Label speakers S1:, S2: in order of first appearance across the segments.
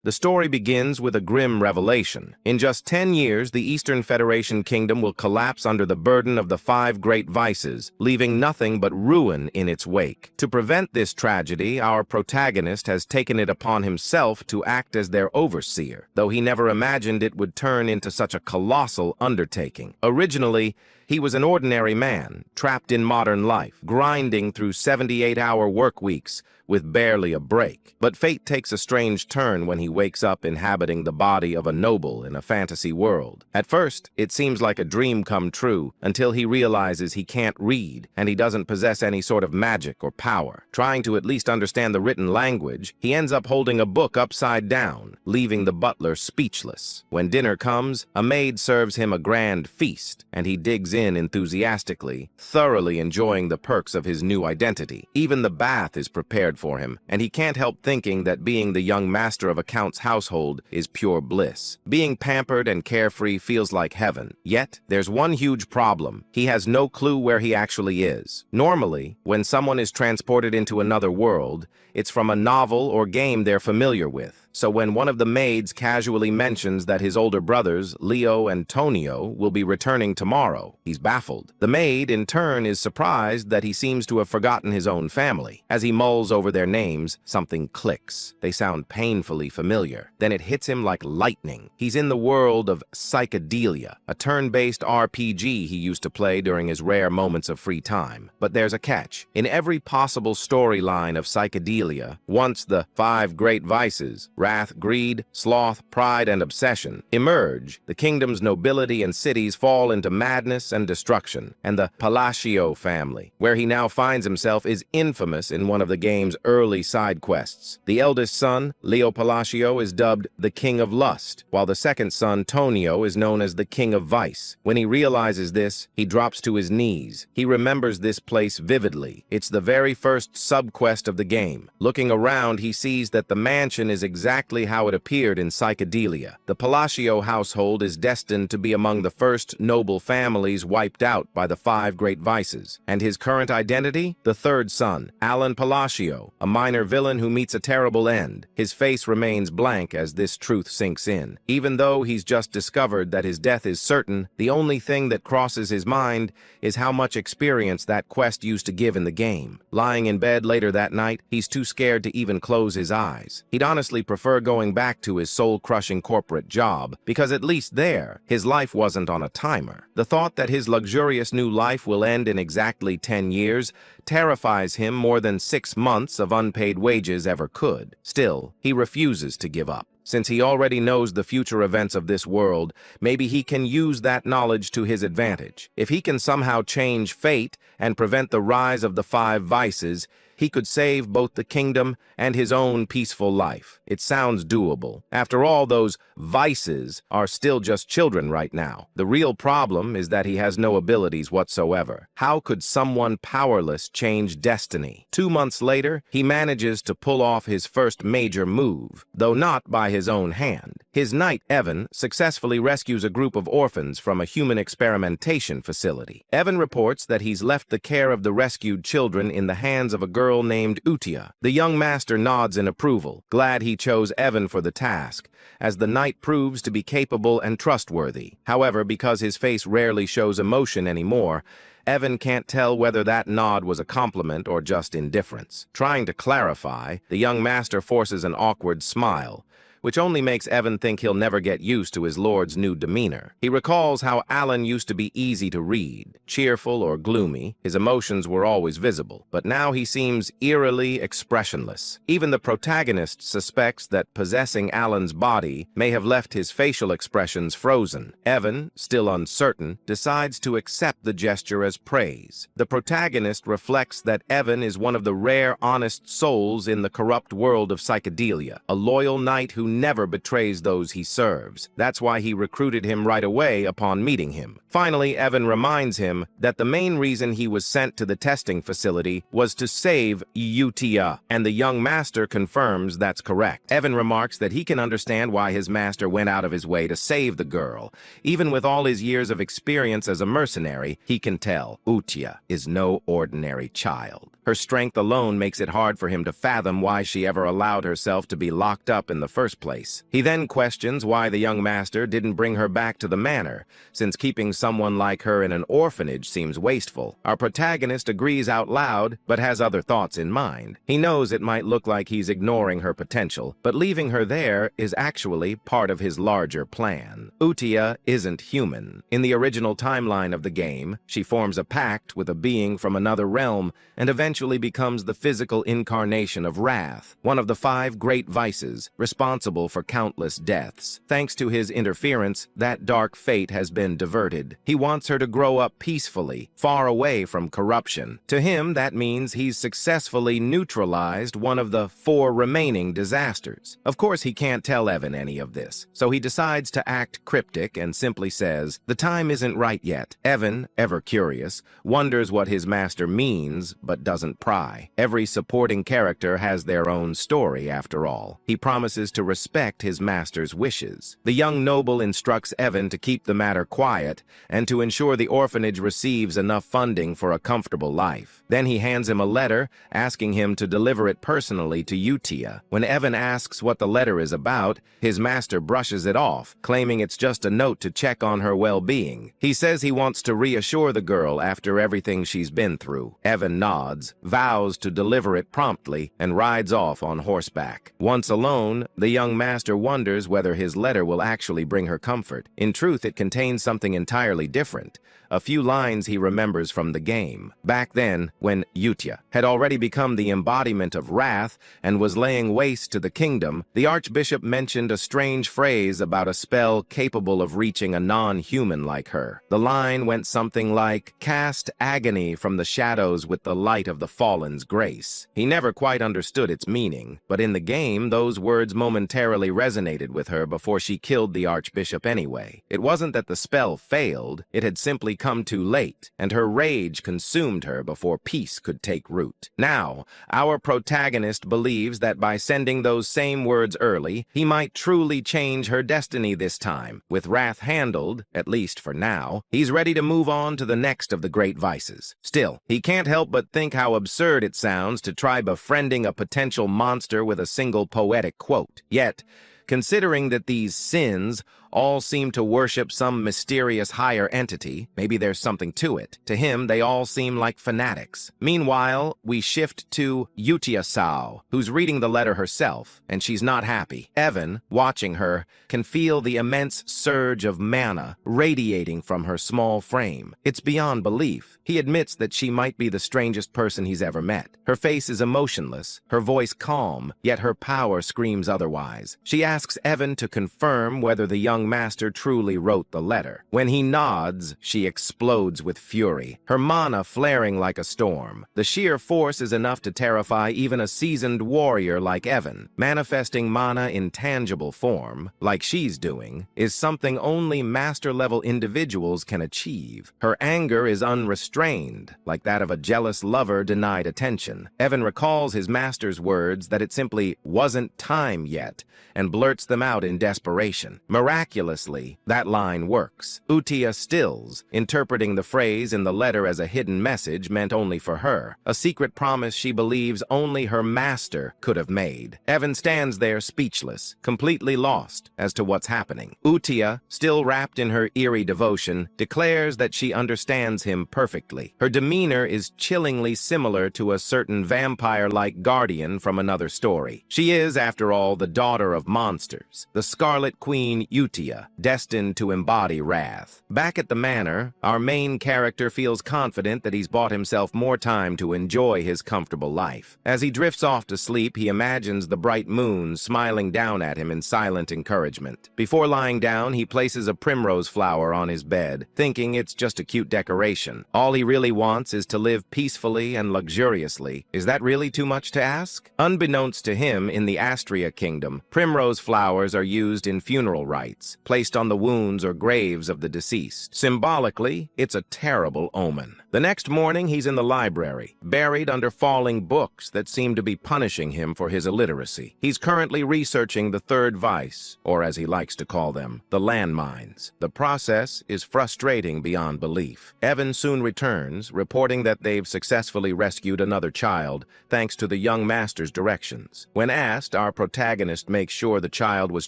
S1: The story begins with a grim revelation. In just 10 years, the Eastern Federation Kingdom will collapse under the burden of the 5 great vices, leaving nothing but ruin in its wake. To prevent this tragedy, our protagonist has taken it upon himself to act as their overseer, though he never imagined it would turn into such a colossal undertaking. Originally, he was an ordinary man, trapped in modern life, grinding through 78-hour work weeks with barely a break. But fate takes a strange turn when he wakes up inhabiting the body of a noble in a fantasy world. At first, it seems like a dream come true until he realizes he can't read and he doesn't possess any sort of magic or power. Trying to at least understand the written language, he ends up holding a book upside down, leaving the butler speechless. When dinner comes, a maid serves him a grand feast, and he digs in enthusiastically, thoroughly enjoying the perks of his new identity. Even the bath is prepared for him, and he can't help thinking that being the young master of a count's household is pure bliss. Being pampered and carefree feels like heaven. Yet, there's one huge problem. He has no clue where he actually is. Normally, when someone is transported into another world, it's from a novel or game they're familiar with. So when one of the maids casually mentions that his older brothers, Leo and Tonio, will be returning tomorrow, he's baffled. The maid, in turn, is surprised that he seems to have forgotten his own family. As he mulls over their names, something clicks. They sound painfully familiar. Then it hits him like lightning. He's in the world of Psychedelia, a turn-based RPG he used to play during his rare moments of free time. But there's a catch. In every possible storyline of Psychedelia, once the 5 great vices, wrath, greed, sloth, pride, and obsession, emerge, the kingdom's nobility and cities fall into madness and destruction, and the Palacio family, where he now finds himself, is infamous in one of the game's early side quests. The eldest son, Leo Palacio, is dubbed the King of Lust, while the second son, Tonio, is known as the King of Vice. When he realizes this, he drops to his knees. He remembers this place vividly. It's the very first sub-quest of the game. Looking around, he sees that the mansion is exactly how it appeared in Psychedelia. The Palacio household is destined to be among the first noble families wiped out by the 5 great vices. And his current identity? The third son, Alan Palacio, a minor villain who meets a terrible end. His face remains blank as this truth sinks in. Even though he's just discovered that his death is certain, the only thing that crosses his mind is how much experience that quest used to give in the game. Lying in bed later that night, he's too scared to even close his eyes. He'd honestly prefer going back to his soul-crushing corporate job, because at least there, his life wasn't on a timer. The thought that his luxurious new life will end in exactly 10 years terrifies him more than 6 months of unpaid wages ever could. Still, he refuses to give up. Since he already knows the future events of this world, maybe he can use that knowledge to his advantage. If he can somehow change fate and prevent the rise of the 5 vices, he could save both the kingdom and his own peaceful life. It sounds doable. After all, those vices are still just children right now. The real problem is that he has no abilities whatsoever. How could someone powerless change destiny? 2 months later, he manages to pull off his first major move, though not by his own hand. His knight, Evan, successfully rescues a group of orphans from a human experimentation facility. Evan reports that he's left the care of the rescued children in the hands of a girl named Utia. The young master nods in approval, glad he chose Evan for the task, as the knight proves to be capable and trustworthy. However, because his face rarely shows emotion anymore, Evan can't tell whether that nod was a compliment or just indifference. Trying to clarify, the young master forces an awkward smile, which only makes Evan think he'll never get used to his lord's new demeanor. He recalls how Alan used to be easy to read, cheerful or gloomy. His emotions were always visible, but now he seems eerily expressionless. Even the protagonist suspects that possessing Alan's body may have left his facial expressions frozen. Evan, still uncertain, decides to accept the gesture as praise. The protagonist reflects that Evan is one of the rare honest souls in the corrupt world of Psychedelia, a loyal knight who never betrays those he serves. That's why he recruited him right away upon meeting him. Finally, Evan reminds him that the main reason he was sent to the testing facility was to save Utia, and the young master confirms that's correct. Evan remarks that he can understand why his master went out of his way to save the girl. Even with all his years of experience as a mercenary, he can tell Utia is no ordinary child. Her strength alone makes it hard for him to fathom why she ever allowed herself to be locked up in the first first place. He then questions why the young master didn't bring her back to the manor, since keeping someone like her in an orphanage seems wasteful. Our protagonist agrees out loud, but has other thoughts in mind. He knows it might look like he's ignoring her potential, but leaving her there is actually part of his larger plan. Utia isn't human. In the original timeline of the game, she forms a pact with a being from another realm and eventually becomes the physical incarnation of Wrath, one of the 5 great vices responsible for countless deaths. Thanks to his interference, that dark fate has been diverted. He wants her to grow up peacefully, far away from corruption. To him, that means he's successfully neutralized one of the 4 remaining disasters. Of course, he can't tell Evan any of this, so he decides to act cryptic and simply says, "The time isn't right yet." Evan, ever curious, wonders what his master means, but doesn't pry. Every supporting character has their own story, after all. He promises to respect his master's wishes. The young noble instructs Evan to keep the matter quiet and to ensure the orphanage receives enough funding for a comfortable life. Then he hands him a letter, asking him to deliver it personally to Utia. When Evan asks what the letter is about, his master brushes it off, claiming it's just a note to check on her well-being. He says he wants to reassure the girl after everything she's been through. Evan nods, vows to deliver it promptly, and rides off on horseback. Once alone, the young master wonders whether his letter will actually bring her comfort. In truth, it contains something entirely different. A few lines he remembers from the game. Back then, when Utia had already become the embodiment of wrath and was laying waste to the kingdom, the archbishop mentioned a strange phrase about a spell capable of reaching a non-human like her. The line went something like, "Cast agony from the shadows with the light of the fallen's grace." He never quite understood its meaning, but in the game, those words momentarily resonated with her before she killed the archbishop anyway. It wasn't that the spell failed, it had simply come too late, and her rage consumed her before peace could take root. Now, our protagonist believes that by sending those same words early, he might truly change her destiny this time. With wrath handled, at least for now, he's ready to move on to the next of the great vices. Still, he can't help but think how absurd it sounds to try befriending a potential monster with a single poetic quote. Yet, considering that these sins all seem to worship some mysterious higher entity, maybe there's something to it. To him, they all seem like fanatics. Meanwhile, we shift to Utia Sao, who's reading the letter herself, and she's not happy. Evan, watching her, can feel the immense surge of mana radiating from her small frame. It's beyond belief. He admits that she might be the strangest person he's ever met. Her face is emotionless, her voice calm, yet her power screams otherwise. She asks Evan to confirm whether the young master truly wrote the letter. When he nods, she explodes with fury, her mana flaring like a storm. The sheer force is enough to terrify even a seasoned warrior like Evan. Manifesting mana in tangible form, like she's doing, is something only master-level individuals can achieve. Her anger is unrestrained, like that of a jealous lover denied attention. Evan recalls his master's words that it simply wasn't time yet, and blurts them out in desperation. Miraculously, that line works. Utia stills, interpreting the phrase in the letter as a hidden message meant only for her, a secret promise she believes only her master could have made. Evan stands there speechless, completely lost as to what's happening. Utia, still wrapped in her eerie devotion, declares that she understands him perfectly. Her demeanor is chillingly similar to a certain vampire-like guardian from another story. She is, after all, the daughter of monsters, the Scarlet Queen Utia, destined to embody wrath. Back at the manor, our main character feels confident that he's bought himself more time to enjoy his comfortable life. As he drifts off to sleep, he imagines the bright moon smiling down at him in silent encouragement. Before lying down, he places a primrose flower on his bed, thinking it's just a cute decoration. All he really wants is to live peacefully and luxuriously. Is that really too much to ask? Unbeknownst to him, in the Astria kingdom, primrose flowers are used in funeral rites, plants placed on the wounds or graves of the deceased. Symbolically, it's a terrible omen. The next morning, he's in the library, buried under falling books that seem to be punishing him for his illiteracy. He's currently researching the third vice, or as he likes to call them, the landmines. The process is frustrating beyond belief. Evan soon returns, reporting that they've successfully rescued another child, thanks to the young master's directions. When asked, our protagonist makes sure the child was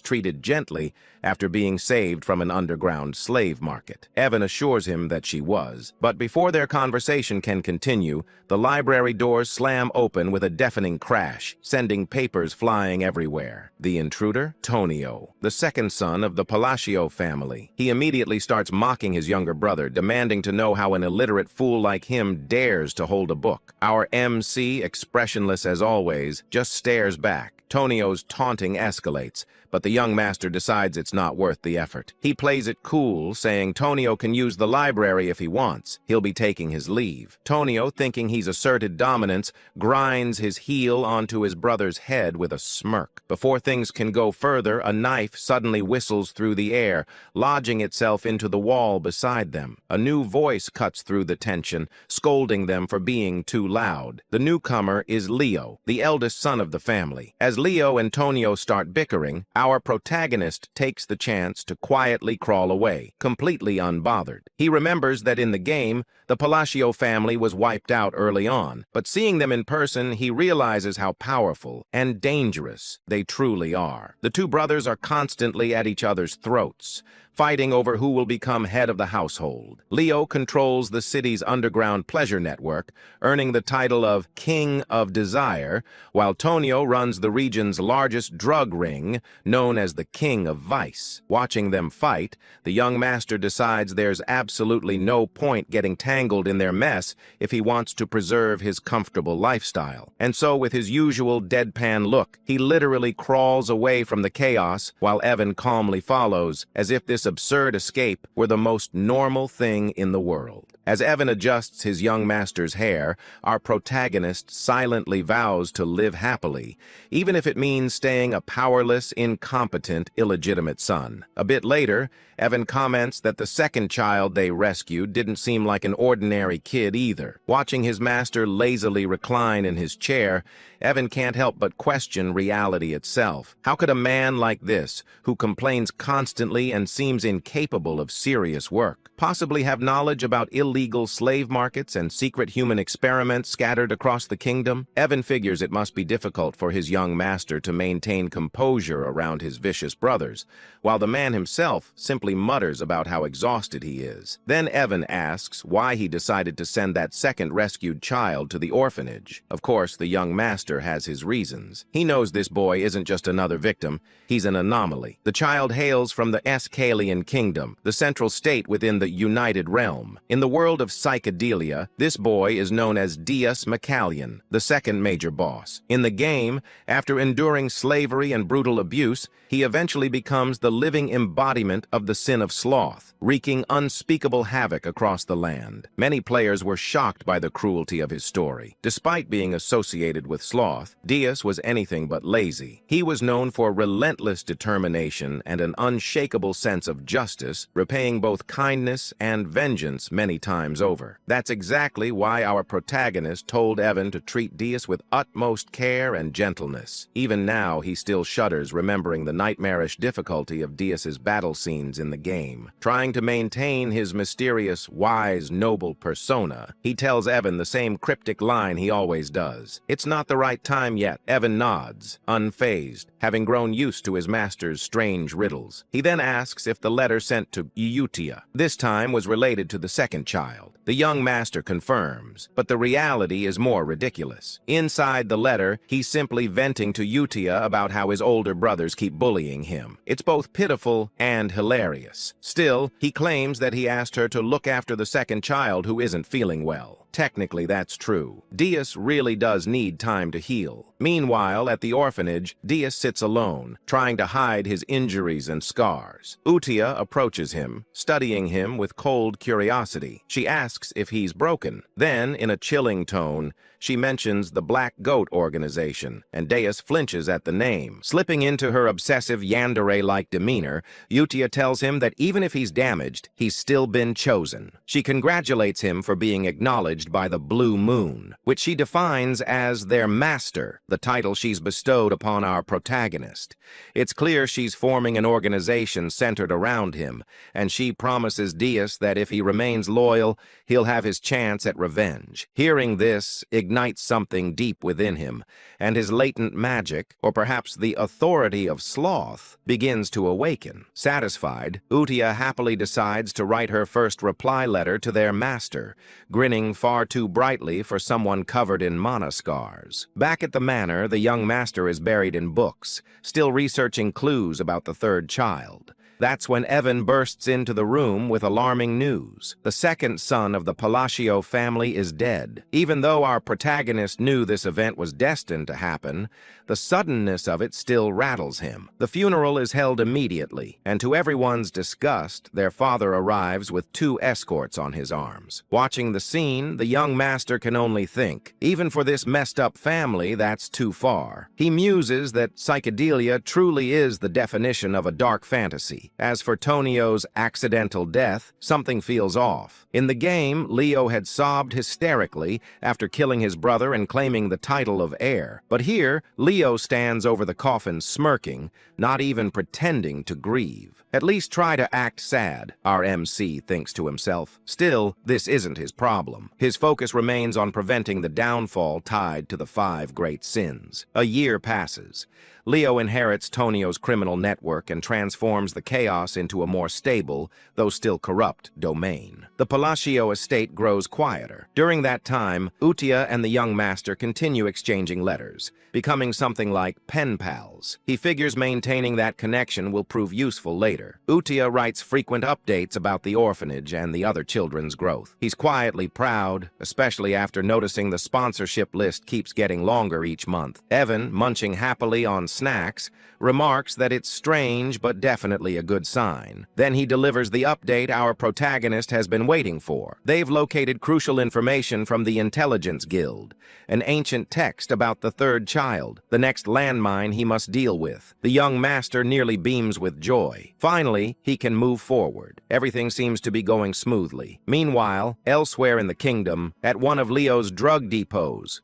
S1: treated gently after being saved from an underground slave market. Evan assures him that she was, but before their conversation can continue, the library doors slam open with a deafening crash, sending papers flying everywhere. The intruder? Tonio, the second son of the Palacio family. He immediately starts mocking his younger brother, demanding to know how an illiterate fool like him dares to hold a book. Our MC, expressionless as always, just stares back. Tonio's taunting escalates, but the young master decides it's not worth the effort. He plays it cool, saying Tonio can use the library if he wants. He'll be taking his leave. Tonio, thinking he's asserted dominance, grinds his heel onto his brother's head with a smirk. Before things can go further, a knife suddenly whistles through the air, lodging itself into the wall beside them. A new voice cuts through the tension, scolding them for being too loud. The newcomer is Leo, the eldest son of the family. As Leo and Tonio start bickering, our protagonist takes the chance to quietly crawl away, completely unbothered. He remembers that in the game, the Palacio family was wiped out early on, but seeing them in person, he realizes how powerful and dangerous they truly are. The two brothers are constantly at each other's throats, fighting over who will become head of the household. Leo controls the city's underground pleasure network, earning the title of King of Desire, while Tonio runs the region's largest drug ring, known as the King of Vice. Watching them fight, the young master decides there's absolutely no point getting tangled in their mess if he wants to preserve his comfortable lifestyle. And so, with his usual deadpan look, he literally crawls away from the chaos while Evan calmly follows, as if this absurd escape were the most normal thing in the world. As Evan adjusts his young master's hair, our protagonist silently vows to live happily, even if it means staying a powerless, incompetent, illegitimate son. A bit later, Evan comments that the second child they rescued didn't seem like an ordinary kid either. Watching his master lazily recline in his chair, Evan can't help but question reality itself. How could a man like this, who complains constantly and seems incapable of serious work, possibly have knowledge about illegal slave markets and secret human experiments scattered across the kingdom? Evan figures it must be difficult for his young master to maintain composure around his vicious brothers, while the man himself simply mutters about how exhausted he is. Then Evan asks why he decided to send that second rescued child to the orphanage. Of course, the young master has his reasons. He knows this boy isn't just another victim, he's an anomaly. The child hails from the Escalian kingdom, the central state within the United Realm. In the world of psychedelia, this boy is known as Deus Macallion, the second major boss. In the game, after enduring slavery and brutal abuse, he eventually becomes the living embodiment of the sin of sloth, wreaking unspeakable havoc across the land. Many players were shocked by the cruelty of his story. Despite being associated with sloth, Deus was anything but lazy. He was known for relentless determination and an unshakable sense of justice, repaying both kindness and vengeance many times over. That's exactly why our protagonist told Evan to treat Deus with utmost care and gentleness. Even now, he still shudders remembering the nightmarish difficulty of Deus's battle scenes in the game. Trying to maintain his mysterious, wise, noble persona, he tells Evan the same cryptic line he always does. It's not the right time yet. Evan nods, unfazed, having grown used to his master's strange riddles. He then asks if the letter sent to Eutia this time was related to the second child. The young master confirms, but the reality is more ridiculous. Inside the letter, he's simply venting to Eutia about how his older brothers keep bullying him. It's both pitiful and hilarious. Still, he claims that he asked her to look after the second child who isn't feeling well. technically that's true. Deus really does need time to heal. Meanwhile, at the orphanage, Deus sits alone, trying to hide his injuries and scars. Utia approaches him, studying him with cold curiosity. She asks if he's broken. Then, in a chilling tone, she mentions the Black Goat organization, and Deus flinches at the name. Slipping into her obsessive yandere-like demeanor, Utia tells him that even if he's damaged, he's still been chosen. She congratulates him for being acknowledged by the Blue Moon, which she defines as their master, the title she's bestowed upon our protagonist. It's clear she's forming an organization centered around him, and she promises Deus that if he remains loyal, he'll have his chance at revenge. Hearing this ignites something deep within him, and his latent magic, or perhaps the authority of sloth, begins to awaken. Satisfied, Utia happily decides to write her first reply letter to their master, grinning far too brightly for someone covered in mana scars. Back at the manor, the young master is buried in books, still researching clues about the third child. That's when Evan bursts into the room with alarming news. The second son of the Palacio family is dead. Even though our protagonist knew this event was destined to happen, the suddenness of it still rattles him. The funeral is held immediately, and to everyone's disgust, their father arrives with 2 escorts on his arms. Watching the scene, the young master can only think, even for this messed-up family, that's too far. He muses that psychedelia truly is the definition of a dark fantasy. As for Tonio's accidental death, something feels off. In the game, Leo had sobbed hysterically after killing his brother and claiming the title of heir. But here, Leo stands over the coffin smirking, not even pretending to grieve. At least try to act sad, our MC thinks to himself. Still, this isn't his problem. His focus remains on preventing the downfall tied to the 5 great sins. A year passes. Leo inherits Tonio's criminal network and transforms the chaos into a more stable, though still corrupt, domain. The Palacio estate grows quieter. During that time, Utia and the young master continue exchanging letters, becoming something like pen pals. He figures maintaining that connection will prove useful later. Utia writes frequent updates about the orphanage and the other children's growth. He's quietly proud, especially after noticing the sponsorship list keeps getting longer each month. Evan, munching happily on snacks, remarks that it's strange but definitely a good sign. Then he delivers the update our protagonist has been waiting for. They've located crucial information from the Intelligence Guild, an ancient text about the third child, the next landmine he must deal with. The young master nearly beams with joy. Finally, he can move forward. Everything seems to be going smoothly. Meanwhile, elsewhere in the kingdom, at one of Leo's drug depots,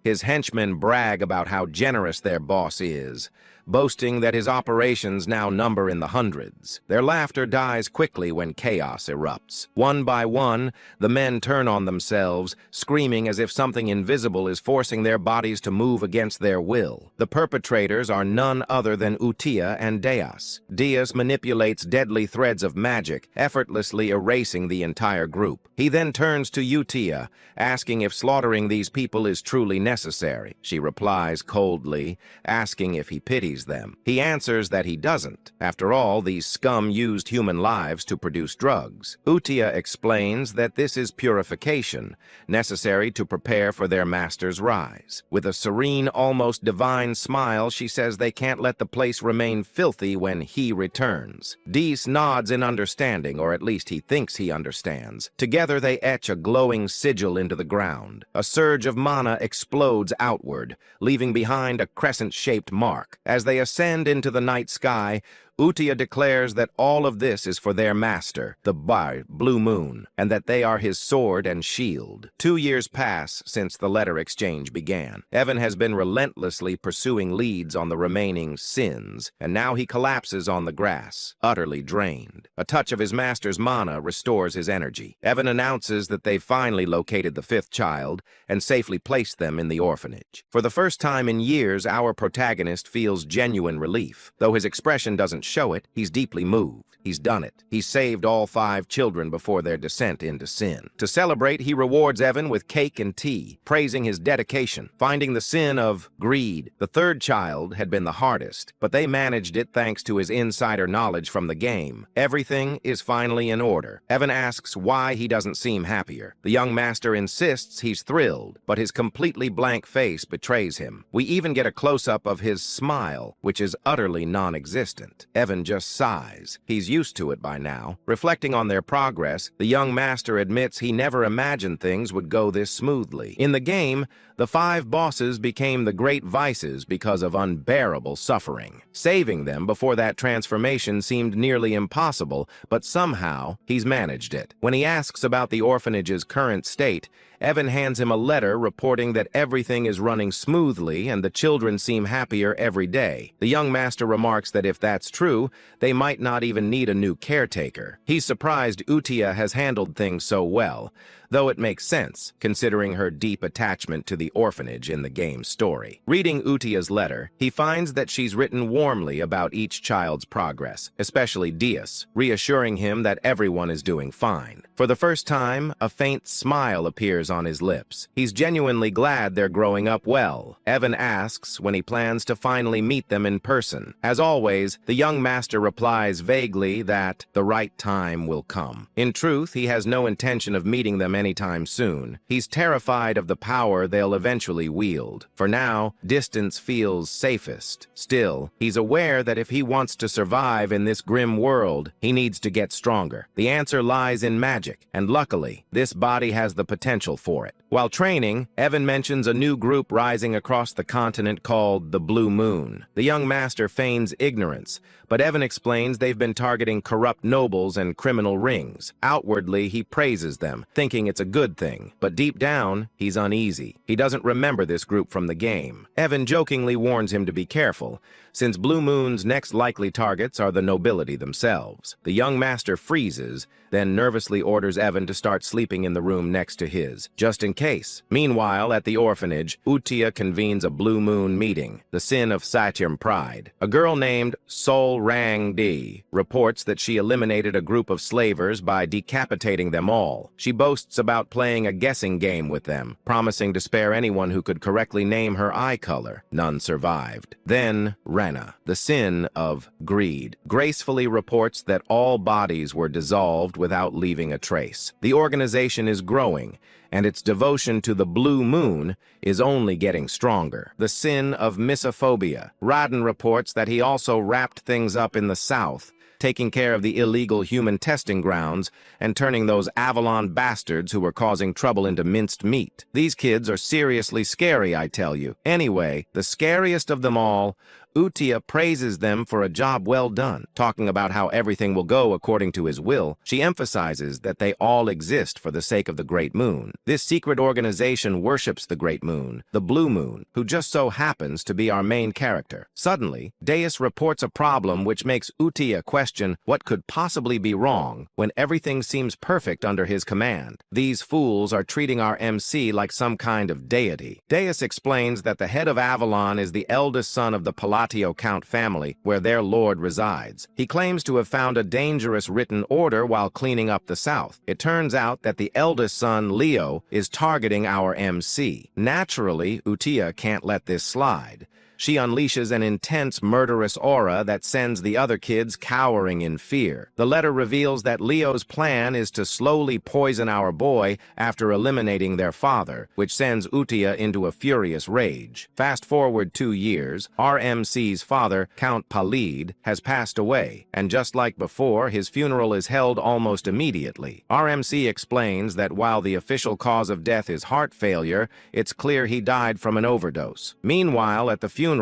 S1: his henchmen brag about how generous their boss is, boasting that his operations now number in the hundreds. Their laughter dies quickly when chaos erupts. One by one, the men turn on themselves, screaming as if something invisible is forcing their bodies to move against their will. The perpetrators are none other than Utia and Deus. Deus manipulates deadly threads of magic, effortlessly erasing the entire group. He then turns to Utia, asking if slaughtering these people is truly necessary. She replies coldly, asking if he pities them. He answers that he doesn't. After all, these scum used human lives to produce drugs. Utia explains that this is purification, necessary to prepare for their master's rise. With a serene, almost divine smile, she says they can't let the place remain filthy when he returns. Dees nods in understanding, or at least he thinks he understands. Together they etch a glowing sigil into the ground. A surge of mana explodes outward, leaving behind a crescent-shaped mark. As they ascend into the night sky, Utia declares that all of this is for their master, the Blue Moon, and that they are his sword and shield. 2 years pass since the letter exchange began. Evan has been relentlessly pursuing leads on the remaining sins, and now he collapses on the grass, utterly drained. A touch of his master's mana restores his energy. Evan announces that they've finally located the 5th child and safely placed them in the orphanage. For the first time in years, our protagonist feels genuine relief, though his expression doesn't doesn't show it, he's deeply moved. He's done it. He saved all 5 children before their descent into sin. To celebrate, he rewards Evan with cake and tea, praising his dedication, finding the sin of greed. The 3rd child had been the hardest, but they managed it thanks to his insider knowledge from the game. Everything is finally in order. Evan asks why he doesn't seem happier. The young master insists he's thrilled, but his completely blank face betrays him. We even get a close-up of his smile, which is utterly non-existent. Evan just sighs. He's used to it by now. Reflecting on their progress, the young master admits he never imagined things would go this smoothly. In the game, the 5 bosses became the great vices because of unbearable suffering. Saving them before that transformation seemed nearly impossible, but somehow he's managed it. When he asks about the orphanage's current state, Evan hands him a letter reporting that everything is running smoothly and the children seem happier every day. The young master remarks that if that's true, they might not even need a new caretaker. He's surprised Utia has handled things so well, though it makes sense, considering her deep attachment to the orphanage in the game's story. Reading Utia's letter, he finds that she's written warmly about each child's progress, especially Dias, reassuring him that everyone is doing fine. For the first time, a faint smile appears on his lips. He's genuinely glad they're growing up well. Evan asks when he plans to finally meet them in person. As always, the young master replies vaguely that the right time will come. In truth, he has no intention of meeting them anytime soon. He's terrified of the power they'll eventually wield. For now, distance feels safest. Still, he's aware that if he wants to survive in this grim world, he needs to get stronger. The answer lies in magic, and luckily, this body has the potential for it. While training, Evan mentions a new group rising across the continent called the Blue Moon. The young master feigns ignorance, but Evan explains they've been targeting corrupt nobles and criminal rings. Outwardly, he praises them, thinking it's a good thing, but deep down, he's uneasy. He doesn't remember this group from the game. Evan jokingly warns him to be careful, since Blue Moon's next likely targets are the nobility themselves. The young master freezes, then nervously orders Evan to start sleeping in the room next to his, just in case. Meanwhile, at the orphanage, Utia convenes a Blue Moon meeting, the sin of Satyam pride. A girl named Sol Rang Di reports that she eliminated a group of slavers by decapitating them all. She boasts about playing a guessing game with them, promising to spare anyone who could correctly name her eye color. None survived. Then, Rena, the sin of greed, gracefully reports that all bodies were dissolved without leaving a trace. The organization is growing, and its devotion to the Blue Moon is only getting stronger. The sin of misophobia. Radin reports that he also wrapped things up in the south, taking care of the illegal human testing grounds and turning those Avalon bastards who were causing trouble into minced meat. These kids are seriously scary, I tell you. Anyway, the scariest of them all, Utia praises them for a job well done. Talking about how everything will go according to his will, she emphasizes that they all exist for the sake of the Great Moon. This secret organization worships the Great Moon, the Blue Moon, who just so happens to be our main character. Suddenly, Deus reports a problem which makes Utia question what could possibly be wrong when everything seems perfect under his command. These fools are treating our MC like some kind of deity. Deus explains that the head of Avalon is the eldest son of the Palatio Count family, where their lord resides. He claims to have found a dangerous written order while cleaning up the south. It turns out that the eldest son, Leo, is targeting our MC. Naturally, Utia can't let this slide. She unleashes an intense, murderous aura that sends the other kids cowering in fear. The letter reveals that Leo's plan is to slowly poison our boy after eliminating their father, which sends Utia into a furious rage. Fast forward 2 years, RMC's father, Count Palid, has passed away, and just like before, his funeral is held almost immediately. RMC explains that while the official cause of death is heart failure, it's clear he died from an overdose. Meanwhile, at the funeral,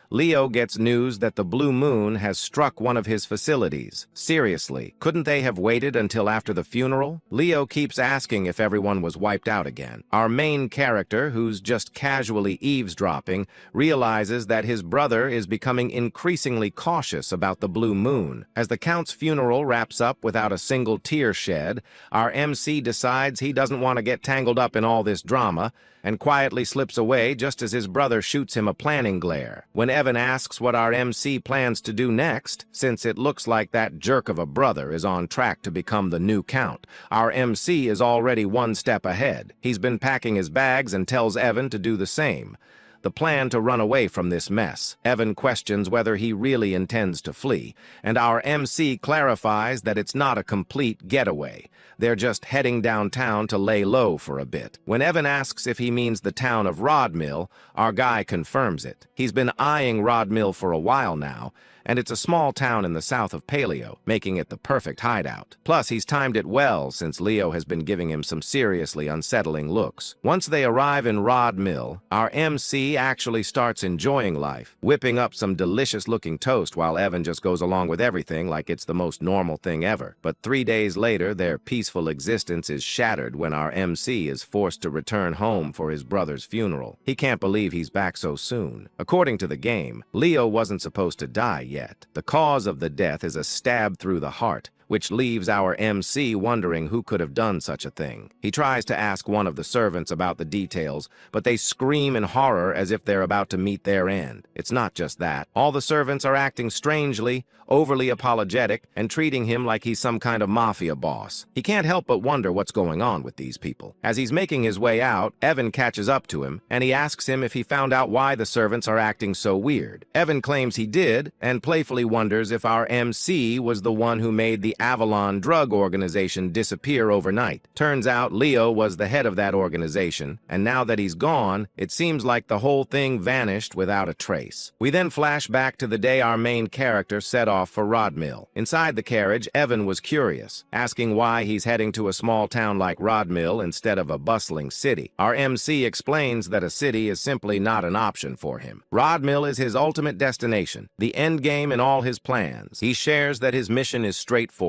S1: Leo gets news that the Blue Moon has struck one of his facilities. Seriously, couldn't they have waited until after the funeral? Leo keeps asking if everyone was wiped out again. Our main character, who's just casually eavesdropping, realizes that his brother is becoming increasingly cautious about the Blue Moon. As the Count's funeral wraps up without a single tear shed, our MC decides he doesn't want to get tangled up in all this drama, and quietly slips away just as his brother shoots him a planning glare. When Evan asks what our MC plans to do next, since it looks like that jerk of a brother is on track to become the new Count, our MC is already one step ahead. He's been packing his bags and tells Evan to do the same. The plan to run away from this mess. Evan questions whether he really intends to flee, and our MC clarifies that it's not a complete getaway. They're just heading downtown to lay low for a bit. When Evan asks if he means the town of Rodmill, our guy confirms it. He's been eyeing Rodmill for a while now, and it's a small town in the south of Paleo, making it the perfect hideout. Plus, he's timed it well since Leo has been giving him some seriously unsettling looks. Once they arrive in Rodmill, our MC actually starts enjoying life, whipping up some delicious-looking toast while Evan just goes along with everything like it's the most normal thing ever. But 3 days later, their peaceful existence is shattered when our MC is forced to return home for his brother's funeral. He can't believe he's back so soon. According to the game, Leo wasn't supposed to die yet. The cause of the death is a stab through the heart, which leaves our MC wondering who could have done such a thing. He tries to ask one of the servants about the details, but they scream in horror as if they're about to meet their end. It's not just that. All the servants are acting strangely, overly apologetic, and treating him like he's some kind of mafia boss. He can't help but wonder what's going on with these people. As he's making his way out, Evan catches up to him, and he asks him if he found out why the servants are acting so weird. Evan claims he did, and playfully wonders if our MC was the one who made the Avalon drug organization disappear overnight. Turns out Leo was the head of that organization, and now that he's gone, it seems like the whole thing vanished without a trace. We then flash back to the day our main character set off for Rodmill. Inside the carriage, Evan was curious, asking why he's heading to a small town like Rodmill instead of a bustling city. Our MC explains that a city is simply not an option for him. Rodmill is his ultimate destination, the end game in all his plans. He shares that his mission is straightforward: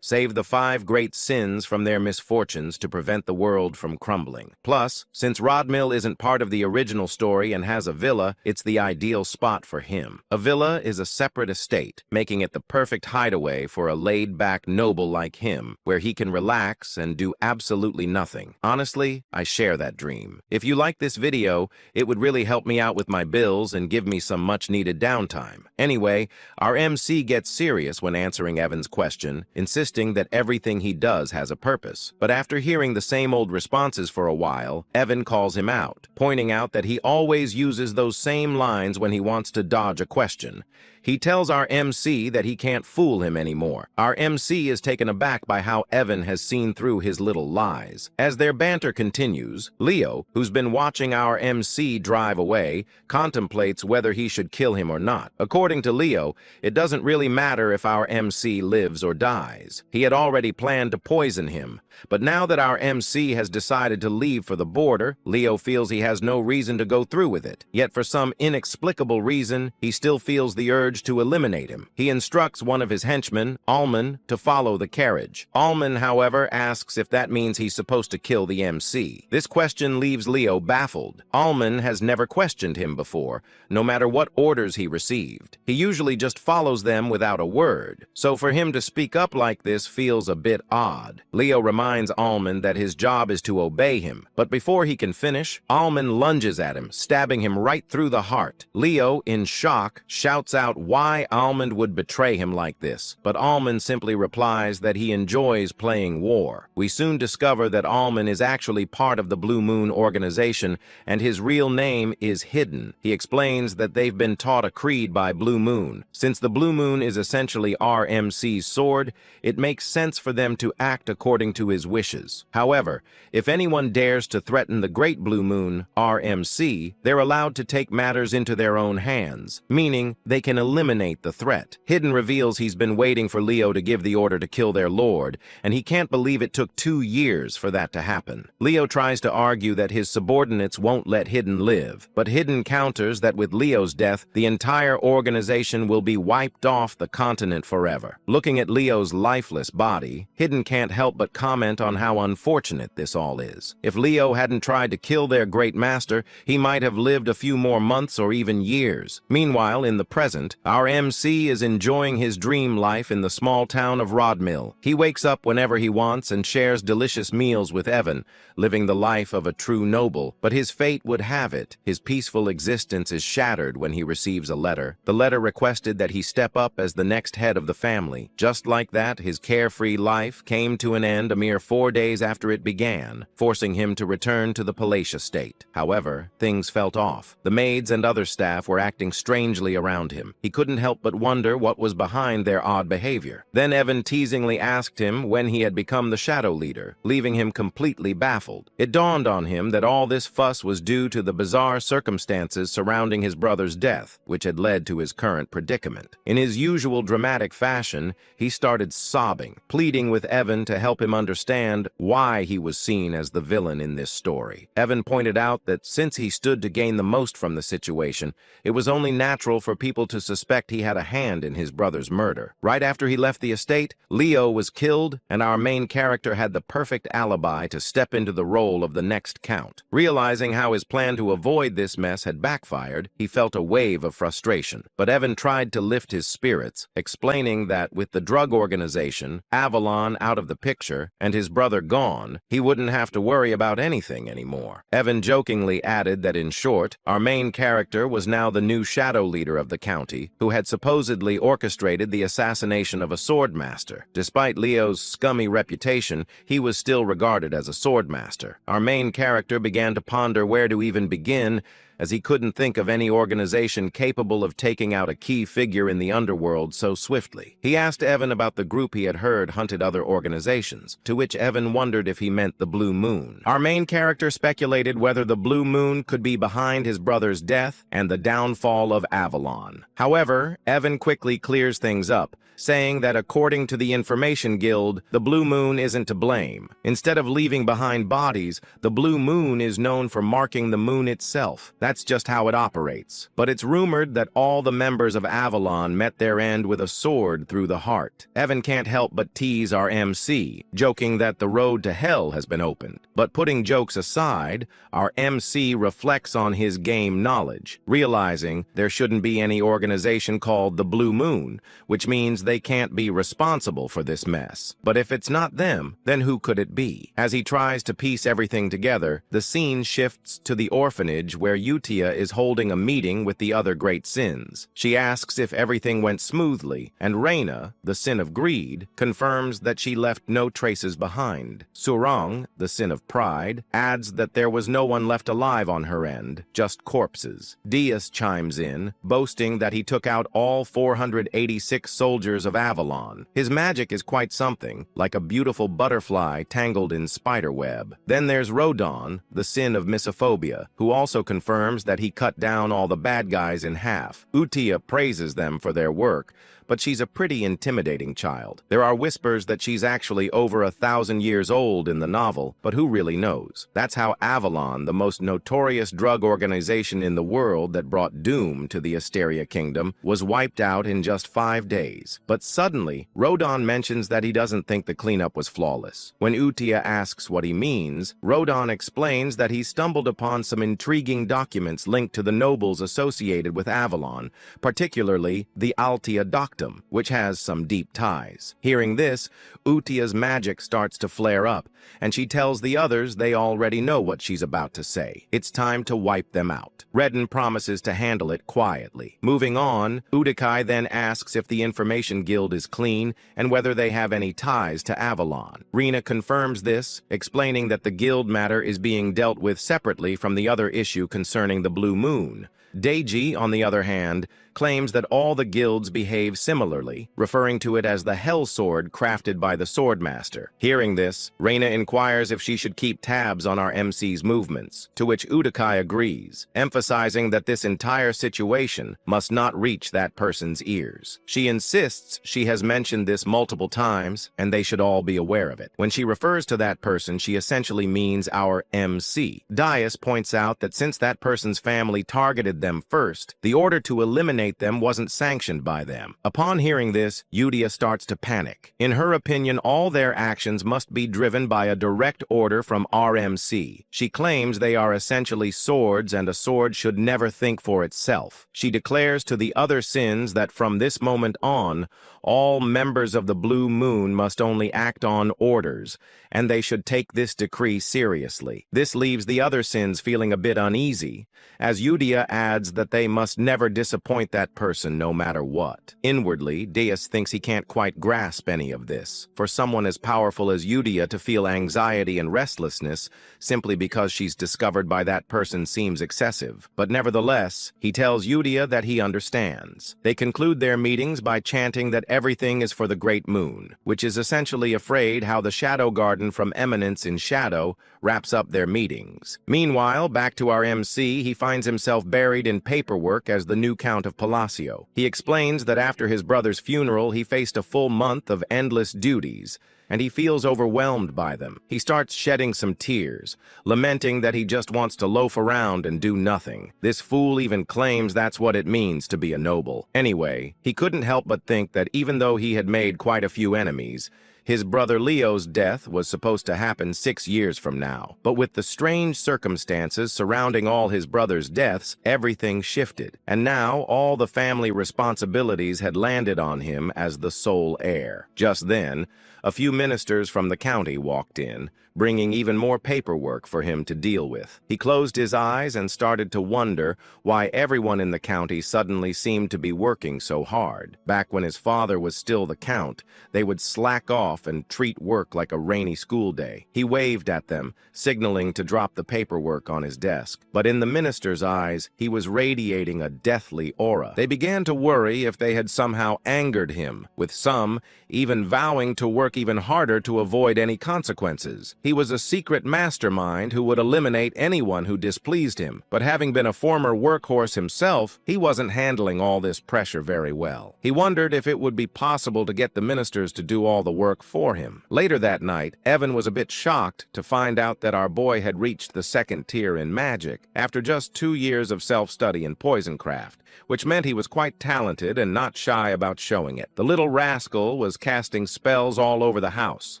S1: save the 5 great sins from their misfortunes to prevent the world from crumbling. Plus, since Rodmill isn't part of the original story and has a villa, it's the ideal spot for him. A villa is a separate estate, making it the perfect hideaway for a laid-back noble like him, where he can relax and do absolutely nothing. Honestly, I share that dream. If you like this video, it would really help me out with my bills and give me some much-needed downtime. Anyway, our MC gets serious when answering Evan's question, insisting that everything he does has a purpose. But after hearing the same old responses for a while, Evan calls him out, pointing out that he always uses those same lines when he wants to dodge a question. He tells our MC that he can't fool him anymore. Our MC is taken aback by how Evan has seen through his little lies. As their banter continues, Leo, who's been watching our MC drive away, contemplates whether he should kill him or not. According to Leo, it doesn't really matter if our MC lives or dies. He had already planned to poison him. But now that our MC has decided to leave for the border, Leo feels he has no reason to go through with it. Yet for some inexplicable reason, he still feels the urge to eliminate him. He instructs one of his henchmen, Alman, to follow the carriage. Alman, however, asks if that means he's supposed to kill the MC. This question leaves Leo baffled. Alman has never questioned him before, no matter what orders he received. He usually just follows them without a word. So for him to speak up like this feels a bit odd. Leo reminds Alman that his job is to obey him, but before he can finish, Alman lunges at him, stabbing him right through the heart. Leo, in shock, shouts out why Alman would betray him like this, but Alman simply replies that he enjoys playing war. We soon discover that Alman is actually part of the Blue Moon organization, and his real name is Hidden. He explains that they've been taught a creed by Blue Moon. Since the Blue Moon is essentially RMC's sword, it makes sense for them to act according to his wishes. However, if anyone dares to threaten the Great Blue Moon, RMC, they're allowed to take matters into their own hands, meaning they can eliminate the threat. Hidden reveals he's been waiting for Leo to give the order to kill their lord, and he can't believe it took 2 years for that to happen. Leo tries to argue that his subordinates won't let Hidden live, but Hidden counters that with Leo's death, the entire organization will be wiped off the continent forever. Looking at Leo's lifeless body, Hidden can't help but comment on how unfortunate this all is. If Leo hadn't tried to kill their great master, he might have lived a few more months or even years. Meanwhile, in the present, present, our MC is enjoying his dream life in the small town of Rodmill. He wakes up whenever he wants and shares delicious meals with Evan, living the life of a true noble. But his fate would have it. His peaceful existence is shattered when he receives a letter. The letter requested that he step up as the next head of the family. Just like that, his carefree life came to an end a mere 4 days after it began, forcing him to return to the palatial state. However, things felt off. The maids and other staff were acting strangely around him. He couldn't help but wonder what was behind their odd behavior. Then Evan teasingly asked him when he had become the shadow leader, leaving him completely baffled. It dawned on him that all this fuss was due to the bizarre circumstances surrounding his brother's death, which had led to his current predicament. In his usual dramatic fashion, he started sobbing, pleading with Evan to help him understand why he was seen as the villain in this story. Evan pointed out that since he stood to gain the most from the situation, it was only natural for people to suspect he had a hand in his brother's murder. Right after he left the estate, Leo was killed, and our main character had the perfect alibi to step into the role of the next count. Realizing how his plan to avoid this mess had backfired, he felt a wave of frustration. But Evan tried to lift his spirits, explaining that with the drug organization, Avalon out of the picture, and his brother gone, he wouldn't have to worry about anything anymore. Evan jokingly added that in short, our main character was now the new shadow leader of the county, who had supposedly orchestrated the assassination of a swordmaster. Despite Leo's scummy reputation, he was still regarded as a swordmaster. Our main character began to ponder where to even begin, as he couldn't think of any organization capable of taking out a key figure in the underworld so swiftly. He asked Evan about the group he had heard hunted other organizations, to which Evan wondered if he meant the Blue Moon. Our main character speculated whether the Blue Moon could be behind his brother's death and the downfall of Avalon. However, Evan quickly clears things up, saying that according to the Information Guild, the Blue Moon isn't to blame. Instead of leaving behind bodies, the Blue Moon is known for marking the moon itself. That's just how it operates. But it's rumored that all the members of Avalon met their end with a sword through the heart. Evan can't help but tease our MC, joking that the road to hell has been opened. But putting jokes aside, our MC reflects on his game knowledge, realizing there shouldn't be any organization called the Blue Moon, which means they can't be responsible for this mess. But if it's not them, then who could it be? As he tries to piece everything together, the scene shifts to the orphanage where Utia is holding a meeting with the other great sins. She asks if everything went smoothly, and Reina, the sin of greed, confirms that she left no traces behind. Surang, the sin of pride, adds that there was no one left alive on her end, just corpses. Dias chimes in, boasting that he took out all 486 soldiers of Avalon. His magic is quite something, like a beautiful butterfly tangled in spiderweb. Then there's Rodon, the sin of misophobia, who also confirms that he cut down all the bad guys in half. Utia praises them for their work, but she's a pretty intimidating child. There are whispers that she's actually over 1,000 years old in the novel, but who really knows? That's how Avalon, the most notorious drug organization in the world that brought doom to the Asteria Kingdom, was wiped out in just 5 days. But suddenly, Rodon mentions that he doesn't think the cleanup was flawless. When Utia asks what he means, Rodon explains that he stumbled upon some intriguing documents linked to the nobles associated with Avalon, particularly the Altia Doctor, which has some deep ties. Hearing this, Utia's magic starts to flare up, and she tells the others they already know what she's about to say. It's time to wipe them out. Redden promises to handle it quietly. Moving on, Udikai then asks if the Information Guild is clean and whether they have any ties to Avalon. Rena confirms this, explaining that the guild matter is being dealt with separately from the other issue concerning the Blue Moon. Deiji, on the other hand, claims that all the guilds behave similarly, referring to it as the Hell Sword crafted by the Swordmaster. Hearing this, Reina inquires if she should keep tabs on our MC's movements, to which Udikai agrees, emphasizing that this entire situation must not reach that person's ears. She insists she has mentioned this multiple times, and they should all be aware of it. When she refers to that person, she essentially means our MC. Dias points out that since that person's family targeted them first, the order to eliminate them wasn't sanctioned by them. Upon hearing this, Yudia starts to panic. In her opinion, all their actions must be driven by a direct order from RMC. She claims they are essentially swords and a sword should never think for itself. She declares to the other sins that from this moment on, all members of the Blue Moon must only act on orders, and they should take this decree seriously. This leaves the other sins feeling a bit uneasy, as Yudia adds that they must never disappoint that person no matter what. Inwardly, Deus thinks he can't quite grasp any of this. For someone as powerful as Yudia to feel anxiety and restlessness simply because she's discovered by that person seems excessive. But nevertheless, he tells Yudia that he understands. They conclude their meetings by chanting that everything is for the Great Moon, which is essentially afraid how the Shadow Garden from Eminence in Shadow wraps up their meetings. Meanwhile, back to our MC, he finds himself buried in paperwork as the new Count of Palacio. He explains that after his brother's funeral, he faced a full month of endless duties, and he feels overwhelmed by them. He starts shedding some tears, lamenting that he just wants to loaf around and do nothing. This fool even claims that's what it means to be a noble. Anyway, he couldn't help but think that even though he had made quite a few enemies, his brother Leo's death was supposed to happen 6 years from now. But with the strange circumstances surrounding all his brother's deaths, everything shifted. And now all the family responsibilities had landed on him as the sole heir. Just then, a few ministers from the county walked in, bringing even more paperwork for him to deal with. He closed his eyes and started to wonder why everyone in the county suddenly seemed to be working so hard. Back when his father was still the count, they would slack off and treat work like a rainy school day. He waved at them, signaling to drop the paperwork on his desk. But in the minister's eyes, he was radiating a deathly aura. They began to worry if they had somehow angered him, with some even vowing to work even harder to avoid any consequences. He was a secret mastermind who would eliminate anyone who displeased him, but having been a former workhorse himself, he wasn't handling all this pressure very well. He wondered if it would be possible to get the ministers to do all the work for him. Later that night, Evan was a bit shocked to find out that our boy had reached the 2nd tier in magic after just 2 years of self-study in poisoncraft, which meant he was quite talented and not shy about showing it. The little rascal was casting spells all over the house.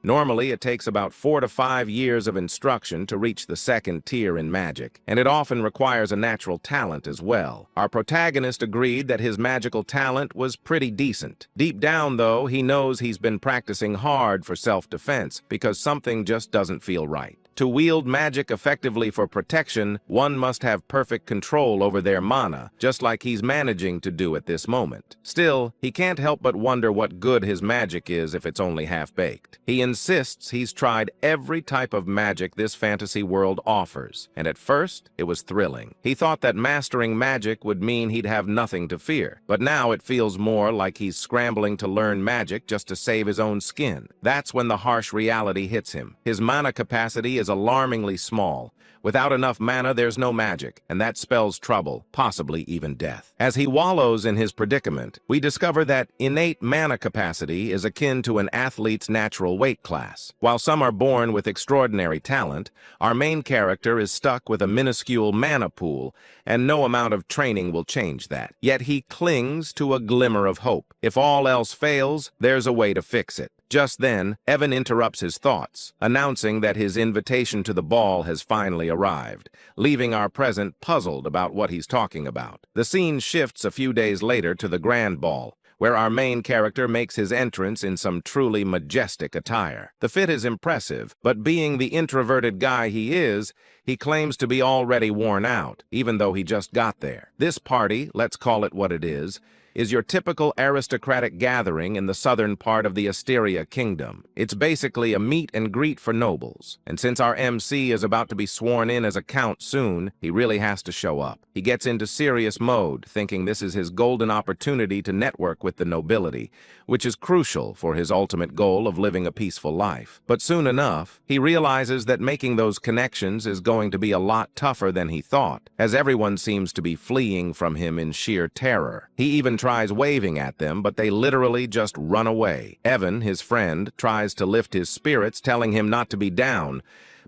S1: Normally, it takes about 4 to 5 years of instruction to reach the 2nd tier in magic, and it often requires a natural talent as well. Our protagonist agreed that his magical talent was pretty decent. Deep down, though, he knows he's been practicing hard for self-defense because something just doesn't feel right. To wield magic effectively for protection, one must have perfect control over their mana, just like he's managing to do at this moment. Still, he can't help but wonder what good his magic is if it's only half-baked. He insists he's tried every type of magic this fantasy world offers, and at first, it was thrilling. He thought that mastering magic would mean he'd have nothing to fear, but now it feels more like he's scrambling to learn magic just to save his own skin. That's when the harsh reality hits him. His mana capacity is alarmingly small. Without enough mana, there's no magic, and that spells trouble, possibly even death. As he wallows in his predicament, we discover that innate mana capacity is akin to an athlete's natural weight class. While some are born with extraordinary talent, our main character is stuck with a minuscule mana pool, and no amount of training will change that. Yet he clings to a glimmer of hope. If all else fails, there's a way to fix it. Just then, Evan interrupts his thoughts, announcing that his invitation to the ball has finally arrived, leaving our present puzzled about what he's talking about. The scene shifts a few days later to the grand ball, where our main character makes his entrance in some truly majestic attire. The fit is impressive, but being the introverted guy he is, he claims to be already worn out, even though he just got there. This party, let's call it what it is your typical aristocratic gathering in the southern part of the Asteria Kingdom. It's basically a meet and greet for nobles, and since our MC is about to be sworn in as a count soon, he really has to show up. He gets into serious mode, thinking this is his golden opportunity to network with the nobility, which is crucial for his ultimate goal of living a peaceful life. But soon enough, he realizes that making those connections is going to be a lot tougher than he thought, as everyone seems to be fleeing from him in sheer terror. He even tries waving at them, but they literally just run away. Evan, his friend, tries to lift his spirits, telling him not to be down,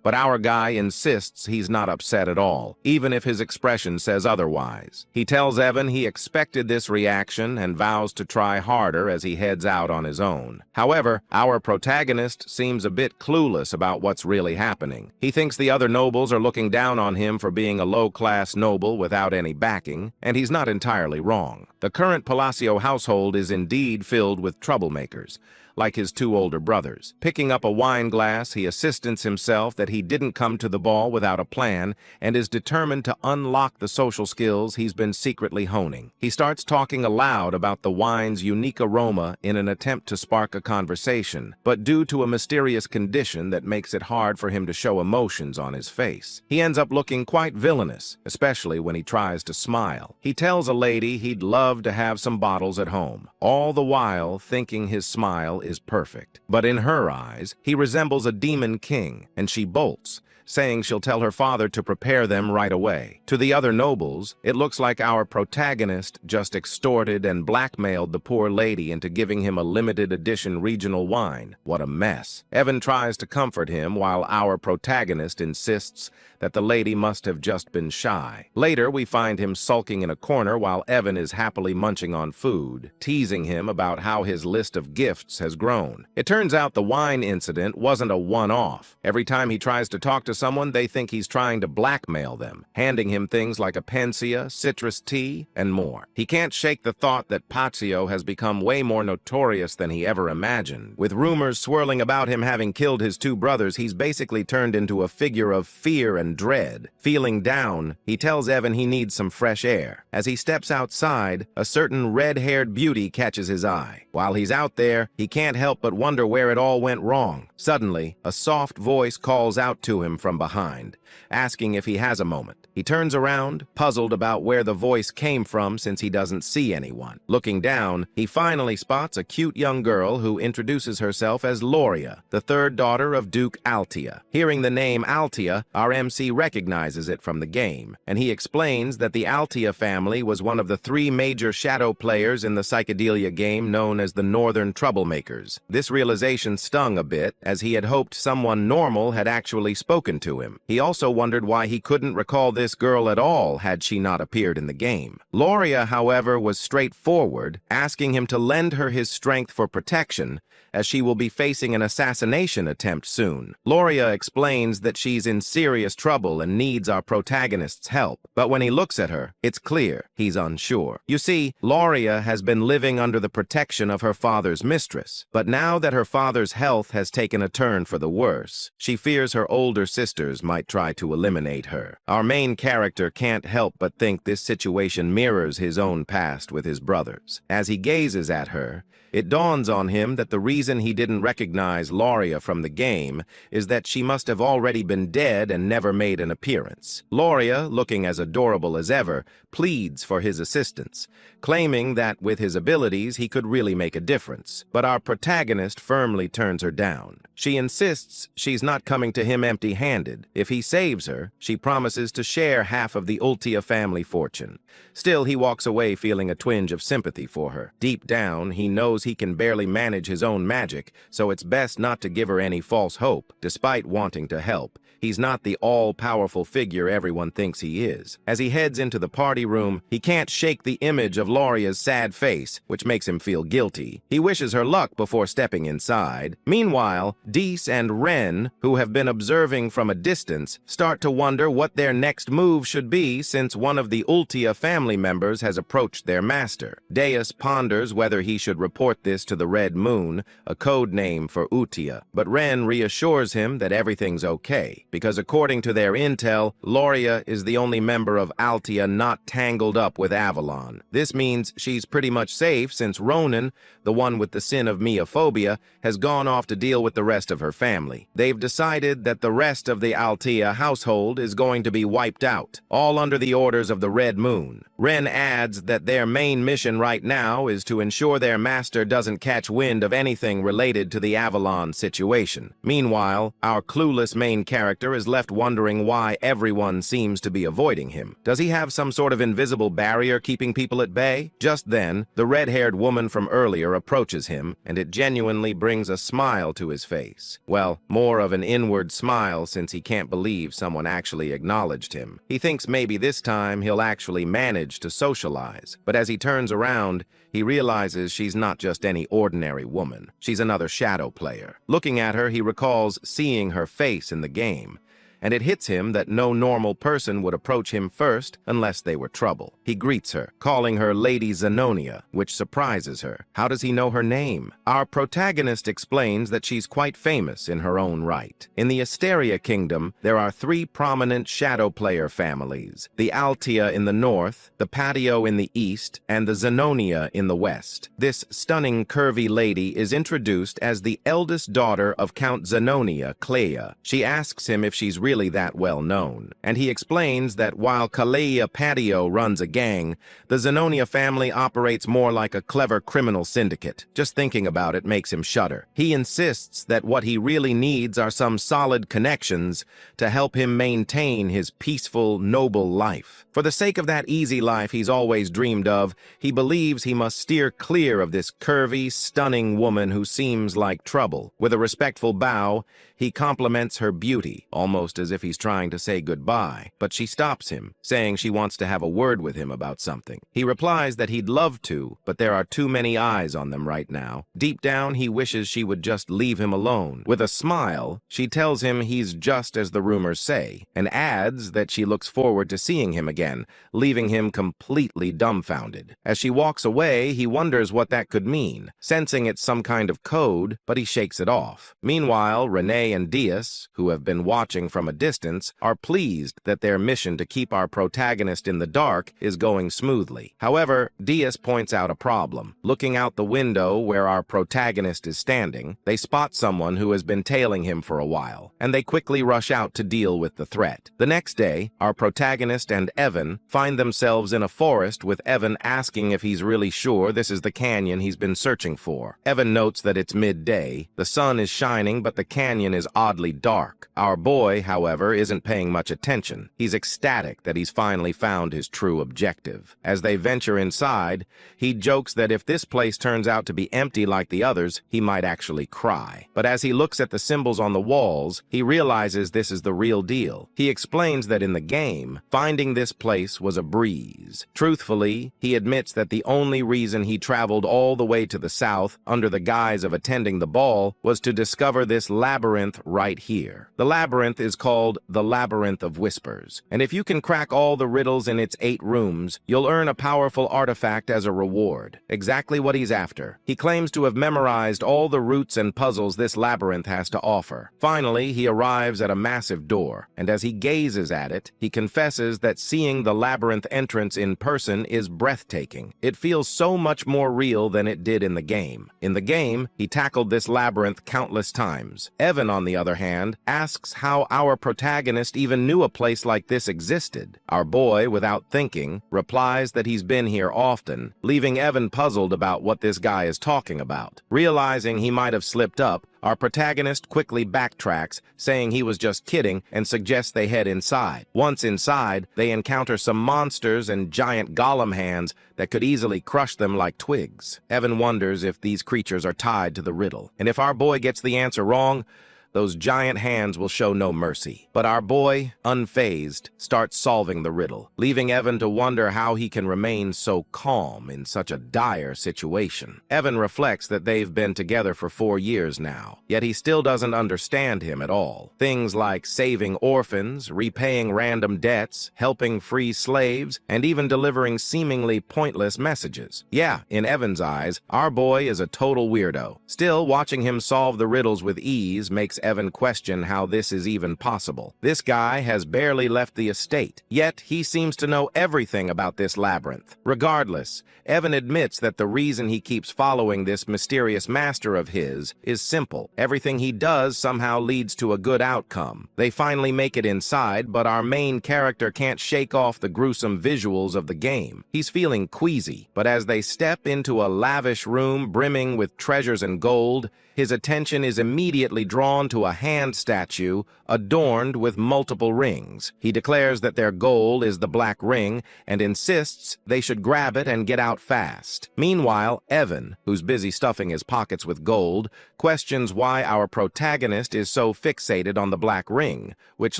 S1: but our guy insists he's not upset at all, even if his expression says otherwise. He tells Evan he expected this reaction and vows to try harder as he heads out on his own. However, our protagonist seems a bit clueless about what's really happening. He thinks the other nobles are looking down on him for being a low-class noble without any backing, and he's not entirely wrong. The current Palacio household is indeed filled with troublemakers, like his two older brothers. Picking up a wine glass, he assistants himself that he didn't come to the ball without a plan and is determined to unlock the social skills he's been secretly honing. He starts talking aloud about the wine's unique aroma in an attempt to spark a conversation, but due to a mysterious condition that makes it hard for him to show emotions on his face. He ends up looking quite villainous, especially when he tries to smile. He tells a lady he'd love to have some bottles at home, all the while thinking his smile is perfect. But in her eyes, he resembles a demon king, and she bolts, saying she'll tell her father to prepare them right away. To the other nobles, it looks like our protagonist just extorted and blackmailed the poor lady into giving him a limited edition regional wine. What a mess. Evan tries to comfort him while our protagonist insists that the lady must have just been shy. Later, we find him sulking in a corner while Evan is happily munching on food, teasing him about how his list of gifts has grown. It turns out the wine incident wasn't a one-off. Every time he tries to talk to someone, they think he's trying to blackmail them, handing him things like a panacea, citrus tea, and more. He can't shake the thought that Pazio has become way more notorious than he ever imagined. With rumors swirling about him having killed his two brothers, he's basically turned into a figure of fear and dread. Feeling down, he tells Evan he needs some fresh air. As he steps outside, a certain red-haired beauty catches his eye. While he's out there, he can't help but wonder where it all went wrong. Suddenly, a soft voice calls out to him from behind, asking if he has a moment. He turns around, puzzled about where the voice came from since he doesn't see anyone. Looking down, he finally spots a cute young girl who introduces herself as Loria, the third daughter of Duke Altia. Hearing the name Altia, our MC recognizes it from the game, and he explains that the Altia family was one of the three major shadow players in the psychedelia game known as the Northern Troublemakers. This realization stung a bit, as he had hoped someone normal had actually spoken to him. He also wondered why he couldn't recall this girl at all had she not appeared in the game. Loria, however, was straightforward, asking him to lend her his strength for protection, as she will be facing an assassination attempt soon. Loria explains that she's in serious trouble and needs our protagonist's help, but when he looks at her, it's clear he's unsure. You see, Loria has been living under the protection of her father's mistress, but now that her father's health has taken a turn for the worse, she fears her older sisters might try to eliminate her. Our main character can't help but think this situation mirrors his own past with his brothers. As he gazes at her, it dawns on him that the reason he didn't recognize Loria from the game is that she must have already been dead and never made an appearance. Loria, looking as adorable as ever, pleads for his assistance, claiming that with his abilities he could really make a difference. But our protagonist firmly turns her down. She insists she's not coming to him empty-handed. If he saves her, she promises to share half of the Ultia family fortune. Still, he walks away feeling a twinge of sympathy for her. Deep down, he knows he can barely manage his own magic, so it's best not to give her any false hope. Despite wanting to help, he's not the all-powerful figure everyone thinks he is. As he heads into the party room, he can't shake the image of Loria's sad face, which makes him feel guilty. He wishes her luck before stepping inside. Meanwhile, Dees and Ren, who have been observing from a distance, start to wonder what their next move should be since one of the Ultia family members has approached their master. Deus ponders whether he should report this to the Red Moon, a code name for Utia, but Ren reassures him that everything's okay, because according to their intel, Loria is the only member of Altia not tangled up with Avalon. This means she's pretty much safe since Ronan, the one with the sin of meophobia, has gone off to deal with the rest of her family. They've decided that the rest of the Altia household is going to be wiped out, all under the orders of the Red Moon. Ren adds that their main mission right now is to ensure their master Master doesn't catch wind of anything related to the Avalon situation. Meanwhile, our clueless main character is left wondering why everyone seems to be avoiding him. Does he have some sort of invisible barrier keeping people at bay? Just then, the red-haired woman from earlier approaches him, and it genuinely brings a smile to his face. Well, more of an inward smile since he can't believe someone actually acknowledged him. He thinks maybe this time he'll actually manage to socialize, but as he turns around, he realizes she's not just any ordinary woman. She's another shadow player. Looking at her, he recalls seeing her face in the game, and it hits him that no normal person would approach him first unless they were trouble. He greets her, calling her Lady Zenonia, which surprises her. How does he know her name? Our protagonist explains that she's quite famous in her own right. In the Asteria Kingdom, there are 3 prominent shadow player families: the Altia in the north, the Patio in the east, and the Zenonia in the west. This stunning curvy lady is introduced as the eldest daughter of Count Zenonia, Clea. She asks him if she's really that well known, and he explains that while Clea Patio runs a gang, the Zenonia family operates more like a clever criminal syndicate. Just thinking about it makes him shudder. He insists that what he really needs are some solid connections to help him maintain his peaceful, noble life. For the sake of that easy life he's always dreamed of, he believes he must steer clear of this curvy, stunning woman who seems like trouble. With a respectful bow, he compliments her beauty, almost as if he's trying to say goodbye, but she stops him, saying she wants to have a word with him about something. He replies that he'd love to, but there are too many eyes on them right now. Deep down, he wishes she would just leave him alone. With a smile, she tells him he's just as the rumors say, and adds that she looks forward to seeing him again, leaving him completely dumbfounded. As she walks away, he wonders what that could mean, sensing it's some kind of code, but he shakes it off. Meanwhile, Renee and Diaz, who have been watching from a distance, are pleased that their mission to keep our protagonist in the dark is going smoothly. However, Diaz points out a problem. Looking out the window where our protagonist is standing, they spot someone who has been tailing him for a while, and they quickly rush out to deal with the threat. The next day, our protagonist and Evan find themselves in a forest, with Evan asking if he's really sure this is the canyon he's been searching for. Evan notes that it's midday, the sun is shining, but the canyon is oddly dark. Our boy, however, isn't paying much attention. He's ecstatic that he's finally found his true objective. As they venture inside, he jokes that if this place turns out to be empty like the others, he might actually cry. But as he looks at the symbols on the walls, he realizes this is the real deal. He explains that in the game, finding this place was a breeze. Truthfully, he admits that the only reason he traveled all the way to the south under the guise of attending the ball was to discover this labyrinth right here. The labyrinth is called the Labyrinth of Whispers, and if you can crack all the riddles in its 8 rooms, you'll earn a powerful artifact as a reward. Exactly what he's after. He claims to have memorized all the routes and puzzles this labyrinth has to offer. Finally, he arrives at a massive door, and as he gazes at it, he confesses that seeing the labyrinth entrance in person is breathtaking. It feels so much more real than it did in the game. In the game, he tackled this labyrinth countless times. Evan, on the other hand, asks how our protagonist even knew a place like this existed. Our boy, without thinking, replies that he's been here often, leaving Evan puzzled about what this guy is talking about. Realizing he might have slipped up, our protagonist quickly backtracks, saying he was just kidding, and suggests they head inside. Once inside, they encounter some monsters and giant golem hands that could easily crush them like twigs. Evan wonders if these creatures are tied to the riddle, and if our boy gets the answer wrong, those giant hands will show no mercy. But our boy, unfazed, starts solving the riddle, leaving Evan to wonder how he can remain so calm in such a dire situation. Evan reflects that they've been together for 4 years now, yet he still doesn't understand him at all. Things like saving orphans, repaying random debts, helping free slaves, and even delivering seemingly pointless messages. Yeah, in Evan's eyes, our boy is a total weirdo. Still, watching him solve the riddles with ease makes Evan question how this is even possible. This guy has barely left the estate, yet he seems to know everything about this labyrinth. Regardless, Evan admits that the reason he keeps following this mysterious master of his is simple. Everything he does somehow leads to a good outcome. They finally make it inside, but our main character can't shake off the gruesome visuals of the game. He's feeling queasy, but as they step into a lavish room brimming with treasures and gold, his attention is immediately drawn to a hand statue adorned with multiple rings. He declares that their goal is the black ring and insists they should grab it and get out fast. Meanwhile, Evan, who's busy stuffing his pockets with gold, questions why our protagonist is so fixated on the black ring, which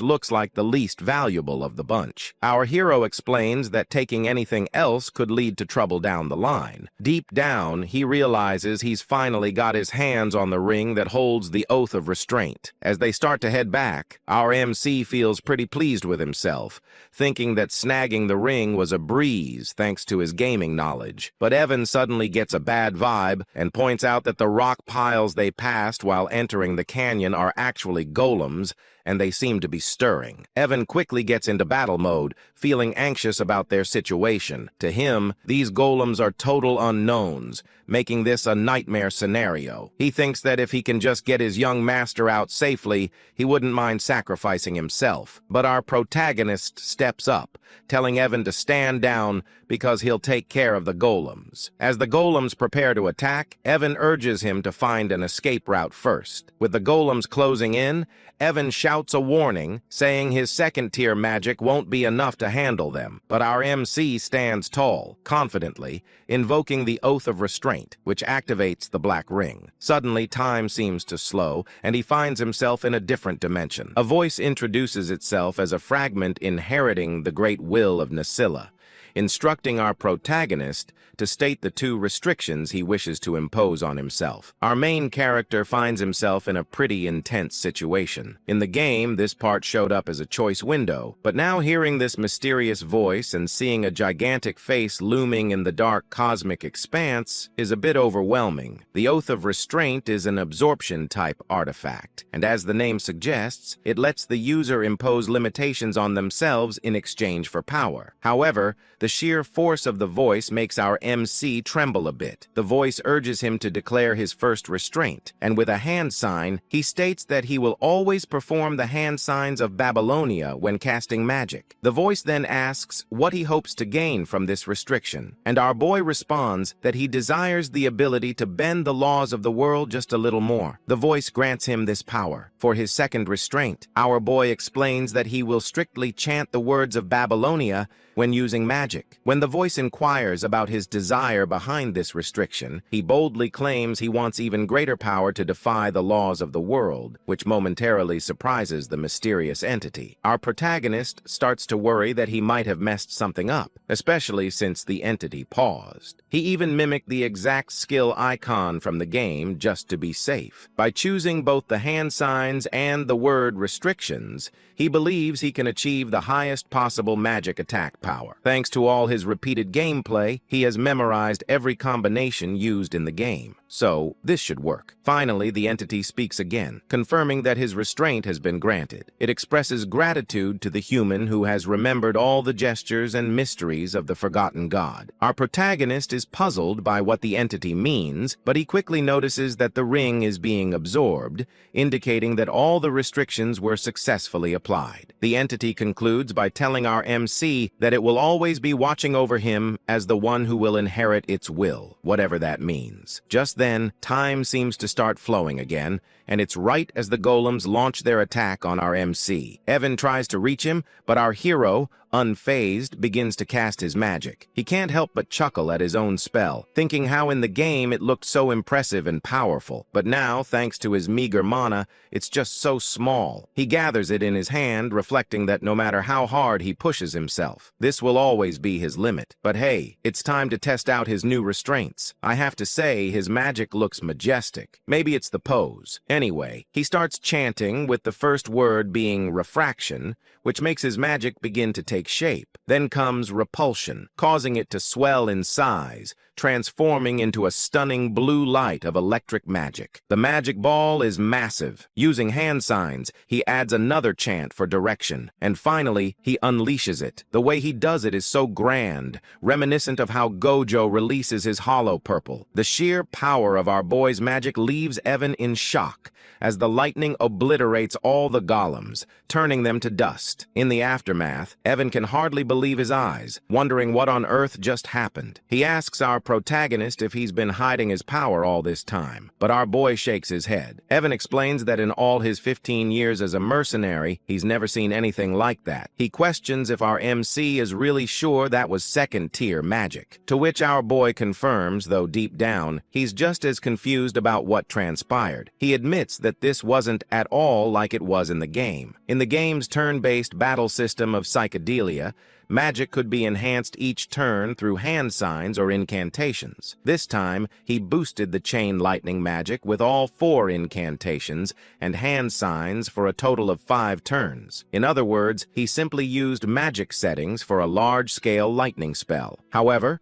S1: looks like the least valuable of the bunch. Our hero explains that taking anything else could lead to trouble down the line. Deep down, he realizes he's finally got his hands on the ring that holds the oath of restraint. As they start to head back, our MC feels pretty pleased with himself, thinking that snagging the ring was a breeze thanks to his gaming knowledge. But Evan suddenly gets a bad vibe and points out that the rock piles they passed while entering the canyon are actually golems, and they seem to be stirring. Evan quickly gets into battle mode, feeling anxious about their situation. To him, these golems are total unknowns, making this a nightmare scenario. He thinks that if he can just get his young master out safely, he wouldn't mind sacrificing himself. But our protagonist steps up, telling Evan to stand down because he'll take care of the golems. As the golems prepare to attack, Evan urges him to find an escape route first. With the golems closing in, Evan shouts a warning, saying his second-tier magic won't be enough to handle them. But our MC stands tall, confidently, invoking the Oath of Restraint, which activates the black ring. Suddenly, time seems to slow, and he finds himself in a different dimension. A voice introduces itself as a fragment inheriting the great will of Nasilla, instructing our protagonist to state the 2 restrictions he wishes to impose on himself. Our main character finds himself in a pretty intense situation. In the game, this part showed up as a choice window, but now hearing this mysterious voice and seeing a gigantic face looming in the dark cosmic expanse is a bit overwhelming. The Oath of Restraint is an absorption-type artifact, and as the name suggests, it lets the user impose limitations on themselves in exchange for power. However, the sheer force of the voice makes our MC tremble a bit. The voice urges him to declare his first restraint, and with a hand sign, he states that he will always perform the hand signs of Babylonia when casting magic. The voice then asks what he hopes to gain from this restriction, and our boy responds that he desires the ability to bend the laws of the world just a little more. The voice grants him this power. For his second restraint, our boy explains that he will strictly chant the words of Babylonia when using magic. When the voice inquires about his desire behind this restriction, he boldly claims he wants even greater power to defy the laws of the world, which momentarily surprises the mysterious entity. Our protagonist starts to worry that he might have messed something up, especially since the entity paused. He even mimicked the exact skill icon from the game just to be safe. By choosing both the hand signs and the word restrictions, he believes he can achieve the highest possible magic attack power. Thanks to all his repeated gameplay, he has memorized every combination used in the game. So, this should work. Finally, the entity speaks again, confirming that his restraint has been granted. It expresses gratitude to the human who has remembered all the gestures and mysteries of the forgotten god. Our protagonist is puzzled by what the entity means, but he quickly notices that the ring is being absorbed, indicating that all the restrictions were successfully applied. The entity concludes by telling our MC that it will always be watching over him as the one who will inherit its will, whatever that means. Just then, time seems to start flowing again, and it's right as the golems launch their attack on our MC. Evan tries to reach him, but our hero, unfazed, begins to cast his magic. He can't help but chuckle at his own spell, thinking how in the game it looked so impressive and powerful. But now, thanks to his meager mana, it's just so small. He gathers it in his hand, reflecting that no matter how hard he pushes himself, this will always be his limit. But hey, it's time to test out his new restraints. I have to say, his magic looks majestic. Maybe it's the pose. Anyway, he starts chanting, with the first word being refraction, which makes his magic begin to take shape. Then comes repulsion, causing it to swell in size, transforming into a stunning blue light of electric magic. The magic ball is massive. Using hand signs, he adds another chant for direction, and finally, he unleashes it. The way he does it is so grand, reminiscent of how Gojo releases his hollow purple. The sheer power of our boy's magic leaves Evan in shock, as the lightning obliterates all the golems, turning them to dust. In the aftermath, Evan can hardly believe his eyes, wondering what on earth just happened. He asks our protagonist if he's been hiding his power all this time, but our boy shakes his head. Evan explains that in all his 15 years as a mercenary, he's never seen anything like that. He questions if our MC is really sure that was second-tier magic, to which our boy confirms, though deep down, he's just as confused about what transpired. He admits that this wasn't at all like it was in the game. In the game's turn-based battle system of psychedelia, magic could be enhanced each turn through hand signs or incantations. This time, he boosted the chain lightning magic with all 4 incantations and hand signs for a total of 5 turns. In other words, he simply used magic settings for a large-scale lightning spell. However,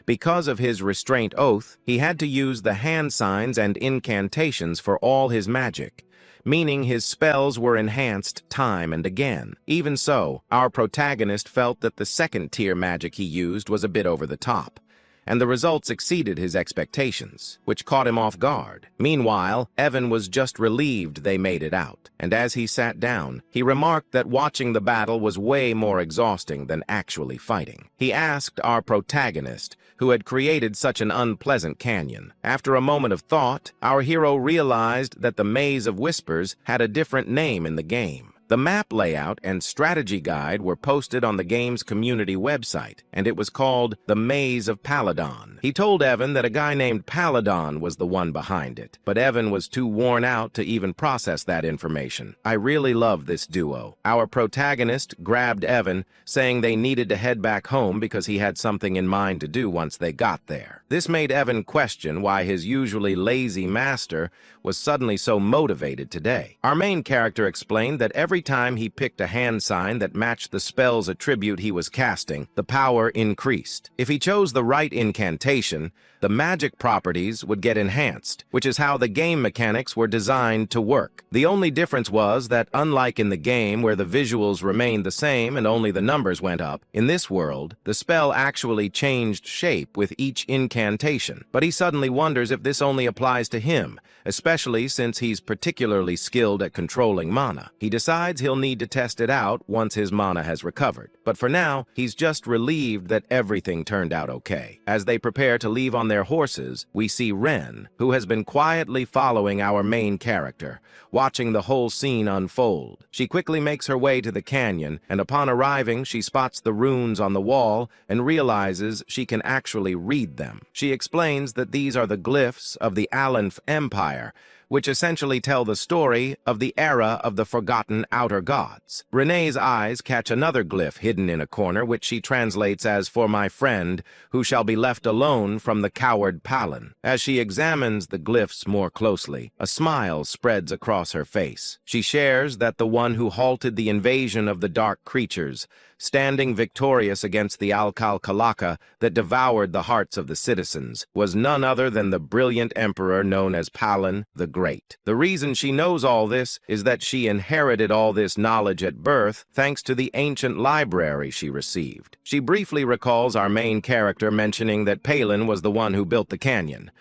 S1: because of his restraint oath, he had to use the hand signs and incantations for all his magic, meaning his spells were enhanced time and again. Even so, our protagonist felt that the second-tier magic he used was a bit over the top, and the results exceeded his expectations, which caught him off guard. Meanwhile, Evan was just relieved they made it out, and as he sat down, he remarked that watching the battle was way more exhausting than actually fighting. He asked our protagonist, who had created such an unpleasant canyon. After a moment of thought, our hero realized that the Maze of Whispers had a different name in the game. The map layout and strategy guide were posted on the game's community website, and it was called The Maze of Paladon. He told Evan that a guy named Paladon was the one behind it, but Evan was too worn out to even process that information. I really love this duo. Our protagonist grabbed Evan, saying they needed to head back home because he had something in mind to do once they got there. This made Evan question why his usually lazy master was suddenly so motivated today. Our main character explained that every time he picked a hand sign that matched the spell's attribute he was casting, the power increased. If he chose the right incantation, the magic properties would get enhanced, which is how the game mechanics were designed to work. The only difference was that, unlike in the game where the visuals remained the same and only the numbers went up, in this world, the spell actually changed shape with each incantation. But he suddenly wonders if this only applies to him, especially since he's particularly skilled at controlling mana. He decides he'll need to test it out once his mana has recovered. But for now, he's just relieved that everything turned out okay. As they prepare to leave on their horses, we see Ren, who has been quietly following our main character, watching the whole scene unfold. She quickly makes her way to the canyon, and upon arriving, she spots the runes on the wall and realizes she can actually read them. She explains that these are the glyphs of the Aleph Empire, which essentially tell the story of the era of the forgotten outer gods. Renee's eyes catch another glyph hidden in a corner, which she translates as "for my friend, who shall be left alone from the coward Palin." As she examines the glyphs more closely, a smile spreads across her face. She shares that the one who halted the invasion of the dark creatures, standing victorious against the Alcal-Kalaka that devoured the hearts of the citizens, was none other than the brilliant emperor known as Palin the Great. The reason she knows all this is that she inherited all this knowledge at birth thanks to the ancient library she received. She briefly recalls our main character mentioning that Palin was the one who built the canyon.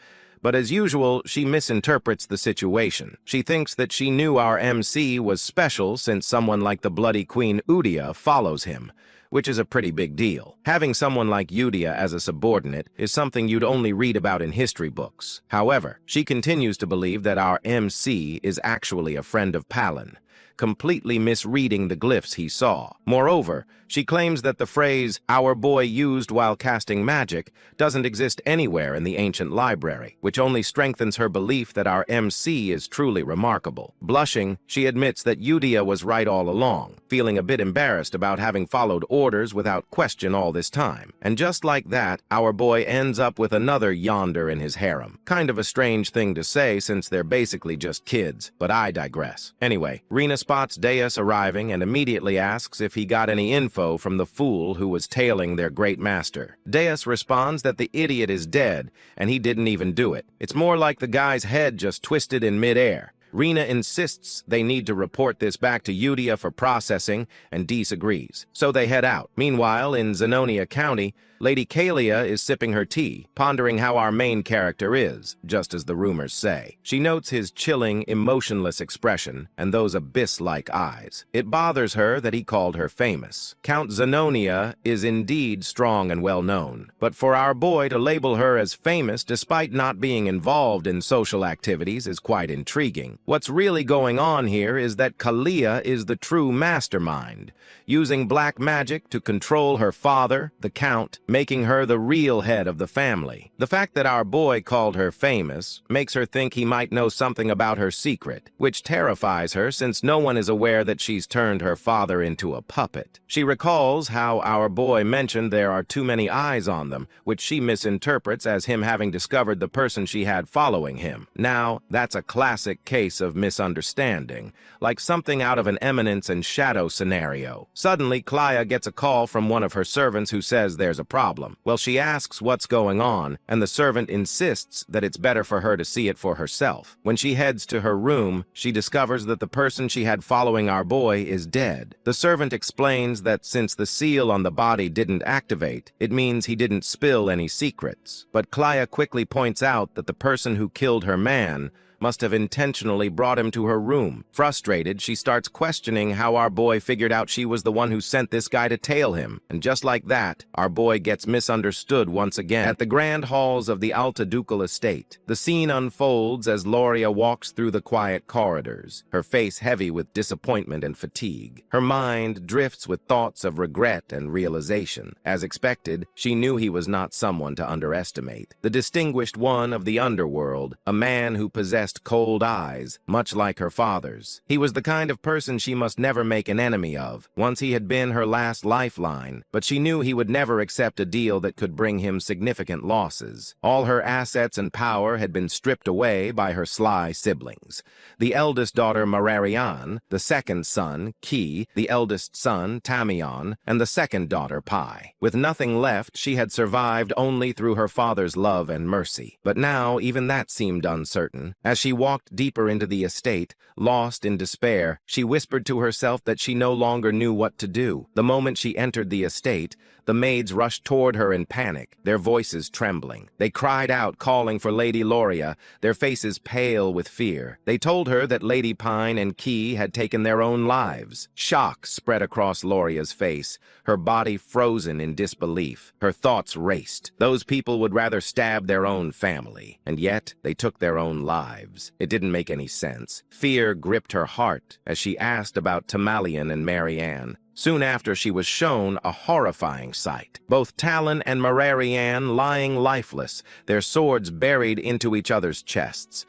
S1: But as usual, she misinterprets the situation. She thinks that she knew our MC was special since someone like the Bloody Queen Udia follows him, which is a pretty big deal. Having someone like Udia as a subordinate is something you'd only read about in history books. However, she continues to believe that our MC is actually a friend of Palin, completely misreading the glyphs he saw. Moreover, she claims that the phrase "our boy used while casting magic" doesn't exist anywhere in the ancient library, which only strengthens her belief that our MC is truly remarkable. Blushing, she admits that Udia was right all along, feeling a bit embarrassed about having followed orders without question all this time. And just like that, our boy ends up with another yonder in his harem. Kind of a strange thing to say since they're basically just kids, but I digress. Anyway, Rena Rina spots Deus arriving and immediately asks if he got any info from the fool who was tailing their great master. Deus responds that the idiot is dead and he didn't even do it. It's more like the guy's head just twisted in midair. Rina insists they need to report this back to Udia for processing, and disagrees. So they head out. Meanwhile, in Zenonia County, Lady Kalia is sipping her tea, pondering how our main character is, just as the rumors say. She notes his chilling, emotionless expression and those abyss-like eyes. It bothers her that he called her famous. Count Zenonia is indeed strong and well-known, but for our boy to label her as famous despite not being involved in social activities is quite intriguing. What's really going on here is that Kalia is the true mastermind, using black magic to control her father, the Count, making her the real head of the family. The fact that our boy called her famous makes her think he might know something about her secret, which terrifies her since no one is aware that she's turned her father into a puppet. She recalls how our boy mentioned there are too many eyes on them, which she misinterprets as him having discovered the person she had following him. Now, that's a classic case of misunderstanding, like something out of an Eminence and Shadow scenario. Suddenly, Klaya gets a call from one of her servants who says there's a problem. Well, she asks what's going on, and the servant insists that it's better for her to see it for herself. When she heads to her room, she discovers that the person she had following our boy is dead. The servant explains that since the seal on the body didn't activate, it means he didn't spill any secrets. But Klaya quickly points out that the person who killed her man must have intentionally brought him to her room. Frustrated, she starts questioning how our boy figured out she was the one who sent this guy to tail him. And just like that, our boy gets misunderstood once again. At the grand halls of the Alta Ducal estate, the scene unfolds as Loria walks through the quiet corridors, her face heavy with disappointment and fatigue. Her mind drifts with thoughts of regret and realization. As expected, she knew he was not someone to underestimate. The distinguished one of the underworld, a man who possessed cold eyes, much like her father's. He was the kind of person she must never make an enemy of. Once he had been her last lifeline, but she knew he would never accept a deal that could bring him significant losses. All her assets and power had been stripped away by her sly siblings. The eldest daughter, Mararian, the second son, Ki, the eldest son, Tamion, and the second daughter, Pai. With nothing left, she had survived only through her father's love and mercy. But now, even that seemed uncertain. As she walked deeper into the estate, lost in despair, she whispered to herself that she no longer knew what to do. The moment she entered the estate, the maids rushed toward her in panic, their voices trembling. They cried out, calling for Lady Loria, their faces pale with fear. They told her that Lady Pine and Key had taken their own lives. Shock spread across Loria's face, her body frozen in disbelief. Her thoughts raced. Those people would rather stab their own family, and yet they took their own lives. It didn't make any sense. Fear gripped her heart as she asked about Tamalian and Marianne. Soon after, she was shown a horrifying sight. Both Talon and Mararian lying lifeless, their swords buried into each other's chests.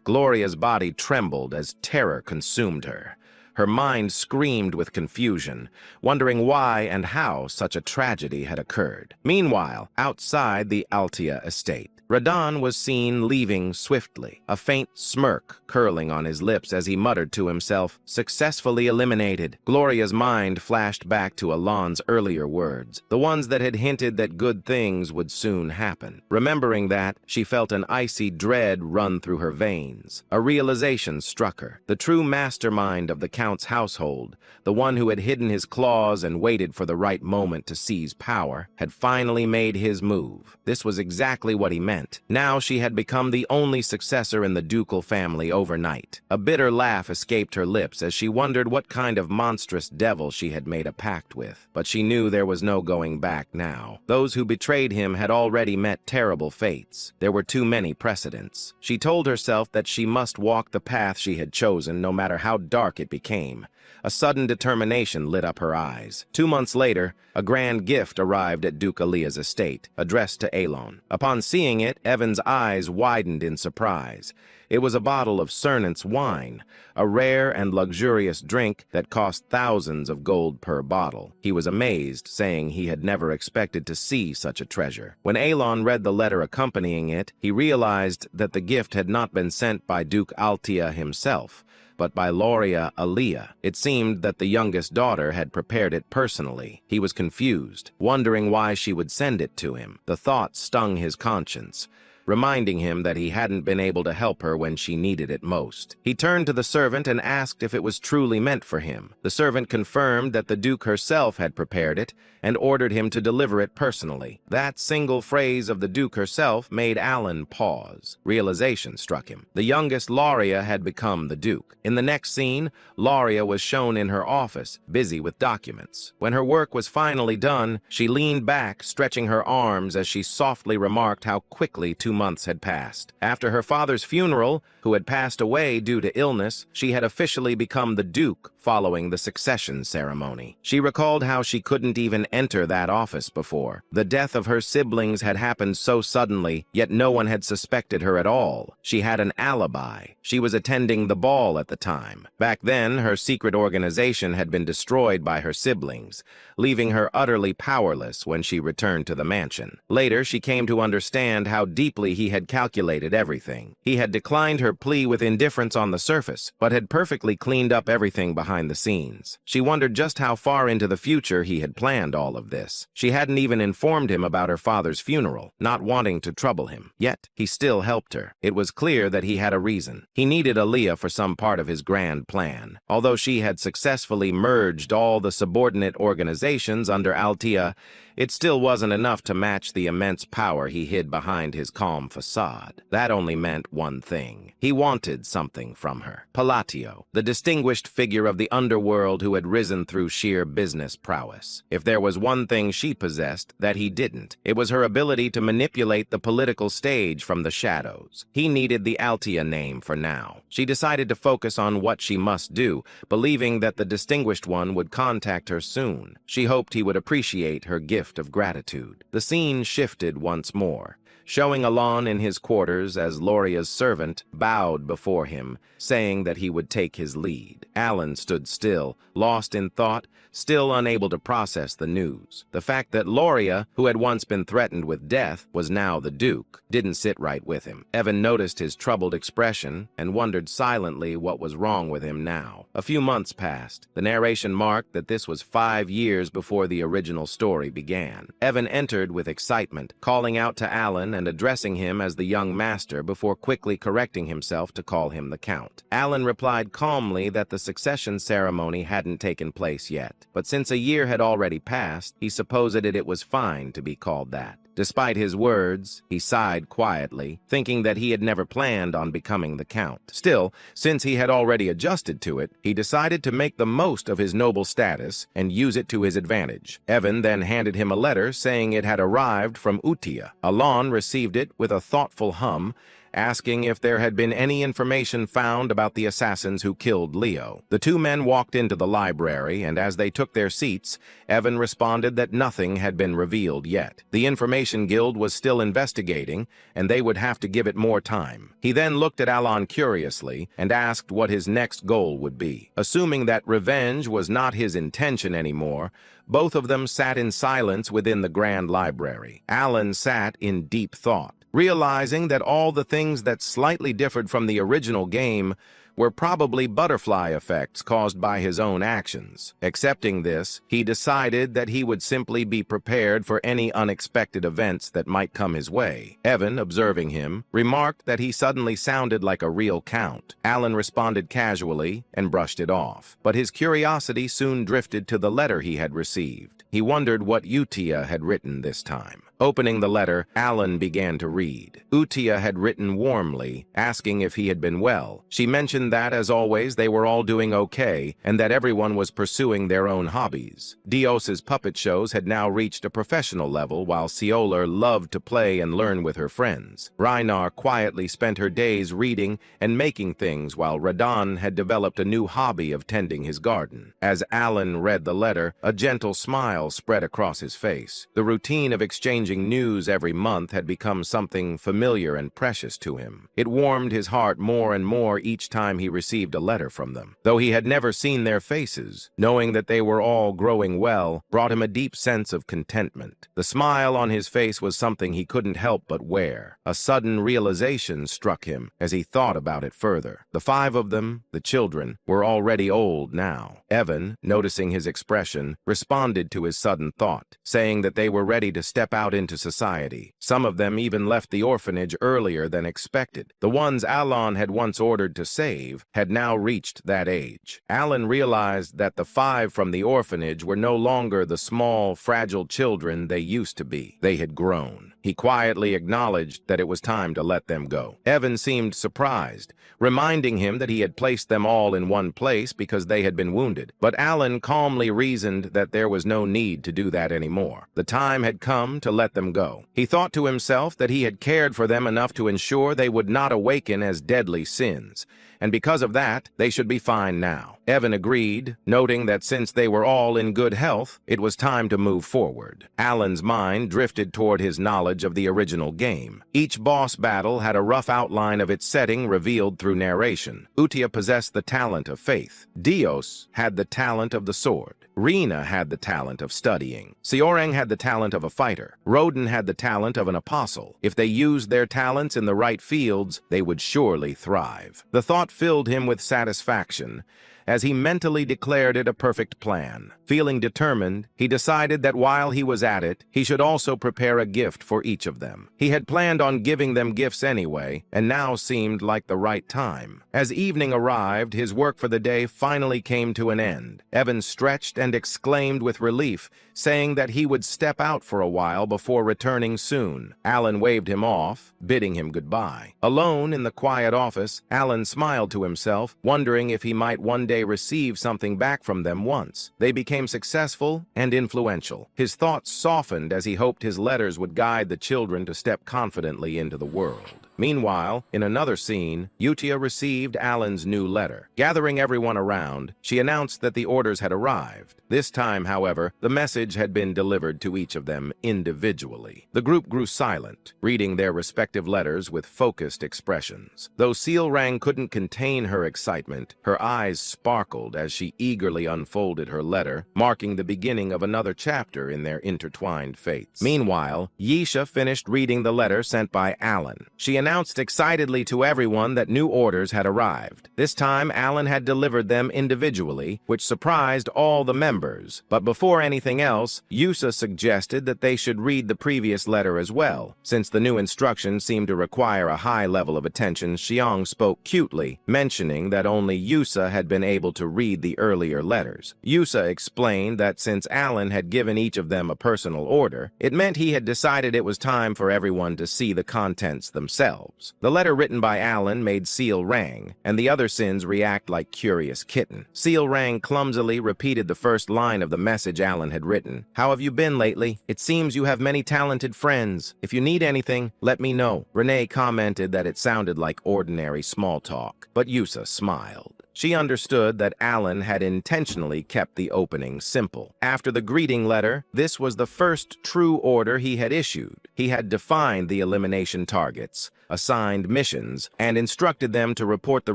S1: Gloria's body trembled as terror consumed her. Her mind screamed with confusion, wondering why and how such a tragedy had occurred. Meanwhile, outside the Altia estate, Radon was seen leaving swiftly, a faint smirk curling on his lips as he muttered to himself, "Successfully eliminated." Gloria's mind flashed back to Alon's earlier words, the ones that had hinted that good things would soon happen. Remembering that, she felt an icy dread run through her veins. A realization struck her. The true mastermind of the Count's household, the one who had hidden his claws and waited for the right moment to seize power, had finally made his move. This was exactly what he meant. Now she had become the only successor in the ducal family overnight. A bitter laugh escaped her lips as she wondered what kind of monstrous devil she had made a pact with. But she knew there was no going back now. Those who betrayed him had already met terrible fates. There were too many precedents. She told herself that she must walk the path she had chosen, no matter how dark it became. A sudden determination lit up her eyes. 2 months later, a grand gift arrived at Duke Alia's estate, addressed to Elon. Upon seeing it, Evan's eyes widened in surprise. It was a bottle of Cernant's wine, a rare and luxurious drink that cost thousands of gold per bottle. He was amazed, saying he had never expected to see such a treasure. When Alon read the letter accompanying it, he realized that the gift had not been sent by Duke Altia himself, but by Loria Aliyah. It seemed that the youngest daughter had prepared it personally. He was confused, wondering why she would send it to him. The thought stung his conscience, reminding him that he hadn't been able to help her when she needed it most. He turned to the servant and asked if it was truly meant for him. The servant confirmed that the Duke herself had prepared it and ordered him to deliver it personally. That single phrase of the Duke herself made Alan pause. Realization struck him. The youngest Loria had become the Duke. In the next scene, Loria was shown in her office, busy with documents. When her work was finally done, she leaned back, stretching her arms as she softly remarked how quickly 2 months had passed. After her father's funeral, who had passed away due to illness, she had officially become the Duke following the succession ceremony. She recalled how she couldn't even enter that office before. The death of her siblings had happened so suddenly, yet no one had suspected her at all. She had an alibi. She was attending the ball at the time. Back then, her secret organization had been destroyed by her siblings, leaving her utterly powerless when she returned to the mansion. Later, she came to understand how deeply he had calculated everything. He had declined her plea with indifference on the surface, but had perfectly cleaned up everything behind the scenes. She wondered just how far into the future he had planned all of this. She hadn't even informed him about her father's funeral, not wanting to trouble him. Yet, he still helped her. It was clear that he had a reason. He needed Aliyah for some part of his grand plan. Although she had successfully merged all the subordinate organizations under Altia, it still wasn't enough to match the immense power he hid behind his calm facade. That only meant one thing. He wanted something from her. Palatio, the distinguished figure of the underworld who had risen through sheer business prowess. If there was one thing she possessed that he didn't, it was her ability to manipulate the political stage from the shadows. He needed the Altia name for now. She decided to focus on what she must do, believing that the distinguished one would contact her soon. She hoped he would appreciate her gift of gratitude. The scene shifted once more, showing Alon in his quarters as Loria's servant bowed before him, saying that he would take his lead. Alan stood still, lost in thought, still unable to process the news. The fact that Loria, who had once been threatened with death, was now the Duke, didn't sit right with him. Evan noticed his troubled expression and wondered silently what was wrong with him now. A few months passed. The narration marked that this was 5 years before the original story began. Evan entered with excitement, calling out to Alan and addressing him as the young master before quickly correcting himself to call him the Count. Alan replied calmly that the succession ceremony hadn't taken place yet, but since a year had already passed, he supposed it was fine to be called that. Despite his words, he sighed quietly, thinking that he had never planned on becoming the Count. Still, since he had already adjusted to it, he decided to make the most of his noble status and use it to his advantage. Evan then handed him a letter saying it had arrived from Utia. Alon received it with a thoughtful hum, asking if there had been any information found about the assassins who killed Leo. The two men walked into the library, and as they took their seats, Evan responded that nothing had been revealed yet. The Information Guild was still investigating, and they would have to give it more time. He then looked at Alon curiously and asked what his next goal would be. Assuming that revenge was not his intention anymore, both of them sat in silence within the Grand Library. Alan sat in deep thought, realizing that all the things that slightly differed from the original game were probably butterfly effects caused by his own actions. Accepting this, he decided that he would simply be prepared for any unexpected events that might come his way. Evan, observing him, remarked that he suddenly sounded like a real Count. Alan responded casually and brushed it off, but his curiosity soon drifted to the letter he had received. He wondered what Utia had written this time. Opening the letter, Alan began to read. Utia had written warmly, asking if he had been well. She mentioned that, as always, they were all doing okay, and that everyone was pursuing their own hobbies. Dios's puppet shows had now reached a professional level, while Cioler loved to play and learn with her friends. Reinar quietly spent her days reading and making things, while Radan had developed a new hobby of tending his garden. As Alan read the letter, a gentle smile spread across his face. The routine of exchanging exchanging news every month had become something familiar and precious to him. It warmed his heart more and more each time he received a letter from them. Though he had never seen their faces, knowing that they were all growing well brought him a deep sense of contentment. The smile on his face was something he couldn't help but wear. A sudden realization struck him as he thought about it further. The 5 of them, the children, were already old now. Evan, noticing his expression, responded to his sudden thought, saying that they were ready to step out into society. Some of them even left the orphanage earlier than expected. The ones Alan had once ordered to save had now reached that age. Alan realized that the 5 from the orphanage were no longer the small, fragile children they used to be. They had grown. He quietly acknowledged that it was time to let them go. Evan seemed surprised, reminding him that he had placed them all in one place because they had been wounded. But Alan calmly reasoned that there was no need to do that anymore. The time had come to let them go. He thought to himself that he had cared for them enough to ensure they would not awaken as deadly sins, and because of that, they should be fine now. Evan agreed, noting that since they were all in good health, it was time to move forward. Alan's mind drifted toward his knowledge of the original game. Each boss battle had a rough outline of its setting revealed through narration. Utia possessed the talent of faith. Dios had the talent of the sword. Rina had the talent of studying. Seorang had the talent of a fighter. Roden had the talent of an apostle. If they used their talents in the right fields, they would surely thrive. The thought filled him with satisfaction, as he mentally declared it a perfect plan. Feeling determined, he decided that while he was at it, he should also prepare a gift for each of them. He had planned on giving them gifts anyway, and now seemed like the right time. As evening arrived, his work for the day finally came to an end. Evan stretched and exclaimed with relief, saying that he would step out for a while before returning soon. Alan waved him off, bidding him goodbye. Alone in the quiet office, Alan smiled to himself, wondering if he might one day receive something back from them once. They became successful and influential. His thoughts softened as he hoped his letters would guide the children to step confidently into the world. Meanwhile, in another scene, Utia received Alan's new letter. Gathering everyone around, she announced that the orders had arrived. This time, however, the message had been delivered to each of them individually. The group grew silent, reading their respective letters with focused expressions. Though Seorang couldn't contain her excitement, her eyes sparkled as she eagerly unfolded her letter, marking the beginning of another chapter in their intertwined fates. Meanwhile, Yisha finished reading the letter sent by Alan. She announced excitedly to everyone that new orders had arrived. This time, Alan had delivered them individually, which surprised all the members. But before anything else, Yusa suggested that they should read the previous letter as well. Since the new instructions seemed to require a high level of attention, Xiang spoke cutely, mentioning that only Yusa had been able to read the earlier letters. Yusa explained that since Alan had given each of them a personal order, it meant he had decided it was time for everyone to see the contents themselves. The letter written by Alan made Seorang and the other sins react like curious kitten. Seorang clumsily repeated the first line of the message Alan had written. "How have you been lately? It seems you have many talented friends. If you need anything, let me know." Renee commented that it sounded like ordinary small talk, but Yusa smiled. She understood that Alan had intentionally kept the opening simple. After the greeting letter, this was the first true order he had issued. He had defined the elimination targets, assigned missions, and instructed them to report the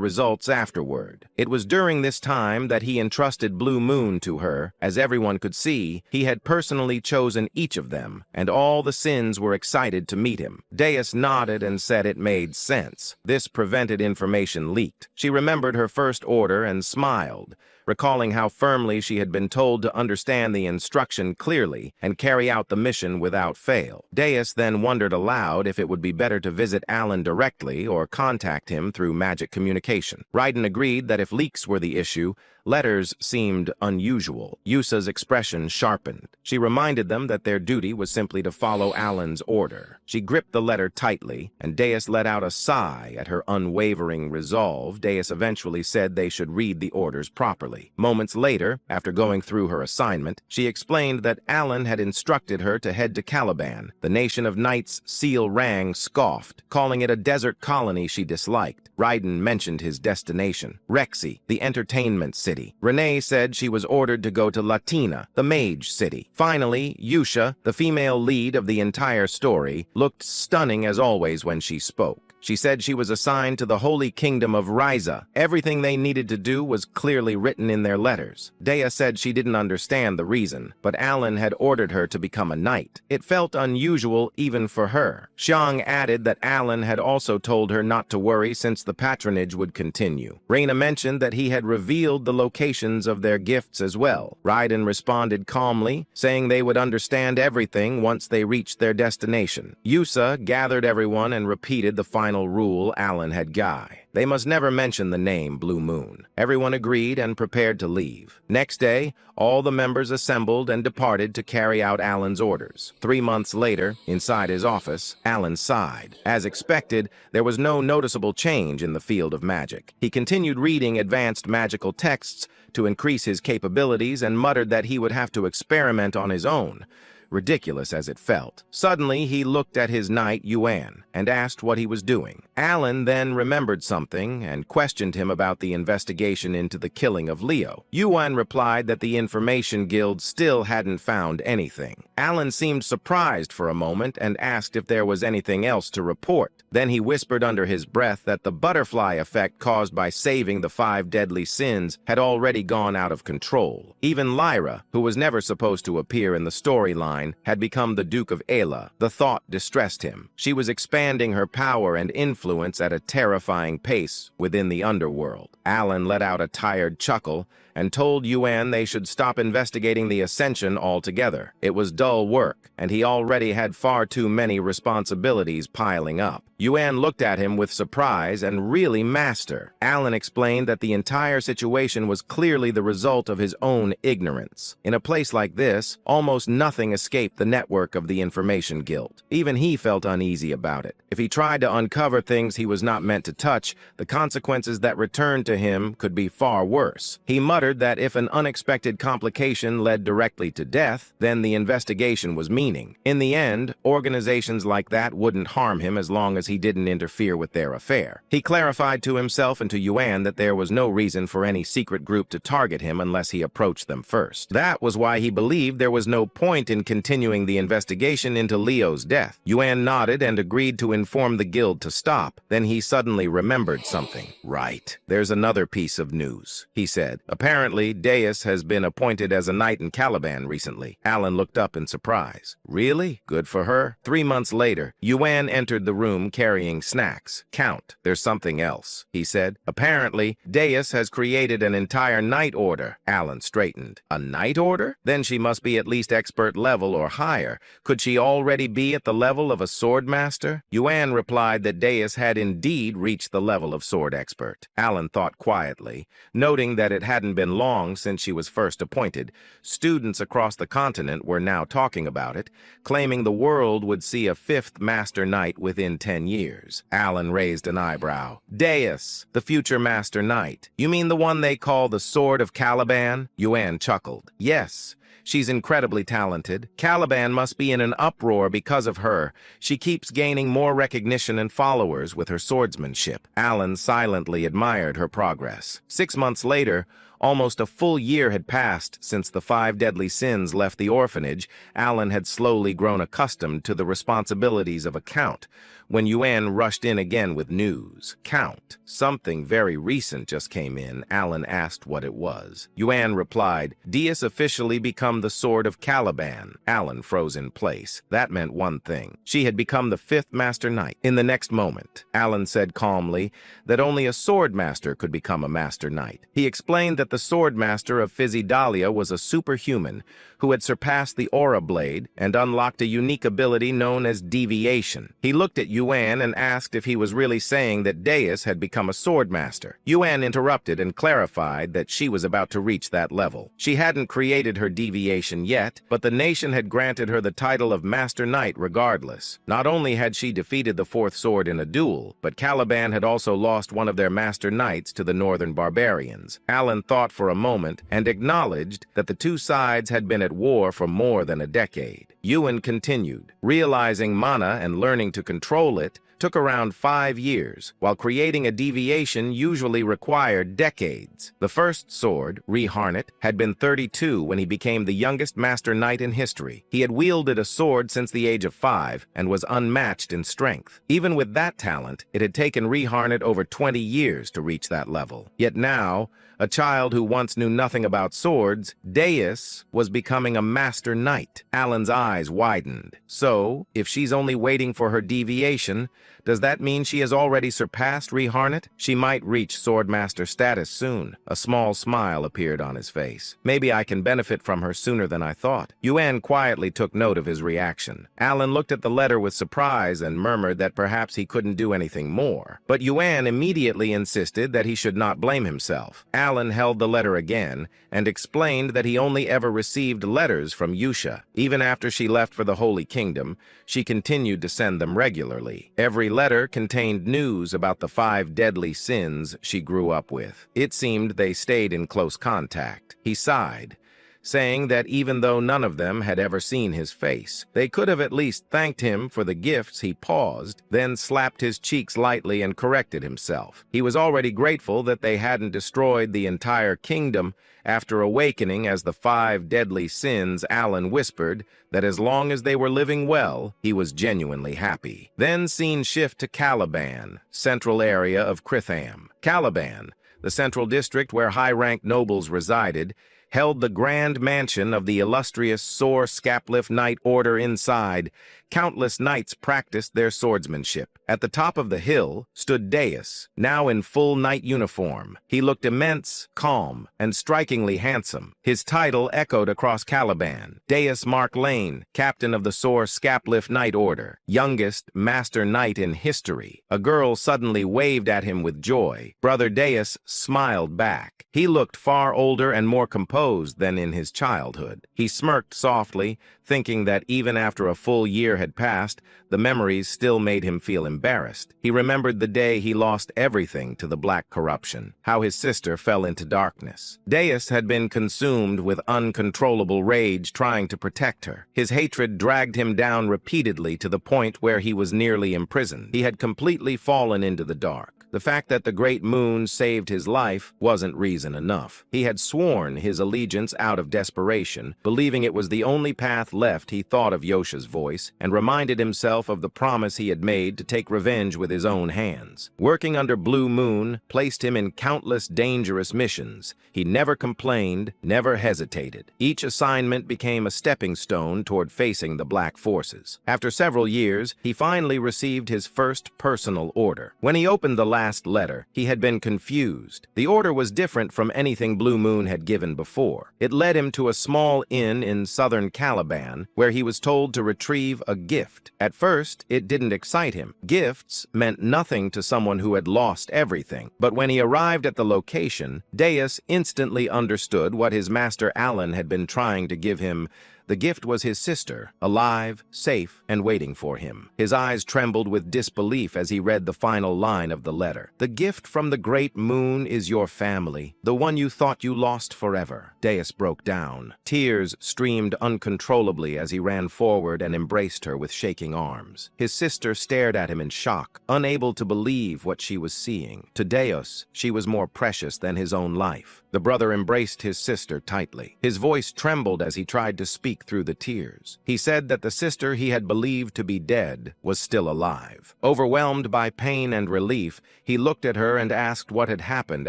S1: results afterward. It was during this time that he entrusted Blue Moon to her. As everyone could see, he had personally chosen each of them, and all the sins were excited to meet him. Deus nodded and said it made sense. This prevented information leaked. She remembered her first order and smiled, recalling how firmly she had been told to understand the instruction clearly and carry out the mission without fail. Deus then wondered aloud if it would be better to visit Alan directly or contact him through magic communication. Raiden agreed that if leaks were the issue, letters seemed unusual. Yusa's expression sharpened. She reminded them that their duty was simply to follow Alan's order. She gripped the letter tightly, and Deus let out a sigh at her unwavering resolve. Deus eventually said they should read the orders properly. Moments later, after going through her assignment, she explained that Alan had instructed her to head to Caliban. The nation of knights Seorang scoffed, calling calling it a desert colony she disliked. Raiden mentioned his destination, Rexy, the entertainment city. Renee said she was ordered to go to Latina, the mage city. Finally, Yusha, the female lead of the entire story, looked stunning as always when she spoke. She said she was assigned to the Holy Kingdom of Ryza. Everything they needed to do was clearly written in their letters. Dea said she didn't understand the reason, but Alan had ordered her to become a knight. It felt unusual even for her. Xiang added that Alan had also told her not to worry since the patronage would continue. Reina mentioned that he had revealed the locations of their gifts as well. Raiden responded calmly, saying they would understand everything once they reached their destination. Yusa gathered everyone and repeated the final rule Alan had given. They must never mention the name Blue Moon. Everyone agreed and prepared to leave. Next day, all the members assembled and departed to carry out Alan's orders. 3 months later, inside his office, Alan sighed. As expected, there was no noticeable change in the field of magic. He continued reading advanced magical texts to increase his capabilities and muttered that he would have to experiment on his own, ridiculous as it felt. Suddenly, he looked at his knight, Yuan, and asked what he was doing. Alan then remembered something and questioned him about the investigation into the killing of Leo. Yuan replied that the Information Guild still hadn't found anything. Alan seemed surprised for a moment and asked if there was anything else to report. Then he whispered under his breath that the butterfly effect caused by saving the 5 deadly sins had already gone out of control. Even Lyra, who was never supposed to appear in the storyline, had become the Duke of Ayla. The thought distressed him. She was expanding her power and influence at a terrifying pace within the underworld. Alan let out a tired chuckle and told Yuan they should stop investigating the Ascension altogether. It was dull work, and he already had far too many responsibilities piling up. Yuan looked at him with surprise and really master. Alan explained that the entire situation was clearly the result of his own ignorance. In a place like this, almost nothing escaped the network of the Information Guild. Even he felt uneasy about it. If he tried to uncover things he was not meant to touch, the consequences that returned to him could be far worse. He muttered that if an unexpected complication led directly to death, then the investigation was meaning. In the end, organizations like that wouldn't harm him as long as he didn't interfere with their affair. He clarified to himself and to Yuan that there was no reason for any secret group to target him unless he approached them first. That was why he believed there was no point in continuing the investigation into Leo's death. Yuan nodded and agreed to inform the guild to stop. Then he suddenly remembered something. Right, there's another piece of news, he said. Apparently, Deus has been appointed as a knight in Caliban recently. Alan looked up in surprise. Really? Good for her. 3 months later, Yuan entered the room carrying snacks. Count, there's something else, he said. Apparently, Deus has created an entire knight order. Alan straightened. A knight order? Then she must be at least expert level or higher. Could she already be at the level of a sword master? Yuan replied that Deus had indeed reached the level of sword expert. Alan thought quietly, noting that it hadn't been long since she was first appointed. Students across the continent were now talking about it, claiming the world would see a 5th Master Knight within 10 years. Alan raised an eyebrow. Deus, the future Master Knight. You mean the one they call the Sword of Caliban? Yuan chuckled. Yes. She's incredibly talented. Caliban must be in an uproar because of her. She keeps gaining more recognition and followers with her swordsmanship. Alan silently admired her progress. 6 months later, almost a full year had passed since the 5 deadly sins left the orphanage. Alan had slowly grown accustomed to the responsibilities of a count. When Yuan rushed in again with news. Count, something very recent just came in. Alan asked what it was. Yuan replied, Deus officially become the Sword of Caliban. Alan froze in place. That meant one thing. She had become the 5th Master Knight. In the next moment, Alan said calmly that only a sword master could become a Master Knight. He explained that the sword master of Physidalia was a superhuman who had surpassed the Aura Blade and unlocked a unique ability known as deviation. He looked at Yuan and asked if he was really saying that Deus had become a sword master. Yuan interrupted and clarified that she was about to reach that level. She hadn't created her deviation yet, but the nation had granted her the title of Master Knight regardless. Not only had she defeated the 4th sword in a duel, but Caliban had also lost one of their Master Knights to the Northern Barbarians. Alan thought for a moment and acknowledged that the two sides had been at war for more than a decade. Yuan continued, realizing mana and learning to control it, took around 5 years, while creating a deviation usually required decades. The first sword, Reharnet, had been 32 when he became the youngest Master Knight in history. He had wielded a sword since the age of 5 and was unmatched in strength. Even with that talent, it had taken Reharnet over 20 years to reach that level. Yet now, a child who once knew nothing about swords, Deus was becoming a Master Knight. Alan's eyes widened. So, if she's only waiting for her deviation, does that mean she has already surpassed Reharnet? She might reach Swordmaster status soon. A small smile appeared on his face. Maybe I can benefit from her sooner than I thought. Yuan quietly took note of his reaction. Alan looked at the letter with surprise and murmured that perhaps he couldn't do anything more. But Yuan immediately insisted that he should not blame himself. Alan held the letter again and explained that he only ever received letters from Yusha. Even after she left for the Holy Kingdom, she continued to send them regularly. Every letter contained news about the 5 deadly sins she grew up with. It seemed they stayed in close contact. He sighed, saying that even though none of them had ever seen his face, they could have at least thanked him for the gifts. He paused, then slapped his cheeks lightly and corrected himself. He was already grateful that they hadn't destroyed the entire kingdom. After awakening as the 5 deadly sins, Alan whispered that as long as they were living well, he was genuinely happy. Then scene shift to Caliban, central area of Kritham. Caliban, the central district where high-ranked nobles resided, held the grand mansion of the illustrious Sor Scapliff Knight Order inside. Countless knights practiced their swordsmanship. At the top of the hill stood Deus, now in full knight uniform. He looked immense, calm, and strikingly handsome. His title echoed across Caliban. Deus Mark Lane, captain of the Sor Scapliff Knight Order, youngest Master Knight in history. A girl suddenly waved at him with joy. Brother Deus smiled back. He looked far older and more composed than in his childhood. He smirked softly, thinking that even after a full year had passed, the memories still made him feel embarrassed. He remembered the day he lost everything to the black corruption, how his sister fell into darkness. Deus had been consumed with uncontrollable rage trying to protect her. His hatred dragged him down repeatedly to the point where he was nearly imprisoned. He had completely fallen into the dark. The fact that the great moon saved his life wasn't reason enough. He had sworn his allegiance out of desperation, believing it was the only path left. He thought of Yosha's voice and reminded himself of the promise he had made to take revenge with his own hands. Working under Blue Moon placed him in countless dangerous missions. He never complained, never hesitated. Each assignment became a stepping stone toward facing the black forces. After several years, he finally received his first personal order. When he opened the last letter, he had been confused. The order was different from anything Blue Moon had given before. It led him to a small inn in southern Caliban, where he was told to retrieve a gift. At first, it didn't excite him. Gifts meant nothing to someone who had lost everything. But when he arrived at the location, Deus instantly understood what his master Alan had been trying to give him. The gift was his sister, alive, safe, and waiting for him. His eyes trembled with disbelief as he read the final line of the letter. "The gift from the great moon is your family, the one you thought you lost forever." Deus broke down. Tears streamed uncontrollably as he ran forward and embraced her with shaking arms. His sister stared at him in shock, unable to believe what she was seeing. To Deus, she was more precious than his own life. The brother embraced his sister tightly. His voice trembled as he tried to speak through the tears. He said that the sister he had believed to be dead was still alive. Overwhelmed by pain and relief, he looked at her and asked what had happened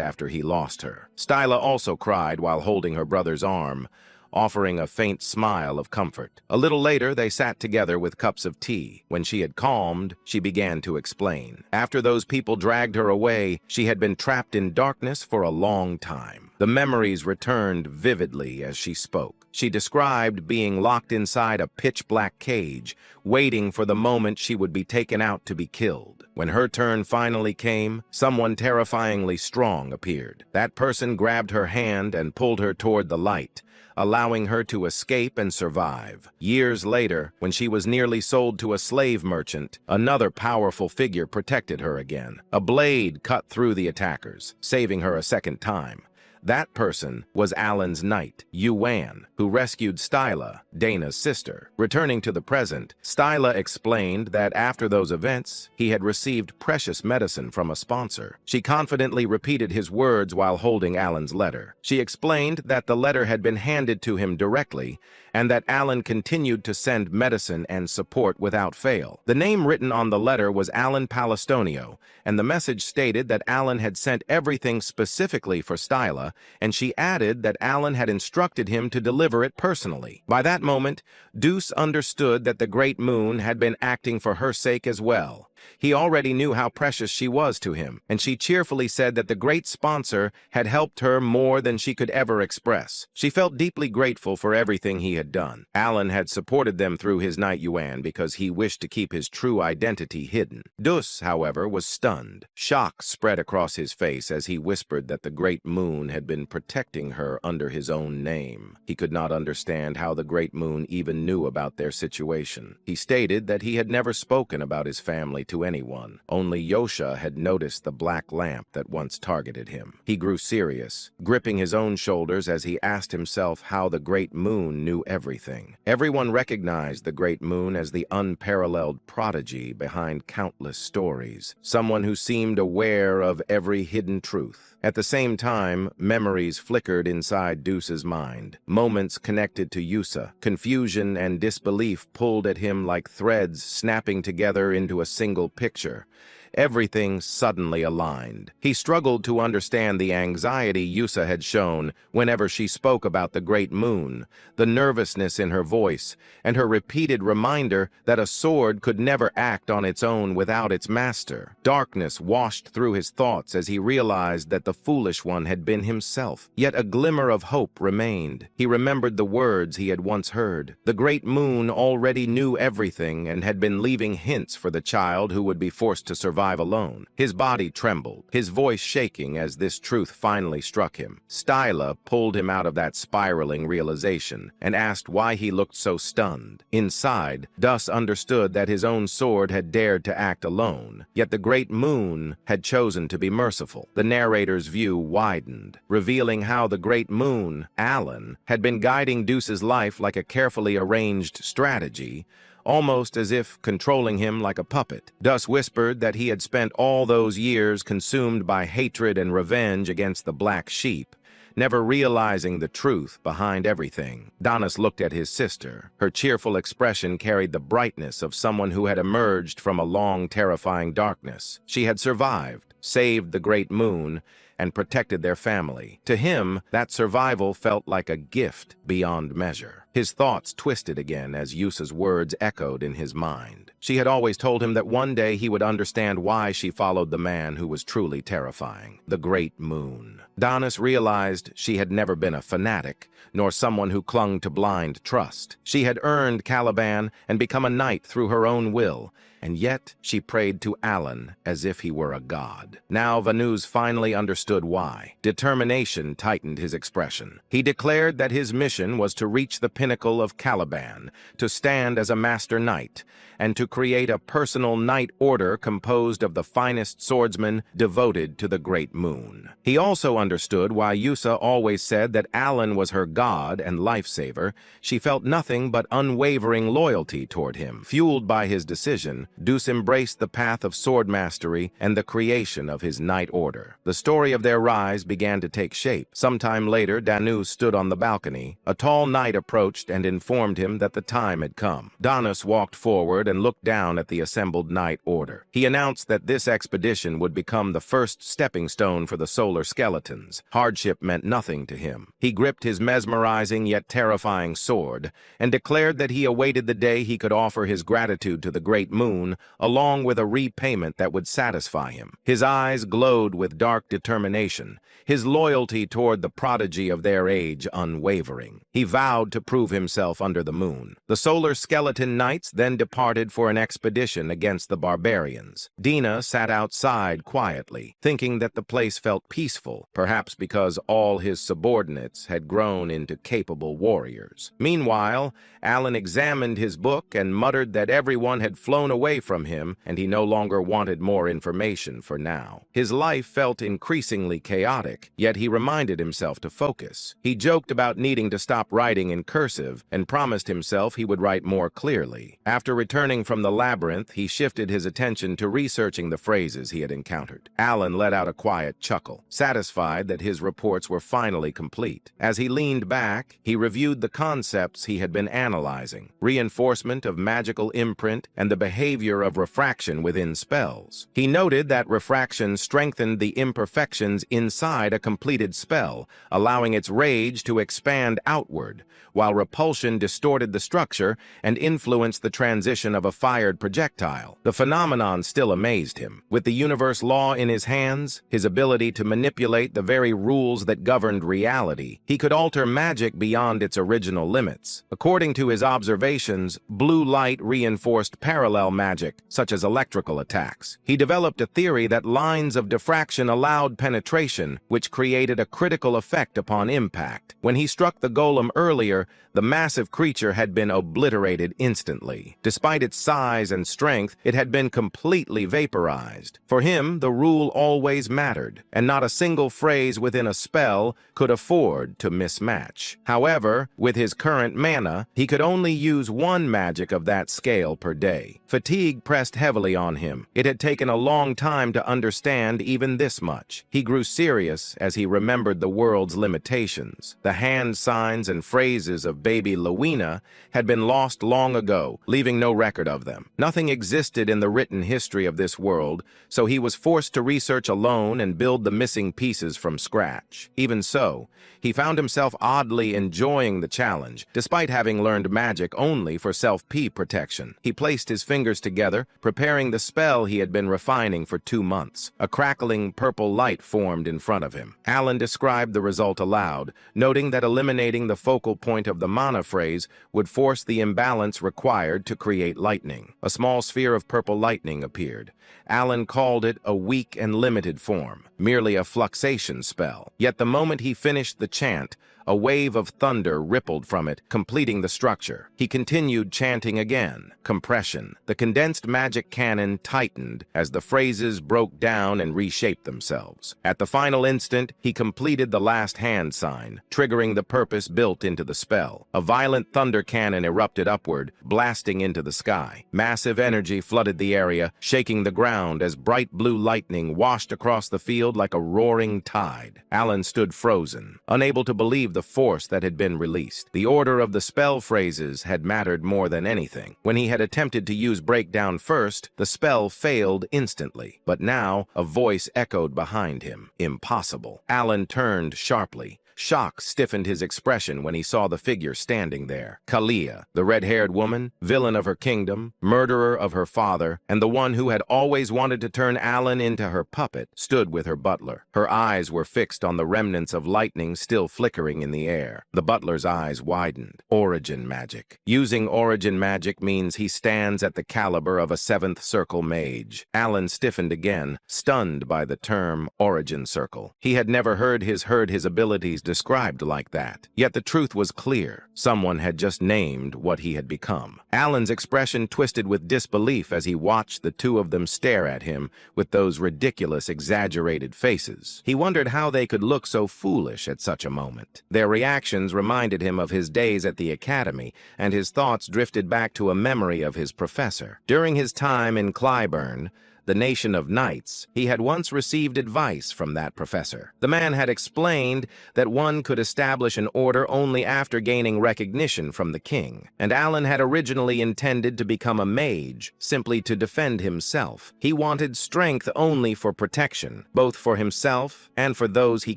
S1: after he lost her. Styla also cried while holding her brother's arm, offering a faint smile of comfort. A little later, they sat together with cups of tea. When she had calmed, she began to explain. After those people dragged her away, she had been trapped in darkness for a long time. The memories returned vividly as she spoke. She described being locked inside a pitch-black cage, waiting for the moment she would be taken out to be killed. When her turn finally came, someone terrifyingly strong appeared. That person grabbed her hand and pulled her toward the light, allowing her to escape and survive. Years later, when she was nearly sold to a slave merchant, another powerful figure protected her again. A blade cut through the attackers, saving her a second time. That person was Alan's knight, Yuan, who rescued Styla, Dana's sister. Returning to the present, Styla explained that after those events, he had received precious medicine from a sponsor. She confidently repeated his words while holding Alan's letter. She explained that the letter had been handed to him directly, and that Alan continued to send medicine and support without fail. The name written on the letter was Alan Palestonio, and the message stated that Alan had sent everything specifically for Styla, and she added that Alan had instructed him to deliver it personally. By that moment, Deuce understood that the Great Moon had been acting for her sake as well. He already knew how precious she was to him, and she cheerfully said that the great sponsor had helped her more than she could ever express. She felt deeply grateful for everything he had done. Alan had supported them through his knight Yuan because he wished to keep his true identity hidden. Dus, however, was stunned. Shock spread across his face as he whispered that the Great Moon had been protecting her under his own name. He could not understand how the Great Moon even knew about their situation. He stated that he had never spoken about his family to anyone. Only Yosha had noticed the black lamp that once targeted him. He grew serious, gripping his own shoulders as he asked himself how the Great Moon knew everything. Everyone recognized the Great Moon as the unparalleled prodigy behind countless stories, someone who seemed aware of every hidden truth. At the same time, memories flickered inside Deuce's mind. Moments connected to Yusa. Confusion and disbelief pulled at him like threads snapping together into a single picture. Everything suddenly aligned. He struggled to understand the anxiety Yusa had shown whenever she spoke about the Great Moon, the nervousness in her voice, and her repeated reminder that a sword could never act on its own without its master. Darkness washed through his thoughts as he realized that the foolish one had been himself. Yet a glimmer of hope remained. He remembered the words he had once heard. The Great Moon already knew everything and had been leaving hints for the child who would be forced to survive alone. His body trembled, his voice shaking as this truth finally struck him. Styla pulled him out of that spiraling realization and asked why he looked so stunned. Inside, Dus understood that his own sword had dared to act alone, yet the Great Moon had chosen to be merciful. The narrator's view widened, revealing how the Great Moon, Alan, had been guiding Deuce's life like a carefully arranged strategy, almost as if controlling him like a puppet. Dus whispered that he had spent all those years consumed by hatred and revenge against the Black Sheep, never realizing the truth behind everything. Danis looked at his sister. Her cheerful expression carried the brightness of someone who had emerged from a long, terrifying darkness. She had survived, saved the Great Moon, and protected their family. To him, that survival felt like a gift beyond measure. His thoughts twisted again as Yusa's words echoed in his mind. She had always told him that one day he would understand why she followed the man who was truly terrifying, the Great Moon. Danis realized she had never been a fanatic, nor someone who clung to blind trust. She had earned Caliban and become a knight through her own will, and yet she prayed to Alan as if he were a god. Now Vanuz finally understood why. Determination tightened his expression. He declared that his mission was to reach the pinnacle of Caliban, to stand as a master knight, and to create a personal knight order composed of the finest swordsmen devoted to the Great Moon. He also understood why Yusa always said that Alan was her god and lifesaver. She felt nothing but unwavering loyalty toward him. Fueled by his decision, Deuce embraced the path of sword mastery and the creation of his knight order. The story of their rise began to take shape. Sometime later, Danu stood on the balcony. A tall knight approached and informed him that the time had come. Danis walked forward and looked down at the assembled knight order. He announced that this expedition would become the first stepping stone for the solar skeletons. Hardship meant nothing to him. He gripped his mesmerizing yet terrifying sword and declared that he awaited the day he could offer his gratitude to the Great Moon, along with a repayment that would satisfy him. His eyes glowed with dark determination, his loyalty toward the prodigy of their age unwavering. He vowed to prove prove himself under the moon. The Solar Skeleton Knights then departed for an expedition against the barbarians. Dina sat outside quietly, thinking that the place felt peaceful, perhaps because all his subordinates had grown into capable warriors. Meanwhile, Alan examined his book and muttered that everyone had flown away from him and he no longer wanted more information for now. His life felt increasingly chaotic, yet he reminded himself to focus. He joked about needing to stop writing in cursive and promised himself he would write more clearly. After returning from the labyrinth, he shifted his attention to researching the phrases he had encountered. Alan let out a quiet chuckle, satisfied that his reports were finally complete. As he leaned back, he reviewed the concepts he had been analyzing: reinforcement of magical imprint and the behavior of refraction within spells. He noted that refraction strengthened the imperfections inside a completed spell, allowing its rage to expand outward, while repulsion distorted the structure and influenced the transition of a fired projectile. The phenomenon still amazed him. With the universe law in his hands, his ability to manipulate the very rules that governed reality, he could alter magic beyond its original limits. According to his observations, blue light reinforced parallel magic, such as electrical attacks. He developed a theory that lines of diffraction allowed penetration, which created a critical effect upon impact. When he struck the golem earlier, the massive creature had been obliterated instantly. Despite its size and strength, it had been completely vaporized. For him, the rule always mattered, and not a single phrase within a spell could afford to mismatch. However, with his current mana, he could only use one magic of that scale per day. Fatigue pressed heavily on him. It had taken a long time to understand even this much. He grew serious as he remembered the world's limitations. The hand signs and phrases of baby Lowena had been lost long ago, leaving no record of them. Nothing existed in the written history of this world, so he was forced to research alone and build the missing pieces from scratch. Even so, he found himself oddly enjoying the challenge, despite having learned magic only for self-P protection. He placed his fingers together, preparing the spell he had been refining for 2 months. A crackling purple light formed in front of him. Alan described the result aloud, noting that eliminating the focal point of the mana phrase would force the imbalance required to create lightning. A small sphere of purple lightning appeared. Alan called it a weak and limited form, merely a fluxation spell. Yet the moment he finished the chant, a wave of thunder rippled from it, completing the structure. He continued chanting again. Compression. The condensed magic canon tightened as the phrases broke down and reshaped themselves. At the final instant, he completed the last hand sign, triggering the purpose built into the spell. A violent thunder cannon erupted upward, blasting into the sky. Massive energy flooded the area, shaking the ground as bright blue lightning washed across the field like a roaring tide. Alan stood frozen, unable to believe the force that had been released. The order of the spell phrases had mattered more than anything. When he had attempted to use breakdown first, the spell failed instantly. But now, a voice echoed behind him. Impossible. Alan turned sharply. Shock stiffened his expression when he saw the figure standing there. Kalia, the red-haired woman, villain of her kingdom, murderer of her father, and the one who had always wanted to turn Alan into her puppet, stood with her butler. Her eyes were fixed on the remnants of lightning still flickering in the air. The butler's eyes widened. Origin magic. Using origin magic means he stands at the caliber of a 7th circle mage. Alan stiffened again, stunned by the term origin circle. He had never heard his abilities described like that. Yet the truth was clear. Someone had just named what he had become. Alan's expression twisted with disbelief as he watched the two of them stare at him with those ridiculous, exaggerated faces. He wondered how they could look so foolish at such a moment. Their reactions reminded him of his days at the academy, and his thoughts drifted back to a memory of his professor. During his time in Clyburn, the nation of knights, he had once received advice from that professor. The man had explained that one could establish an order only after gaining recognition from the king, and Alan had originally intended to become a mage, simply to defend himself. He wanted strength only for protection, both for himself and for those he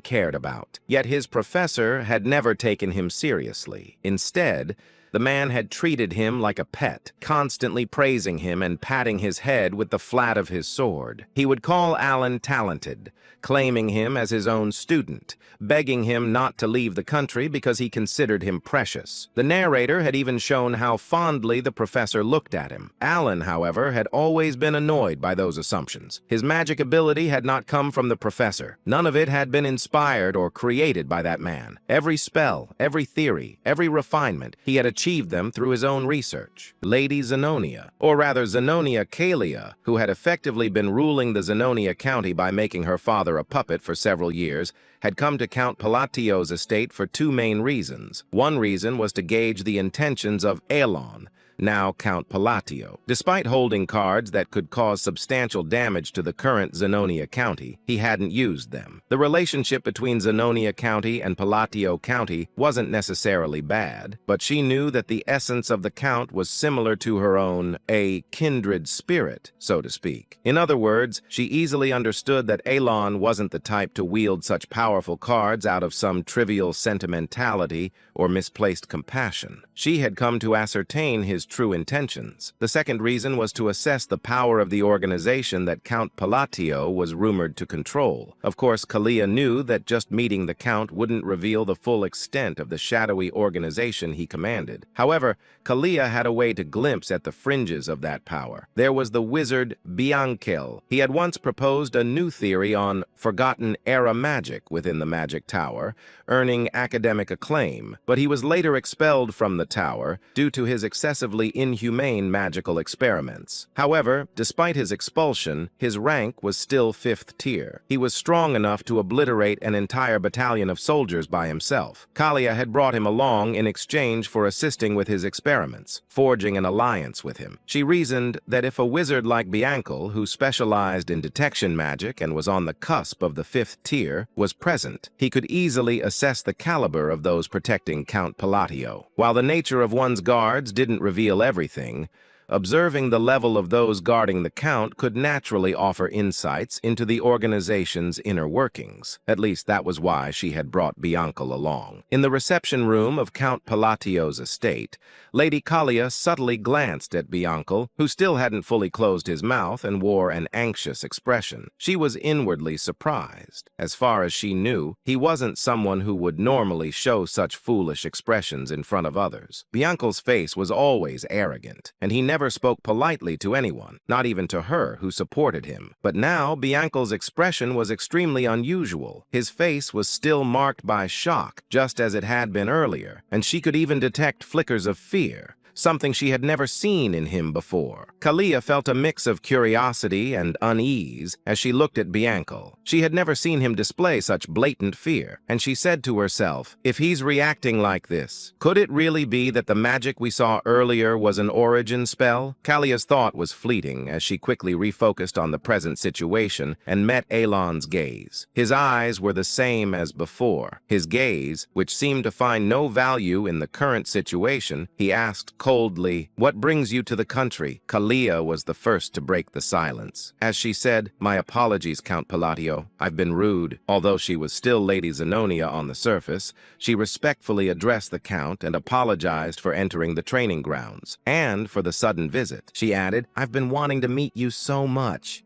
S1: cared about. Yet his professor had never taken him seriously. Instead, The man had treated him like a pet, constantly praising him and patting his head with the flat of his sword. He would call Alan talented, claiming him as his own student, begging him not to leave the country because he considered him precious. The narrator had even shown how fondly the professor looked at him. Alan, however, had always been annoyed by those assumptions. His magic ability had not come from the professor. None of it had been inspired or created by that man. Every spell, every theory, every refinement, he had achieved them through his own research. Lady Zenonia, or rather Zenonia Kalia, who had effectively been ruling the Zenonia County by making her father a puppet for several years, had come to Count Palatio's estate for two main reasons. One reason was to gauge the intentions of Elon, now Count Palatio. Despite holding cards that could cause substantial damage to the current Zenonia County, he hadn't used them. The relationship between Zenonia County and Palatio County wasn't necessarily bad, but she knew that the essence of the Count was similar to her own, a kindred spirit, so to speak. In other words, she easily understood that Elon wasn't the type to wield such powerful cards out of some trivial sentimentality or misplaced compassion. She had come to ascertain his true intentions. The second reason was to assess the power of the organization that Count Palatio was rumored to control. Of course, Kalia knew that just meeting the Count wouldn't reveal the full extent of the shadowy organization he commanded. However, Kalia had a way to glimpse at the fringes of that power. There was the wizard Biankel. He had once proposed a new theory on forgotten era magic within the Magic Tower, earning academic acclaim, but he was later expelled from the tower due to his excessively inhumane magical experiments. However, despite his expulsion, his rank was still 5th tier. He was strong enough to obliterate an entire battalion of soldiers by himself. Kalia had brought him along in exchange for assisting with his experiments, forging an alliance with him. She reasoned that if a wizard like Biankel, who specialized in detection magic and was on the cusp of the 5th tier, was present, he could easily assess the caliber of those protecting Count Palatio. While the nature of one's guards didn't reveal everything, observing the level of those guarding the Count could naturally offer insights into the organization's inner workings. At least that was why she had brought Biankel along. In the reception room of Count Palatio's estate, Lady Kalia subtly glanced at Biankel, who still hadn't fully closed his mouth and wore an anxious expression. She was inwardly surprised. As far as she knew, he wasn't someone who would normally show such foolish expressions in front of others. Biankel's face was always arrogant, and he never spoke politely to anyone, not even to her who supported him. But now Biankel's expression was extremely unusual. His face was still marked by shock, just as it had been earlier, and she could even detect flickers of fear, something she had never seen in him before. Kalia felt a mix of curiosity and unease as she looked at Biankel. She had never seen him display such blatant fear, and she said to herself, if he's reacting like this, could it really be that the magic we saw earlier was an origin spell? Kalia's thought was fleeting as she quickly refocused on the present situation and met Elon's gaze. His eyes were the same as before. His gaze, which seemed to find no value in the current situation, he asked coldly, what brings you to the country? Kalia was the first to break the silence. As she said, my apologies, Count Palatio. I've been rude. Although she was still Lady Zenonia on the surface, she respectfully addressed the Count and apologized for entering the training grounds, and for the sudden visit. She added, I've been wanting to meet you so much.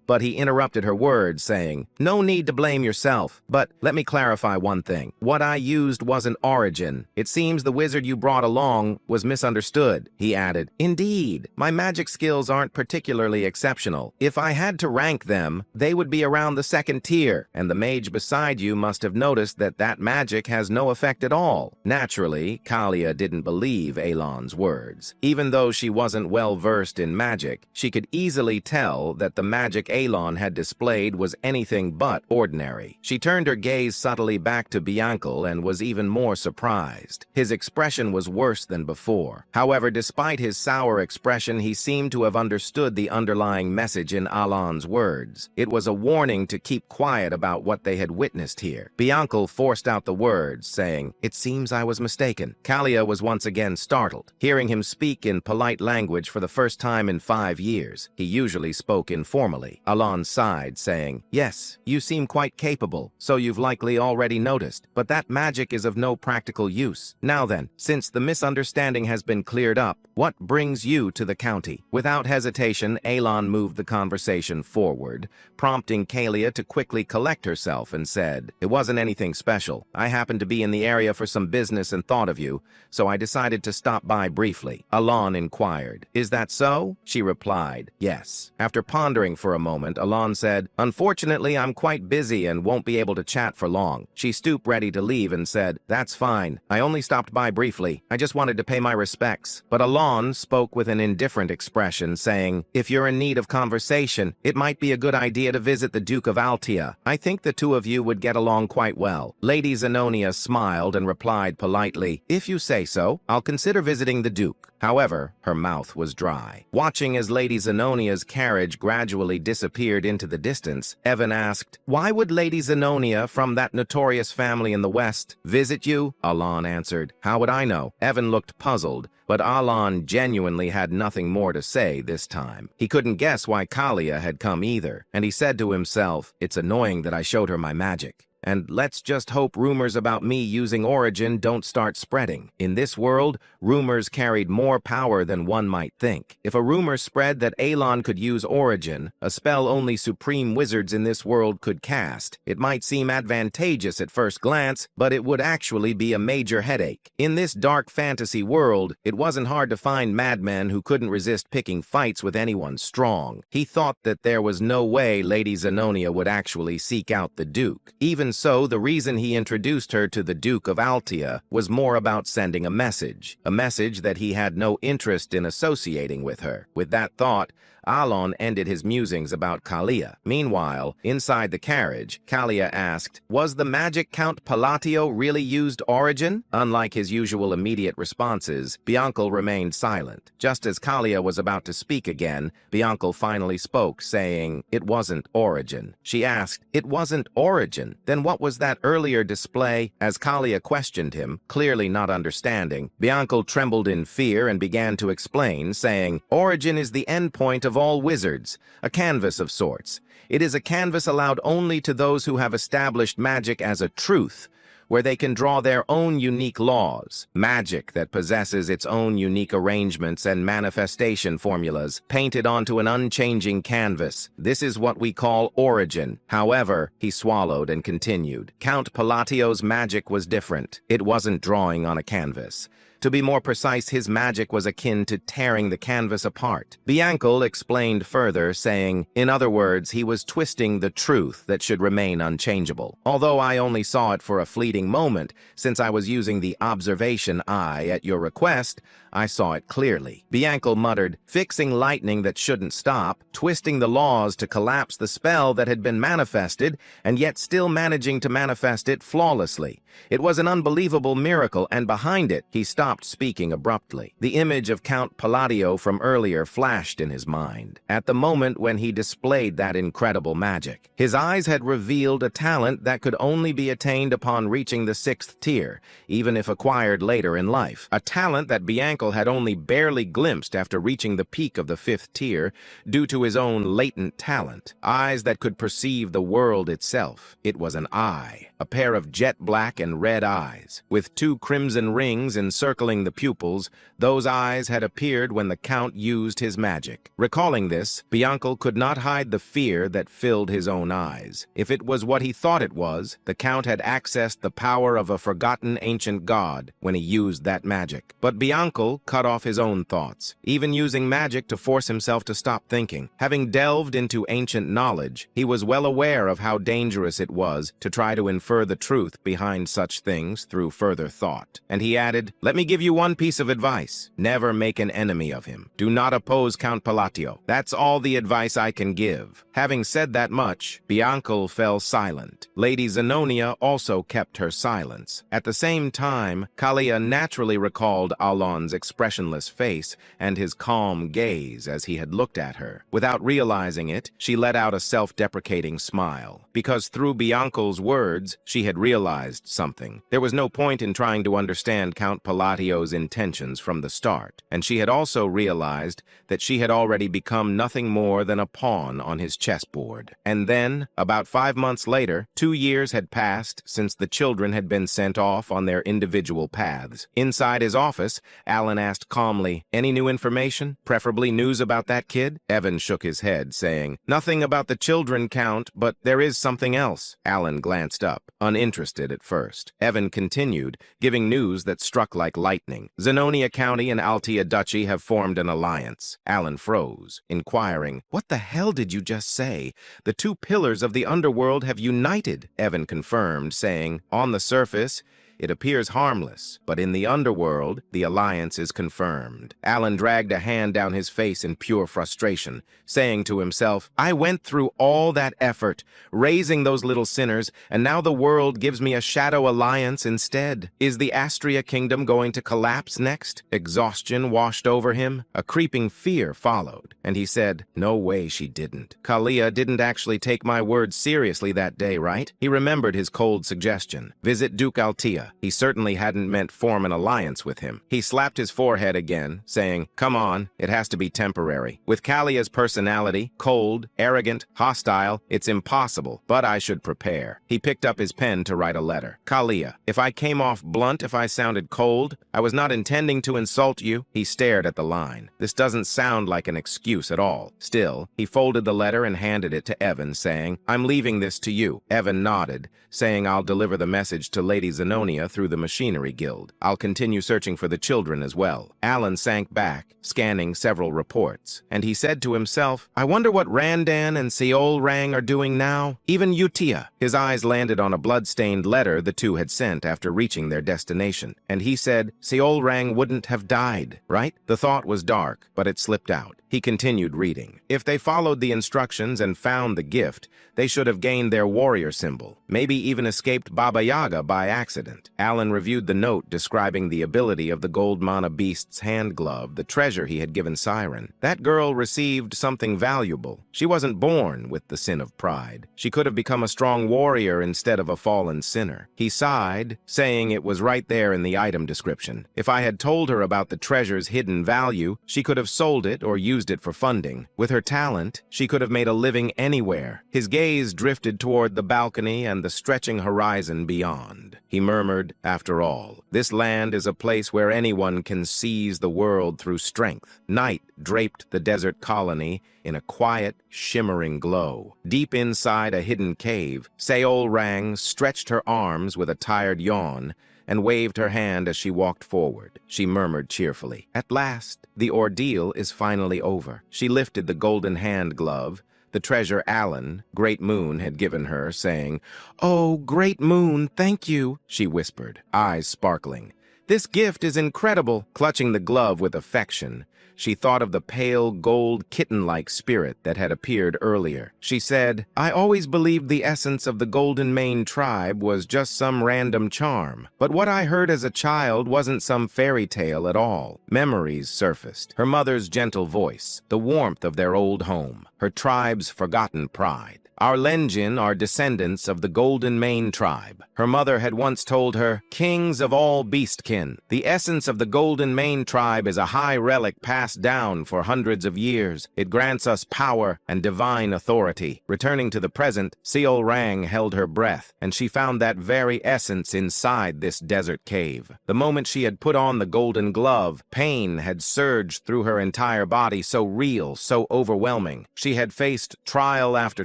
S1: But he interrupted her words, saying, no need to blame yourself, but let me clarify one thing. What I used wasn't origin. It seems the wizard you brought along was misunderstood. He added, indeed, my magic skills aren't particularly exceptional. If I had to rank them, they would be around the 2nd tier, and the mage beside you must have noticed that that magic has no effect at all. Naturally, Kalia didn't believe Elon's words. Even though she wasn't well versed in magic, she could easily tell that the magic Elon had displayed was anything but ordinary. She turned her gaze subtly back to Biankel and was even more surprised. His expression was worse than before. However, despite his sour expression, he seemed to have understood the underlying message in Alon's words. It was a warning to keep quiet about what they had witnessed here. Bianca forced out the words, saying, "It seems I was mistaken." Kalia was once again startled, hearing him speak in polite language for the first time in 5 years. He usually spoke informally. Alon sighed, saying, "Yes, you seem quite capable, so you've likely already noticed, but that magic is of no practical use. Now then, since the misunderstanding has been cleared up, what brings you to the county?" Without hesitation, Alon moved the conversation forward, prompting Kalia to quickly collect herself and said, "It wasn't anything special. I happened to be in the area for some business and thought of you, so I decided to stop by briefly." Alon inquired, "Is that so?" She replied, "Yes." After pondering for a moment, Alon said, "Unfortunately, I'm quite busy and won't be able to chat for long." She stooped ready to leave and said, "That's fine. I only stopped by briefly. I just wanted to pay my respects." But Alon spoke with an indifferent expression, saying, "If you're in need of conversation, it might be a good idea to visit the Duke of Altia. I think the two of you would get along quite well." Lady Zenonia smiled and replied politely, "If you say so, I'll consider visiting the Duke." However, her mouth was dry. Watching as Lady Zenonia's carriage gradually disappeared into the distance, Evan asked, "Why would Lady Zenonia from that notorious family in the West visit you?" Alon answered, "How would I know?" Evan looked puzzled, but Alon genuinely had nothing more to say this time. He couldn't guess why Kalia had come either, and he said to himself, "It's annoying that I showed her my magic. And let's just hope rumors about me using Origin don't start spreading. In this world, rumors carried more power than one might think. If a rumor spread that Alon could use Origin, a spell only supreme wizards in this world could cast, it might seem advantageous at first glance, but it would actually be a major headache. In this dark fantasy world, it wasn't hard to find madmen who couldn't resist picking fights with anyone strong. He thought that there was no way Lady Zenonia would actually seek out the Duke. Even so, the reason he introduced her to the Duke of Altia was more about sending a message that he had no interest in associating with her. With that thought, Alon ended his musings about Kalia. Meanwhile, inside the carriage, Kalia asked, "Was the magic Count Palatio really used Origin?" Unlike his usual immediate responses, Bianca remained silent. Just as Kalia was about to speak again, Bianca finally spoke, saying, "It wasn't Origin." She asked, "It wasn't Origin? Then what was that earlier display?" As Kalia questioned him, clearly not understanding, Bianca trembled in fear and began to explain, saying, "Origin is the endpoint of all wizards, a canvas of sorts. It is a canvas allowed only to those who have established magic as a truth, where they can draw their own unique laws. Magic that possesses its own unique arrangements and manifestation formulas, painted onto an unchanging canvas. This is what we call Origin." However, he swallowed and continued, "Count Palatio's magic was different. It wasn't drawing on a canvas. To be more precise, his magic was akin to tearing the canvas apart." Bianca explained further, saying, "In other words, he was twisting the truth that should remain unchangeable. Although I only saw it for a fleeting moment, since I was using the observation eye at your request, I saw it clearly." Bianca muttered, "Fixing lightning that shouldn't stop, twisting the laws to collapse the spell that had been manifested, and yet still managing to manifest it flawlessly. It was an unbelievable miracle, and behind it," he stopped speaking abruptly. The image of Count Palladio from earlier flashed in his mind. At the moment when he displayed that incredible magic, his eyes had revealed a talent that could only be attained upon reaching the 6th tier, even if acquired later in life. A talent that Bianca had only barely glimpsed after reaching the peak of the 5th tier due to his own latent talent. Eyes that could perceive the world itself. It was an eye, a pair of jet black and red eyes, with 2 crimson rings encircling the pupils. Those eyes had appeared when the Count used his magic. Recalling this, Bianca could not hide the fear that filled his own eyes. If it was what he thought it was, the Count had accessed the power of a forgotten ancient god when he used that magic. But Bianca cut off his own thoughts, even using magic to force himself to stop thinking. Having delved into ancient knowledge, he was well aware of how dangerous it was to try to infer the truth behind such things through further thought. And he added, "Let me give you one piece of advice. Never make an enemy of him. Do not oppose Count Palatio. That's all the advice I can give." Having said that much, Bianca fell silent. Lady Zenonia also kept her silence. At the same time, Kalia naturally recalled Alon's expressionless face and his calm gaze as he had looked at her. Without realizing it, she let out a self-deprecating smile, because through Bianca's words, she had realized something. There was no point in trying to understand Count Palatio's intentions from the start, and she had also realized that she had already become nothing more than a pawn on his chessboard. And then, about 5 months later, 2 years had passed since the children had been sent off on their individual paths. Inside his office, Alan asked calmly, "Any new information? Preferably news about that kid?" Evan shook his head, saying, "Nothing about the children, Count, but there is something else." Alan glanced up, uninterested at first. Evan continued, giving news that struck like lightning. "Zenonia County and Altea Duchy have formed an alliance." Alan froze, inquiring, "What the hell did you just say? The two pillars of the underworld have united," Evan confirmed, saying, "On the surface, it appears harmless, but in the underworld, the alliance is confirmed." Alan dragged a hand down his face in pure frustration, saying to himself, "I went through all that effort, raising those little sinners, and now the world gives me a shadow alliance instead. Is the Astria Kingdom going to collapse next?" Exhaustion washed over him. A creeping fear followed, and he said, "No way she didn't. Kalia didn't actually take my words seriously that day, right?" He remembered his cold suggestion. Visit Duke Altea. He certainly hadn't meant form an alliance with him. He slapped his forehead again, saying, "Come on, it has to be temporary. With Kalia's personality, cold, arrogant, hostile, it's impossible, but I should prepare." He picked up his pen to write a letter. "Kalia, if I came off blunt, if I sounded cold, I was not intending to insult you." He stared at the line. This doesn't sound like an excuse at all. Still, he folded the letter and handed it to Evan, saying, "I'm leaving this to you." Evan nodded, saying, "I'll deliver the message to Lady Zenonia through the Machinery Guild. I'll continue searching for the children as well." Alan sank back, scanning several reports, and he said to himself, "I wonder what Randan and Seol Rang are doing now. Even Utia." His eyes landed on a blood-stained letter the two had sent after reaching their destination, and he said, "Seol Rang wouldn't have died, right?" The thought was dark, but it slipped out. He continued reading. "If they followed the instructions and found the gift, they should have gained their warrior symbol, maybe even escaped Baba Yaga by accident." Alan reviewed the note describing the ability of the gold mana beast's hand glove, the treasure he had given Siren. That girl received something valuable. She wasn't born with the sin of pride. She could have become a strong warrior instead of a fallen sinner. He sighed, saying it was right there in the item description. If I had told her about the treasure's hidden value, she could have sold it or used it for funding. With her talent, she could have made a living anywhere. His gaze drifted toward the balcony and the stretching horizon beyond. He murmured, "After all, this land is a place where anyone can seize the world through strength." Night draped the desert colony in a quiet, shimmering glow. Deep inside a hidden cave, Seol Rang stretched her arms with a tired yawn and waved her hand as she walked forward. She murmured cheerfully, "At last, the ordeal is finally over." She lifted the golden hand glove, the treasure Alan, Great Moon, had given her, saying, "Oh, Great Moon, thank you," she whispered, eyes sparkling. "This gift is incredible." Clutching the glove with affection, she thought of the pale, gold, kitten-like spirit that had appeared earlier. She said, "I always believed the essence of the Golden Mane tribe was just some random charm. But what I heard as a child wasn't some fairy tale at all." Memories surfaced. Her mother's gentle voice, the warmth of their old home, her tribe's forgotten pride. "Our Lenjin are descendants of the Golden Mane tribe." Her mother had once told her, "Kings of all beastkin." The essence of the Golden Mane tribe is a high relic passed down for hundreds of years. It grants us power and divine authority. Returning to the present, Seol Rang held her breath, and she found that very essence inside this desert cave. The moment she had put on the golden glove, pain had surged through her entire body, so real, so overwhelming. She had faced trial after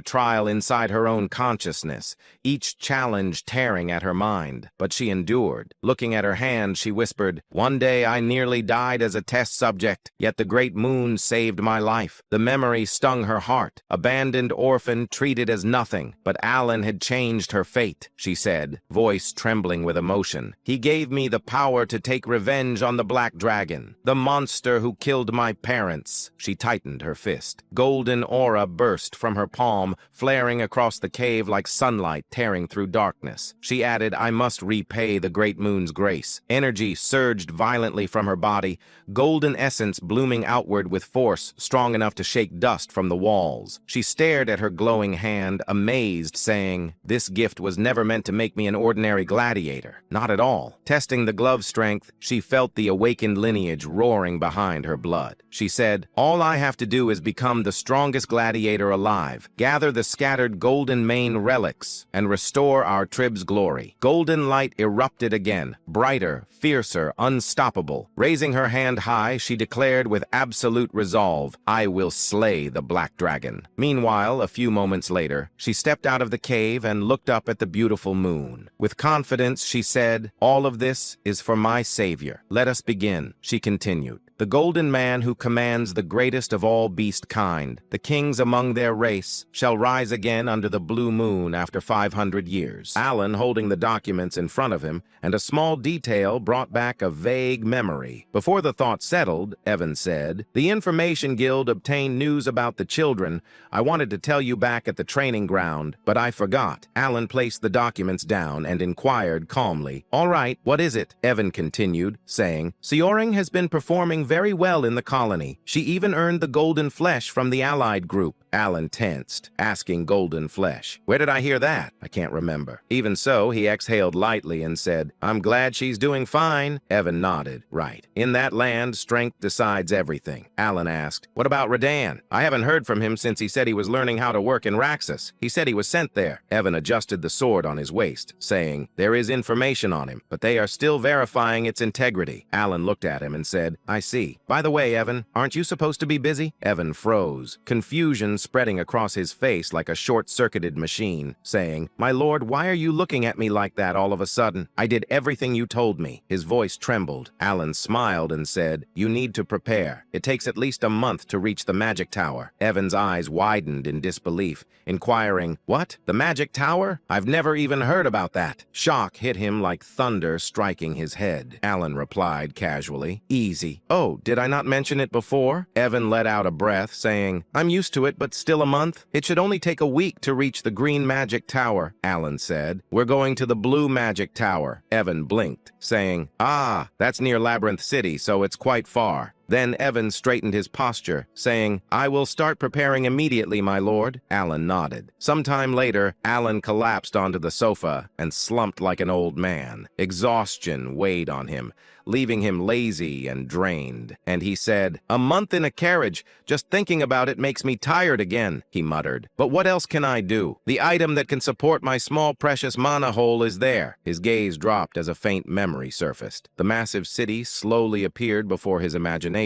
S1: trial inside her own consciousness, each challenge tearing at her mind. But she endured. Looking at her hand, she whispered, "One day I nearly died as a test subject, yet the great moon saved my life." The memory stung her heart. Abandoned orphan, treated as nothing. But Alan had changed her fate, she said, voice trembling with emotion. "He gave me the power to take revenge on the Black Dragon, the monster who killed my parents." She tightened her fist. Golden aura burst from her palm, flaring across the cave like sunlight tearing through darkness. She added, "I must repay the great moon's grace." Energy surged violently from her body, golden essence blooming outward with force strong enough to shake dust from the walls. She stared at her glowing hand, amazed, saying, "This gift was never meant to make me an ordinary gladiator. Not at all." Testing the glove's strength, she felt the awakened lineage roaring behind her blood. She said, "All I have to do is become the strongest gladiator alive, gather the scattered golden mane relics, and restore our trib's glory." Golden light erupted again, brighter, fiercer, unstoppable. Raising her hand high, she declared with absolute resolve, "I will slay the Black Dragon." Meanwhile, a few moments later, she stepped out of the cave and looked up at the beautiful moon. With confidence, she said, "All of this is for my savior. Let us begin." She continued, "The golden man who commands the greatest of all beast kind, the kings among their race, shall rise again under the blue moon after 500 years. Alan, holding the documents in front of him, and a small detail brought back a vague memory. Before the thought settled, Evan said, "The Information Guild obtained news about the children. I wanted to tell you back at the training ground, but I forgot." Alan placed the documents down and inquired calmly, "All right, what is it?" Evan continued, saying, "Seoring has been performing very well in the colony. She even earned the golden flesh from the allied group." Alan tensed, asking golden flesh. "Where did I hear that? I can't remember." Even so, he exhaled lightly and said, "I'm glad she's doing fine." Evan nodded. "Right. In that land, strength decides everything." Alan asked, "What about Radan? I haven't heard from him since he said he was learning how to work in Raxus. He said he was sent there." Evan adjusted the sword on his waist, saying, "There is information on him, but they are still verifying its integrity." Alan looked at him and said, "I see. By the way, Evan, aren't you supposed to be busy?" Evan froze, confusion spreading across his face like a short-circuited machine, saying, "My lord, why are you looking at me like that all of a sudden? I did everything you told me." His voice trembled. Alan smiled and said, "You need to prepare. It takes at least a month to reach the Magic Tower." Evan's eyes widened in disbelief, inquiring, "What? The Magic Tower? I've never even heard about that." Shock hit him like thunder striking his head. Alan replied casually, "Easy." "Oh, did I not mention it before?" Evan let out a breath, saying, "I'm used to it, but still a month? It should only take a week to reach the Green Magic Tower." Alan said, "We're going to the Blue Magic Tower." Evan blinked, saying, "Ah, that's near Labyrinth City, so it's quite far." Then Evan straightened his posture, saying, "I will start preparing immediately, my lord." Alan nodded. Sometime later, Alan collapsed onto the sofa and slumped like an old man. Exhaustion weighed on him, leaving him lazy and drained. And he said, "A month in a carriage, just thinking about it makes me tired again," he muttered. "But what else can I do? The item that can support my small precious mana hole is there." His gaze dropped as a faint memory surfaced. The massive city slowly appeared before his imagination,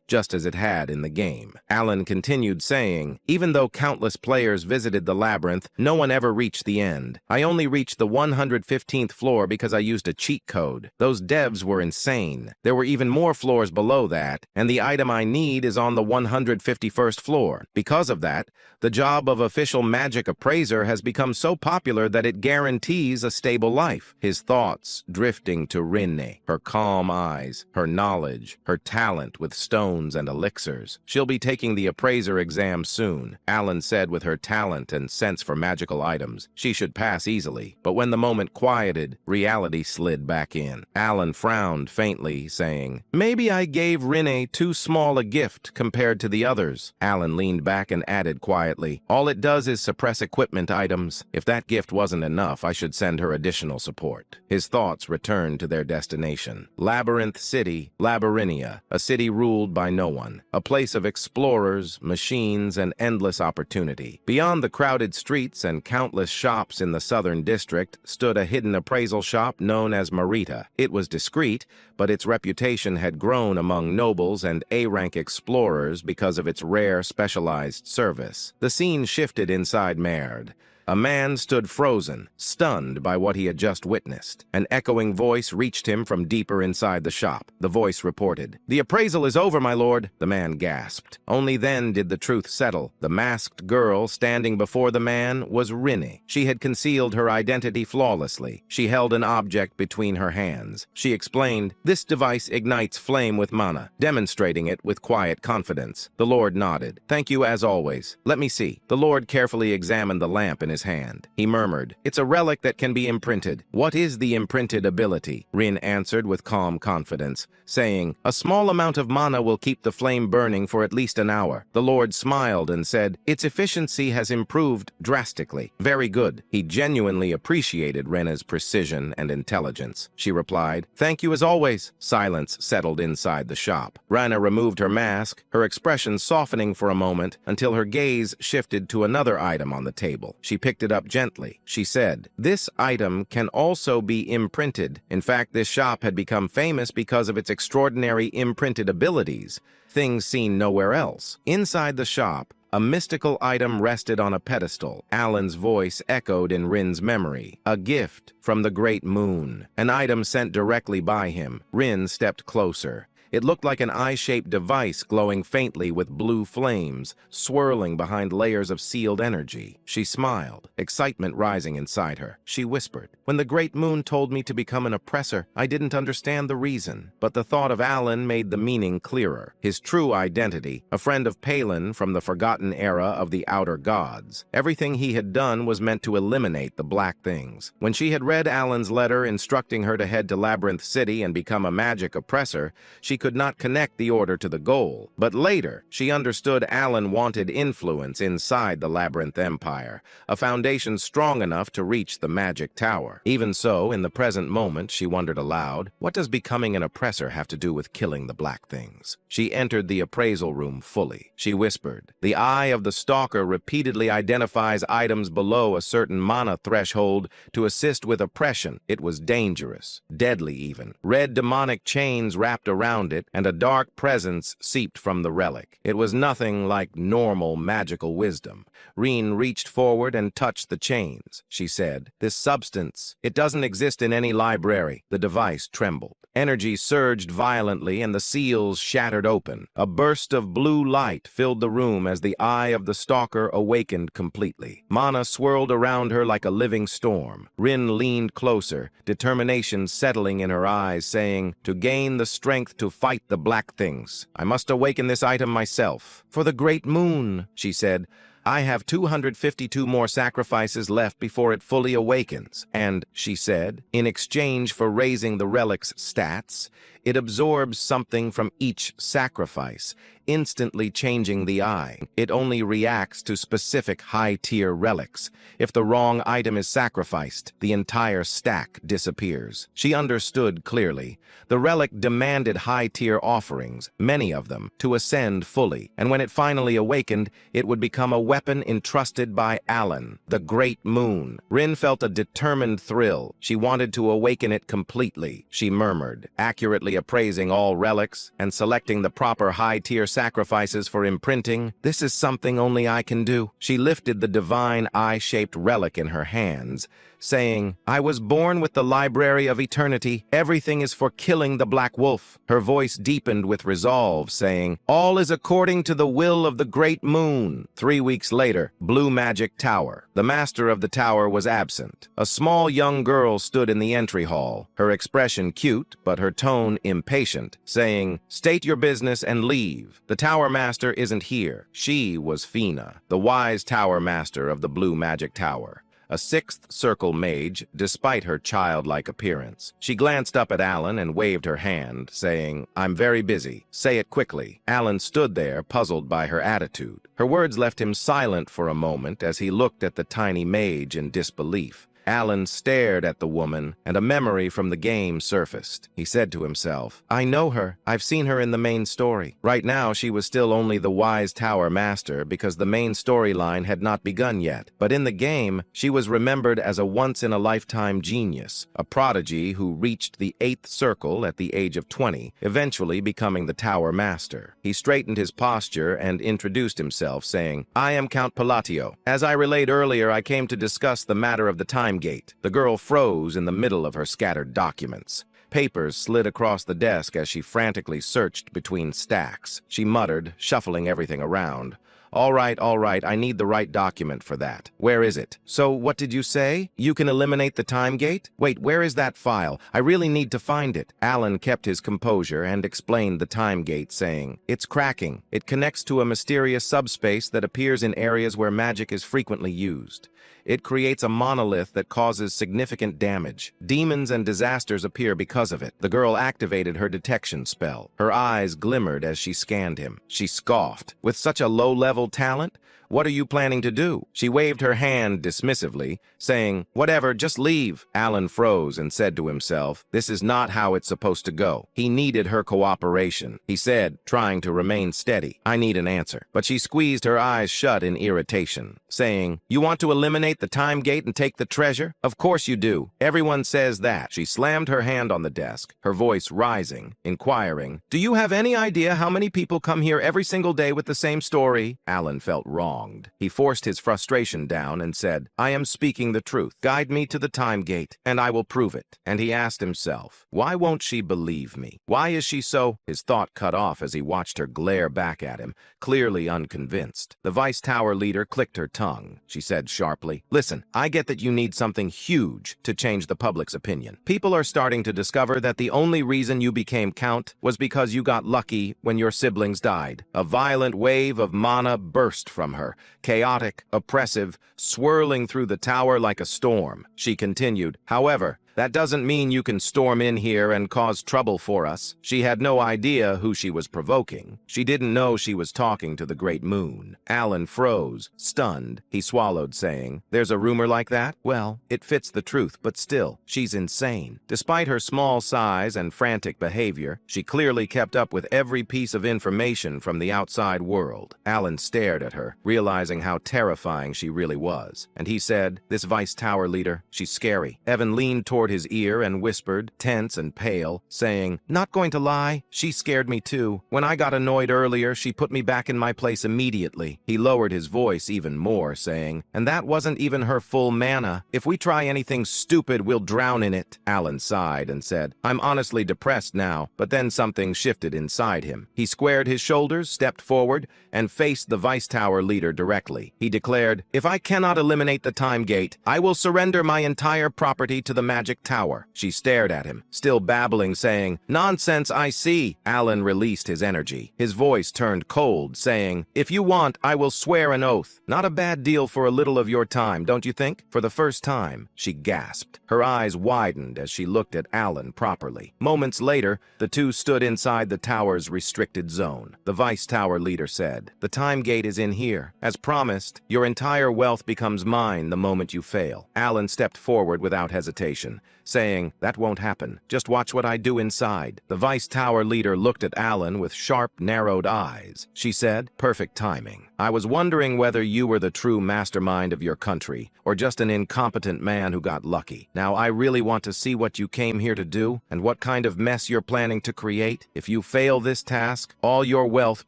S1: just as it had in the game. Alan continued saying, "Even though countless players visited the labyrinth, no one ever reached the end. I only reached the 115th floor because I used a cheat code. Those devs were insane. There were even more floors below that, and the item I need is on the 151st floor. Because of that, the job of official magic appraiser has become so popular that it guarantees a stable life." His thoughts drifting to Rinne, her calm eyes, her knowledge, her talent with stones and elixirs. "She'll be taking the appraiser exam soon," Alan said. With her talent and sense for magical items, she should pass easily. But when the moment quieted, reality slid back in. Alan frowned faintly, saying, "Maybe I gave Rinne too small a gift compared to the others." Alan leaned back and added quietly, "All it does is suppress equipment items. If that gift wasn't enough, I should send her additional support." His thoughts returned to their destination. Labyrinth City, Labyrinthia, a city ruled by no one, a place of explorers, machines, and endless opportunity. Beyond the crowded streets and countless shops in the southern district stood a hidden appraisal shop known as Marita. It was discreet, but its reputation had grown among nobles and A-rank explorers because of its rare specialized service. The scene shifted inside Merd. A man stood frozen, stunned by what he had just witnessed. An echoing voice reached him from deeper inside the shop. The voice reported, "The appraisal is over, my lord." The man gasped. Only then did the truth settle. The masked girl standing before the man was Rinne. She had concealed her identity flawlessly. She held an object between her hands. She explained, "This device ignites flame with mana," demonstrating it with quiet confidence. The lord nodded. "Thank you as always. Let me see." The lord carefully examined the lamp in his hand. He murmured, "It's a relic that can be imprinted." "What is the imprinted ability?" Rin answered with calm confidence, saying, "A small amount of mana will keep the flame burning for at least an hour." The lord smiled and said, "Its efficiency has improved drastically." "Very good." He genuinely appreciated Rena's precision and intelligence. She replied, "Thank you as always." Silence settled inside the shop. Rana removed her mask, her expression softening for a moment until her gaze shifted to another item on the table. She picked it up gently. She said, "This item can also be imprinted." In fact, this shop had become famous because of its extraordinary imprinted abilities, things seen nowhere else. Inside the shop, a mystical item rested on a pedestal. Alan's voice echoed in Rin's memory. A gift from the great moon. An item sent directly by him. Rin stepped closer. It looked like an eye-shaped device glowing faintly with blue flames, swirling behind layers of sealed energy. She smiled, excitement rising inside her. She whispered, "When the great moon told me to become an oppressor, I didn't understand the reason. But the thought of Alan made the meaning clearer. His true identity, a friend of Palin from the forgotten era of the Outer Gods. Everything he had done was meant to eliminate the black things." When she had read Alan's letter instructing her to head to Labyrinth City and become a magic oppressor, she could not connect the order to the goal. But later, she understood Alan wanted influence inside the Labyrinth Empire, a foundation strong enough to reach the Magic Tower. Even so, in the present moment, she wondered aloud, what does becoming an oppressor have to do with killing the black things? She entered the appraisal room fully. She whispered, "The eye of the stalker repeatedly identifies items below a certain mana threshold to assist with oppression. It was dangerous, deadly even. Red demonic chains wrapped around it, and a dark presence seeped from the relic. It was nothing like normal magical wisdom." Reen reached forward and touched the chains. She said, "This substance, it doesn't exist in any library." The device trembled. Energy surged violently and the seals shattered open. A burst of blue light filled the room as the eye of the stalker awakened completely. Mana swirled around her like a living storm. Rin leaned closer, determination settling in her eyes, saying, "To gain the strength to fight the black things, I must awaken this item myself." "For the great moon," she said, "I have 252 more sacrifices left before it fully awakens." And, she said, in exchange for raising the relic's stats, it absorbs something from each sacrifice, instantly changing the eye. It only reacts to specific high-tier relics. If the wrong item is sacrificed, the entire stack disappears. She understood clearly. The relic demanded high-tier offerings, many of them, to ascend fully, and when it finally awakened, it would become a weapon entrusted by Alan, the Great Moon. Rin felt a determined thrill. She wanted to awaken it completely. She murmured, accurately appraising all relics and selecting the proper high-tier sacrifices for imprinting. "This is something only I can do." She lifted the divine eye-shaped relic in her hands, saying, "I was born with the Library of Eternity. Everything is for killing the Black Wolf." Her voice deepened with resolve, saying, "All is according to the will of the Great Moon." 3 weeks later, Blue Magic Tower. The master of the tower was absent. A small young girl stood in the entry hall, her expression cute, but her tone impatient, saying, "State your business and leave. The tower master isn't here." She was Fina, the wise tower master of the Blue Magic Tower, a sixth circle mage despite her childlike appearance. She glanced up at Alan and waved her hand, saying, "I'm very busy. Say it quickly." Alan stood there, puzzled by her attitude. Her words left him silent for a moment as he looked at the tiny mage in disbelief. Alan stared at the woman, and a memory from the game surfaced. He said to himself, I know her. I've seen her in the main story. Right now, she was still only the wise tower master because the main storyline had not begun yet. But in the game, she was remembered as a once-in-a-lifetime genius, a prodigy who reached the 8th circle at the age of 20, eventually becoming the tower master. He straightened his posture and introduced himself, saying, I am Count Palatio. As I relayed earlier, I came to discuss the matter of the time gate. The girl froze in the middle of her scattered documents. Papers slid across the desk as she frantically searched between stacks. She muttered, shuffling everything around. All right, I need the right document for that. Where is it? So, what did you say? You can eliminate the time gate? Wait, where is that file? I really need to find it. Alan kept his composure and explained the time gate, saying, It's cracking. It connects to a mysterious subspace that appears in areas where magic is frequently used. It creates a monolith that causes significant damage. Demons and disasters appear because of it. The girl activated her detection spell. Her eyes glimmered as she scanned him. She scoffed. With such a low-level talent? What are you planning to do? She waved her hand dismissively, saying, Whatever, just leave. Alan froze and said to himself, This is not how it's supposed to go. He needed her cooperation. He said, trying to remain steady, I need an answer. But she squeezed her eyes shut in irritation, saying, You want to eliminate the time gate and take the treasure? Of course you do. Everyone says that. She slammed her hand on the desk, her voice rising, inquiring, Do you have any idea how many people come here every single day with the same story? Alan felt wronged. He forced his frustration down and said, I am speaking the truth. Guide me to the time gate, and I will prove it. And he asked himself, why won't she believe me? Why is she so? His thought cut off as he watched her glare back at him, clearly unconvinced. The Vice Tower leader clicked her tongue. She said sharply, Listen, I get that you need something huge to change the public's opinion. People are starting to discover that the only reason you became Count was because you got lucky when your siblings died. A violent wave of mana burst from her, chaotic, oppressive, swirling through the tower like a storm. She continued, However, that doesn't mean you can storm in here and cause trouble for us. She had no idea who she was provoking. She didn't know she was talking to the Great Moon. Alan froze, stunned. He swallowed, saying, There's a rumor like that? Well, it fits the truth, but still, she's insane. Despite her small size and frantic behavior, she clearly kept up with every piece of information from the outside world. Alan stared at her, realizing how terrifying she really was. And he said, This Vice Tower leader, she's scary. Evan leaned toward his ear and whispered, tense and pale, saying, Not going to lie, she scared me too. When I got annoyed earlier, she put me back in my place immediately. He lowered his voice even more, saying, And that wasn't even her full mana. If we try anything stupid, we'll drown in it. Alan sighed and said, I'm honestly depressed now, but then something shifted inside him. He squared his shoulders, stepped forward, and faced the Vice Tower leader directly. He declared, If I cannot eliminate the time gate, I will surrender my entire property to the Magic Tower. She stared at him, still babbling, saying, Nonsense, I see. Alan released his energy. His voice turned cold, saying, If you want, I will swear an oath. Not a bad deal for a little of your time, don't you think? For the first time, she gasped. Her eyes widened as she looked at Alan properly. Moments later, the two stood inside the tower's restricted zone. The Vice Tower leader said, The time gate is in here. As promised, your entire wealth becomes mine the moment you fail. Alan stepped forward without hesitation, saying, That won't happen. Just watch what I do inside. The Vice Tower leader looked at Alan with sharp, narrowed eyes. She said, Perfect timing. I was wondering whether you were the true mastermind of your country, or just an incompetent man who got lucky. Now I really want to see what you came here to do, and what kind of mess you're planning to create. If you fail this task, all your wealth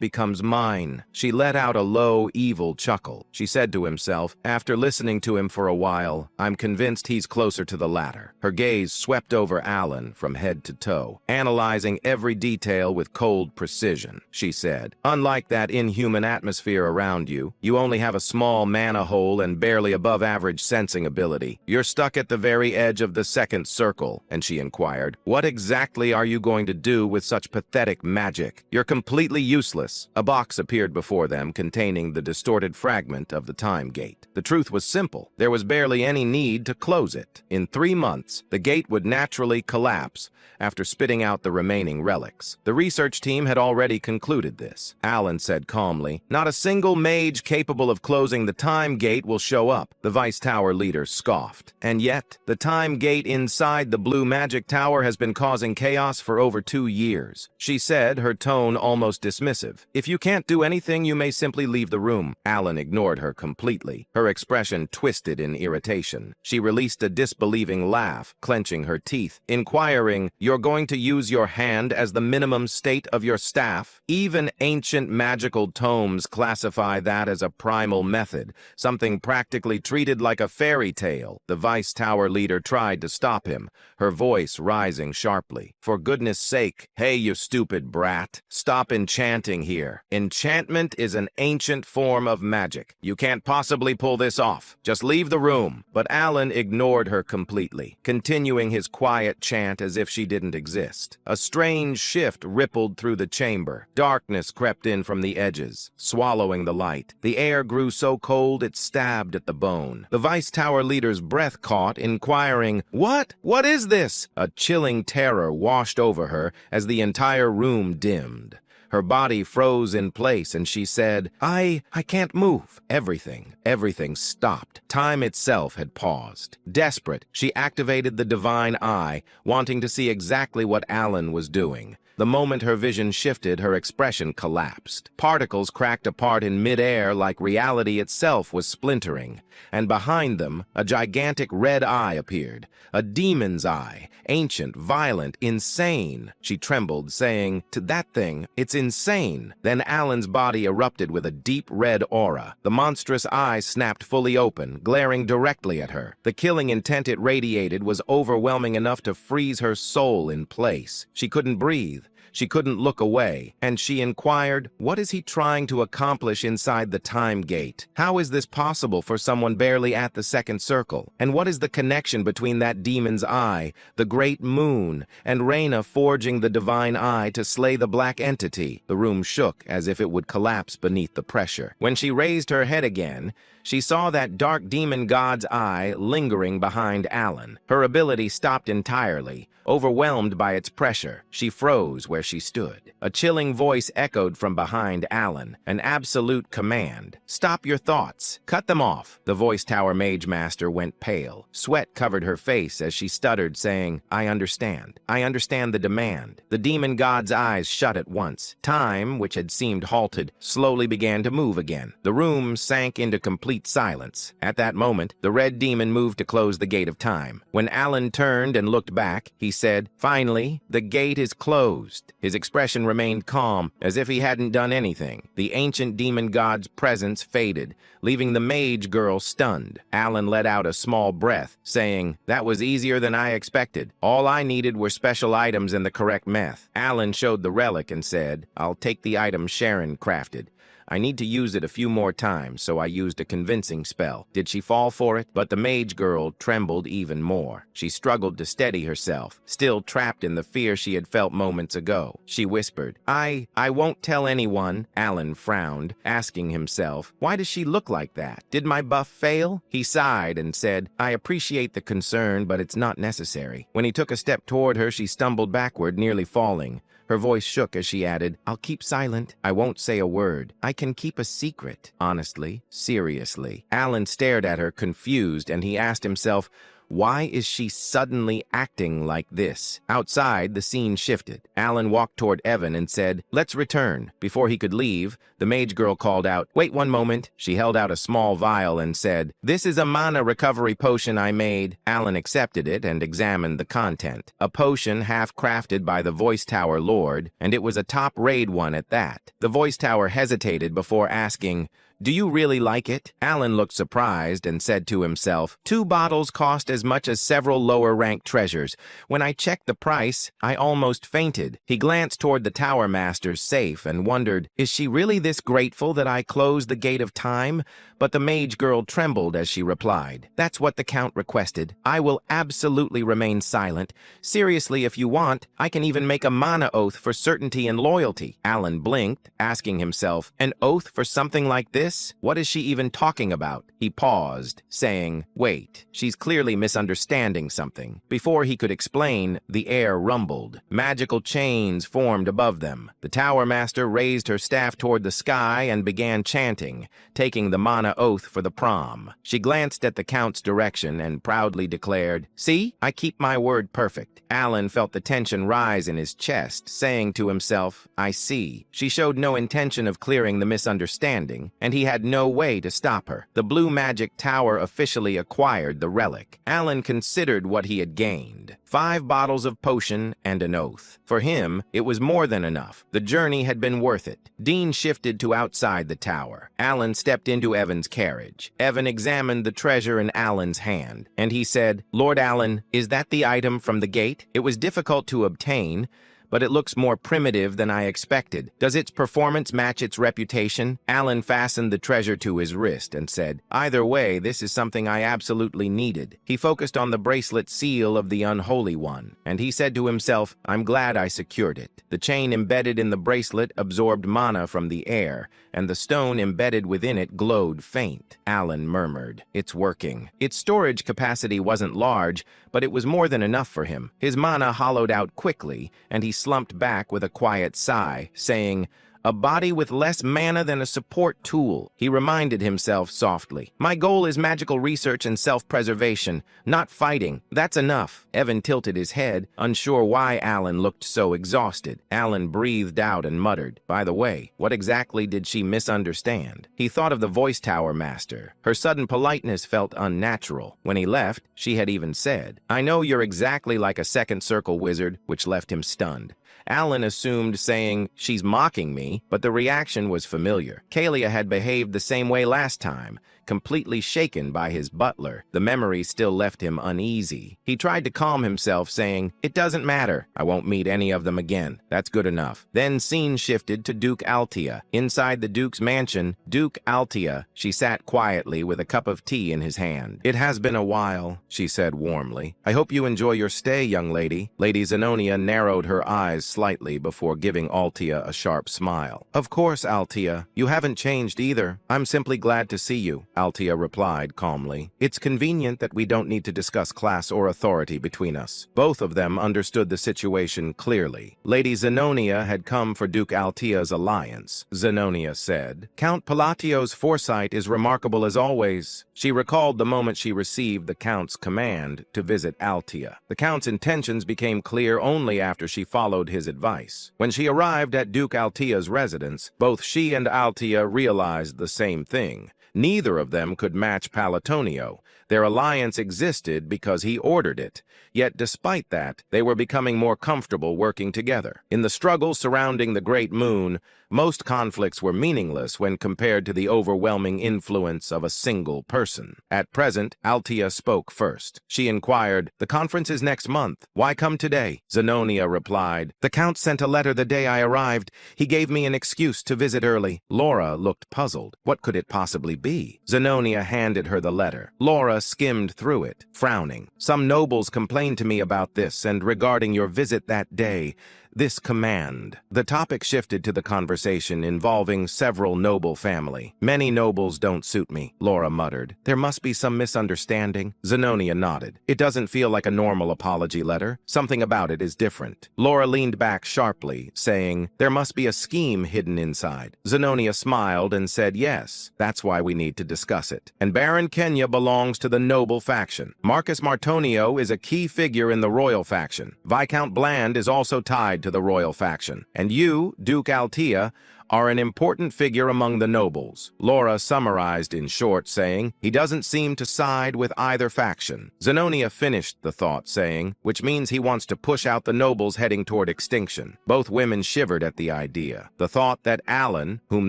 S1: becomes mine. She let out a low, evil chuckle. She said to himself, after listening to him for a while, I'm convinced he's closer to the latter. Her gaze swept over Alan from head to toe, analyzing every detail with cold precision. She said, Unlike that inhuman atmosphere around you, you only have a small mana hole and barely above average sensing ability. You're stuck at the very edge of the second circle. And she inquired, What exactly are you going to do with such pathetic magic? You're completely useless. A box appeared before them containing the distorted fragment of the time gate. The truth was simple. There was barely any need to close it. In 3 months, months, the gate would naturally collapse after spitting out the remaining relics. The research team had already concluded this. Alan said calmly, "Not a single mage capable of closing the time gate will show up." The Vice Tower leader scoffed. "And yet, the time gate inside the blue magic tower has been causing chaos for over 2 years." She said, her tone almost dismissive. "If you can't do anything, you may simply leave the room." Alan ignored her completely. Her expression twisted in irritation. She released a disbelieving laugh, clenching her teeth, inquiring, "You're going to use your hand as the minimum state of your staff?" Even ancient magical tomes classify that as a primal method, something practically treated like a fairy tale. The Vice Tower leader tried to stop him, her voice rising sharply. "For goodness sake, hey you stupid brat, stop enchanting here. Enchantment is an ancient form of magic. You can't possibly pull this off. Just leave the room." But Alan ignored her completely, continuing his quiet chant as if she didn't exist. A strange shift rippled through the chamber. Darkness crept in from the edges, swallowing the light. The air grew so cold it stabbed at the bone. The Vice Tower leader's breath caught, inquiring, "What? What is this?" A chilling terror washed over her as the entire room dimmed. Her body froze in place and she said, I can't move." Everything stopped. Time itself had paused. Desperate, she activated the divine eye, wanting to see exactly what Alan was doing. The moment her vision shifted, her expression collapsed. Particles cracked apart in midair like reality itself was splintering. And behind them, a gigantic red eye appeared. A demon's eye. Ancient, violent, insane. She trembled, saying, "To that thing, it's insane." Then Alan's body erupted with a deep red aura. The monstrous eye snapped fully open, glaring directly at her. The killing intent it radiated was overwhelming enough to freeze her soul in place. She couldn't breathe. She couldn't look away, and she inquired, "What is he trying to accomplish inside the time gate? How is this possible for someone barely at the second circle? And what is the connection between that demon's eye, the great moon, and Reyna forging the divine eye to slay the black entity?" The room shook as if it would collapse beneath the pressure. When she raised her head again, she saw that dark demon god's eye lingering behind Alan. Her ability stopped entirely. Overwhelmed by its pressure, she froze where she stood. A chilling voice echoed from behind Alan, an absolute command. "Stop your thoughts. Cut them off." The Voice Tower Mage Master went pale. Sweat covered her face as she stuttered, saying, I understand. I understand the demand." The demon god's eyes shut at once. Time, which had seemed halted, slowly began to move again. The room sank into complete silence. At that moment, the red demon moved to close the gate of time. When Alan turned and looked back, he said, "Finally, the gate is closed." His expression remained calm, as if he hadn't done anything. The ancient demon god's presence faded, leaving the mage girl stunned. Alan let out a small breath, saying, "That was easier than I expected. All I needed were special items and the correct meth." Alan showed the relic and said, "I'll take the item Sharon crafted. I need to use it a few more times, so I used a convincing spell." Did she fall for it? But the mage girl trembled even more. She struggled to steady herself, still trapped in the fear she had felt moments ago. She whispered, I won't tell anyone." Alan frowned, asking himself, why does she look like that? Did my buff fail? He sighed and said, "I appreciate the concern, but it's not necessary." When he took a step toward her, she stumbled backward, nearly falling. Her voice shook as she added, "I'll keep silent. I won't say a word. I can keep a secret." Honestly, seriously. Alan stared at her, confused, and he asked himself, why is she suddenly acting like this? Outside, the scene shifted. Alan walked toward Evan and said, "Let's return." Before he could leave, the mage girl called out, "Wait one moment." She held out a small vial and said, "This is a mana recovery potion I made." Alan accepted it and examined the content. A potion half-crafted by the Voice Tower Lord, and it was a top-raid one at that. The Voice Tower hesitated before asking, "Do you really like it?" Alan looked surprised and said to himself, 2 bottles cost as much as several lower-ranked treasures. When I checked the price, I almost fainted. He glanced toward the Tower Master's safe and wondered, is she really this grateful that I closed the gate of time? But the mage girl trembled as she replied, "That's what the Count requested. I will absolutely remain silent. Seriously, if you want, I can even make a mana oath for certainty and loyalty." Alan blinked, asking himself, an oath for something like this? this? What is she even talking about? He paused, saying, wait, she's clearly misunderstanding something. Before he could explain, the air rumbled. Magical chains formed above them. The Tower Master raised her staff toward the sky and began chanting, taking the mana oath for the prom. She glanced at the Count's direction and proudly declared, see, I keep my word perfect. Alan felt the tension rise in his chest, saying to himself, I see. She showed no intention of clearing the misunderstanding, and he had no way to stop her. The Blue Magic Tower officially acquired the relic. Alan considered what he had gained. 5 bottles of potion and an oath. For him, it was more than enough. The journey had been worth it. Dean shifted to outside the tower. Alan stepped into Evan's carriage. Evan examined the treasure in Alan's hand, and he said, Lord Alan, is that the item from the gate? It was difficult to obtain, but it looks more primitive than I expected. Does its performance match its reputation? Alan fastened the treasure to his wrist and said, either way, this is something I absolutely needed. He focused on the bracelet seal of the Unholy One, and he said to himself, I'm glad I secured it. The chain embedded in the bracelet absorbed mana from the air, and the stone embedded within it glowed faint. Alan murmured, it's working. Its storage capacity wasn't large, but it was more than enough for him. His mana hollowed out quickly, and he slumped back with a quiet sigh, saying, a body with less mana than a support tool. He reminded himself softly, my goal is magical research and self-preservation, not fighting. That's enough. Evan tilted his head, unsure why Alan looked so exhausted. Alan breathed out and muttered, by the way, what exactly did she misunderstand? He thought of the Voice Tower Master. Her sudden politeness felt unnatural. When he left, she had even said, I know you're exactly like a second circle wizard, which left him stunned. Alan assumed saying, she's mocking me, but the reaction was familiar. Kalia had behaved the same way last time, completely shaken by his butler. The memory still left him uneasy. He tried to calm himself, saying, it doesn't matter. I won't meet any of them again. That's good enough. Then scene shifted to Duke Altia. Inside the Duke's mansion, Duke Altia, she sat quietly with a cup of tea in his hand. It has been a while, she said warmly. I hope you enjoy your stay, young lady. Lady Zenonia narrowed her eyes slightly before giving Altia a sharp smile. Of course, Altia. You haven't changed either. I'm simply glad to see you, Altia replied calmly. It's convenient that we don't need to discuss class or authority between us. Both of them understood the situation clearly. Lady Zenonia had come for Duke Altia's alliance. Zenonia said, Count Palatio's foresight is remarkable as always. She recalled the moment she received the Count's command to visit Altia. The Count's intentions became clear only after she followed his advice. When she arrived at Duke Altia's residence, both she and Altia realized the same thing. Neither of them could match Palatonio. Their alliance existed because he ordered it. Yet despite that, they were becoming more comfortable working together. In the struggle surrounding the Great Moon, most conflicts were meaningless when compared to the overwhelming influence of a single person. At present, Altia spoke first. She inquired, the conference is next month. Why come today? Zenonia replied, the Count sent a letter the day I arrived. He gave me an excuse to visit early. Laura looked puzzled. What could it possibly be? Zenonia handed her the letter. Laura skimmed through it, frowning. Some nobles complained to me about this and regarding your visit that day. This command. The topic shifted to the conversation involving several noble family. Many nobles don't suit me, Laura muttered. There must be some misunderstanding. Zenonia nodded. It doesn't feel like a normal apology letter. Something about it is different. Laura leaned back sharply, saying, there must be a scheme hidden inside. Zenonia smiled and said, yes, that's why we need to discuss it. And Baron Kenya belongs to the noble faction. Marcus Martonio is a key figure in the royal faction. Viscount Bland is also tied to the royal faction. And you, Duke Altia, are an important figure among the nobles. Laura summarized in short, saying, he doesn't seem to side with either faction. Zenonia finished the thought, saying, which means he wants to push out the nobles heading toward extinction. Both women shivered at the idea. The thought that Alan, whom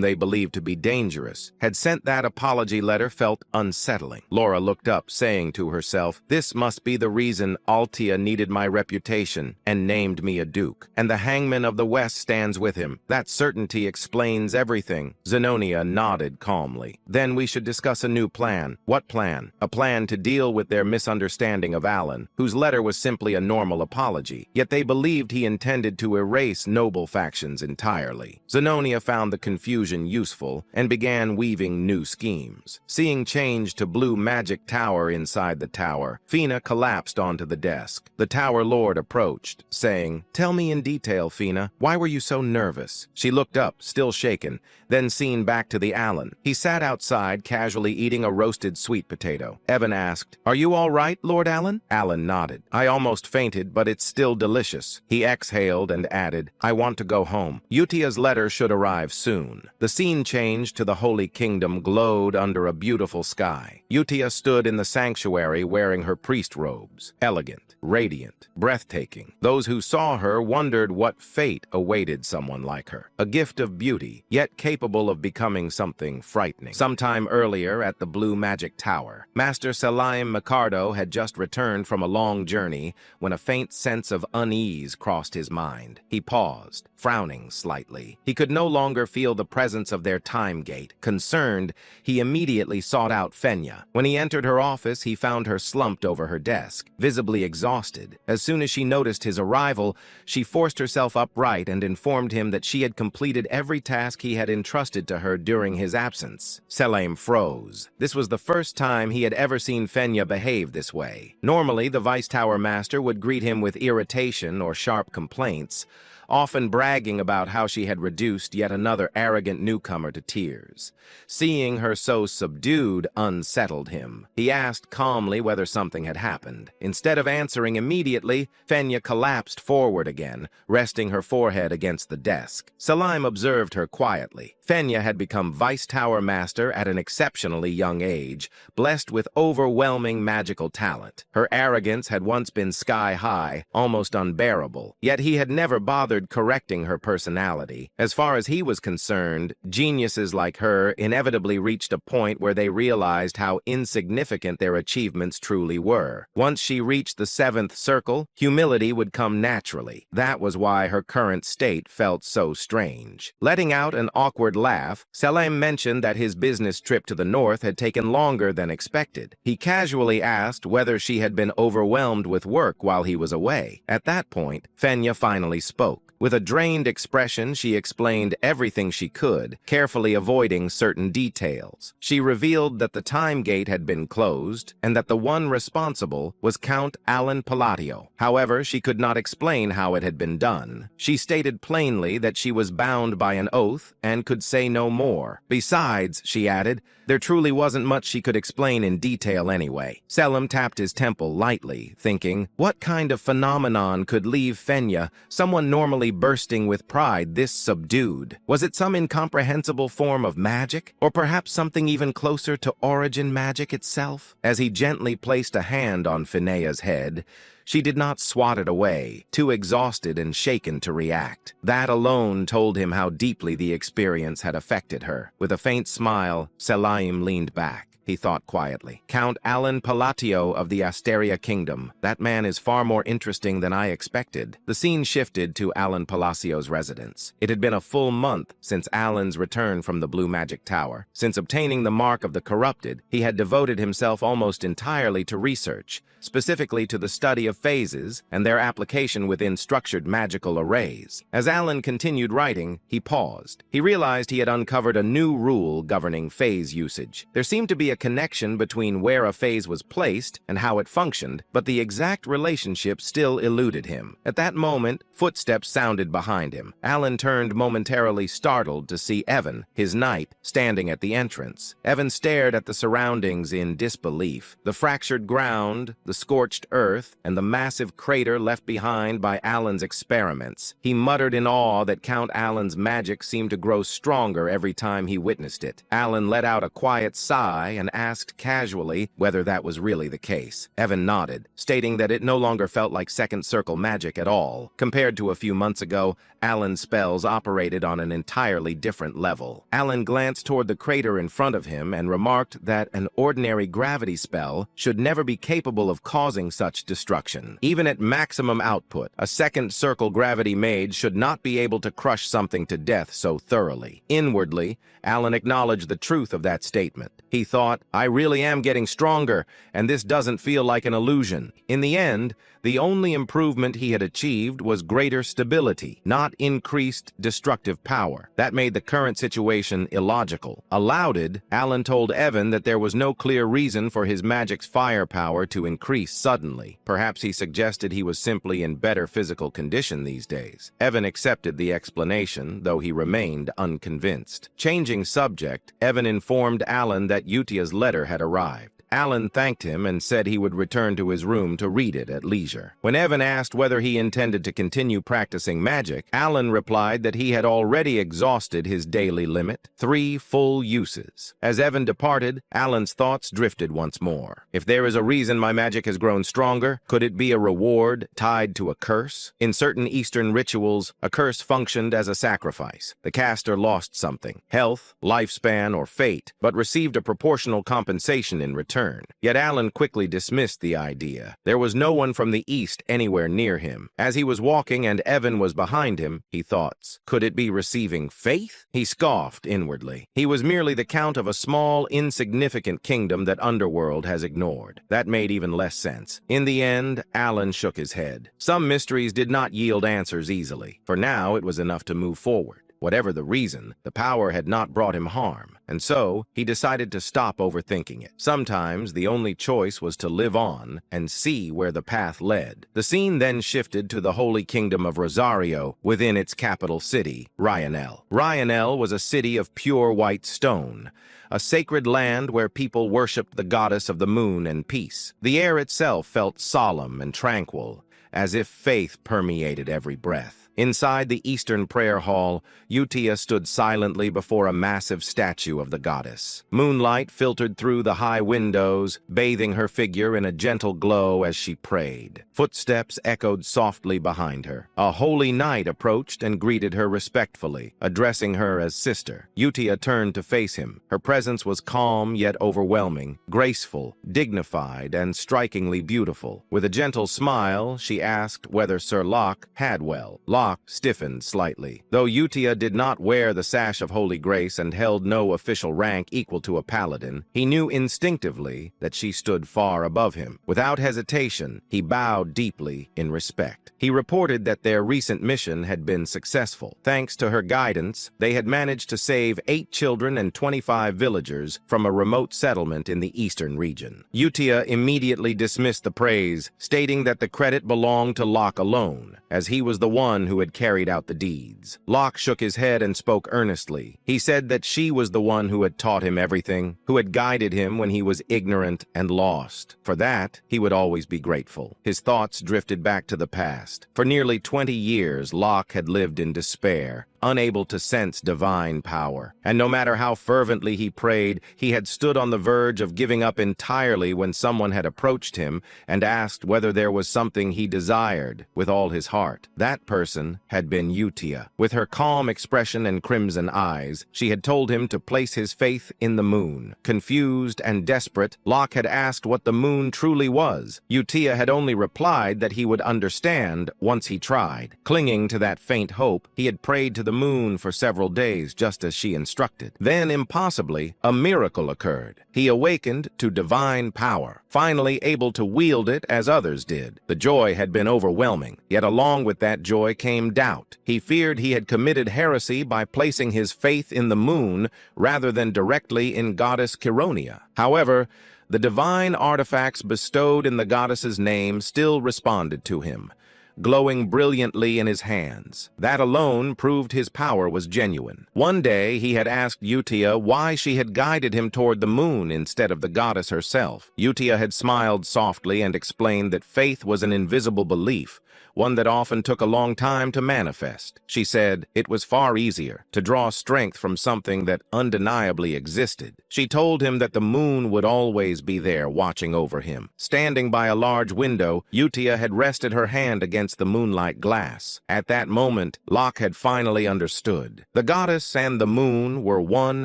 S1: they believed to be dangerous, had sent that apology letter felt unsettling. Laura looked up, saying to herself, this must be the reason Altia needed my reputation and named me a duke. And the hangman of the West stands with him. That certainty explains explains everything." Zenobia nodded calmly. "Then we should discuss a new plan." "What plan?" "A plan to deal with their misunderstanding of Alan, whose letter was simply a normal apology, yet they believed he intended to erase noble factions entirely." Zenobia found the confusion useful and began weaving new schemes. Seeing change to blue magic tower inside the tower, Fina collapsed onto the desk. The Tower Lord approached, saying, "Tell me in detail, Fina. Why were you so nervous?" She looked up, still shaken, then seen back to the Alan. He sat outside, casually eating a roasted sweet potato. Evan asked, "Are you all right, Lord Alan?" Alan nodded. "I almost fainted, but it's still delicious." He exhaled and added, "I want to go home. Utia's letter should arrive soon." The scene changed to the Holy Kingdom glowed under a beautiful sky. Utia stood in the sanctuary wearing her priest robes, elegant, radiant, breathtaking. Those who saw her wondered what fate awaited someone like her. A gift of beauty, yet capable of becoming something frightening. Sometime earlier at the Blue Magic Tower, Master Salim Micardo had just returned from a long journey when a faint sense of unease crossed his mind. He paused, frowning slightly. He could no longer feel the presence of their time gate. Concerned, he immediately sought out Fenya. When he entered her office, he found her slumped over her desk, visibly exhausted. As soon as she noticed his arrival, she forced herself upright and informed him that she had completed every task he had entrusted to her during his absence. Selim froze. This was the first time he had ever seen Fenya behave this way. Normally, the Vice Tower Master would greet him with irritation or sharp complaints, often bragging about how she had reduced yet another arrogant newcomer to tears. Seeing her so subdued unsettled him. He asked calmly whether something had happened. Instead of answering immediately, Fenya collapsed forward again, resting her forehead against the desk. Salim observed her quietly. Fenya had become Vice Tower Master at an exceptionally young age, blessed with overwhelming magical talent. Her arrogance had once been sky-high, almost unbearable, yet he had never bothered correcting her personality. As far as he was concerned, geniuses like her inevitably reached a point where they realized how insignificant their achievements truly were. Once she reached the seventh circle, humility would come naturally. That was why her current state felt so strange. Letting out an awkward laugh, Salim mentioned that his business trip to the north had taken longer than expected. He casually asked whether she had been overwhelmed with work while he was away. At that point, Fenya finally spoke. With a drained expression, she explained everything she could, carefully avoiding certain details. She revealed that the time gate had been closed, and that the one responsible was Count Alan Palatio. However, she could not explain how it had been done. She stated plainly that she was bound by an oath and could say no more. Besides, she added, there truly wasn't much she could explain in detail anyway. Selim tapped his temple lightly, thinking, what kind of phenomenon could leave Fenya, someone normally bursting with pride, this subdued? Was it some incomprehensible form of magic? Or perhaps something even closer to origin magic itself? As he gently placed a hand on Fenea's head, she did not swat it away, too exhausted and shaken to react. That alone told him how deeply the experience had affected her. With a faint smile, Salim leaned back. He thought quietly. Count Alan Palatio of the Asteria Kingdom. That man is far more interesting than I expected. The scene shifted to Alan Palacio's residence. It had been a full month since Alan's return from the Blue Magic Tower. Since obtaining the Mark of the Corrupted, he had devoted himself almost entirely to research, specifically to the study of phases and their application within structured magical arrays. As Alan continued writing, he paused. He realized he had uncovered a new rule governing phase usage. There seemed to be a connection between where a phase was placed and how it functioned, but the exact relationship still eluded him. At that moment, footsteps sounded behind him. Alan turned momentarily startled to see Evan, his knight, standing at the entrance. Evan stared at the surroundings in disbelief. The fractured ground, the scorched earth, and the massive crater left behind by Alan's experiments. He muttered in awe that Count Alan's magic seemed to grow stronger every time he witnessed it. Alan let out a quiet sigh and asked casually whether that was really the case. Evan nodded, stating that it no longer felt like second circle magic at all. Compared to a few months ago, Alan's spells operated on an entirely different level. Alan glanced toward the crater in front of him and remarked that an ordinary gravity spell should never be capable of of causing such destruction. Even at maximum output, a second circle gravity mage should not be able to crush something to death so thoroughly. Inwardly, Alan acknowledged the truth of that statement. He thought, I really am getting stronger, and this doesn't feel like an illusion. In the end, the only improvement he had achieved was greater stability, not increased destructive power. That made the current situation illogical. Aloud, Alan told Evan that there was no clear reason for his magic's firepower to increase suddenly. Perhaps he suggested he was simply in better physical condition these days. Evan accepted the explanation, though he remained unconvinced. Changing subject, Evan informed Alan that Utia's letter had arrived. Alan thanked him and said he would return to his room to read it at leisure. When Evan asked whether he intended to continue practicing magic, Alan replied that he had already exhausted his daily limit, 3 full uses. As Evan departed, Alan's thoughts drifted once more. If there is a reason my magic has grown stronger, could it be a reward tied to a curse? In certain Eastern rituals, a curse functioned as a sacrifice. The caster lost something, health, lifespan, or fate, but received a proportional compensation in return. Yet Alan quickly dismissed the idea. There was no one from the east anywhere near him. As he was walking and Evan was behind him, he thought, could it be receiving faith? He scoffed inwardly. He was merely the count of a small, insignificant kingdom that Underworld has ignored. That made even less sense. In the end, Alan shook his head. Some mysteries did not yield answers easily. For now, it was enough to move forward. Whatever the reason, the power had not brought him harm, and so he decided to stop overthinking it. Sometimes the only choice was to live on and see where the path led. The scene then shifted to the Holy Kingdom of Rosario within its capital city, Ryanel. Ryanel was a city of pure white stone, a sacred land where people worshipped the goddess of the moon and peace. The air itself felt solemn and tranquil, as if faith permeated every breath. Inside the Eastern Prayer Hall, Utia stood silently before a massive statue of the goddess. Moonlight filtered through the high windows, bathing her figure in a gentle glow as she prayed. Footsteps echoed softly behind her. A holy knight approached and greeted her respectfully, addressing her as sister. Utia turned to face him. Her presence was calm yet overwhelming, graceful, dignified, and strikingly beautiful. With a gentle smile, she asked whether Sir Locke had well. Locke stiffened slightly. Though Utia did not wear the sash of Holy Grace and held no official rank equal to a paladin, he knew instinctively that she stood far above him. Without hesitation, he bowed deeply in respect. He reported that their recent mission had been successful. Thanks to her guidance, they had managed to save 8 children and 25 villagers from a remote settlement in the eastern region. Utia immediately dismissed the praise, stating that the credit belonged to Locke alone, as he was the one who had carried out the deeds. Locke shook his head and spoke earnestly. He said that she was the one who had taught him everything, who had guided him when he was ignorant and lost. For that, he would always be grateful. His thoughts drifted back to the past. For nearly 20 years, Locke had lived in despair, unable to sense divine power. And no matter how fervently he prayed, he had stood on the verge of giving up entirely when someone had approached him and asked whether there was something he desired with all his heart. That person had been Utia. With her calm expression and crimson eyes, she had told him to place his faith in the moon. Confused and desperate, Locke had asked what the moon truly was. Utia had only replied that he would understand once he tried. Clinging to that faint hope, he had prayed to the moon for several days, just as she instructed. Then, impossibly, a miracle occurred. He awakened to divine power, finally able to wield it as others did. The joy had been overwhelming, yet along with that joy came doubt. He feared he had committed heresy by placing his faith in the moon rather than directly in goddess Chironia. However, the divine artifacts bestowed in the goddess's name still responded to him, glowing brilliantly in his hands. That alone proved his power was genuine. One day, he had asked Utia why she had guided him toward the moon instead of the goddess herself. Utia had smiled softly and explained that faith was an invisible belief, one that often took a long time to manifest. She said it was far easier to draw strength from something that undeniably existed. She told him that the moon would always be there watching over him. Standing by a large window, Utia had rested her hand against the moonlight glass. At that moment, Locke had finally understood. The goddess and the moon were one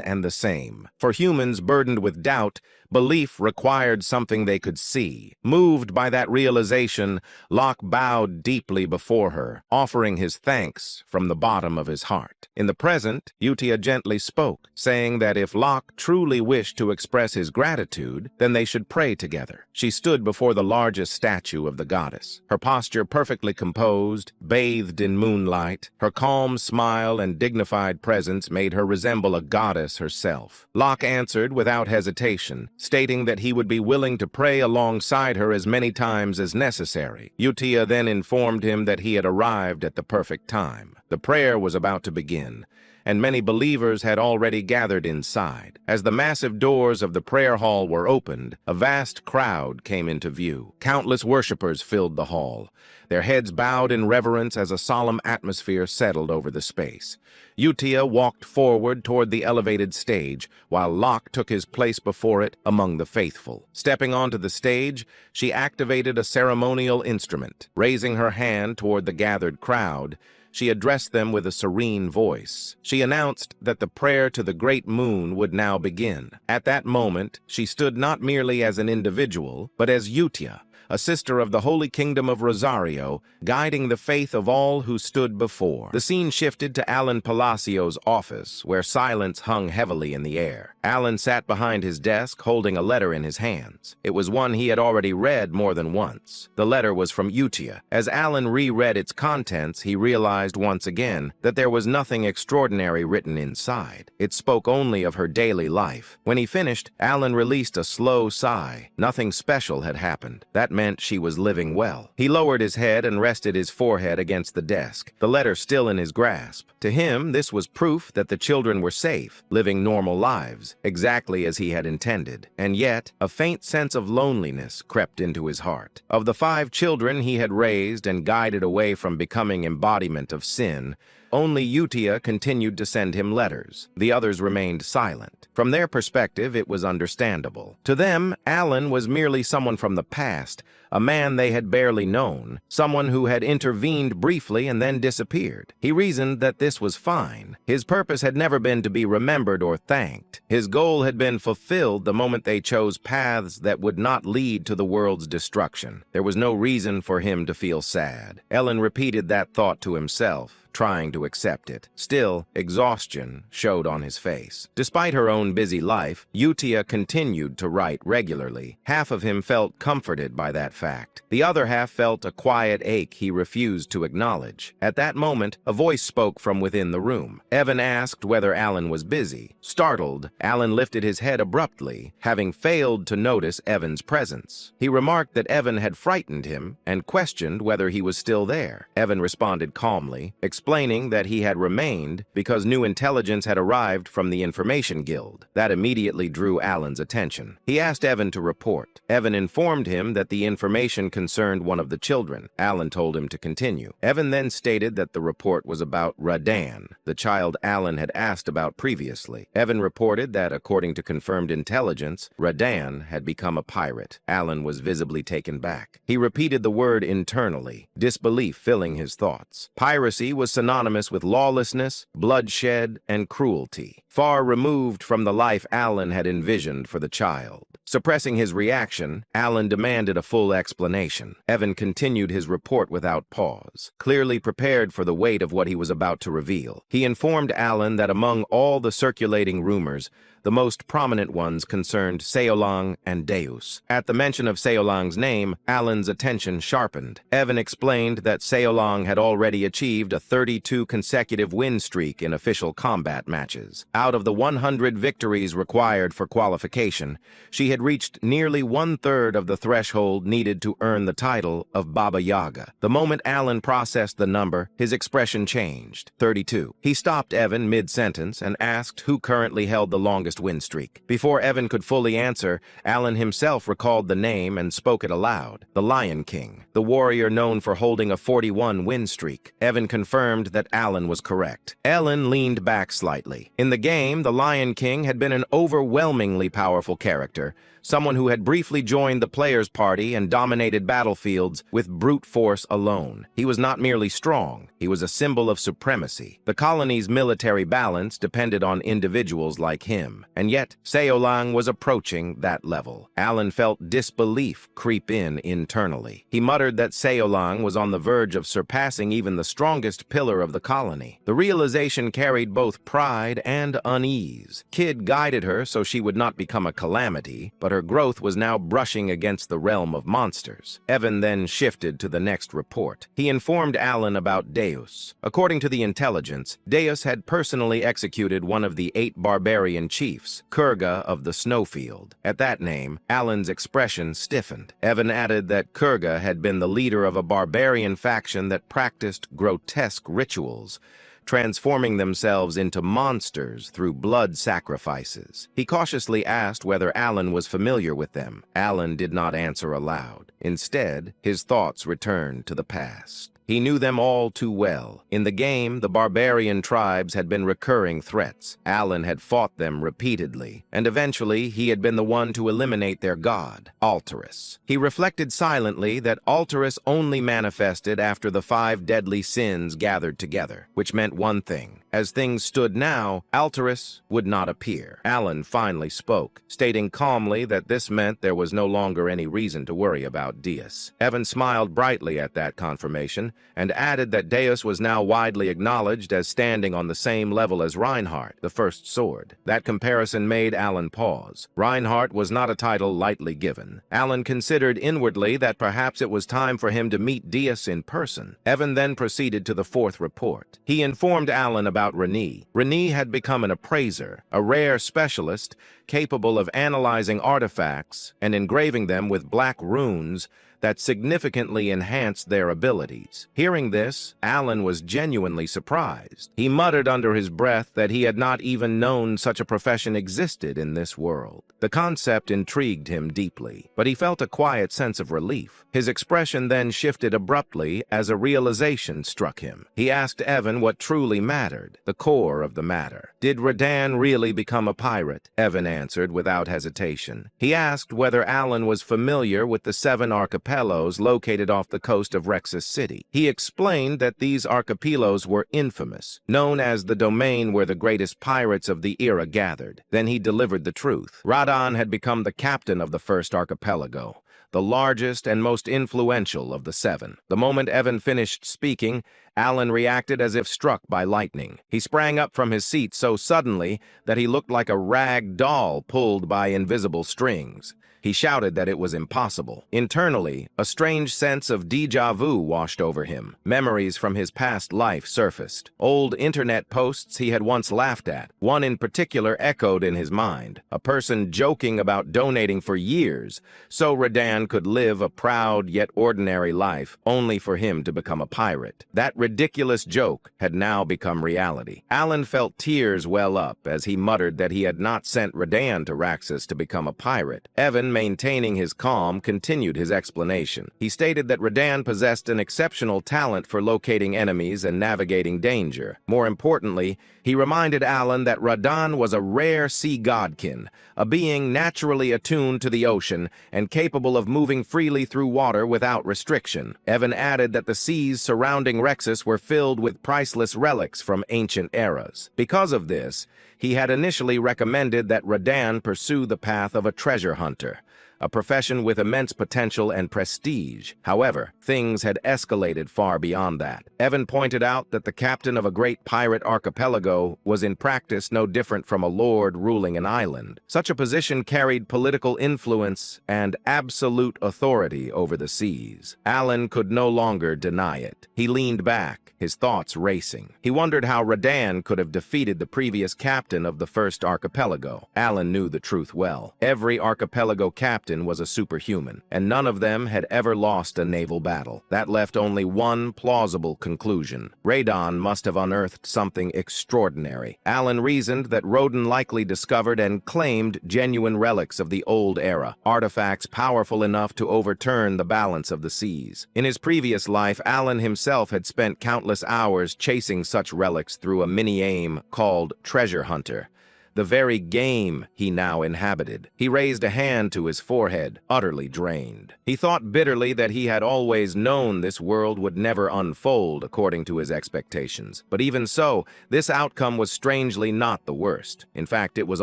S1: and the same. For humans burdened with doubt, belief required something they could see. Moved by that realization, Locke bowed deeply before her, offering his thanks from the bottom of his heart. In the present, Utia gently spoke, saying that if Locke truly wished to express his gratitude, then they should pray together. She stood before the largest statue of the goddess, her posture perfectly composed, bathed in moonlight. Her calm smile and dignified presence made her resemble a goddess herself. Locke answered without hesitation, stating that he would be willing to pray alongside her as many times as necessary. Utia then informed him that he had arrived at the perfect time. The prayer was about to begin, and many believers had already gathered inside. As the massive doors of the prayer hall were opened, a vast crowd came into view. Countless worshippers filled the hall, their heads bowed in reverence as a solemn atmosphere settled over the space. Utia walked forward toward the elevated stage, while Locke took his place before it among the faithful. Stepping onto the stage, she activated a ceremonial instrument. Raising her hand toward the gathered crowd, she addressed them with a serene voice. She announced that the prayer to the great moon would now begin. At that moment, she stood not merely as an individual, but as Utia, a sister of the Holy Kingdom of Rosario, guiding the faith of all who stood before. The scene shifted to Alan Palacio's office, where silence hung heavily in the air. Alan sat behind his desk, holding a letter in his hands. It was one he had already read more than once. The letter was from Utia. As Alan reread its contents, he realized once again that there was nothing extraordinary written inside. It spoke only of her daily life. When he finished, Alan released a slow sigh. Nothing special had happened. That meant she was living well. He lowered his head and rested his forehead against the desk, the letter still in his grasp. To him, this was proof that the children were safe, living normal lives, exactly as he had intended. And yet, a faint sense of loneliness crept into his heart. Of the 5 children he had raised and guided away from becoming embodiment of sin, only Utia continued to send him letters. The others remained silent. From their perspective, it was understandable. To them, Alan was merely someone from the past, a man they had barely known, someone who had intervened briefly and then disappeared. He reasoned that this was fine. His purpose had never been to be remembered or thanked. His goal had been fulfilled the moment they chose paths that would not lead to the world's destruction. There was no reason for him to feel sad. Ellen repeated that thought to himself, trying to accept it. Still, exhaustion showed on his face. Despite her own busy life, Utia continued to write regularly. Half of him felt comforted by that fact. The other half felt a quiet ache he refused to acknowledge. At that moment, a voice spoke from within the room. Evan asked whether Alan was busy. Startled, Alan lifted his head abruptly, having failed to notice Evan's presence. He remarked that Evan had frightened him and questioned whether he was still there. Evan responded calmly, explaining that he had remained because new intelligence had arrived from the Information Guild. That immediately drew Alan's attention. He asked Evan to report. Evan informed him that the information concerned one of the children. Alan told him to continue. Evan then stated that the report was about Radan, the child Alan had asked about previously. Evan reported that, according to confirmed intelligence, Radan had become a pirate. Alan was visibly taken back. He repeated the word internally, disbelief filling his thoughts. Piracy was synonymous with lawlessness, bloodshed, and cruelty, far removed from the life Alan had envisioned for the child. Suppressing his reaction, Alan demanded a full explanation. Evan continued his report without pause, clearly prepared for the weight of what he was about to reveal. He informed Alan that among all the circulating rumors, the most prominent ones concerned Seolang and Deus. At the mention of Seolang's name, Alan's attention sharpened. Evan explained that Seolang had already achieved a 32 consecutive win streak in official combat matches. Out of the 100 victories required for qualification, she had reached nearly 1/3 of the threshold needed to earn the title of Baba Yaga. The moment Alan processed the number, his expression changed. 32. He stopped Evan mid-sentence and asked who currently held the longest longest win streak? Before Evan could fully answer, Alan himself recalled the name and spoke it aloud. The Lion King, the warrior known for holding a 41 win streak. Evan confirmed that Alan was correct. Alan leaned back slightly. In the game, the Lion King had been an overwhelmingly powerful character, someone who had briefly joined the players' party and dominated battlefields with brute force alone. He was not merely strong, he was a symbol of supremacy. The colony's military balance depended on individuals like him, and yet Seolang was approaching that level. Alan felt disbelief creep in internally. He muttered that Seolang was on the verge of surpassing even the strongest pillar of the colony. The realization carried both pride and unease. Kid guided her so she would not become a calamity, but her growth was now brushing against the realm of monsters. Evan then shifted to the next report. He informed Alan about Deus. According to the intelligence, Deus had personally executed one of the 8 barbarian chiefs, Kurga of the Snowfield. At that name, Alan's expression stiffened. Evan added that Kurga had been the leader of a barbarian faction that practiced grotesque rituals, transforming themselves into monsters through blood sacrifices. He cautiously asked whether Alan was familiar with them. Alan did not answer aloud. Instead, his thoughts returned to the past. He knew them all too well. In the game, the barbarian tribes had been recurring threats. Alan had fought them repeatedly, and eventually he had been the one to eliminate their god, Alterus. He reflected silently that Alterus only manifested after the 5 deadly sins gathered together, which meant one thing. As things stood now, Alterus would not appear. Alan finally spoke, stating calmly that this meant there was no longer any reason to worry about Deus. Evan smiled brightly at that confirmation, and added that Deus was now widely acknowledged as standing on the same level as Reinhardt, the first sword. That comparison made Alan pause. Reinhardt was not a title lightly given. Alan considered inwardly that perhaps it was time for him to meet Deus in person. Evan then proceeded to the 4th report. He informed Alan about Renee. Renee had become an appraiser, a rare specialist capable of analyzing artifacts and engraving them with black runes that significantly enhanced their abilities. Hearing this, Alan was genuinely surprised. He muttered under his breath that he had not even known such a profession existed in this world. The concept intrigued him deeply, but he felt a quiet sense of relief. His expression then shifted abruptly as a realization struck him. He asked Evan what truly mattered, the core of the matter. Did Radan really become a pirate? Evan answered without hesitation. He asked whether Alan was familiar with the 7 archipelagos located off the coast of Rexus City. He explained that these archipelagos were infamous, known as the domain where the greatest pirates of the era gathered. Then he delivered the truth. Radan had become the captain of the first archipelago, the largest and most influential of the 7. The moment Evan finished speaking, Alan reacted as if struck by lightning. He sprang up from his seat so suddenly that he looked like a rag doll pulled by invisible strings. He shouted that it was impossible. Internally, a strange sense of déjà vu washed over him. Memories from his past life surfaced. Old internet posts he had once laughed at. One in particular echoed in his mind. A person joking about donating for years so Radan could live a proud yet ordinary life, only for him to become a pirate. That ridiculous joke had now become reality. Alan felt tears well up as he muttered that he had not sent Radan to Raxus to become a pirate. Evan, maintaining his calm, continued his explanation. He stated that Radan possessed an exceptional talent for locating enemies and navigating danger. More importantly, he reminded Alan that Radan was a rare sea godkin, a being naturally attuned to the ocean and capable of moving freely through water without restriction. Evan added that the seas surrounding Rexus were filled with priceless relics from ancient eras. Because of this, he had initially recommended that Radan pursue the path of a treasure hunter, a profession with immense potential and prestige. However, things had escalated far beyond that. Evan pointed out that the captain of a great pirate archipelago was in practice no different from a lord ruling an island. Such a position carried political influence and absolute authority over the seas. Alan could no longer deny it. He leaned back, his thoughts racing. He wondered how Radan could have defeated the previous captain of the first archipelago. Alan knew the truth well. Every archipelago captain captain was a superhuman, and none of them had ever lost a naval battle. That left only one plausible conclusion. Radon must have unearthed something extraordinary. Alan reasoned that Rodin likely discovered and claimed genuine relics of the old era, artifacts powerful enough to overturn the balance of the seas. In his previous life, Alan himself had spent countless hours chasing such relics through a mini-game called Treasure Hunter, the very game he now inhabited. He raised a hand to his forehead, utterly drained. He thought bitterly that he had always known this world would never unfold according to his expectations. But even so, this outcome was strangely not the worst. In fact, it was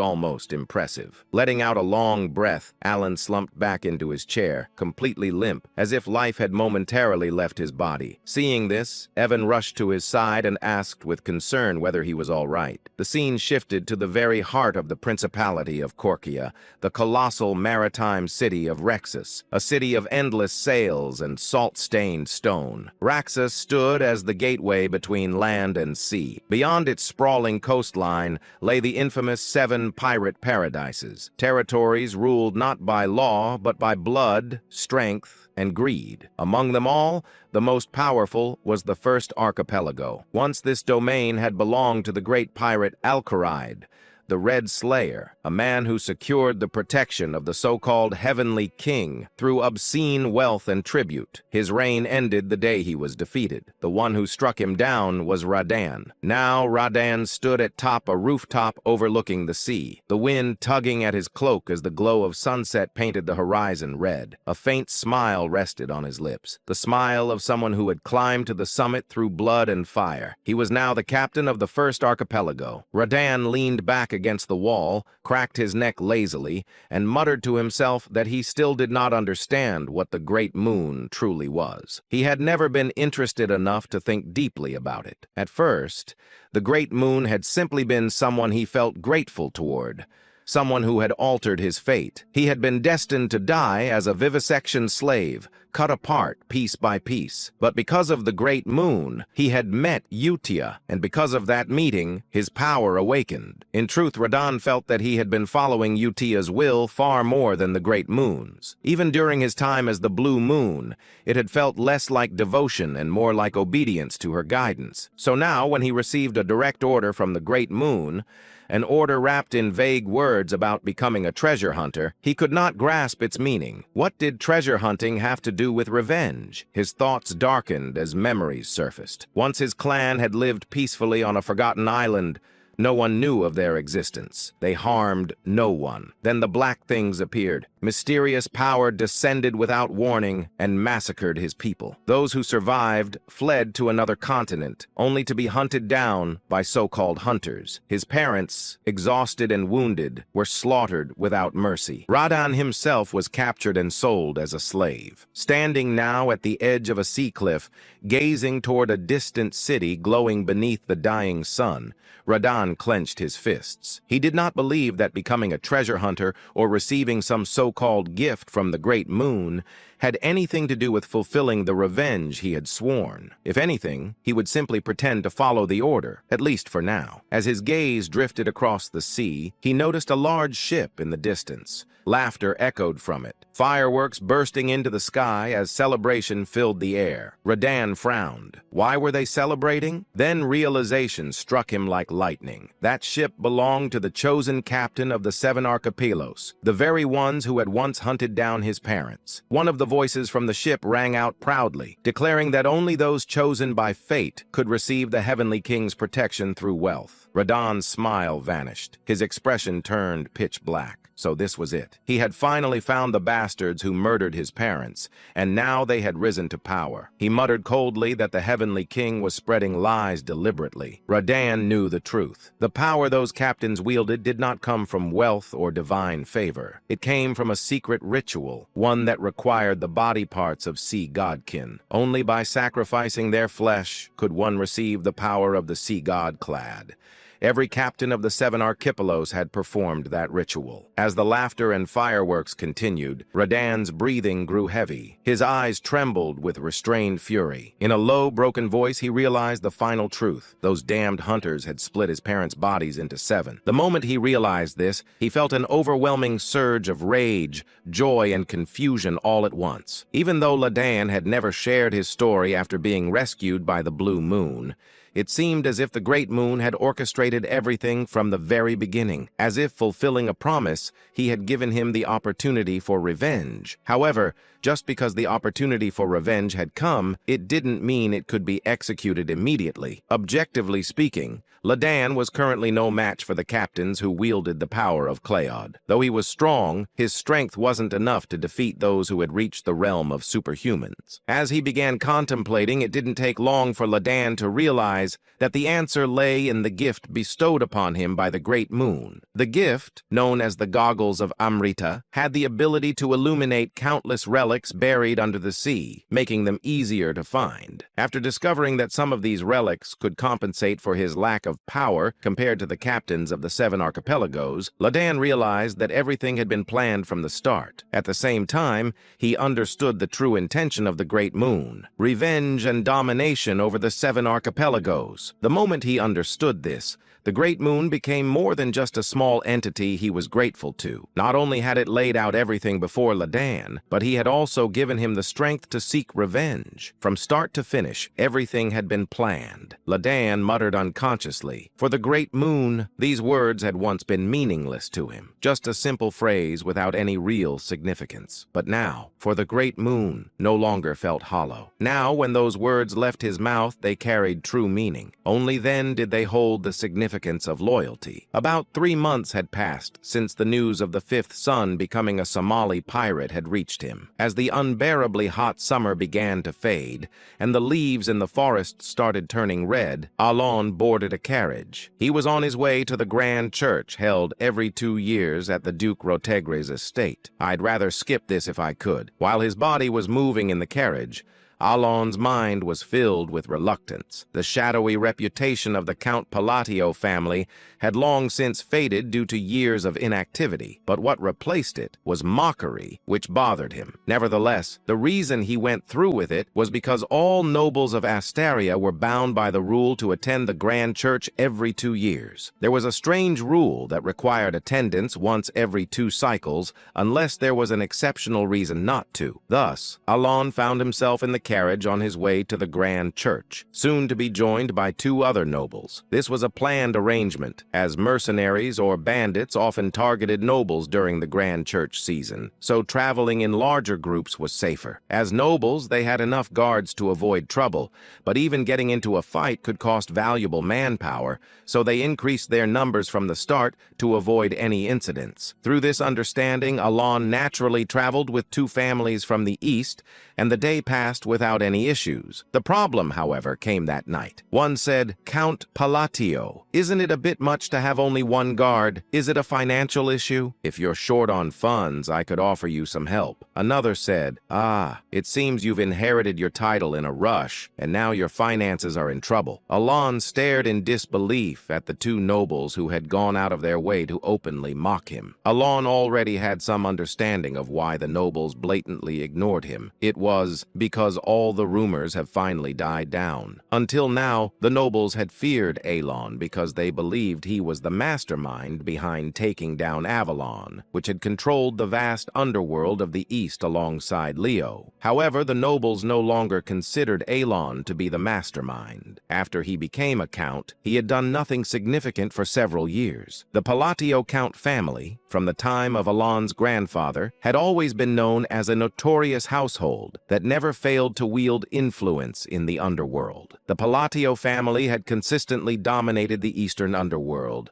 S1: almost impressive. Letting out a long breath, Alan slumped back into his chair, completely limp, as if life had momentarily left his body. Seeing this, Evan rushed to his side and asked with concern whether he was all right. The scene shifted to the very heart of the Principality of Korkia, the colossal maritime city of Rexus, a city of endless sails and salt-stained stone. Raxus stood as the gateway between land and sea. Beyond its sprawling coastline lay the infamous 7 pirate paradises, territories ruled not by law but by blood, strength, and greed. Among them all, the most powerful was the first archipelago. Once this domain had belonged to the great pirate Alcaride, the Red Slayer, a man who secured the protection of the so-called Heavenly King through obscene wealth and tribute. His reign ended the day he was defeated. The one who struck him down was Radan. Now Radan stood atop a rooftop overlooking the sea, the wind tugging at his cloak as the glow of sunset painted the horizon red. A faint smile rested on his lips, the smile of someone who had climbed to the summit through blood and fire. He was now the captain of the first archipelago. Radan leaned back against the wall, cracked his neck lazily, and muttered to himself that he still did not understand what the Great Moon truly was. He had never been interested enough to think deeply about it. At first, the Great Moon had simply been someone he felt grateful toward, someone who had altered his fate. He had been destined to die as a vivisection slave, cut apart piece by piece. But because of the Great Moon, he had met Utia, and because of that meeting, his power awakened. In truth, Radan felt that he had been following Utia's will far more than the Great Moon's. Even during his time as the Blue Moon, it had felt less like devotion and more like obedience to her guidance. So now, when he received a direct order from the Great Moon, an order wrapped in vague words about becoming a treasure hunter, he could not grasp its meaning. What did treasure hunting have to do with revenge? His thoughts darkened as memories surfaced. Once his clan had lived peacefully on a forgotten island, no one knew of their existence. They harmed no one. Then the Black Things appeared. Mysterious power descended without warning and massacred his people. Those who survived fled to another continent, only to be hunted down by so-called hunters. His parents, exhausted and wounded, were slaughtered without mercy. Radan himself was captured and sold as a slave. Standing now at the edge of a sea cliff, gazing toward a distant city glowing beneath the dying sun, Radan clenched his fists. He did not believe that becoming a treasure hunter or receiving some so-called gift from the Great Moon had anything to do with fulfilling the revenge he had sworn. If anything, he would simply pretend to follow the order, at least for now. As his gaze drifted across the sea, he noticed a large ship in the distance. Laughter echoed from it, fireworks bursting into the sky as celebration filled the air. Radan frowned. Why were they celebrating? Then realization struck him like lightning. That ship belonged to the chosen captain of the 7 archipelagos, the very ones who had once hunted down his parents. One of the voices from the ship rang out proudly, declaring that only those chosen by fate could receive the Heavenly King's protection through wealth. Radan's smile vanished. His expression turned pitch black. So this was it. He had finally found the bastards who murdered his parents, and now they had risen to power. He muttered coldly that the Heavenly King was spreading lies deliberately. Radan knew the truth. The power those captains wielded did not come from wealth or divine favor. It came from a secret ritual, one that required the body parts of sea godkin. Only by sacrificing their flesh could one receive the power of the sea god clad. Every captain of the 7 archipelagos had performed that ritual. As the laughter and fireworks continued, Radan's breathing grew heavy. His eyes trembled with restrained fury. In a low, broken voice, he realized the final truth. Those damned hunters had split his parents' bodies into 7. The moment he realized this, he felt an overwhelming surge of rage, joy, and confusion all at once. Even though Ladan had never shared his story after being rescued by the Blue Moon, it seemed as if the Great Moon had orchestrated everything from the very beginning. As if fulfilling a promise, he had given him the opportunity for revenge. However, just because the opportunity for revenge had come, it didn't mean it could be executed immediately. Objectively speaking, Ladan was currently no match for the captains who wielded the power of Cleod. Though he was strong, his strength wasn't enough to defeat those who had reached the realm of superhumans. As he began contemplating, it didn't take long for Ladan to realize that the answer lay in the gift bestowed upon him by the Great Moon. The gift, known as the Goggles of Amrita, had the ability to illuminate countless relics buried under the sea, making them easier to find. After discovering that some of these relics could compensate for his lack of power compared to the captains of the 7 archipelagos, Ladan realized that everything had been planned from the start. At the same time, he understood the true intention of the Great Moon: revenge and domination over the 7 archipelagos. The moment he understood this, the Great Moon became more than just a small entity he was grateful to. Not only had it laid out everything before Ladan, but he had also given him the strength to seek revenge. From start to finish, everything had been planned. Ladan muttered unconsciously. For the Great Moon, these words had once been meaningless to him, just a simple phrase without any real significance. But now, for the Great Moon, no longer felt hollow. Now, when those words left his mouth, they carried true meaning. Only then did they hold the significance of loyalty. About 3 months had passed since the news of the 5th son becoming a Somali pirate had reached him. As the unbearably hot summer began to fade, and the leaves in the forest started turning red, Alon boarded a carriage. He was on his way to the grand church held every 2 years at the Duke Rotegre's estate. I'd rather skip this if I could. While his body was moving in the carriage, Alon's mind was filled with reluctance. The shadowy reputation of the Count Palatio family had long since faded due to years of inactivity, but what replaced it was mockery, which bothered him. Nevertheless, the reason he went through with it was because all nobles of Astaria were bound by the rule to attend the grand church every 2 years. There was a strange rule that required attendance once every 2 cycles, unless there was an exceptional reason not to. Thus, Alon found himself in the carriage on his way to the grand church, soon to be joined by 2 other nobles. This was a planned arrangement, as mercenaries or bandits often targeted nobles during the grand church season, so traveling in larger groups was safer. As nobles, they had enough guards to avoid trouble, but even getting into a fight could cost valuable manpower, so they increased their numbers from the start to avoid any incidents. Through this understanding, Alon naturally traveled with 2 families from the east, and the day passed without any issues. The problem, however, came that night. One said, "Count Palatio, isn't it a bit much to have only 1 guard? Is it a financial issue? If you're short on funds, I could offer you some help." Another said, "Ah, it seems you've inherited your title in a rush, and now your finances are in trouble." Alon stared in disbelief at the 2 nobles who had gone out of their way to openly mock him. Alon already had some understanding of why the nobles blatantly ignored him. It was because all the rumors have finally died down. Until now, the nobles had feared Alon because they believed he was the mastermind behind taking down Avalon, which had controlled the vast underworld of the East alongside Leo. However, the nobles no longer considered Alon to be the mastermind. After he became a count, he had done nothing significant for several years. The Palatio Count family, from the time of Alon's grandfather, had always been known as a notorious household that never failed to wield influence in the underworld. The Palatio family had consistently dominated the Eastern underworld,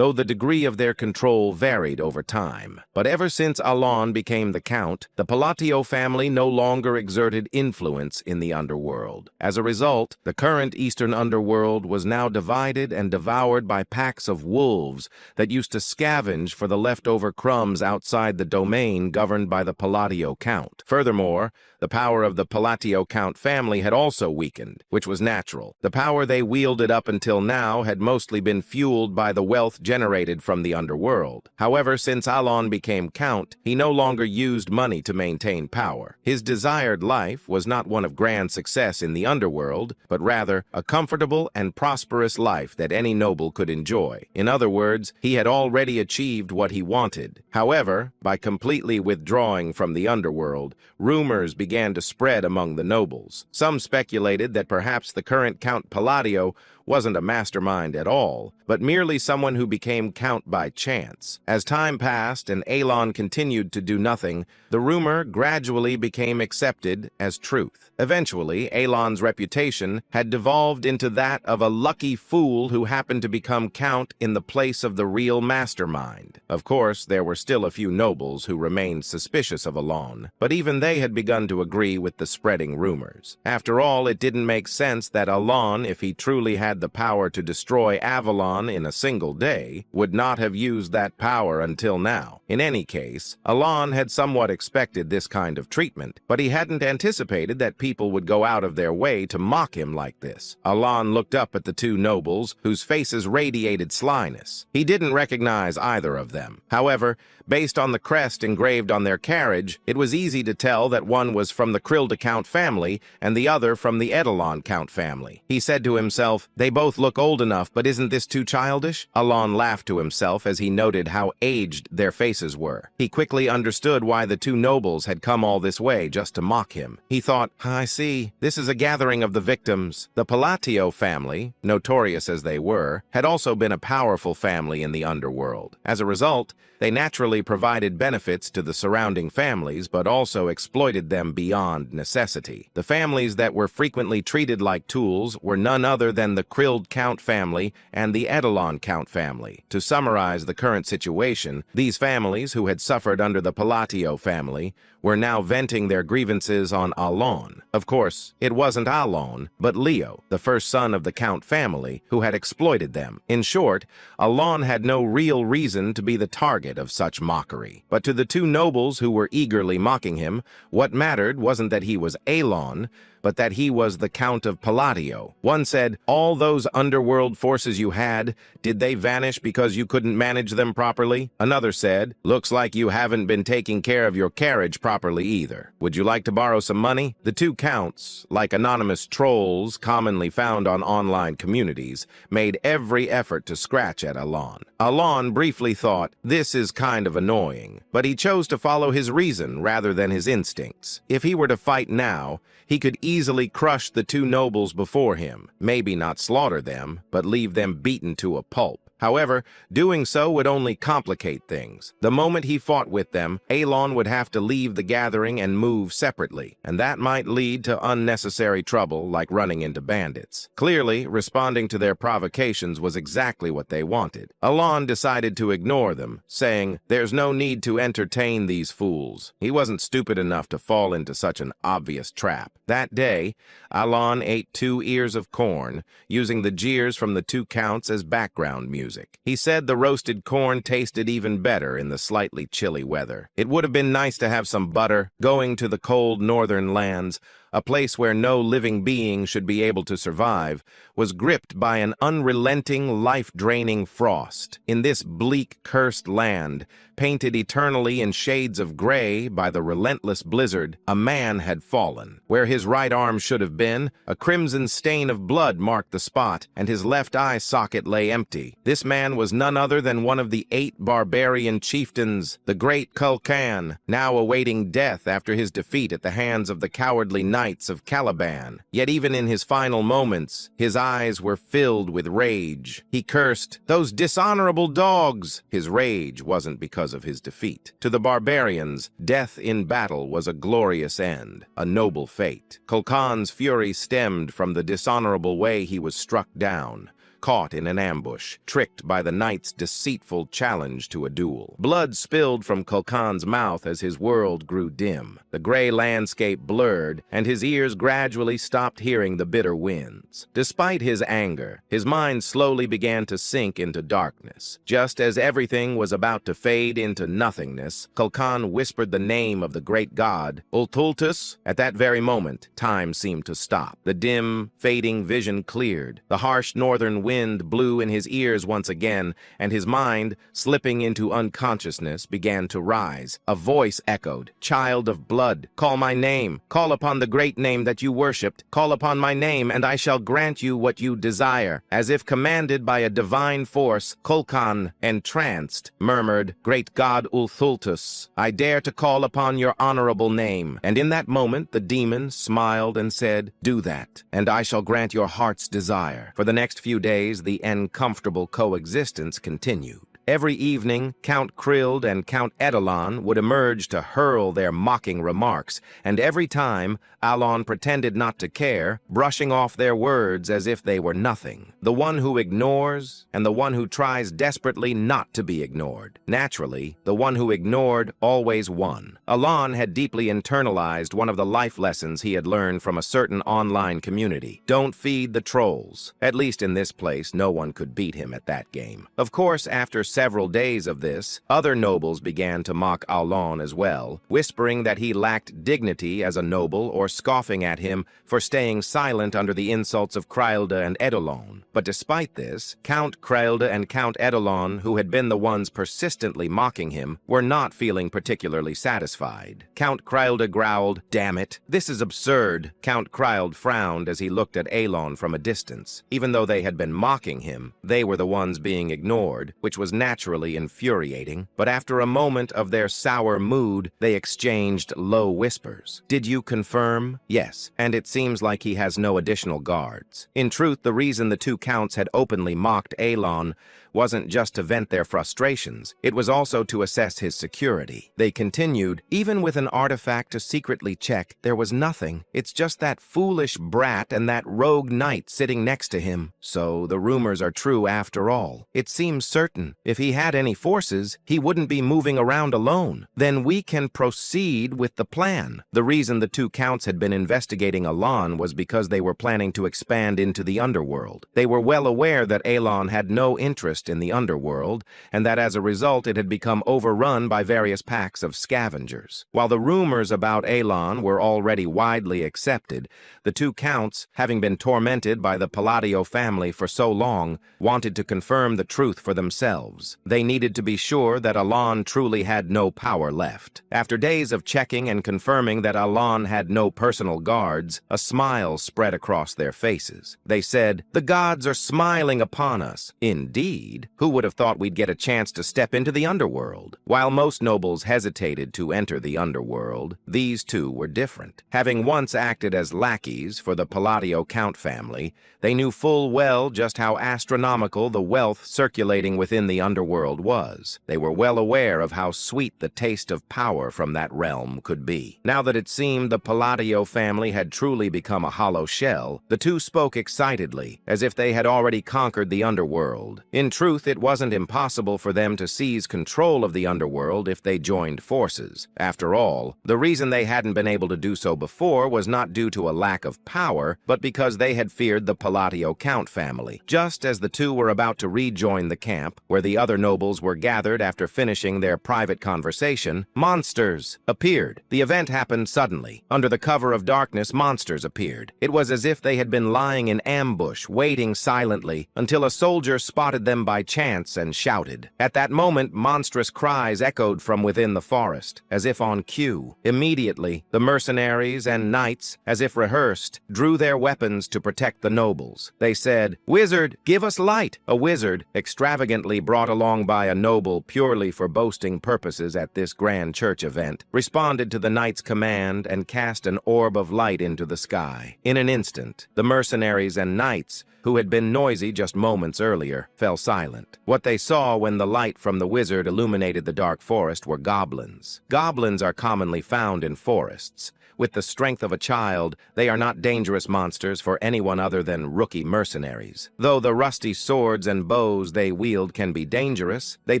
S1: though the degree of their control varied over time. But ever since Alon became the Count, the Palatio family no longer exerted influence in the underworld. As a result, the current Eastern underworld was now divided and devoured by packs of wolves that used to scavenge for the leftover crumbs outside the domain governed by the Palatio Count. Furthermore, the power of the Palatio Count family had also weakened, which was natural. The power they wielded up until now had mostly been fueled by the wealth generated from the underworld. However, since Alon became Count, he no longer used money to maintain power. His desired life was not one of grand success in the underworld, but rather a comfortable and prosperous life that any noble could enjoy. In other words, he had already achieved what he wanted. However, by completely withdrawing from the underworld, rumors began to spread among the nobles. Some speculated that perhaps the current Count Palladio wasn't a mastermind at all, but merely someone who became Count by chance. As time passed and Alon continued to do nothing, the rumor gradually became accepted as truth. Eventually, Alon's reputation had devolved into that of a lucky fool who happened to become Count in the place of the real mastermind. Of course, there were still a few nobles who remained suspicious of Alon, but even they had begun to agree with the spreading rumors. After all, it didn't make sense that Alon, if he truly had the power to destroy Avalon in a single day, would not have used that power until now. In any case, Alon had somewhat expected this kind of treatment, but he hadn't anticipated that people would go out of their way to mock him like this. Alon looked up at the two nobles, whose faces radiated slyness. He didn't recognize either of them. However, based on the crest engraved on their carriage, it was easy to tell that one was from the Krilda Count family and the other from the Edelon Count family. He said to himself, "They both look old enough, but isn't this too childish?" Alon laughed to himself as he noted how aged their faces were. He quickly understood why the two nobles had come all this way just to mock him. He thought, "I see, this is a gathering of the victims." The Palatio family, notorious as they were, had also been a powerful family in the underworld. As a result, they naturally provided benefits to the surrounding families, but also exploited them beyond necessity. The families that were frequently treated like tools were none other than the Krild Count family and the Edelon Count family. To summarize the current situation, these families, who had suffered under the Palatio family, were now venting their grievances on Alon. Of course, it wasn't Alon, but Leo, the first son of the Count family, who had exploited them. In short, Alon had no real reason to be the target of such mockery. But to the two nobles who were eagerly mocking him, what mattered wasn't that he was Alon, but that he was the Count of Palatio. One said, "All those underworld forces you had, did they vanish because you couldn't manage them properly?" Another said, "Looks like you haven't been taking care of your carriage properly either. Would you like to borrow some money?" The two counts, like anonymous trolls commonly found on online communities, made every effort to scratch at Alon. Alon briefly thought, "This is kind of annoying," but he chose to follow his reason rather than his instincts. If he were to fight now, he could easily crush the two nobles before him, maybe not slaughter them, but leave them beaten to a pulp. However, doing so would only complicate things. The moment he fought with them, Alon would have to leave the gathering and move separately, and that might lead to unnecessary trouble like running into bandits. Clearly, responding to their provocations was exactly what they wanted. Alon decided to ignore them, saying, "There's no need to entertain these fools." He wasn't stupid enough to fall into such an obvious trap. That day, Alon ate 2 ears of corn, using the jeers from the two counts as background music. He said the roasted corn tasted even better in the slightly chilly weather. It would have been nice to have some butter. Going to the cold northern lands, a place where no living being should be able to survive, was gripped by an unrelenting, life-draining frost. In this bleak, cursed land, painted eternally in shades of gray by the relentless blizzard, a man had fallen. Where his right arm should have been, a crimson stain of blood marked the spot, and his left eye socket lay empty. This man was none other than one of the 8 barbarian chieftains, the great Kulkan, now awaiting death after his defeat at the hands of the cowardly knights of Caliban. Yet even in his final moments, his eyes were filled with rage. He cursed, "Those dishonorable dogs!" His rage wasn't because of his defeat. To the barbarians, death in battle was a glorious end, a noble fate. Kulkan's fury stemmed from the dishonorable way he was struck down. caught in an ambush, tricked by the knight's deceitful challenge to a duel. Blood spilled from Kulkan's mouth as his world grew dim. The gray landscape blurred, and his ears gradually stopped hearing the bitter winds. Despite his anger, his mind slowly began to sink into darkness. Just as everything was about to fade into nothingness, Kulkan whispered the name of the great god, Ultultus. At that very moment, time seemed to stop. The dim, fading vision cleared. The harsh northern wind blew in his ears once again, and his mind, slipping into unconsciousness, began to rise. A voice echoed, "Child of blood, call my name. Call upon the great name that you worshipped. Call upon my name, and I shall grant you what you desire." As if commanded by a divine force, Kulkan, entranced, murmured, "Great god Ulthultus, I dare to call upon your honorable name." And in that moment, the demon smiled and said, "Do that, and I shall grant your heart's desire." For the next few days, the uncomfortable coexistence continued. Every evening, Count Krild and Count Edelon would emerge to hurl their mocking remarks, and every time, Alon pretended not to care, brushing off their words as if they were nothing. The one who ignores, and the one who tries desperately not to be ignored. Naturally, the one who ignored always won. Alon had deeply internalized one of the life lessons he had learned from a certain online community. Don't feed the trolls. At least in this place, no one could beat him at that game. Of course, after several days of this, other nobles began to mock Alon as well, whispering that he lacked dignity as a noble or scoffing at him for staying silent under the insults of Krilda and Edelon. But despite this, Count Krilda and Count Edelon, who had been the ones persistently mocking him, were not feeling particularly satisfied. Count Krilda growled, "Damn it, this is absurd." Count Krilda frowned as he looked at Alon from a distance. Even though they had been mocking him, they were the ones being ignored, which was naturally infuriating. But after a moment of their sour mood, they exchanged low whispers. "Did you confirm?" "Yes, and it seems like he has no additional guards." In truth, the reason the two counts had openly mocked Alon wasn't just to vent their frustrations, it was also to assess his security. They continued, "Even with an artifact to secretly check, there was nothing. It's just that foolish brat and that rogue knight sitting next to him. So the rumors are true after all. It seems certain. If he had any forces, he wouldn't be moving around alone. Then we can proceed with the plan." The reason the two counts had been investigating Alon was because they were planning to expand into the underworld. They were well aware that Alon had no interest in the underworld, and that as a result it had become overrun by various packs of scavengers. While the rumors about Alon were already widely accepted, the two counts, having been tormented by the Palladio family for so long, wanted to confirm the truth for themselves. They needed to be sure that Alon truly had no power left. After days of checking and confirming that Alon had no personal guards, a smile spread across their faces. They said, "The gods are smiling upon us." Indeed, who would have thought we'd get a chance to step into the underworld? While most nobles hesitated to enter the underworld, these two were different. Having once acted as lackeys for the Palladio Count family, they knew full well just how astronomical the wealth circulating within the underworld was. They were well aware of how sweet the taste of power from that realm could be. Now that it seemed the Palladio family had truly become a hollow shell, the two spoke excitedly, as if they had already conquered the underworld. In truth, it wasn't impossible for them to seize control of the underworld if they joined forces. After all, the reason they hadn't been able to do so before was not due to a lack of power, but because they had feared the Palladio Count family. Just as the two were about to rejoin the camp, where the other nobles were gathered after finishing their private conversation, monsters appeared. The event happened suddenly. Under the cover of darkness, monsters appeared. It was as if they had been lying in ambush, waiting silently, until a soldier spotted them by chance and shouted. At that moment, monstrous cries echoed from within the forest, as if on cue. Immediately, the mercenaries and knights, as if rehearsed, drew their weapons to protect the nobles. They said, "Wizard, give us light!" A wizard, extravagantly brought along by a noble purely for boasting purposes at this grand church event, responded to the knight's command and cast an orb of light into the sky. In an instant, the mercenaries and knights, who had been noisy just moments earlier, fell silent. What they saw when the light from the wizard illuminated the dark forest were goblins. Goblins are commonly found in forests, With the strength of a child, they are not dangerous monsters for anyone other than rookie mercenaries. Though the rusty swords and bows they wield can be dangerous, they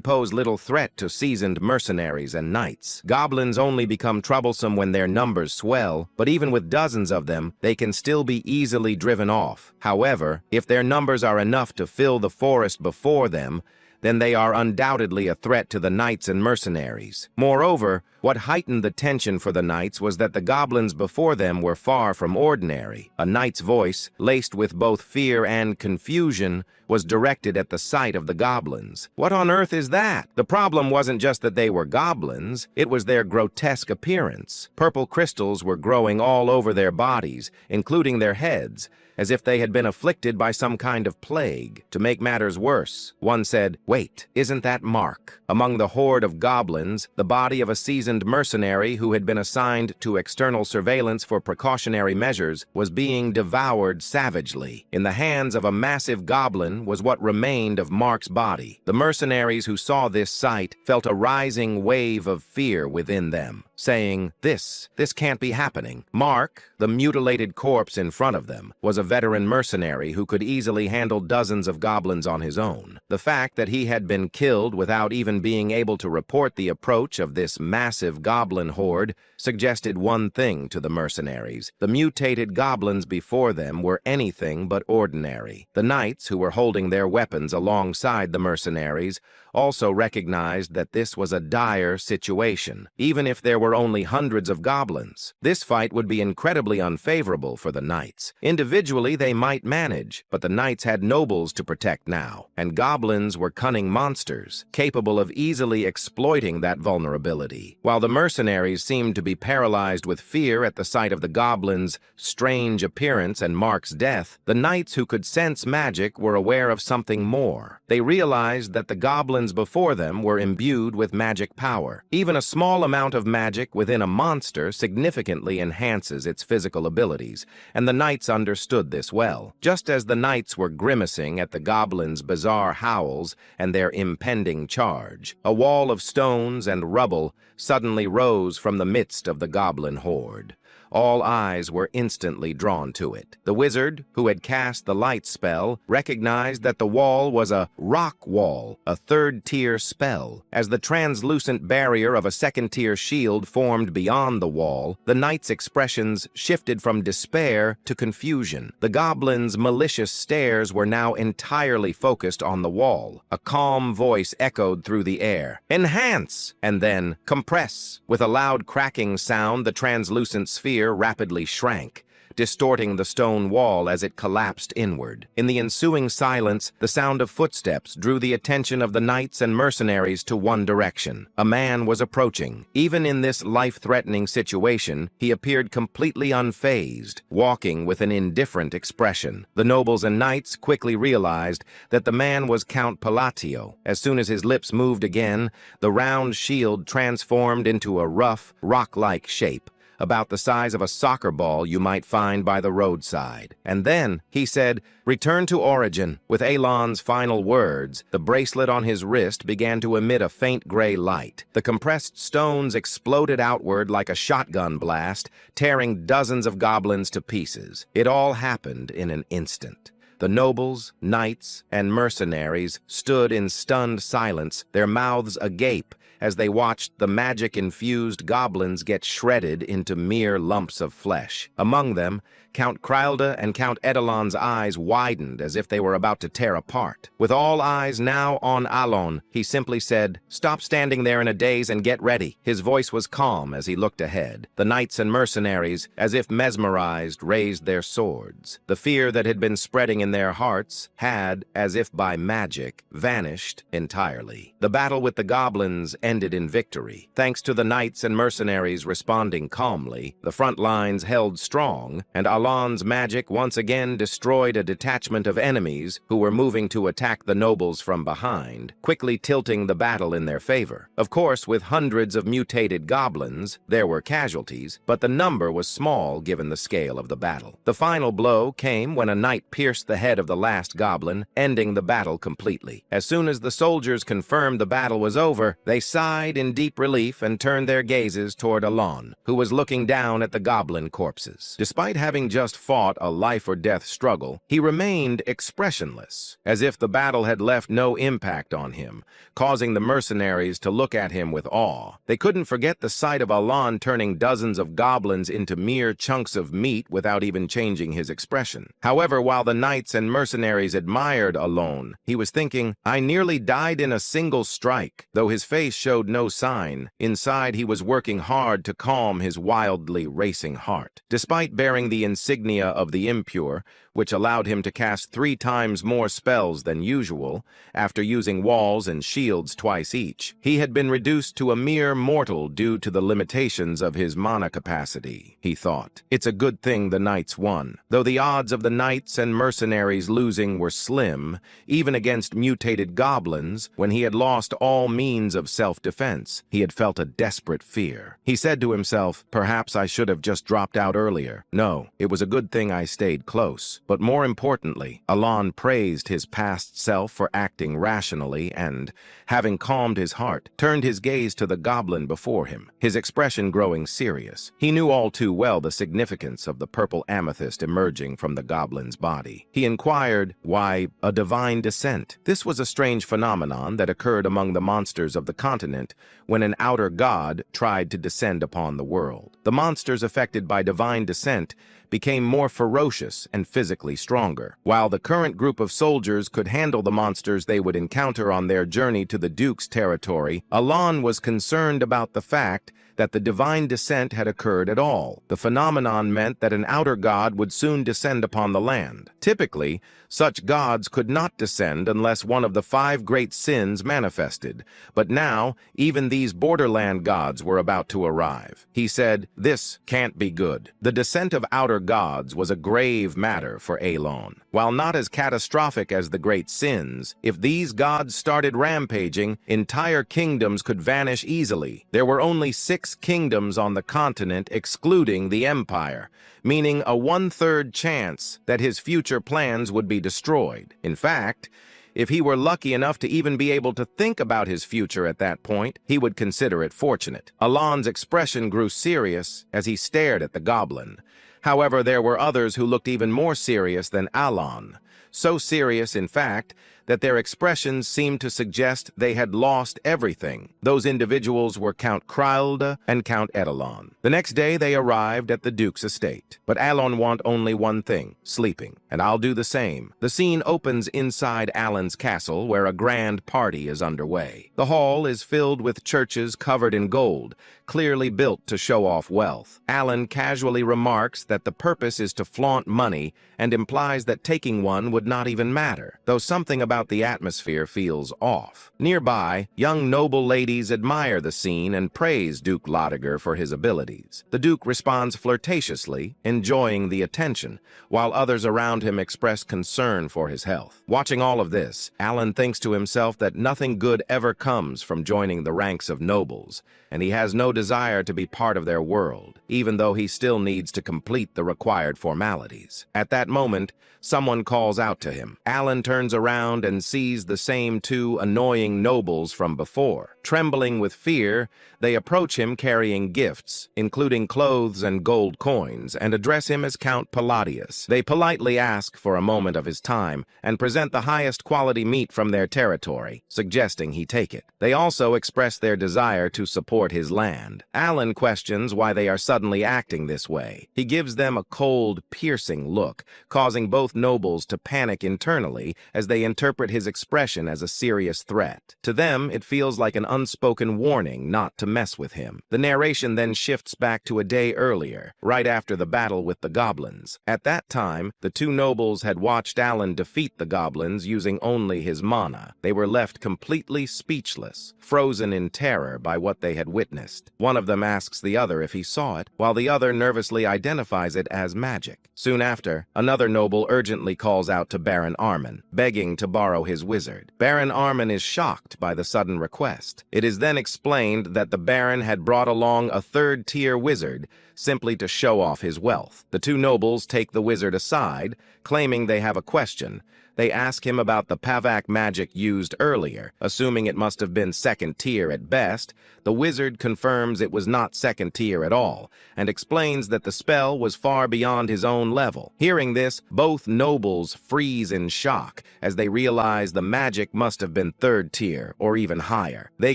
S1: pose little threat to seasoned mercenaries and knights. Goblins only become troublesome when their numbers swell, but even with dozens of them, they can still be easily driven off. However, if their numbers are enough to fill the forest before them, then they are undoubtedly a threat to the knights and mercenaries. Moreover, what heightened the tension for the knights was that the goblins before them were far from ordinary. A knight's voice, laced with both fear and confusion, was directed at the sight of the goblins. What on earth is that? The problem wasn't just that they were goblins, it was their grotesque appearance. Purple crystals were growing all over their bodies, including their heads, as if they had been afflicted by some kind of plague. To make matters worse, one said, "Wait, isn't that Mark?" Among the horde of goblins, the body of a seasoned mercenary who had been assigned to external surveillance for precautionary measures was being devoured savagely. In the hands of a massive goblin was what remained of Mark's body. The mercenaries who saw this sight felt a rising wave of fear within them, saying, This can't be happening." Mark, the mutilated corpse in front of them, was a veteran mercenary who could easily handle dozens of goblins on his own. The fact that he had been killed without even being able to report the approach of this massive goblin horde suggested one thing to the mercenaries. The mutated goblins before them were anything but ordinary. The knights, who were holding their weapons alongside the mercenaries, also recognized that this was a dire situation. Even if there were only hundreds of goblins, this fight would be incredibly unfavorable for the knights. Individually, they might manage, but the knights had nobles to protect now, and goblins were cunning monsters, capable of easily exploiting that vulnerability. While the mercenaries seemed to be paralyzed with fear at the sight of the goblins' strange appearance and Mark's death, the knights who could sense magic were aware of something more. They realized that the goblins before them were imbued with magic power. Even a small amount of magic within a monster significantly enhances its physical abilities, and the knights understood this well. Just as the knights were grimacing at the goblins' bizarre howls and their impending charge, a wall of stones and rubble suddenly rose from the midst of the goblin horde. All eyes were instantly drawn to it. The wizard, who had cast the light spell, recognized that the wall was a rock wall, a third-tier spell. As the translucent barrier of a second-tier shield formed beyond the wall, the knight's expressions shifted from despair to confusion. The goblins' malicious stares were now entirely focused on the wall. A calm voice echoed through the air, "Enhance!" and then, "Compress!" With a loud cracking sound, the translucent sphere rapidly shrank, distorting the stone wall as it collapsed inward. In the ensuing silence, the sound of footsteps drew the attention of the knights and mercenaries to one direction. A man was approaching. Even in this life-threatening situation, he appeared completely unfazed, walking with an indifferent expression. The nobles and knights quickly realized that the man was Count Palatio. As soon as his lips moved again, the round shield transformed into a rough, rock-like shape, about the size of a soccer ball you might find by the roadside. And then, he said, "Return to origin." With Elon's final words, the bracelet on his wrist began to emit a faint gray light. The compressed stones exploded outward like a shotgun blast, tearing dozens of goblins to pieces. It all happened in an instant. The nobles, knights, and mercenaries stood in stunned silence, their mouths agape, as they watched the magic-infused goblins get shredded into mere lumps of flesh. Among them, Count Krylda and Count Edelon's eyes widened as if they were about to tear apart. With all eyes now on Alon, he simply said, "Stop standing there in a daze and get ready." His voice was calm as he looked ahead. The knights and mercenaries, as if mesmerized, raised their swords. The fear that had been spreading in their hearts had, as if by magic, vanished entirely. The battle with the goblins ended in victory. Thanks to the knights and mercenaries responding calmly, the front lines held strong, and Alan's magic once again destroyed a detachment of enemies who were moving to attack the nobles from behind, quickly tilting the battle in their favor. Of course, with hundreds of mutated goblins, there were casualties, but the number was small given the scale of the battle. The final blow came when a knight pierced the head of the last goblin, ending the battle completely. As soon as the soldiers confirmed the battle was over, they sighed in deep relief and turned their gazes toward Alan, who was looking down at the goblin corpses. Despite having just fought a life-or-death struggle, he remained expressionless, as if the battle had left no impact on him, causing the mercenaries to look at him with awe. They couldn't forget the sight of Alan turning dozens of goblins into mere chunks of meat without even changing his expression. However, while the knights and mercenaries admired Alan, he was thinking, "I nearly died in a single strike." Though his face showed no sign, inside he was working hard to calm his wildly racing heart. Despite bearing the insignia of the impure, which allowed him to cast 3 times more spells than usual, after using walls and shields twice each, he had been reduced to a mere mortal due to the limitations of his mana capacity, he thought. It's a good thing the knights won. Though the odds of the knights and mercenaries losing were slim, even against mutated goblins, when he had lost all means of self-defense, he had felt a desperate fear. He said to himself, "Perhaps I should have just dropped out earlier. No, it was a good thing I stayed close." But more importantly, Alan praised his past self for acting rationally and, having calmed his heart, turned his gaze to the goblin before him, his expression growing serious. He knew all too well the significance of the purple amethyst emerging from the goblin's body. He inquired, "Why, a divine descent?" This was a strange phenomenon that occurred among the monsters of the continent when an outer god tried to descend upon the world. The monsters affected by divine descent became more ferocious and physically stronger. While the current group of soldiers could handle the monsters they would encounter on their journey to the Duke's territory, Alan was concerned about the fact that the divine descent had occurred at all. The phenomenon meant that an outer god would soon descend upon the land. Typically, such gods could not descend unless one of the 5 great sins manifested, but now even these borderland gods were about to arrive. He said, "This can't be good." The descent of outer gods was a grave matter for Alan. While not as catastrophic as the great sins, if these gods started rampaging, entire kingdoms could vanish easily. There were only 6 kingdoms on the continent excluding the Empire, meaning a 1/3 chance that his future plans would be destroyed. In fact, if he were lucky enough to even be able to think about his future at that point, he would consider it fortunate. Alan's expression grew serious as he stared at the goblin. However, there were others who looked even more serious than Alan. So serious, in fact, that their expressions seemed to suggest they had lost everything. Those individuals were Count Kralda and Count Edelon. The next day they arrived at the Duke's estate. But Alan wanted only one thing, sleeping. And I'll do the same. The scene opens inside Alan's castle, where a grand party is underway. The hall is filled with churches covered in gold, clearly built to show off wealth. Alan casually remarks that the purpose is to flaunt money and implies that taking one would not even matter, though something about the atmosphere feels off. Nearby, young noble ladies admire the scene and praise Duke Lodiger for his abilities. The Duke responds flirtatiously, enjoying the attention, while others around him express concern for his health. Watching all of this, Alan thinks to himself that nothing good ever comes from joining the ranks of nobles, and he has no desire to be part of their world, even though he still needs to complete the required formalities. At that moment, someone calls out to him. Alan turns around and sees the same 2 annoying nobles from before. Trembling with fear, they approach him carrying gifts, including clothes and gold coins, and address him as Count Palladius. They politely ask for a moment of his time and present the highest quality meat from their territory, suggesting he take it. They also express their desire to support his land. Alan questions why they are suddenly acting this way. He gives them a cold, piercing look, causing both nobles to panic internally as they interpret interpret his expression as a serious threat. To them, it feels like an unspoken warning not to mess with him. The narration then shifts back to a day earlier, right after the battle with the goblins. At that time, the two nobles had watched Alan defeat the goblins using only his mana. They were left completely speechless, frozen in terror by what they had witnessed. One of them asks the other if he saw it, while the other nervously identifies it as magic. Soon after, another noble urgently calls out to Baron Armin, begging to borrow his wizard. Baron Armin is shocked by the sudden request. It is then explained that the Baron had brought along a third-tier wizard simply to show off his wealth. The two nobles take the wizard aside, claiming they have a question. They ask him about the Pavak magic used earlier, assuming it must have been second tier at best. The wizard confirms it was not second tier at all, and explains that the spell was far beyond his own level. Hearing this, both nobles freeze in shock as they realize the magic must have been third tier or even higher. They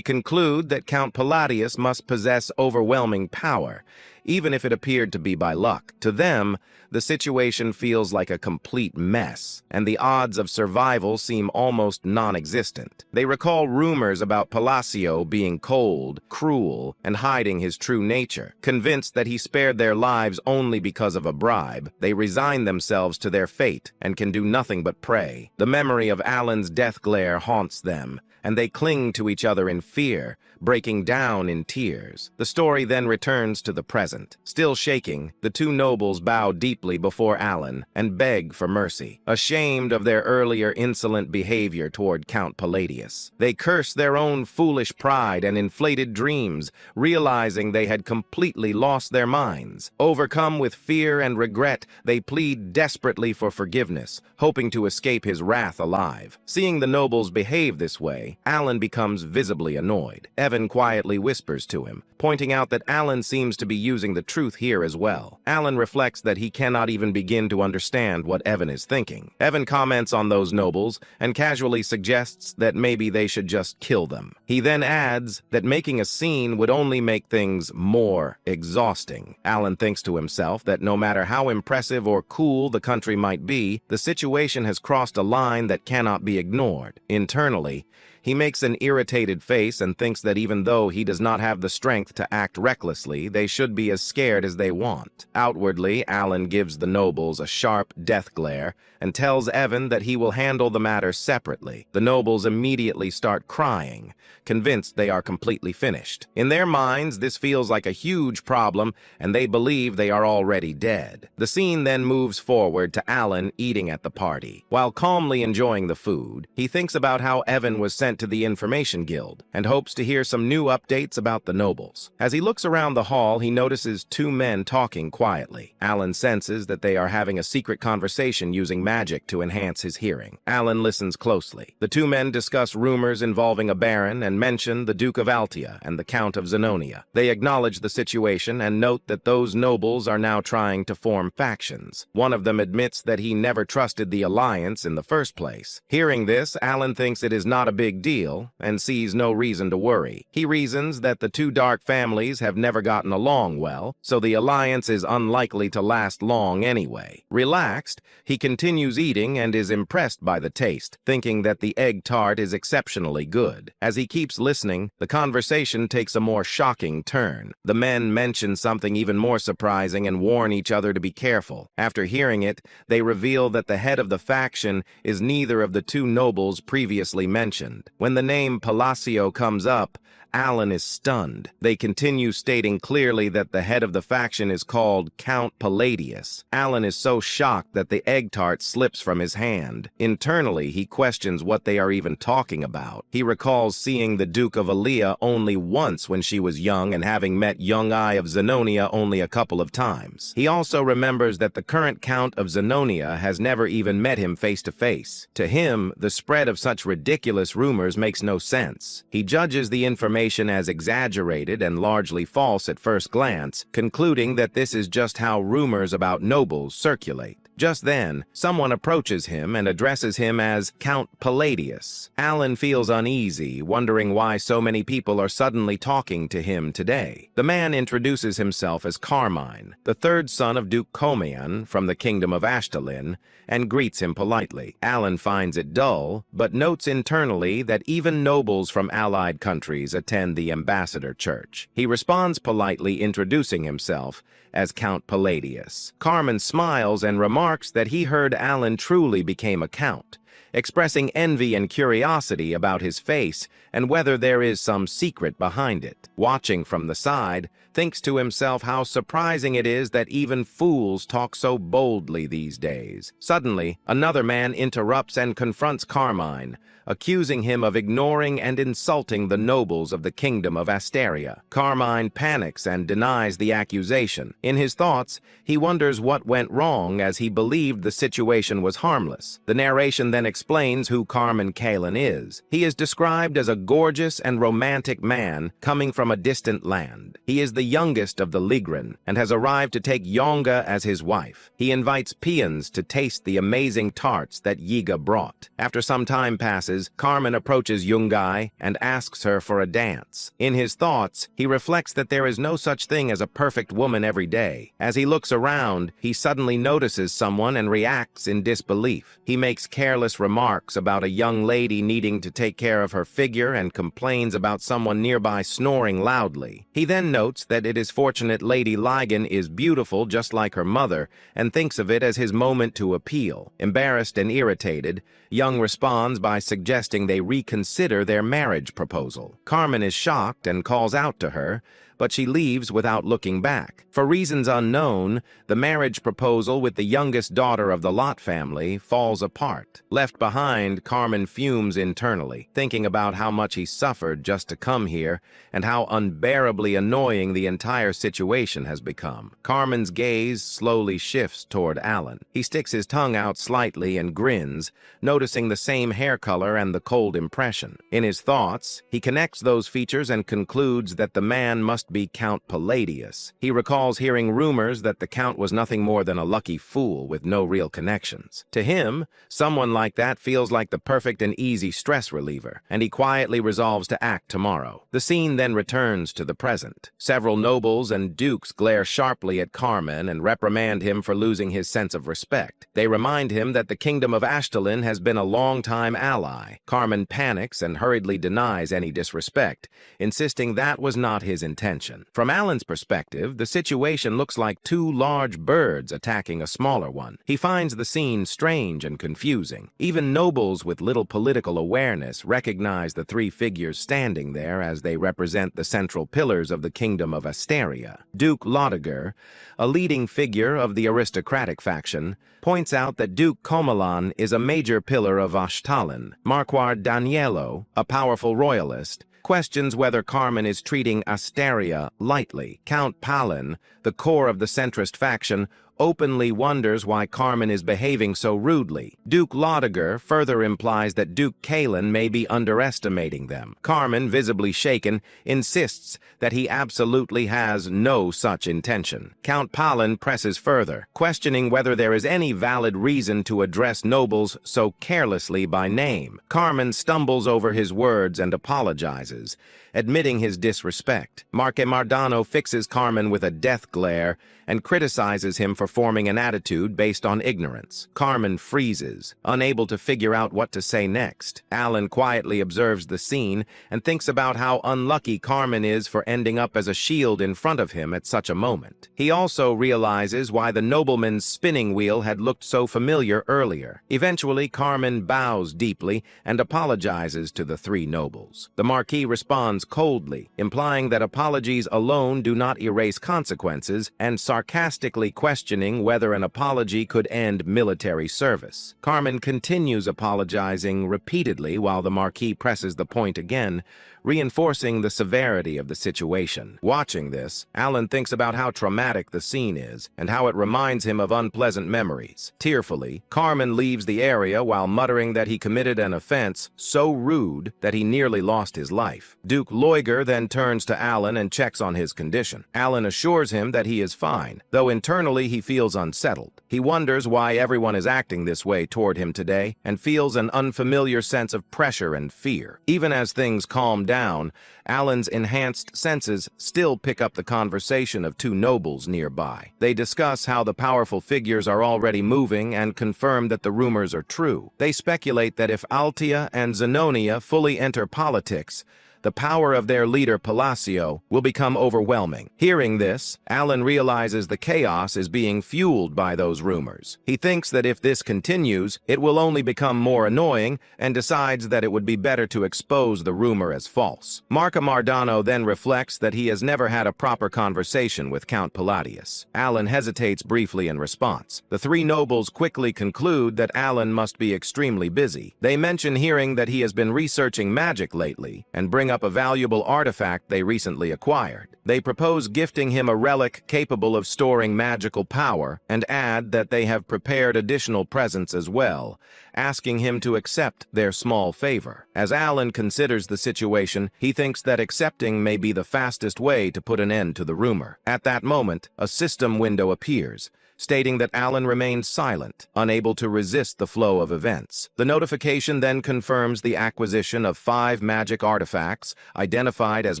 S1: conclude that Count Palladius must possess overwhelming power, even if it appeared to be by luck. To them, the situation feels like a complete mess, and the odds of survival seem almost non-existent. They recall rumors about Palacio being cold, cruel, and hiding his true nature. Convinced that he spared their lives only because of a bribe, they resign themselves to their fate and can do nothing but pray. The memory of Alan's death glare haunts them, and they cling to each other in fear, breaking down in tears. The story then returns to the present. Still shaking, the two nobles bow deeply before Alan and beg for mercy, ashamed of their earlier insolent behavior toward Count Palladius. They curse their own foolish pride and inflated dreams, realizing they had completely lost their minds. Overcome with fear and regret, they plead desperately for forgiveness, hoping to escape his wrath alive. Seeing the nobles behave this way, Alan becomes visibly annoyed. Evan quietly whispers to him, pointing out that Alan seems to be using the truth here as well. Alan reflects that he cannot even begin to understand what Evan is thinking. Evan comments on those nobles and casually suggests that maybe they should just kill them. He then adds that making a scene would only make things more exhausting. Alan thinks to himself that no matter how impressive or cool the country might be, the situation has crossed a line that cannot be ignored. Internally, he makes an irritated face and thinks that even though he does not have the strength to act recklessly, they should be as scared as they want. Outwardly, Alan gives the nobles a sharp death glare and tells Evan that he will handle the matter separately. The nobles immediately start crying, convinced they are completely finished. In their minds, this feels like a huge problem, and they believe they are already dead. The scene then moves forward to Alan eating at the party. While calmly enjoying the food, he thinks about how Evan was sent to the Information Guild and hopes to hear some new updates about the nobles. As he looks around the hall, he notices two men talking quietly. Alan senses that they are having a secret conversation using magic to enhance his hearing. Alan listens closely. The two men discuss rumors involving a baron and mention the Duke of Altia and the Count of Zenonia. They acknowledge the situation and note that those nobles are now trying to form factions. One of them admits that he never trusted the alliance in the first place. Hearing this, Alan thinks it is not a big deal and sees no reason to worry. He reasons that the two dark families have never gotten along well, so the alliance is unlikely to last long anyway. Relaxed, he continues eating and is impressed by the taste, thinking that the egg tart is exceptionally good. As he keeps listening, the conversation takes a more shocking turn. The men mention something even more surprising and warn each other to be careful. After hearing it, they reveal that the head of the faction is neither of the two nobles previously mentioned. When the name Palacio comes up, Alan is stunned. They continue stating clearly that the head of the faction is called Count Palladius. Alan is so shocked that the egg tart slips from his hand. Internally, he questions what they are even talking about. He recalls seeing the Duke of Alia only once when she was young and having met young Eye of Zenonia only a couple of times. He also remembers that the current Count of Zenonia has never even met him face to face. To him, the spread of such ridiculous rumors makes no sense. He judges the information as exaggerated and largely false at first glance, concluding that this is just how rumors about nobles circulate. Just then, someone approaches him and addresses him as Count Palladius. Alan feels uneasy, wondering why so many people are suddenly talking to him today. The man introduces himself as Carmine, the third son of Duke Comian from the kingdom of Ashtalin, and greets him politely. Alan finds it dull, but notes internally that even nobles from allied countries attend the ambassador church. He responds politely, introducing himself as Count Palladius. Carmine smiles and remarks that he heard Alan truly became a count, expressing envy and curiosity about his face and whether there is some secret behind it. Watching from the side, thinks to himself how surprising it is that even fools talk so boldly these days. Suddenly, another man interrupts and confronts Carmine, accusing him of ignoring and insulting the nobles of the kingdom of Asteria. Carmine panics and denies the accusation. In his thoughts, he wonders what went wrong as he believed the situation was harmless. The narration then explains who Carmine Capped is. He is described as a gorgeous and romantic man coming from a distant land. He is the youngest of the Ligren and has arrived to take Yonga as his wife. He invites peons to taste the amazing tarts that Yiga brought. After some time passes, Carmine approaches Yungai and asks her for a dance. In his thoughts, he reflects that there is no such thing as a perfect woman every day. As he looks around, he suddenly notices someone and reacts in disbelief. He makes careless remarks about a young lady needing to take care of her figure and complains about someone nearby snoring loudly. He then notes that it is fortunate Lady Ligon is beautiful just like her mother and thinks of it as his moment to appeal. Embarrassed and irritated, Young responds by suggesting they reconsider their marriage proposal. Carmine is shocked and calls out to her, but she leaves without looking back. For reasons unknown, the marriage proposal with the youngest daughter of the Lot family falls apart. Left behind, Carmine fumes internally, thinking about how much he suffered just to come here and how unbearably annoying the entire situation has become. Carmine's gaze slowly shifts toward Alan. He sticks his tongue out slightly and grins, noticing the same hair color and the cold impression. In his thoughts, he connects those features and concludes that the man must be Count Palladius. He recalls hearing rumors that the Count was nothing more than a lucky fool with no real connections. To him, someone like that feels like the perfect and easy stress reliever, and he quietly resolves to act tomorrow. The scene then returns to the present. Several nobles and dukes glare sharply at Carmine and reprimand him for losing his sense of respect. They remind him that the kingdom of Ashtalin has been a long-time ally. Carmine panics and hurriedly denies any disrespect, insisting that was not his intention. From Alan's perspective, the situation looks like two large birds attacking a smaller one. He finds the scene strange and confusing. Even nobles with little political awareness recognize the three figures standing there as they represent the central pillars of the kingdom of Asteria. Duke Lotiger, a leading figure of the aristocratic faction, points out that Duke Comilan is a major pillar of Ashtalin. Marquard Yahello, a powerful royalist, questions whether Carmine is treating Asteria lightly. Count Palin, the core of the centrist faction, openly wonders why Carmine is behaving so rudely. Duke Lotiger further implies that Duke Kalen may be underestimating them. Carmine, visibly shaken, insists that he absolutely has no such intention. Count Palin presses further, questioning whether there is any valid reason to address nobles so carelessly by name. Carmine stumbles over his words and apologizes, admitting his disrespect. Marque Mardano fixes Carmine with a death glare and criticizes him for forming an attitude based on ignorance. Carmine freezes, unable to figure out what to say next. Alan quietly observes the scene and thinks about how unlucky Carmine is for ending up as a shield in front of him at such a moment. He also realizes why the nobleman's spinning wheel had looked so familiar earlier. Eventually, Carmine bows deeply and apologizes to the three nobles. The Marquis responds coldly, implying that apologies alone do not erase consequences, and sarcastically questioning whether an apology could end military service. Carmine continues apologizing repeatedly while the Marquis presses the point again, reinforcing the severity of the situation. Watching this, Alan thinks about how traumatic the scene is and how it reminds him of unpleasant memories. Tearfully, Carmine leaves the area while muttering that he committed an offense so rude that he nearly lost his life. Duke Loiger then turns to Alan and checks on his condition. Alan assures him that he is fine, though internally he feels unsettled. He wonders why everyone is acting this way toward him today and feels an unfamiliar sense of pressure and fear. Even as things calm down, Alan's enhanced senses still pick up the conversation of two nobles nearby. They discuss how the powerful figures are already moving and confirm that the rumors are true. They speculate that if Altia and Zenonia fully enter politics, the power of their leader Palacio will become overwhelming. Hearing this, Alan realizes the chaos is being fueled by those rumors. He thinks that if this continues, it will only become more annoying and decides that it would be better to expose the rumor as false. Marca Mardano then reflects that he has never had a proper conversation with Count Palladius. Alan hesitates briefly in response. The three nobles quickly conclude that Alan must be extremely busy. They mention hearing that he has been researching magic lately and bring up a valuable artifact they recently acquired. They propose gifting him a relic capable of storing magical power and add that they have prepared additional presents as well, asking him to accept their small favor. As Alan considers the situation, he thinks that accepting may be the fastest way to put an end to the rumor. At that moment, a system window appears, stating that Alan remains silent, unable to resist the flow of events. The notification then confirms the acquisition of 5 magic artifacts identified as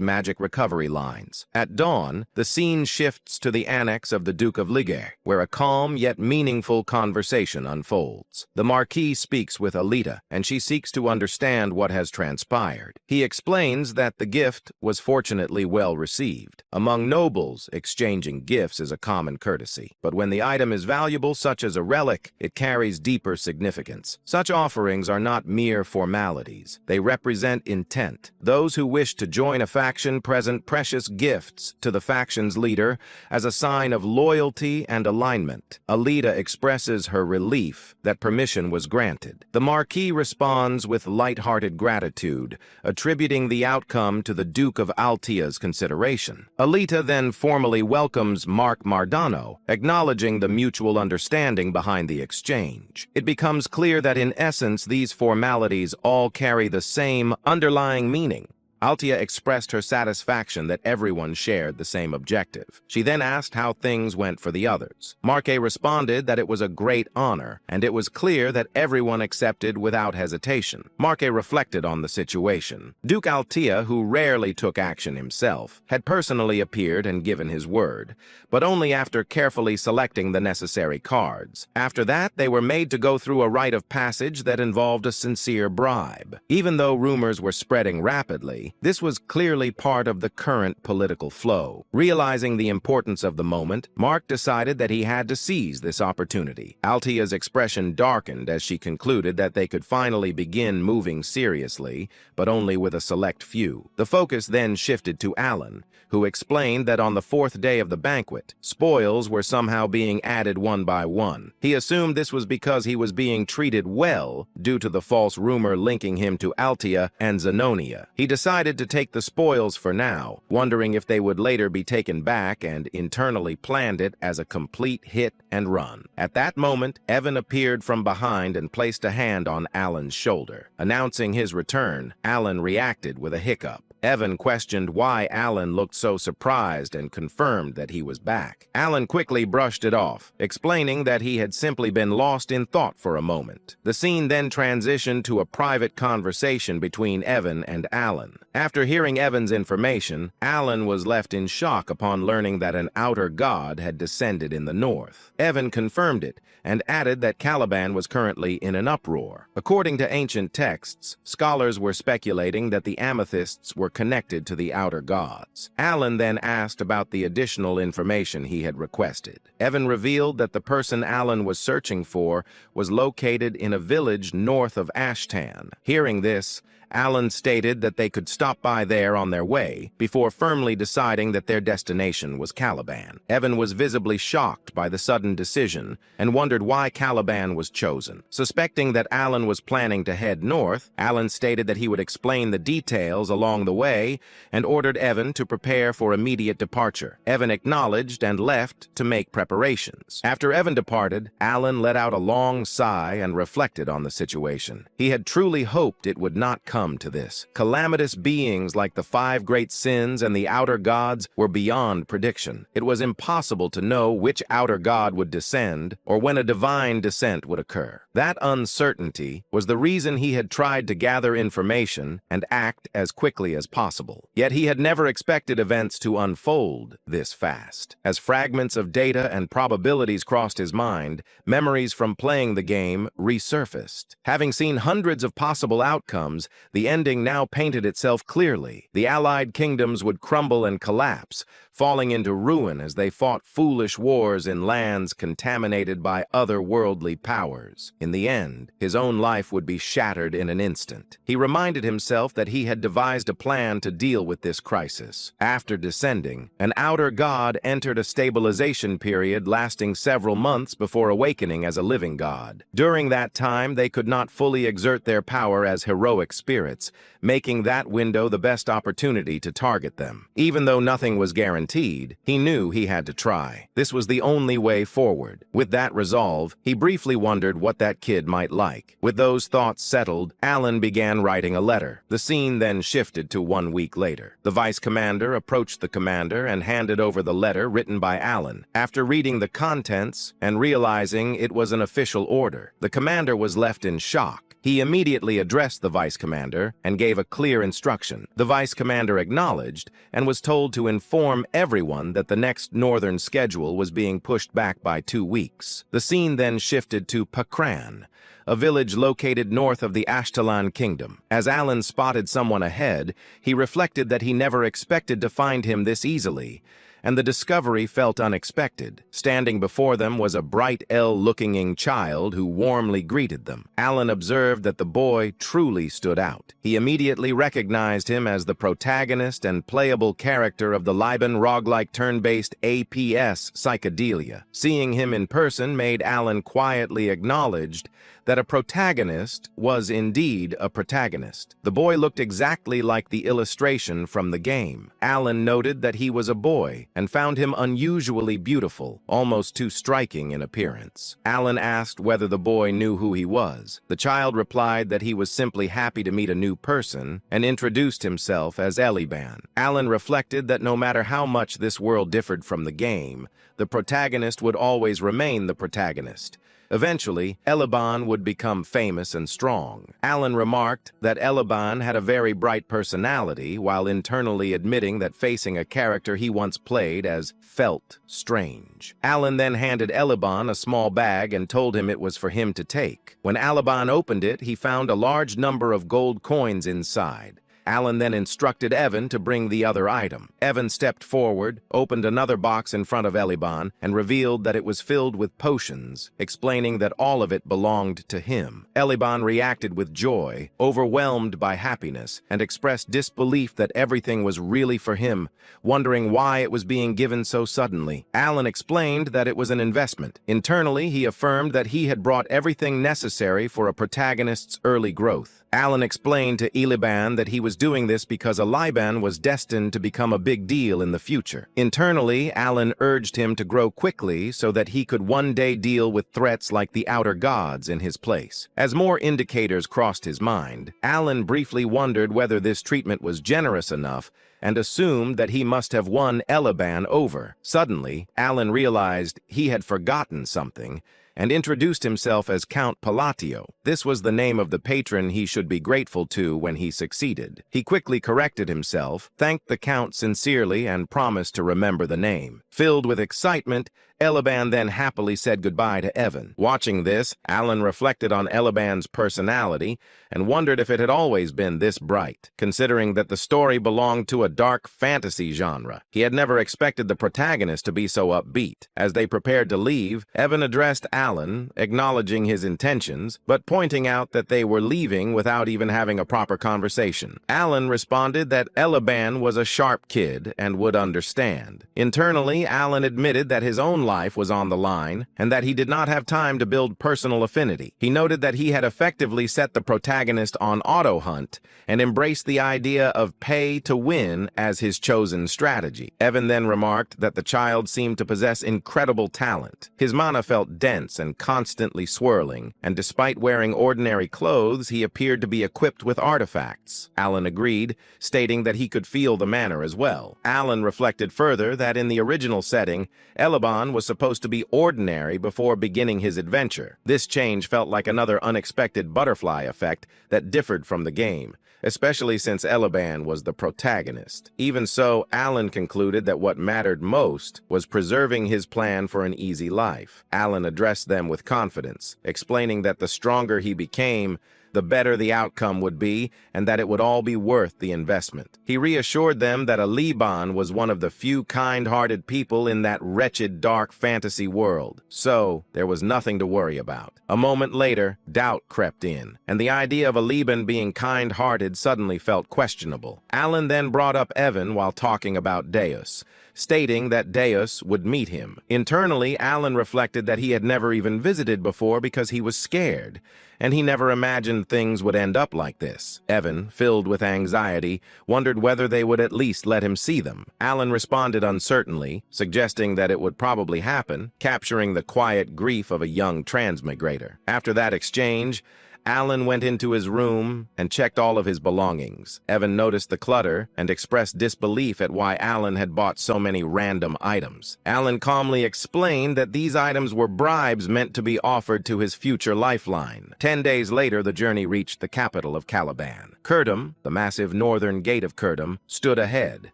S1: magic recovery lines. At dawn, the scene shifts to the annex of the Duke of Liger, where a calm yet meaningful conversation unfolds. The Marquis speaks with Alita, and she seeks to understand what has transpired. He explains that the gift was fortunately well received. Among nobles, exchanging gifts is a common courtesy, but when the item is valuable, such as a relic, it carries deeper significance. Such offerings are not mere formalities. They represent intent. Those who wish to join a faction present precious gifts to the faction's leader as a sign of loyalty and alignment. Alita expresses her relief that permission was granted. The Marquis responds with light-hearted gratitude, attributing the outcome to the Duke of Altia's consideration. Alita then formally welcomes Mark Mardano, acknowledging the mutual understanding behind the exchange. It becomes clear that in essence these formalities all carry the same underlying meaning. Altia expressed her satisfaction that everyone shared the same objective. She then asked how things went for the others. Marque responded that it was a great honor, and it was clear that everyone accepted without hesitation. Marque reflected on the situation. Duke Altia, who rarely took action himself, had personally appeared and given his word, but only after carefully selecting the necessary cards. After that, they were made to go through a rite of passage that involved a sincere bribe. Even though rumors were spreading rapidly, this was clearly part of the current political flow. Realizing the importance of the moment, Mark decided that he had to seize this opportunity. Altia's expression darkened as she concluded that they could finally begin moving seriously, but only with a select few. The focus then shifted to Alan, who explained that on the 4th day of the banquet, spoils were somehow being added one by one. He assumed this was because he was being treated well due to the false rumor linking him to Altia and Zenonia. He decided to take the spoils for now, wondering if they would later be taken back, and internally planned it as a complete hit and run. At that moment, Evan appeared from behind and placed a hand on Alan's shoulder. Announcing his return, Alan reacted with a hiccup. Evan questioned why Alan looked so surprised and confirmed that he was back. Alan quickly brushed it off, explaining that he had simply been lost in thought for a moment. The scene then transitioned to a private conversation between Evan and Alan. After hearing Evan's information, Alan was left in shock upon learning that an outer god had descended in the north. Evan confirmed it and added that Caliban was currently in an uproar. According to ancient texts, scholars were speculating that the amethysts were connected to the outer gods. Alan then asked about the additional information he had requested. Evan revealed that the person Alan was searching for was located in a village north of Ashtan. Hearing this, Alan stated that they could stop by there on their way, before firmly deciding that their destination was Caliban. Evan was visibly shocked by the sudden decision and wondered why Caliban was chosen. Suspecting that Alan was planning to head north, Alan stated that he would explain the details along the way and ordered Evan to prepare for immediate departure. Evan acknowledged and left to make preparations. After Evan departed, Alan let out a long sigh and reflected on the situation. He had truly hoped it would not come come to this. Calamitous beings like the five great sins and the outer gods were beyond prediction. It was impossible to know which outer god would descend or when a divine descent would occur. That uncertainty was the reason he had tried to gather information and act as quickly as possible. Yet he had never expected events to unfold this fast. As fragments of data and probabilities crossed his mind, memories from playing the game resurfaced. Having seen hundreds of possible outcomes, the ending now painted itself clearly. The allied kingdoms would crumble and collapse, falling into ruin as they fought foolish wars in lands contaminated by otherworldly powers. In the end, his own life would be shattered in an instant. He reminded himself that he had devised a plan to deal with this crisis. After descending, an outer god entered a stabilization period lasting several months before awakening as a living god. During that time, they could not fully exert their power as heroic spirits, making that window the best opportunity to target them. Even though nothing was guaranteed, he knew he had to try. This was the only way forward. With that resolve, he briefly wondered what that kid might like. With those thoughts settled, Alan began writing a letter. The scene then shifted to 1 week later. The vice commander approached the commander and handed over the letter written by Alan. After reading the contents and realizing it was an official order, the commander was left in shock. He immediately addressed the vice commander and gave a clear instruction. The vice commander acknowledged and was told to inform everyone that the next northern schedule was being pushed back by 2 weeks. The scene then shifted to Pakran, a village located north of the Ashtalan kingdom. As Alan spotted someone ahead, he reflected that he never expected to find him this easily, and the discovery felt unexpected. Standing before them was a bright, ill-looking child who warmly greeted them. Alan observed that the boy truly stood out. He immediately recognized him as the protagonist and playable character of the Liban roguelike turn-based APS Psychedelia. Seeing him in person made Alan quietly acknowledged that a protagonist was indeed a protagonist. The boy looked exactly like the illustration from the game. Alan noted that he was a boy and found him unusually beautiful, almost too striking in appearance. Alan asked whether the boy knew who he was. The child replied that he was simply happy to meet a new person and introduced himself as Eliban. Alan reflected that no matter how much this world differed from the game, the protagonist would always remain the protagonist. Eventually, Eliban would become famous and strong. Alan remarked that Eliban had a very bright personality, while internally admitting that facing a character he once played as felt strange. Alan then handed Eliban a small bag and told him it was for him to take. When Eliban opened it, he found a large number of gold coins inside. Alan then instructed Evan to bring the other item. Evan stepped forward, opened another box in front of Eliban, and revealed that it was filled with potions, explaining that all of it belonged to him. Eliban reacted with joy, overwhelmed by happiness, and expressed disbelief that everything was really for him, wondering why it was being given so suddenly. Alan explained that it was an investment. Internally, he affirmed that he had brought everything necessary for a protagonist's early growth. Alan explained to Eliban that he was doing this because Eliban was destined to become a big deal in the future. Internally, Alan urged him to grow quickly so that he could one day deal with threats like the outer gods in his place. As more indicators crossed his mind, Alan briefly wondered whether this treatment was generous enough and assumed that he must have won Eliban over. Suddenly, Alan realized he had forgotten something and introduced himself as Count Palatio. This was the name of the patron he should be grateful to when he succeeded. He quickly corrected himself, thanked the Count sincerely, and promised to remember the name. Filled with excitement, Eliban then happily said goodbye to Evan. Watching this, Alan reflected on Eliban's personality and wondered if it had always been this bright, considering that the story belonged to a dark fantasy genre. He had never expected the protagonist to be so upbeat. As they prepared to leave, Evan addressed Alan, acknowledging his intentions, but pointing out that they were leaving without even having a proper conversation. Alan responded that Eliban was a sharp kid and would understand. Internally, Alan admitted that his own life was on the line and that he did not have time to build personal affinity. He noted that he had effectively set the protagonist on auto hunt and embraced the idea of pay to win as his chosen strategy. Evan then remarked that the child seemed to possess incredible talent. His mana felt dense tense and constantly swirling, and despite wearing ordinary clothes, he appeared to be equipped with artifacts. Alan agreed, stating that he could feel the manner as well. Alan reflected further that in the original setting, Elaban was supposed to be ordinary before beginning his adventure. This change felt like another unexpected butterfly effect that differed from the game, especially since Elaban was the protagonist. Even so, Alan concluded that what mattered most was preserving his plan for an easy life. Alan addressed them with confidence, explaining that the stronger he became, the better the outcome would be, and that it would all be worth the investment. He reassured them that Liban was one of the few kind-hearted people in that wretched, dark fantasy world, so there was nothing to worry about. A moment later, doubt crept in, and the idea of Liban being kind-hearted suddenly felt questionable. Alan then brought up Evan while talking about Deus, stating that Deus would meet him. Internally, Alan reflected that he had never even visited before because he was scared, and he never imagined things would end up like this. Evan, filled with anxiety, wondered whether they would at least let him see them. Alan responded uncertainly, suggesting that it would probably happen, capturing the quiet grief of a young transmigrator. After that exchange, Alan went into his room and checked all of his belongings. Evan noticed the clutter and expressed disbelief at why Alan had bought so many random items. Alan calmly explained that these items were bribes meant to be offered to his future lifeline. 10 days later, the journey reached the capital of Caliban. Kurdum, the massive northern gate of Kurdum, stood ahead,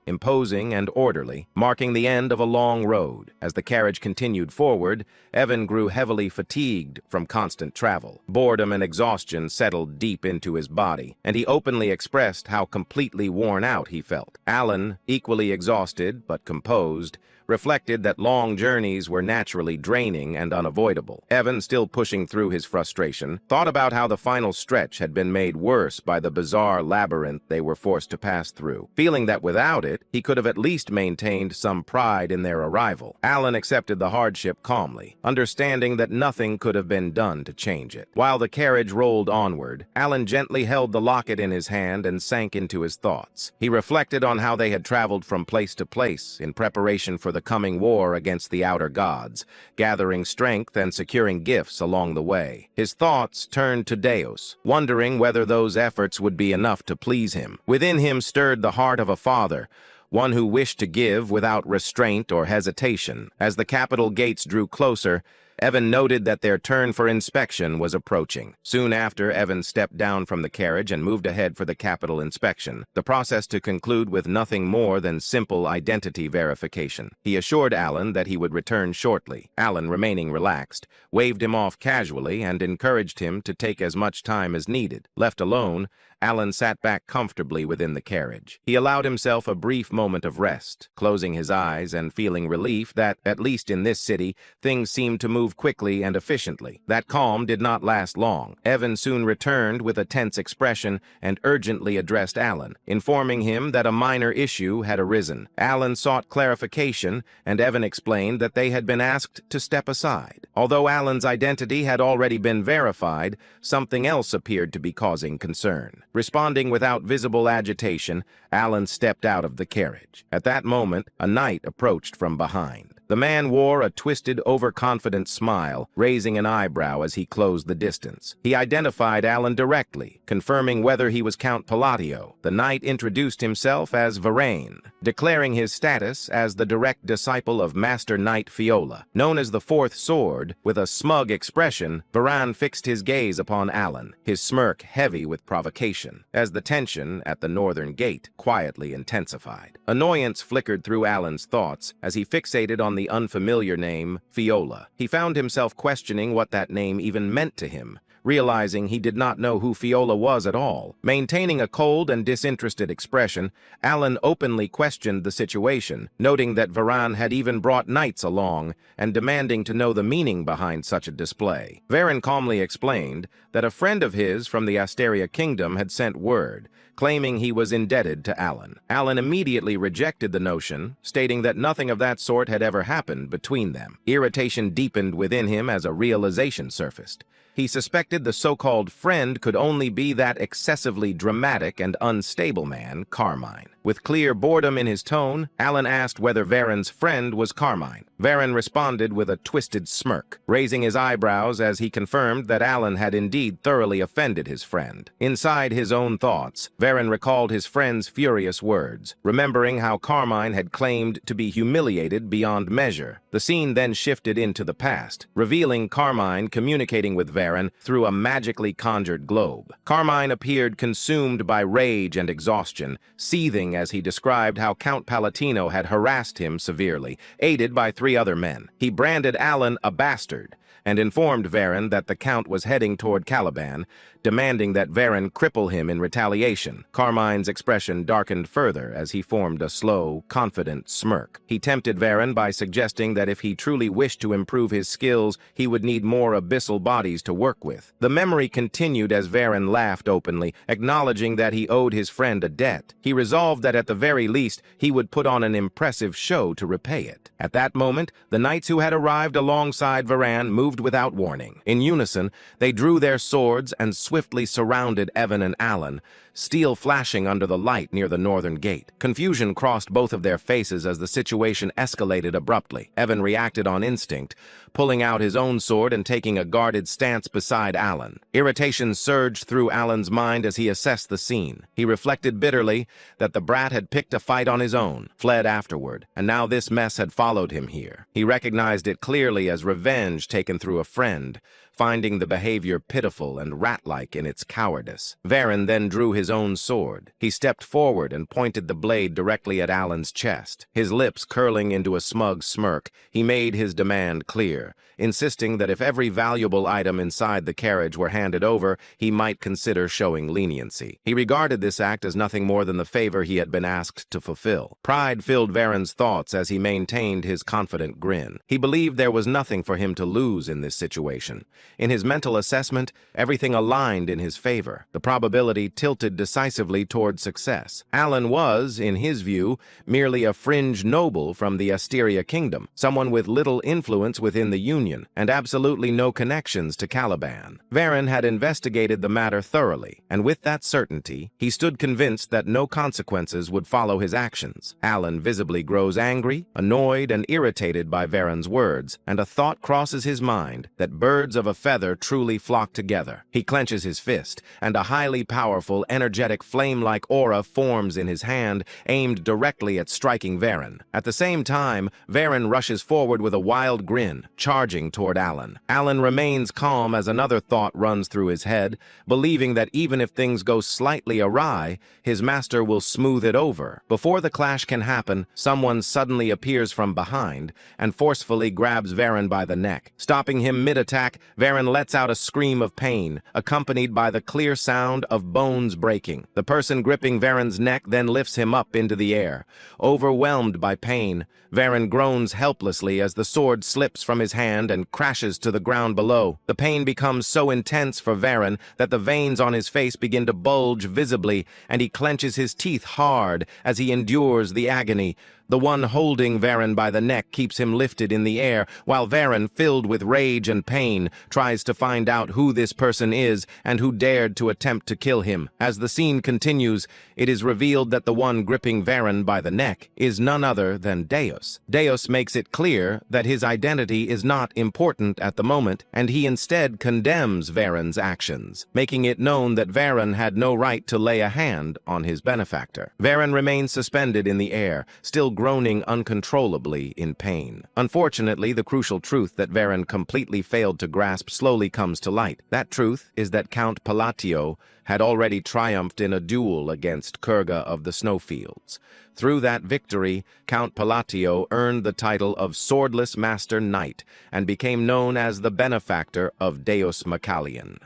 S1: imposing and orderly, marking the end of a long road. As the carriage continued forward, Evan grew heavily fatigued from constant travel. Boredom and exhaustion settled deep into his body, and he openly expressed how completely worn out he felt. Alan, equally exhausted but composed, reflected that long journeys were naturally draining and unavoidable. Evan, still pushing through his frustration, thought about how the final stretch had been made worse by the bizarre labyrinth they were forced to pass through, feeling that without it, he could have at least maintained some pride in their arrival. Alan accepted the hardship calmly, understanding that nothing could have been done to change it. While the carriage rolled onward, Alan gently held the locket in his hand and sank into his thoughts. He reflected on how they had traveled from place to place in preparation for the coming war against the outer gods, gathering strength and securing gifts along the way. His thoughts turned to Deus, wondering whether those efforts would be enough to please him. Within him stirred the heart of a father, one who wished to give without restraint or hesitation. As the capital gates drew closer, Evan noted that their turn for inspection was approaching. Soon after, Evan stepped down from the carriage and moved ahead for the capital inspection, the process to conclude with nothing more than simple identity verification. He assured Alan that he would return shortly. Alan, remaining relaxed, waved him off casually and encouraged him to take as much time as needed. Left alone, Alan sat back comfortably within the carriage. He allowed himself a brief moment of rest, closing his eyes and feeling relief that, at least in this city, things seemed to move quickly and efficiently. That calm did not last long. Evan soon returned with a tense expression and urgently addressed Alan, informing him that a minor issue had arisen. Alan sought clarification, and Evan explained that they had been asked to step aside. Although Alan's identity had already been verified, something else appeared to be causing concern. Responding without visible agitation, Alan stepped out of the carriage. At that moment, a knight approached from behind. The man wore a twisted, overconfident smile, raising an eyebrow as he closed the distance. He identified Alan directly, confirming whether he was Count Palatio. The knight introduced himself as Varain, declaring his status as the direct disciple of Master Knight Fiola. Known as the Fourth Sword, with a smug expression, Varain fixed his gaze upon Alan, his smirk heavy with provocation, as the tension at the northern gate quietly intensified. Annoyance flickered through Alan's thoughts as he fixated on the unfamiliar name Fiola. He found himself questioning what that name even meant to him, realizing he did not know who Fiola was at all. Maintaining a cold and disinterested expression, Alan openly questioned the situation, noting that Varain had even brought knights along and demanding to know the meaning behind such a display. Varain calmly explained that a friend of his from the Asteria Kingdom had sent word, claiming he was indebted to Alan. Alan immediately rejected the notion, stating that nothing of that sort had ever happened between them. Irritation deepened within him as a realization surfaced. He suspected the so-called friend could only be that excessively dramatic and unstable man, Carmine. With clear boredom in his tone, Alan asked whether Varen's friend was Carmine. Varen responded with a twisted smirk, raising his eyebrows as he confirmed that Alan had indeed thoroughly offended his friend. Inside his own thoughts, Varen recalled his friend's furious words, remembering how Carmine had claimed to be humiliated beyond measure. The scene then shifted into the past, revealing Carmine communicating with Varen through a magically conjured globe. Carmine appeared consumed by rage and exhaustion, seething as he described how Count Palatino had harassed him severely, aided by 3 other men. He branded Alan a bastard and informed Varen that the Count was heading toward Caliban, demanding that Varen cripple him in retaliation. Carmine's expression darkened further as he formed a slow, confident smirk. He tempted Varen by suggesting that if he truly wished to improve his skills, he would need more abyssal bodies to work with. The memory continued as Varen laughed openly, acknowledging that he owed his friend a debt. He resolved that at the very least, he would put on an impressive show to repay it. At that moment, the knights who had arrived alongside Varan moved without warning. In unison, they drew their swords and swiftly surrounded Evan and Alan, steel flashing under the light near the northern gate. Confusion crossed both of their faces as the situation escalated abruptly. Evan reacted on instinct, pulling out his own sword and taking a guarded stance beside Alan. Irritation surged through Alan's mind as he assessed the scene. He reflected bitterly that the brat had picked a fight on his own, fled afterward, and now this mess had followed him here. He recognized it clearly as revenge taken through a friend, finding the behavior pitiful and rat-like in its cowardice. Varen then drew his own sword. He stepped forward and pointed the blade directly at Alan's chest. His lips curling into a smug smirk, he made his demand clear, insisting that if every valuable item inside the carriage were handed over, he might consider showing leniency. He regarded this act as nothing more than the favor he had been asked to fulfill. Pride filled Varen's thoughts as he maintained his confident grin. He believed there was nothing for him to lose in this situation. In his mental assessment, everything aligned in his favor. The probability tilted decisively toward success. Alan was, in his view, merely a fringe noble from the Asteria kingdom, someone with little influence within the Union, and absolutely no connections to Caliban. Varen had investigated the matter thoroughly, and with that certainty, he stood convinced that no consequences would follow his actions. Alan visibly grows angry, annoyed, and irritated by Varen's words, and a thought crosses his mind that birds of a feather truly flock together. He clenches his fist, and a highly powerful, energetic flame-like aura forms in his hand, aimed directly at striking Varen. At the same time, Varen rushes forward with a wild grin, charging toward Alan. Alan remains calm as another thought runs through his head, believing that even if things go slightly awry, his master will smooth it over. Before the clash can happen, someone suddenly appears from behind and forcefully grabs Varen by the neck. Stopping him mid-attack, Varen lets out a scream of pain, accompanied by the clear sound of bones breaking. The person gripping Varen's neck then lifts him up into the air. Overwhelmed by pain, Varen groans helplessly as the sword slips from his hand and crashes to the ground below. The pain becomes so intense for Varen that the veins on his face begin to bulge visibly, and he clenches his teeth hard as he endures the agony. The one holding Varen by the neck keeps him lifted in the air, while Varen, filled with rage and pain, tries to find out who this person is and who dared to attempt to kill him. As the scene continues, it is revealed that the one gripping Varen by the neck is none other than Deus. Deus makes it clear that his identity is not important at the moment, and he instead condemns Varen's actions, making it known that Varen had no right to lay a hand on his benefactor. Varen remains suspended in the air, still groaning uncontrollably in pain. Unfortunately, the crucial truth that Varen completely failed to grasp slowly comes to light. That truth is that Count Palatio had already triumphed in a duel against Kurga of the Snowfields. Through that victory, Count Palatio earned the title of Swordless Master Knight and became known as the benefactor of Deus Macallion.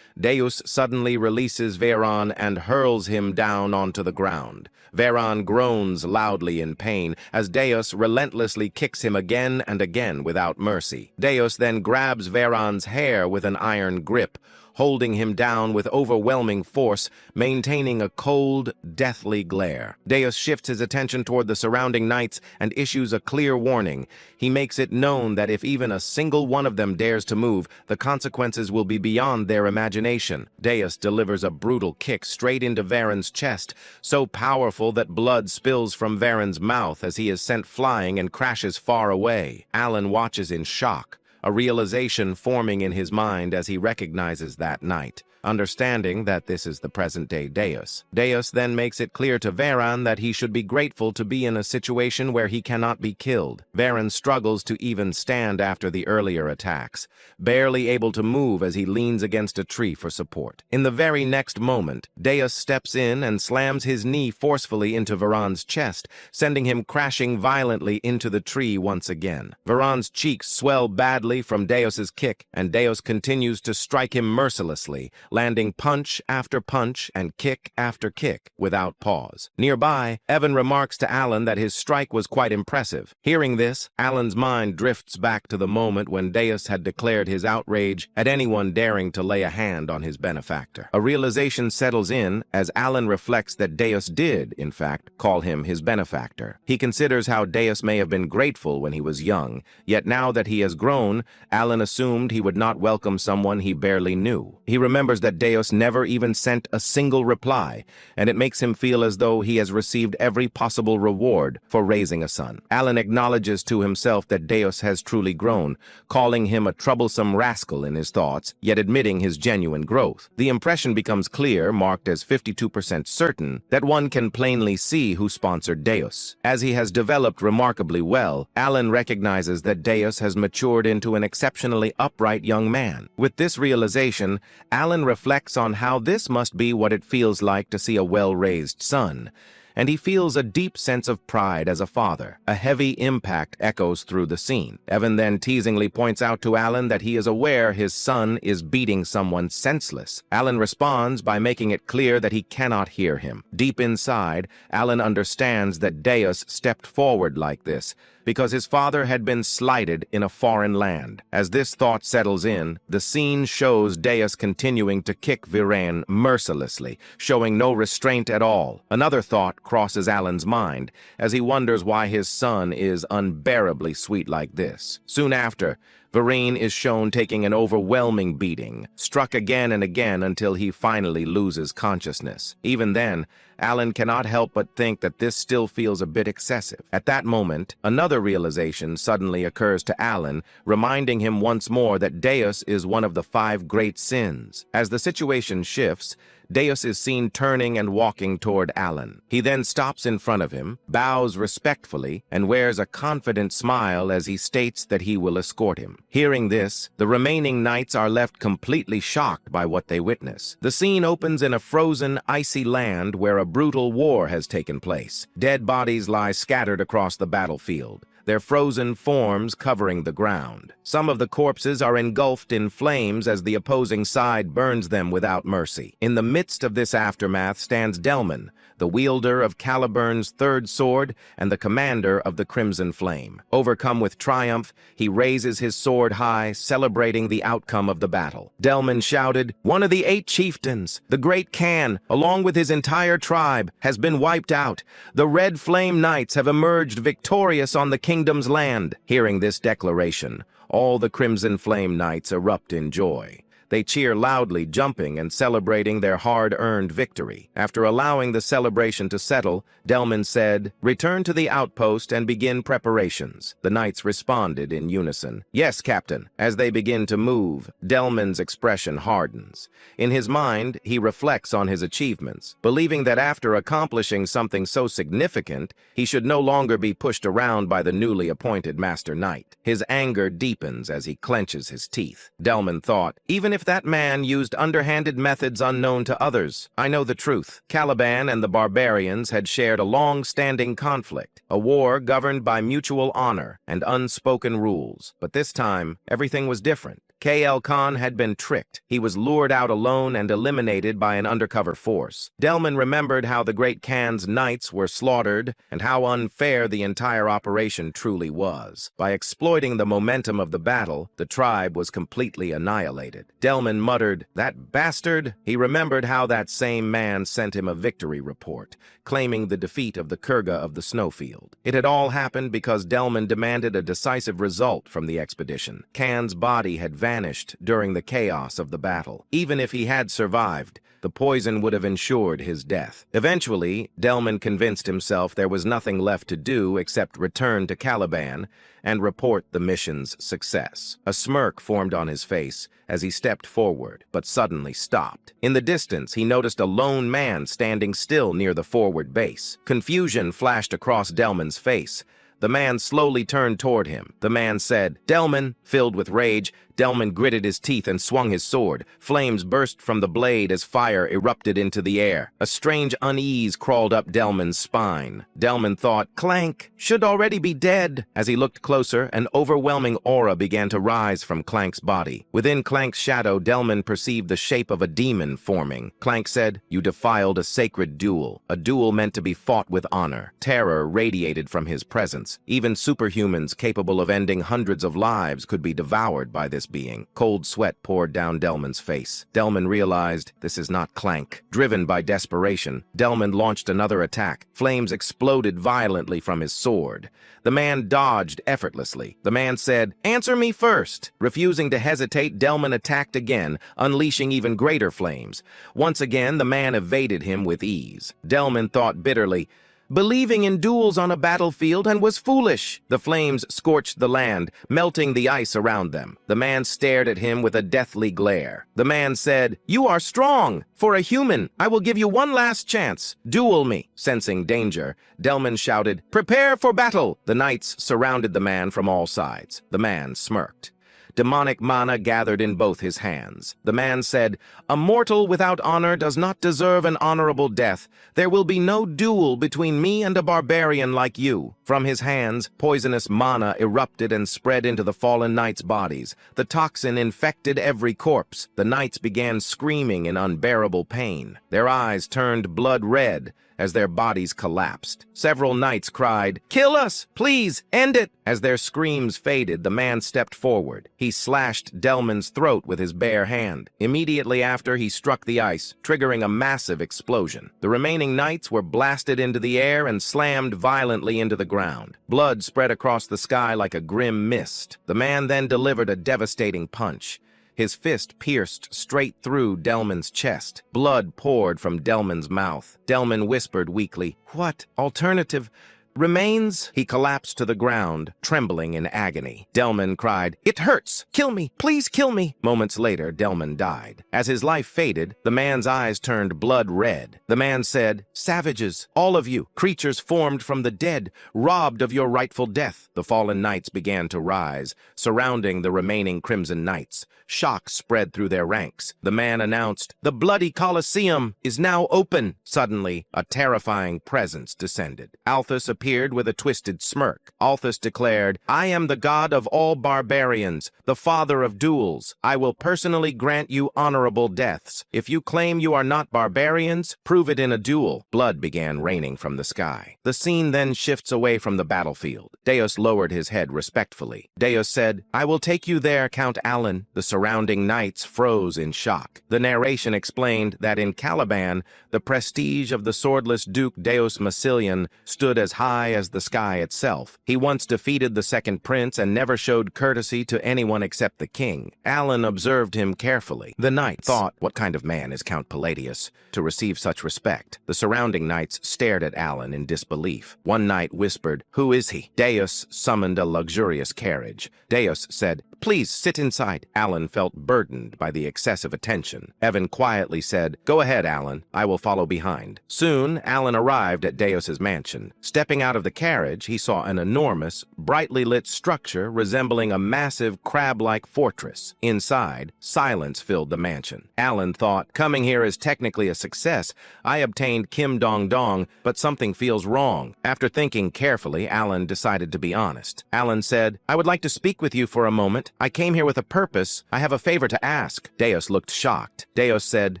S1: Deus suddenly releases Varan and hurls him down onto the ground. Varan groans loudly in pain as Deus relentlessly kicks him again and again without mercy. Deus then grabs Varan's hair with an iron grip, holding him down with overwhelming force, maintaining a cold, deathly glare. Deus shifts his attention toward the surrounding knights and issues a clear warning. He makes it known that if even a single one of them dares to move, the consequences will be beyond their imagination. Deus delivers a brutal kick straight into Varen's chest, so powerful that blood spills from Varen's mouth as he is sent flying and crashes far away. Alan watches in shock, a realization forming in his mind as he recognizes that knight. Understanding that this is the present-day Deus. Deus then makes it clear to Varen that he should be grateful to be in a situation where he cannot be killed. Varen struggles to even stand after the earlier attacks, barely able to move as he leans against a tree for support. In the very next moment, Deus steps in and slams his knee forcefully into Varen's chest, sending him crashing violently into the tree once again. Varen's cheeks swell badly from Deus's kick, and Deus continues to strike him mercilessly, landing punch after punch and kick after kick without pause. Nearby, Evan remarks to Alan that his strike was quite impressive. Hearing this, Alan's mind drifts back to the moment when Deus had declared his outrage at anyone daring to lay a hand on his benefactor. A realization settles in as Alan reflects that Deus did, in fact, call him his benefactor. He considers how Deus may have been grateful when he was young, yet now that he has grown, Alan assumed he would not welcome someone he barely knew. He remembers that Deus never even sent a single reply, and it makes him feel as though he has received every possible reward for raising a son. Alan acknowledges to himself that Deus has truly grown, calling him a troublesome rascal in his thoughts, yet admitting his genuine growth. The impression becomes clear, marked as 52% certain, that one can plainly see who sponsored Deus. As he has developed remarkably well, Alan recognizes that Deus has matured into an exceptionally upright young man. With this realization, Alan reflects on how this must be what it feels like to see a well-raised son, and he feels a deep sense of pride as a father. A heavy impact echoes through the scene. Evan then teasingly points out to Alan that he is aware his son is beating someone senseless. Alan responds by making it clear that he cannot hear him. Deep inside, Alan understands that Deus stepped forward like this because his father had been slighted in a foreign land. As this thought settles in, the scene shows Deus continuing to kick Varen mercilessly, showing no restraint at all. Another thought crosses Alan's mind as he wonders why his son is unbearably sweet like this. Soon after, Varen is shown taking an overwhelming beating, struck again and again until he finally loses consciousness. Even then, Alan cannot help but think that this still feels a bit excessive. At that moment, another realization suddenly occurs to Alan, reminding him once more that Deus is one of the 5 great sins. As the situation shifts, Deus is seen turning and walking toward Alan. He then stops in front of him, bows respectfully, and wears a confident smile as he states that he will escort him. Hearing this, the remaining knights are left completely shocked by what they witness. The scene opens in a frozen, icy land where a brutal war has taken place. Dead bodies lie scattered across the battlefield, their frozen forms covering the ground. Some of the corpses are engulfed in flames as the opposing side burns them without mercy. In the midst of this aftermath stands Delman, the wielder of Caliburn's 3rd sword and the commander of the Crimson Flame. Overcome with triumph, he raises his sword high, celebrating the outcome of the battle. Delman shouted, "One of the 8 chieftains, the Great Khan, along with his entire tribe, has been wiped out. The Red Flame Knights have emerged victorious on the kingdom's land." Hearing this declaration, all the Crimson Flame Knights erupt in joy. They cheer loudly, jumping and celebrating their hard-earned victory. After allowing the celebration to settle, Delman said, "Return to the outpost and begin preparations." The knights responded in unison, "Yes, Captain." As they begin to move, Delman's expression hardens. In his mind, he reflects on his achievements, believing that after accomplishing something so significant, he should no longer be pushed around by the newly appointed Master Knight. His anger deepens as he clenches his teeth. Delman thought, "Even if that man used underhanded methods unknown to others, I know the truth." Caliban and the barbarians had shared a long-standing conflict, a war governed by mutual honor and unspoken rules. But this time, everything was different. K.L. Khan had been tricked. He was lured out alone and eliminated by an undercover force. Delman remembered how the great Khan's knights were slaughtered and how unfair the entire operation truly was. By exploiting the momentum of the battle, the tribe was completely annihilated. Delman muttered, "That bastard!" He remembered how that same man sent him a victory report, claiming the defeat of the Kurga of the snowfield. It had all happened because Delman demanded a decisive result from the expedition. Khan's body had vanished during the chaos of the battle. Even if he had survived, the poison would have ensured his death. Eventually, Delman convinced himself there was nothing left to do except return to Caliban and report the mission's success. A smirk formed on his face as he stepped forward, but suddenly stopped. In the distance, he noticed a lone man standing still near the forward base. Confusion flashed across Delman's face. The man slowly turned toward him. The man said, "Delman," filled with rage. Delman gritted his teeth and swung his sword. Flames burst from the blade as fire erupted into the air. A strange unease crawled up Delman's spine. Delman thought, "Clank should already be dead." As he looked closer, an overwhelming aura began to rise from Clank's body. Within Clank's shadow, Delman perceived the shape of a demon forming. Clank said, "You defiled a sacred duel, a duel meant to be fought with honor." Terror radiated from his presence. Even superhumans capable of ending hundreds of lives could be devoured by this being. Cold sweat poured down Delman's face. Delman realized this is not Clank. Driven by desperation, Delman launched another attack. Flames exploded violently from his sword. The man dodged effortlessly. The man said, "Answer me first." Refusing to hesitate, Delman attacked again, unleashing even greater flames. Once again, the man evaded him with ease. Delman thought bitterly, "Believing in duels on a battlefield and was foolish." The flames scorched the land, melting the ice around them. The man stared at him with a deathly glare. The man said, "You are strong. For a human, I will give you one last chance. Duel me." Sensing danger, Delman shouted, "Prepare for battle." The knights surrounded the man from all sides. The man smirked. Demonic mana gathered in both his hands. The man said, "A mortal without honor does not deserve an honorable death. There will be no duel between me and a barbarian like you." From his hands, poisonous mana erupted and spread into the fallen knights' bodies. The toxin infected every corpse. The knights began screaming in unbearable pain. Their eyes turned blood red as their bodies collapsed. Several knights cried, "Kill us! Please, end it!" As their screams faded, the man stepped forward. He slashed Delman's throat with his bare hand. Immediately after, he struck the ice, triggering a massive explosion. The remaining knights were blasted into the air and slammed violently into the ground. Blood spread across the sky like a grim mist. The man then delivered a devastating punch. His fist pierced straight through Delman's chest. Blood poured from Delman's mouth. Delman whispered weakly, "What alternative remains?" He collapsed to the ground, trembling in agony. Delman cried, "It hurts! Kill me! Please kill me!" Moments later, Delman died. As his life faded, the man's eyes turned blood red. The man said, "Savages, all of you, creatures formed from the dead, robbed of your rightful death." The fallen knights began to rise, surrounding the remaining Crimson Knights. Shock spread through their ranks. The man announced, "The bloody Colosseum is now open." Suddenly, a terrifying presence descended. Althus appeared with a twisted smirk. Althus declared, "I am the god of all barbarians, the father of duels. I will personally grant you honorable deaths. If you claim you are not barbarians, prove it in a duel." Blood began raining from the sky. The scene then shifts away from the battlefield. Deus lowered his head respectfully. Deus said, "I will take you there, Count Alan." The surrounding knights froze in shock. The narration explained that in Caliban, the prestige of the swordless Duke Deus Massilian stood as high as the sky itself. He once defeated the second prince and never showed courtesy to anyone except the king. Alan observed him carefully. The knights thought, "What kind of man is Count Palladius to receive such respect?" The surrounding knights stared at Alan in disbelief. One knight whispered, "Who is he?" Deus summoned a luxurious carriage. Deus said, "Please sit inside." Alan felt burdened by the excessive attention. Evan quietly said, "Go ahead, Alan. I will follow behind." Soon, Alan arrived at Deus's mansion. Stepping out of the carriage, he saw an enormous, brightly lit structure resembling a massive crab-like fortress. Inside, silence filled the mansion. Alan thought, "Coming here is technically a success. I obtained Kim Dong Dong, but something feels wrong." After thinking carefully, Alan decided to be honest. Alan said, "I would like to speak with you for a moment." But I came here with a purpose. I have a favor to ask. Deus looked shocked. Deus said,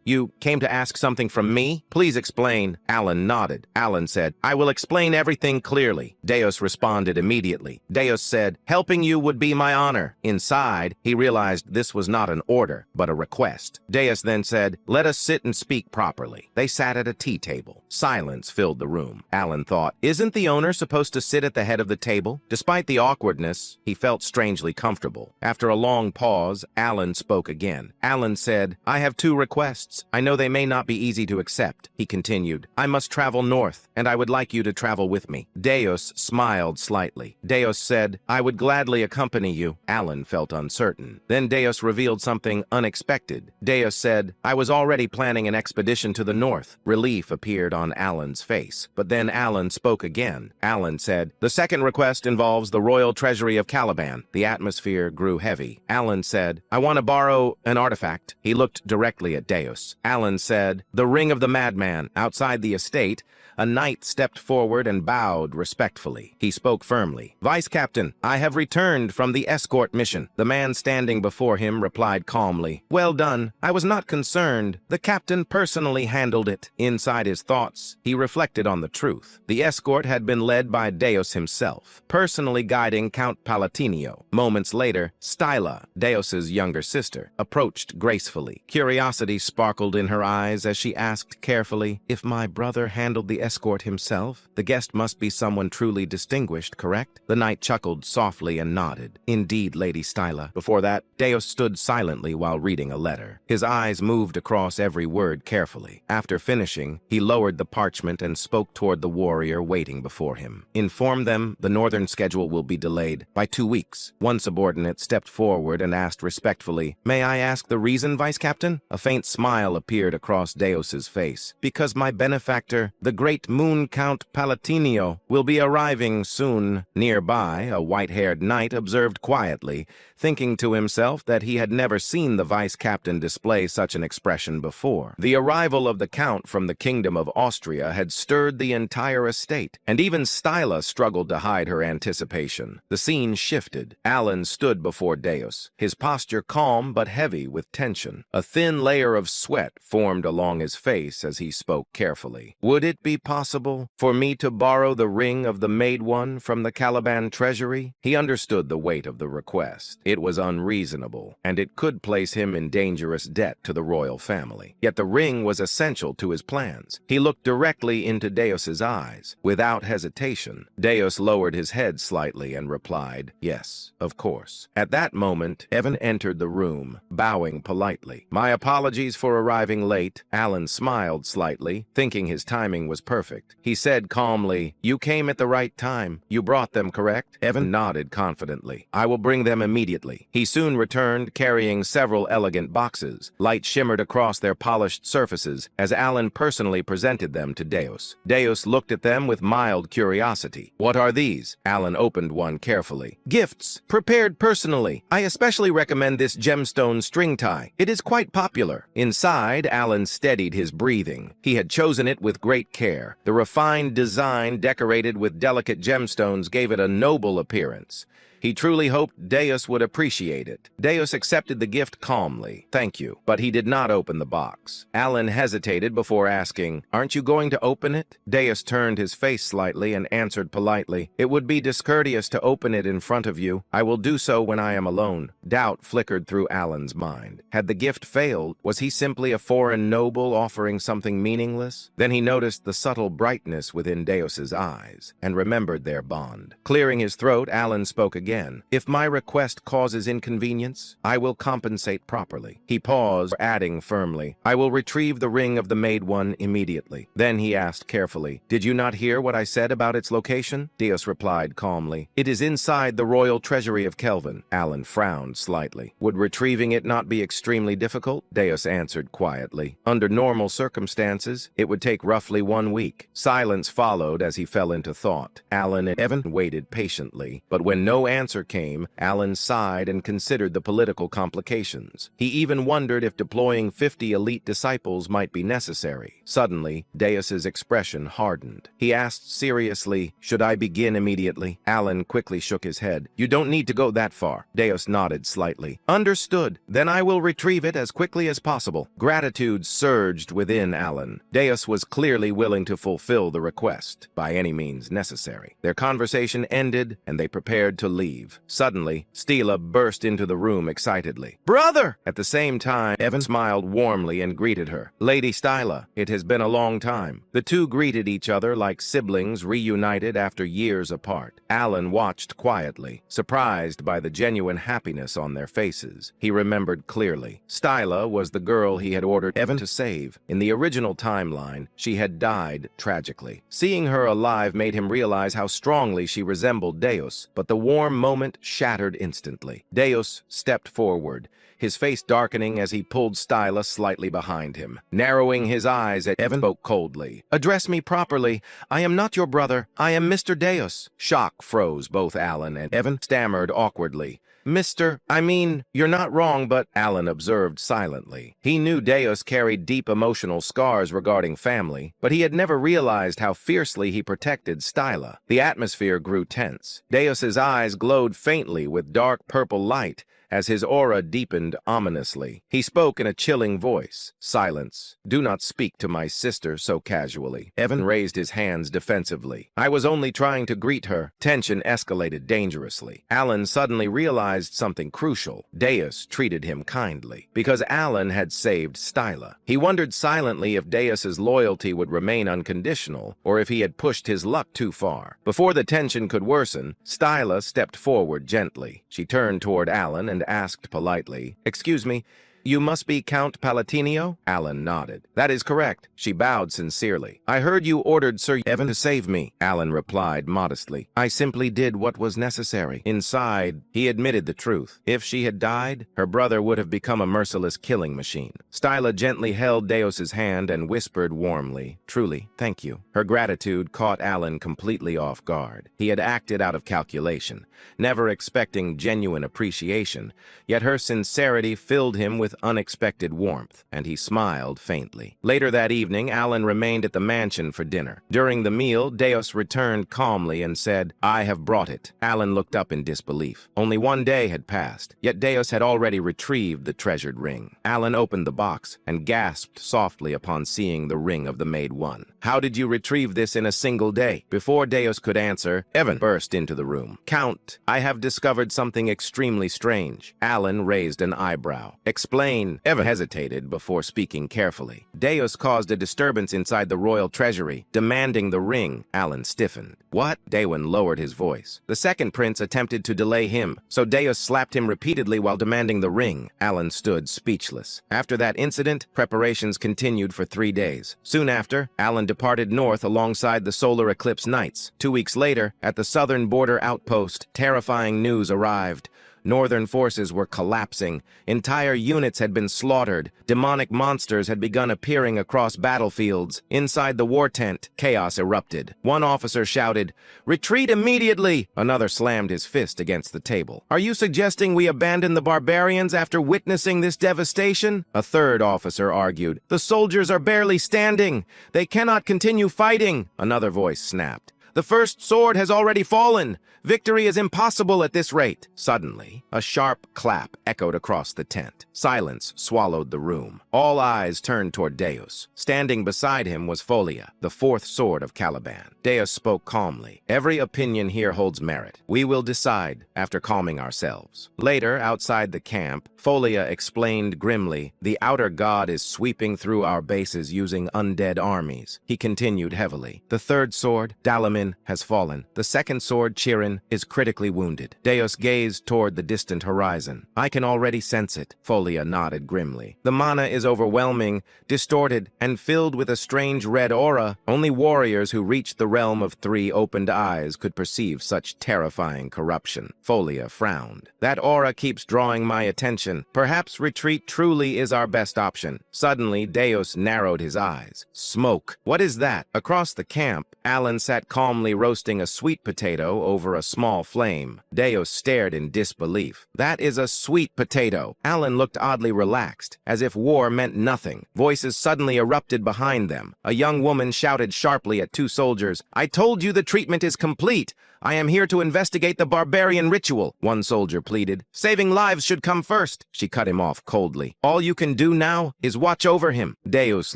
S1: "You came to ask something from me? Please explain." Alan nodded. Alan said, "I will explain everything clearly." Deus responded immediately. Deus said, "Helping you would be my honor." Inside, he realized this was not an order, but a request. Deus then said, "Let us sit and speak properly." They sat at a tea table. Silence filled the room. Alan thought, isn't the owner supposed to sit at the head of the table? Despite the awkwardness, he felt strangely comfortable. After a long pause, Alan spoke again. Alan said, "I have two requests. I know they may not be easy to accept." He continued, "I must travel north, and I would like you to travel with me." Deus smiled slightly. Deus said, "I would gladly accompany you." Alan felt uncertain. Then Deus revealed something unexpected. Deus said, "I was already planning an expedition to the north." Relief appeared on Alan's face. But then Alan spoke again. Alan said, "The second request involves the royal treasury of Caliban." The atmosphere grew heavy. Alan said, "I want to borrow an artifact." He looked directly at Deus. Alan said, "The ring of the madman." Outside the estate, a knight stepped forward and bowed respectfully. He spoke firmly. "Vice Captain, I have returned from the escort mission." The man standing before him replied calmly, "Well done. I was not concerned. The captain personally handled it." Inside his thoughts, he reflected on the truth. The escort had been led by Deus himself, personally guiding Count Palatinio. Moments later, Styla, Deus's younger sister, approached gracefully. Curiosity sparkled in her eyes as she asked carefully, "If my brother handled the escort himself, the guest must be someone truly distinguished, correct?" The knight chuckled softly and nodded. "Indeed, Lady Styla." Before that, Deus stood silently while reading a letter. His eyes moved across every word carefully. After finishing, he lowered the parchment and spoke toward the warrior waiting before him. "Inform them the northern schedule will be delayed by 2 weeks." One subordinate stepped forward and asked respectfully, "May I ask the reason, Vice Captain?" A faint smile appeared across Deus's face. "Because my benefactor, the great Moon Count Palatinio, will be arriving soon." Nearby, a white-haired knight observed quietly, thinking to himself that he had never seen the vice captain display such an expression before. The arrival of the count from the kingdom of Austria had stirred the entire estate, and even Styla struggled to hide her anticipation. The scene shifted. Alan stood before Deus, his posture calm but heavy with tension. A thin layer of sweat formed along his face as he spoke carefully. "Would it be possible for me to borrow the ring of the Maid One from the Caliban treasury?" He understood the weight of the request. It was unreasonable, and it could place him in dangerous debt to the royal family. Yet the ring was essential to his plans. He looked directly into Deus's eyes. Without hesitation, Deus lowered his head slightly and replied, "Yes, of course." At that moment, Evan entered the room, bowing politely. "My apologies for arriving late." Alan smiled slightly, thinking his timing was perfect. He said calmly, "You came at the right time. You brought them, correct?" Evan nodded confidently. "I will bring them immediately." He soon returned, carrying several elegant boxes. Light shimmered across their polished surfaces as Alan personally presented them to Deus. Deus looked at them with mild curiosity. "What are these?" Alan opened one carefully. "Gifts, prepared personally. I especially recommend this gemstone string tie. It is quite popular." Inside, Alan steadied his breathing. He had chosen it with great care. The refined design, decorated with delicate gemstones, gave it a noble appearance. He truly hoped Deus would appreciate it. Deus accepted the gift calmly. "Thank you." But he did not open the box. Alan hesitated before asking, "Aren't you going to open it?" Deus turned his face slightly and answered politely, "It would be discourteous to open it in front of you. I will do so when I am alone." Doubt flickered through Alan's mind. Had the gift failed? Was he simply a foreign noble offering something meaningless? Then he noticed the subtle brightness within Deus's eyes and remembered their bond. Clearing his throat, Alan spoke again. "If my request causes inconvenience, I will compensate properly." He paused, adding firmly, "I will retrieve the ring of the Maid One immediately." Then he asked carefully, "Did you not hear what I said about its location?" Deus replied calmly, "It is inside the royal treasury of Kelvin." Alan frowned slightly. "Would retrieving it not be extremely difficult?" Deus answered quietly, "Under normal circumstances, it would take roughly 1 week." Silence followed as he fell into thought. Alan and Evan waited patiently, but when no answer answer came, Alan sighed and considered the political complications. He even wondered if deploying 50 elite disciples might be necessary. Suddenly, Deus's expression hardened. He asked seriously, "Should I begin immediately?" Alan quickly shook his head. "You don't need to go that far." Deus nodded slightly. "Understood. Then I will retrieve it as quickly as possible." Gratitude surged within Alan. Deus was clearly willing to fulfill the request, by any means necessary. Their conversation ended, and they prepared to leave. Suddenly, Stila burst into the room excitedly. "Brother!" At the same time, Evan smiled warmly and greeted her. "Lady Stila, it has been a long time." The two greeted each other like siblings reunited after years apart. Alan watched quietly, surprised by the genuine happiness on their faces. He remembered clearly. Stila was the girl he had ordered Evan to save. In the original timeline, she had died tragically. Seeing her alive made him realize how strongly she resembled Deus, but the warm moment shattered instantly. Deus stepped forward, his face darkening as he pulled Stila slightly behind him. Narrowing his eyes at Evan, spoke coldly. "Address me properly. I am not your brother. I am Mr. Deus." Shock froze both Alan and Evan, stammered awkwardly. You're not wrong, but..." Alan observed silently. He knew Deus carried deep emotional scars regarding family, but he had never realized how fiercely he protected Stila. The atmosphere grew tense. Deus's eyes glowed faintly with dark purple light, as his aura deepened ominously. He spoke in a chilling voice. "Silence. Do not speak to my sister so casually." Evan raised his hands defensively. "I was only trying to greet her." Tension escalated dangerously. Alan suddenly realized something crucial. Deus treated him kindly, because Alan had saved Stila. He wondered silently if Deus's loyalty would remain unconditional, or if he had pushed his luck too far. Before the tension could worsen, Stila stepped forward gently. She turned toward Alan and asked politely, "Excuse me, you must be Count Palatinio?" Alan nodded. "That is correct." She bowed sincerely. "I heard you ordered Sir Evan to save me," Alan replied modestly. "I simply did what was necessary." Inside, he admitted the truth. If she had died, her brother would have become a merciless killing machine. Stila gently held Deus's hand and whispered warmly, "Truly, thank you." Her gratitude caught Alan completely off guard. He had acted out of calculation, never expecting genuine appreciation, yet her sincerity filled him with unexpected warmth, and he smiled faintly. Later that evening, Alan remained at the mansion for dinner. During the meal, Deus returned calmly and said, "I have brought it." Alan looked up in disbelief. Only one day had passed, yet Deus had already retrieved the treasured ring. Alan opened the box and gasped softly upon seeing the ring of the Maid One. "How did you retrieve this in a single day?" Before Deus could answer, Evan burst into the room. "Count, I have discovered something extremely strange." Alan raised an eyebrow. "Explain." Evan hesitated before speaking carefully. "Deus caused a disturbance inside the royal treasury, demanding the ring." Alan stiffened. "What?" Daewon lowered his voice. "The second prince attempted to delay him, so Deus slapped him repeatedly while demanding the ring." Alan stood speechless. After that incident, preparations continued for 3 days. Soon after, Alan departed north alongside the solar eclipse Knights. 2 weeks later, at the southern border outpost, terrifying news arrived. Northern forces were collapsing. Entire units had been slaughtered. Demonic monsters had begun appearing across battlefields. Inside the war tent, chaos erupted. One officer shouted, "Retreat immediately!" Another slammed his fist against the table. "Are you suggesting we abandon the barbarians after witnessing this devastation?" A third officer argued, "The soldiers are barely standing. They cannot continue fighting." Another voice snapped, "The first sword has already fallen. Victory is impossible at this rate." Suddenly, a sharp clap echoed across the tent. Silence swallowed the room. All eyes turned toward Deus. Standing beside him was Folia, the fourth sword of Caliban. Deus spoke calmly. "Every opinion here holds merit. We will decide after calming ourselves." Later, outside the camp, Folia explained grimly, "The outer god is sweeping through our bases using undead armies." He continued heavily. "The third sword, Dalamin, has fallen. The second sword, Chirin, is critically wounded." Deus gazed toward the distant horizon. "I can already sense it." Folia nodded grimly. "The mana is overwhelming, distorted, and filled with a strange red aura. Only warriors who reached the realm of 3 opened eyes could perceive such terrifying corruption." Folia frowned. "That aura keeps drawing my attention. Perhaps retreat truly is our best option." Suddenly, Deus narrowed his eyes. "Smoke. What is that?" Across the camp, Alan sat calmly calmly roasting a sweet potato over a small flame. Deus stared in disbelief. That is a sweet potato. Alan looked oddly relaxed, as if war meant nothing. Voices suddenly erupted behind them. A young woman shouted sharply at two soldiers, "I told you the treatment is complete. I am here to investigate the barbarian ritual," one soldier pleaded. "Saving lives should come first." She cut him off coldly. "All you can do now is watch over him." Deus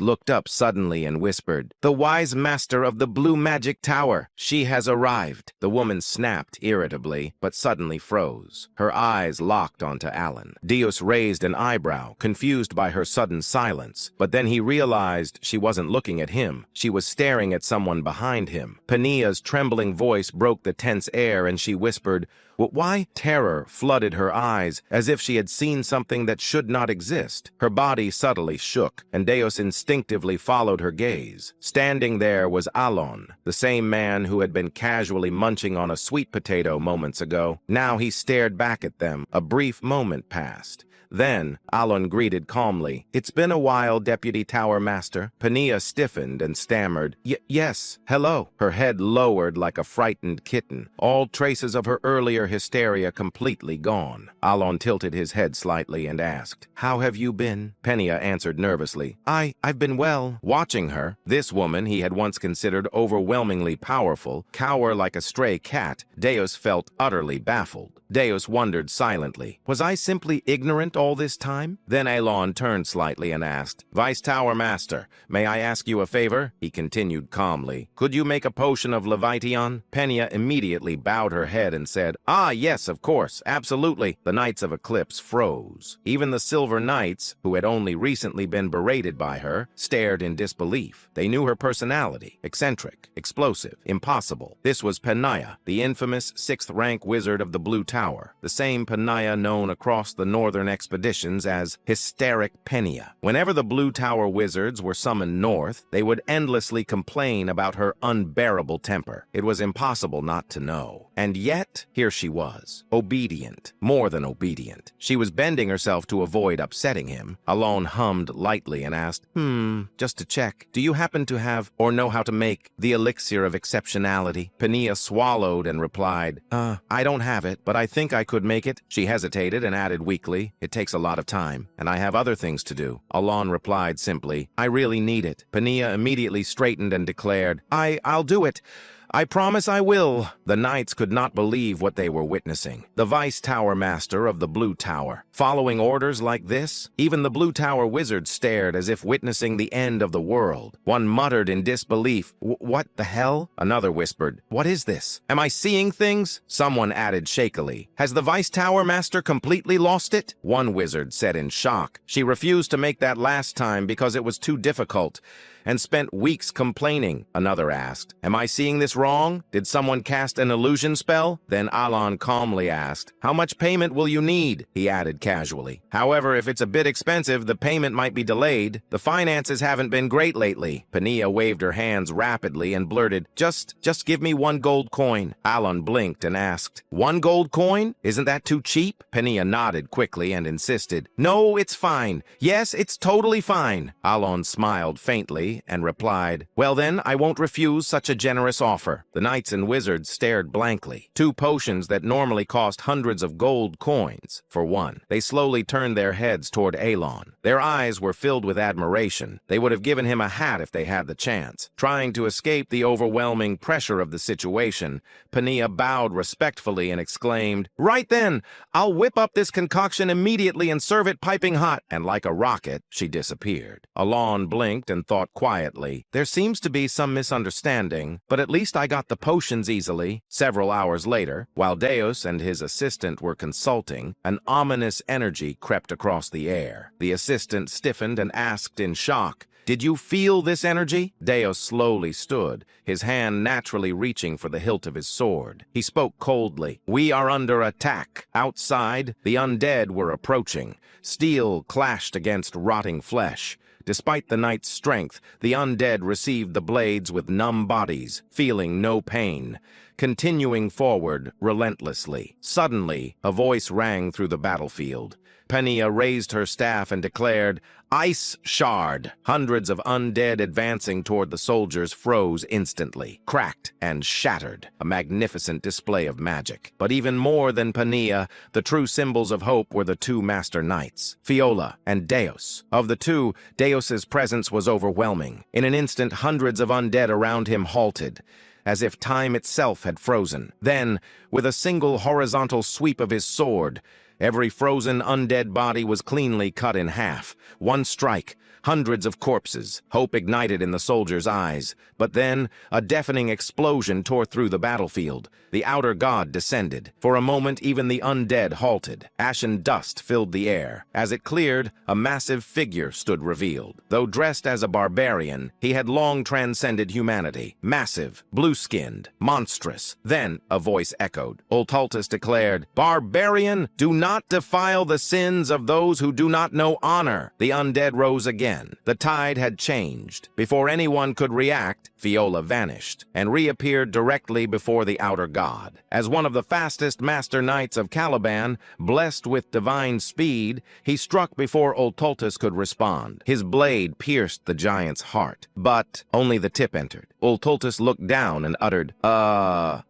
S1: looked up suddenly and whispered, "The wise master of the blue magic tower. She has arrived." The woman snapped irritably, but suddenly froze. Her eyes locked onto Alan. Deus raised an eyebrow, confused by her sudden silence, but then he realized she wasn't looking at him. She was staring at someone behind him. Pania's trembling voice broke the tense air, and she whispered, "Why?" Terror flooded her eyes, as if she had seen something that should not exist. Her body subtly shook, and Deus instinctively followed her gaze. Standing there was Alon, the same man who had been casually munching on a sweet potato moments ago. Now he stared back at them. A brief moment passed. Then, Alon greeted calmly, "It's been a while, Deputy Tower Master." Pania stiffened and stammered, Yes, hello." Her head lowered like a frightened kitten, all traces of her earlier hysteria completely gone. Alon tilted his head slightly and asked, "How have you been?" Pania answered nervously, I've been well." Watching her, this woman he had once considered overwhelmingly powerful, cower like a stray cat, Deus felt utterly baffled. Deus wondered silently, was I simply ignorant all this time? Then Alon turned slightly and asked, "Vice Tower Master, may I ask you a favor?" He continued calmly, "Could you make a potion of Leviathan?" Penia immediately bowed her head and said, Yes, of course, absolutely." The Knights of Eclipse froze. Even the Silver Knights, who had only recently been berated by her, stared in disbelief. They knew her personality: eccentric, explosive, impossible. This was Penia, the infamous 6th-rank wizard of the Blue Tower, the same Penia known across the northern expeditions as Hysteric Penia. Whenever the Blue Tower wizards were summoned north, they would endlessly complain about her unbearable temper. It was impossible not to know. And yet, here she was, obedient, more than obedient. She was bending herself to avoid upsetting him. Alon hummed lightly and asked, just to check, do you happen to have or know how to make the elixir of exceptionality?" Penia swallowed and replied, I don't have it, but I think I could make it." She hesitated and added weakly, "It takes a lot of time, and I have other things to do." Alon replied simply, "I really need it." Penia immediately straightened and declared, I'll do it. I promise I will." The knights could not believe what they were witnessing. The Vice Tower Master of the Blue Tower, following orders like this? Even the Blue Tower wizards stared as if witnessing the end of the world. One muttered in disbelief, "What the hell?" Another whispered, "What is this? Am I seeing things?" Someone added shakily, "Has the Vice Tower Master completely lost it?" One wizard said in shock, "She refused to make that last time because it was too difficult, and spent weeks complaining." Another asked, "Am I seeing this wrong? Did someone cast an illusion spell?" Then Alon calmly asked, "How much payment will you need?" He added casually, "However, if it's a bit expensive, the payment might be delayed. The finances haven't been great lately." Penia waved her hands rapidly and blurted, Just give me 1 gold coin." Alon blinked and asked, "1 gold coin? Isn't that too cheap?" Penia nodded quickly and insisted, "No, it's fine. Yes, it's totally fine." Alon smiled faintly and replied, "Well then, I won't refuse such a generous offer." The knights and wizards stared blankly. 2 potions that normally cost hundreds of gold coins for 1. They slowly turned their heads toward Alon. Their eyes were filled with admiration. They would have given him a hat if they had the chance. Trying to escape the overwhelming pressure of the situation, Penia bowed respectfully and exclaimed, "Right then, I'll whip up this concoction immediately and serve it piping hot." And like a rocket, she disappeared. Alon blinked and thought quietly, "There seems to be some misunderstanding, but at least I got the potions easily." Several hours later, while Deus and his assistant were consulting, an ominous energy crept across the air. The assistant stiffened and asked in shock, "Did you feel this energy?" Deus slowly stood, his hand naturally reaching for the hilt of his sword. He spoke coldly, "We are under attack." Outside, the undead were approaching. Steel clashed against rotting flesh. Despite the knight's strength, the undead received the blades with numb bodies, feeling no pain. continuing forward relentlessly. Suddenly, a voice rang through the battlefield. Pania raised her staff and declared, "Ice Shard!" Hundreds of undead advancing toward the soldiers froze instantly, cracked and shattered, a magnificent display of magic. But even more than Pania, the true symbols of hope were the two master knights, Fiola and Deus. Of the two, Deus's presence was overwhelming. In an instant, hundreds of undead around him halted, as if time itself had frozen. Then, with a single horizontal sweep of his sword, every frozen undead body was cleanly cut in half. One strike, hundreds of corpses. Hope ignited in the soldiers' eyes. But then, a deafening explosion tore through the battlefield. The outer god descended. For a moment, even the undead halted. Ashen dust filled the air. As it cleared, a massive figure stood revealed. Though dressed as a barbarian, he had long transcended humanity. Massive, blue-skinned, monstrous. Then, a voice echoed. Ultaltus declared, "Barbarian, do not defile the sins of those who do not know honor." The undead rose again. The tide had changed. Before anyone could react, Fiola vanished and reappeared directly before the outer god. As one of the fastest master knights of Caliban, blessed with divine speed, he struck before Ultaltus could respond. His blade pierced the giant's heart, but only the tip entered. Ultaltus looked down and uttered,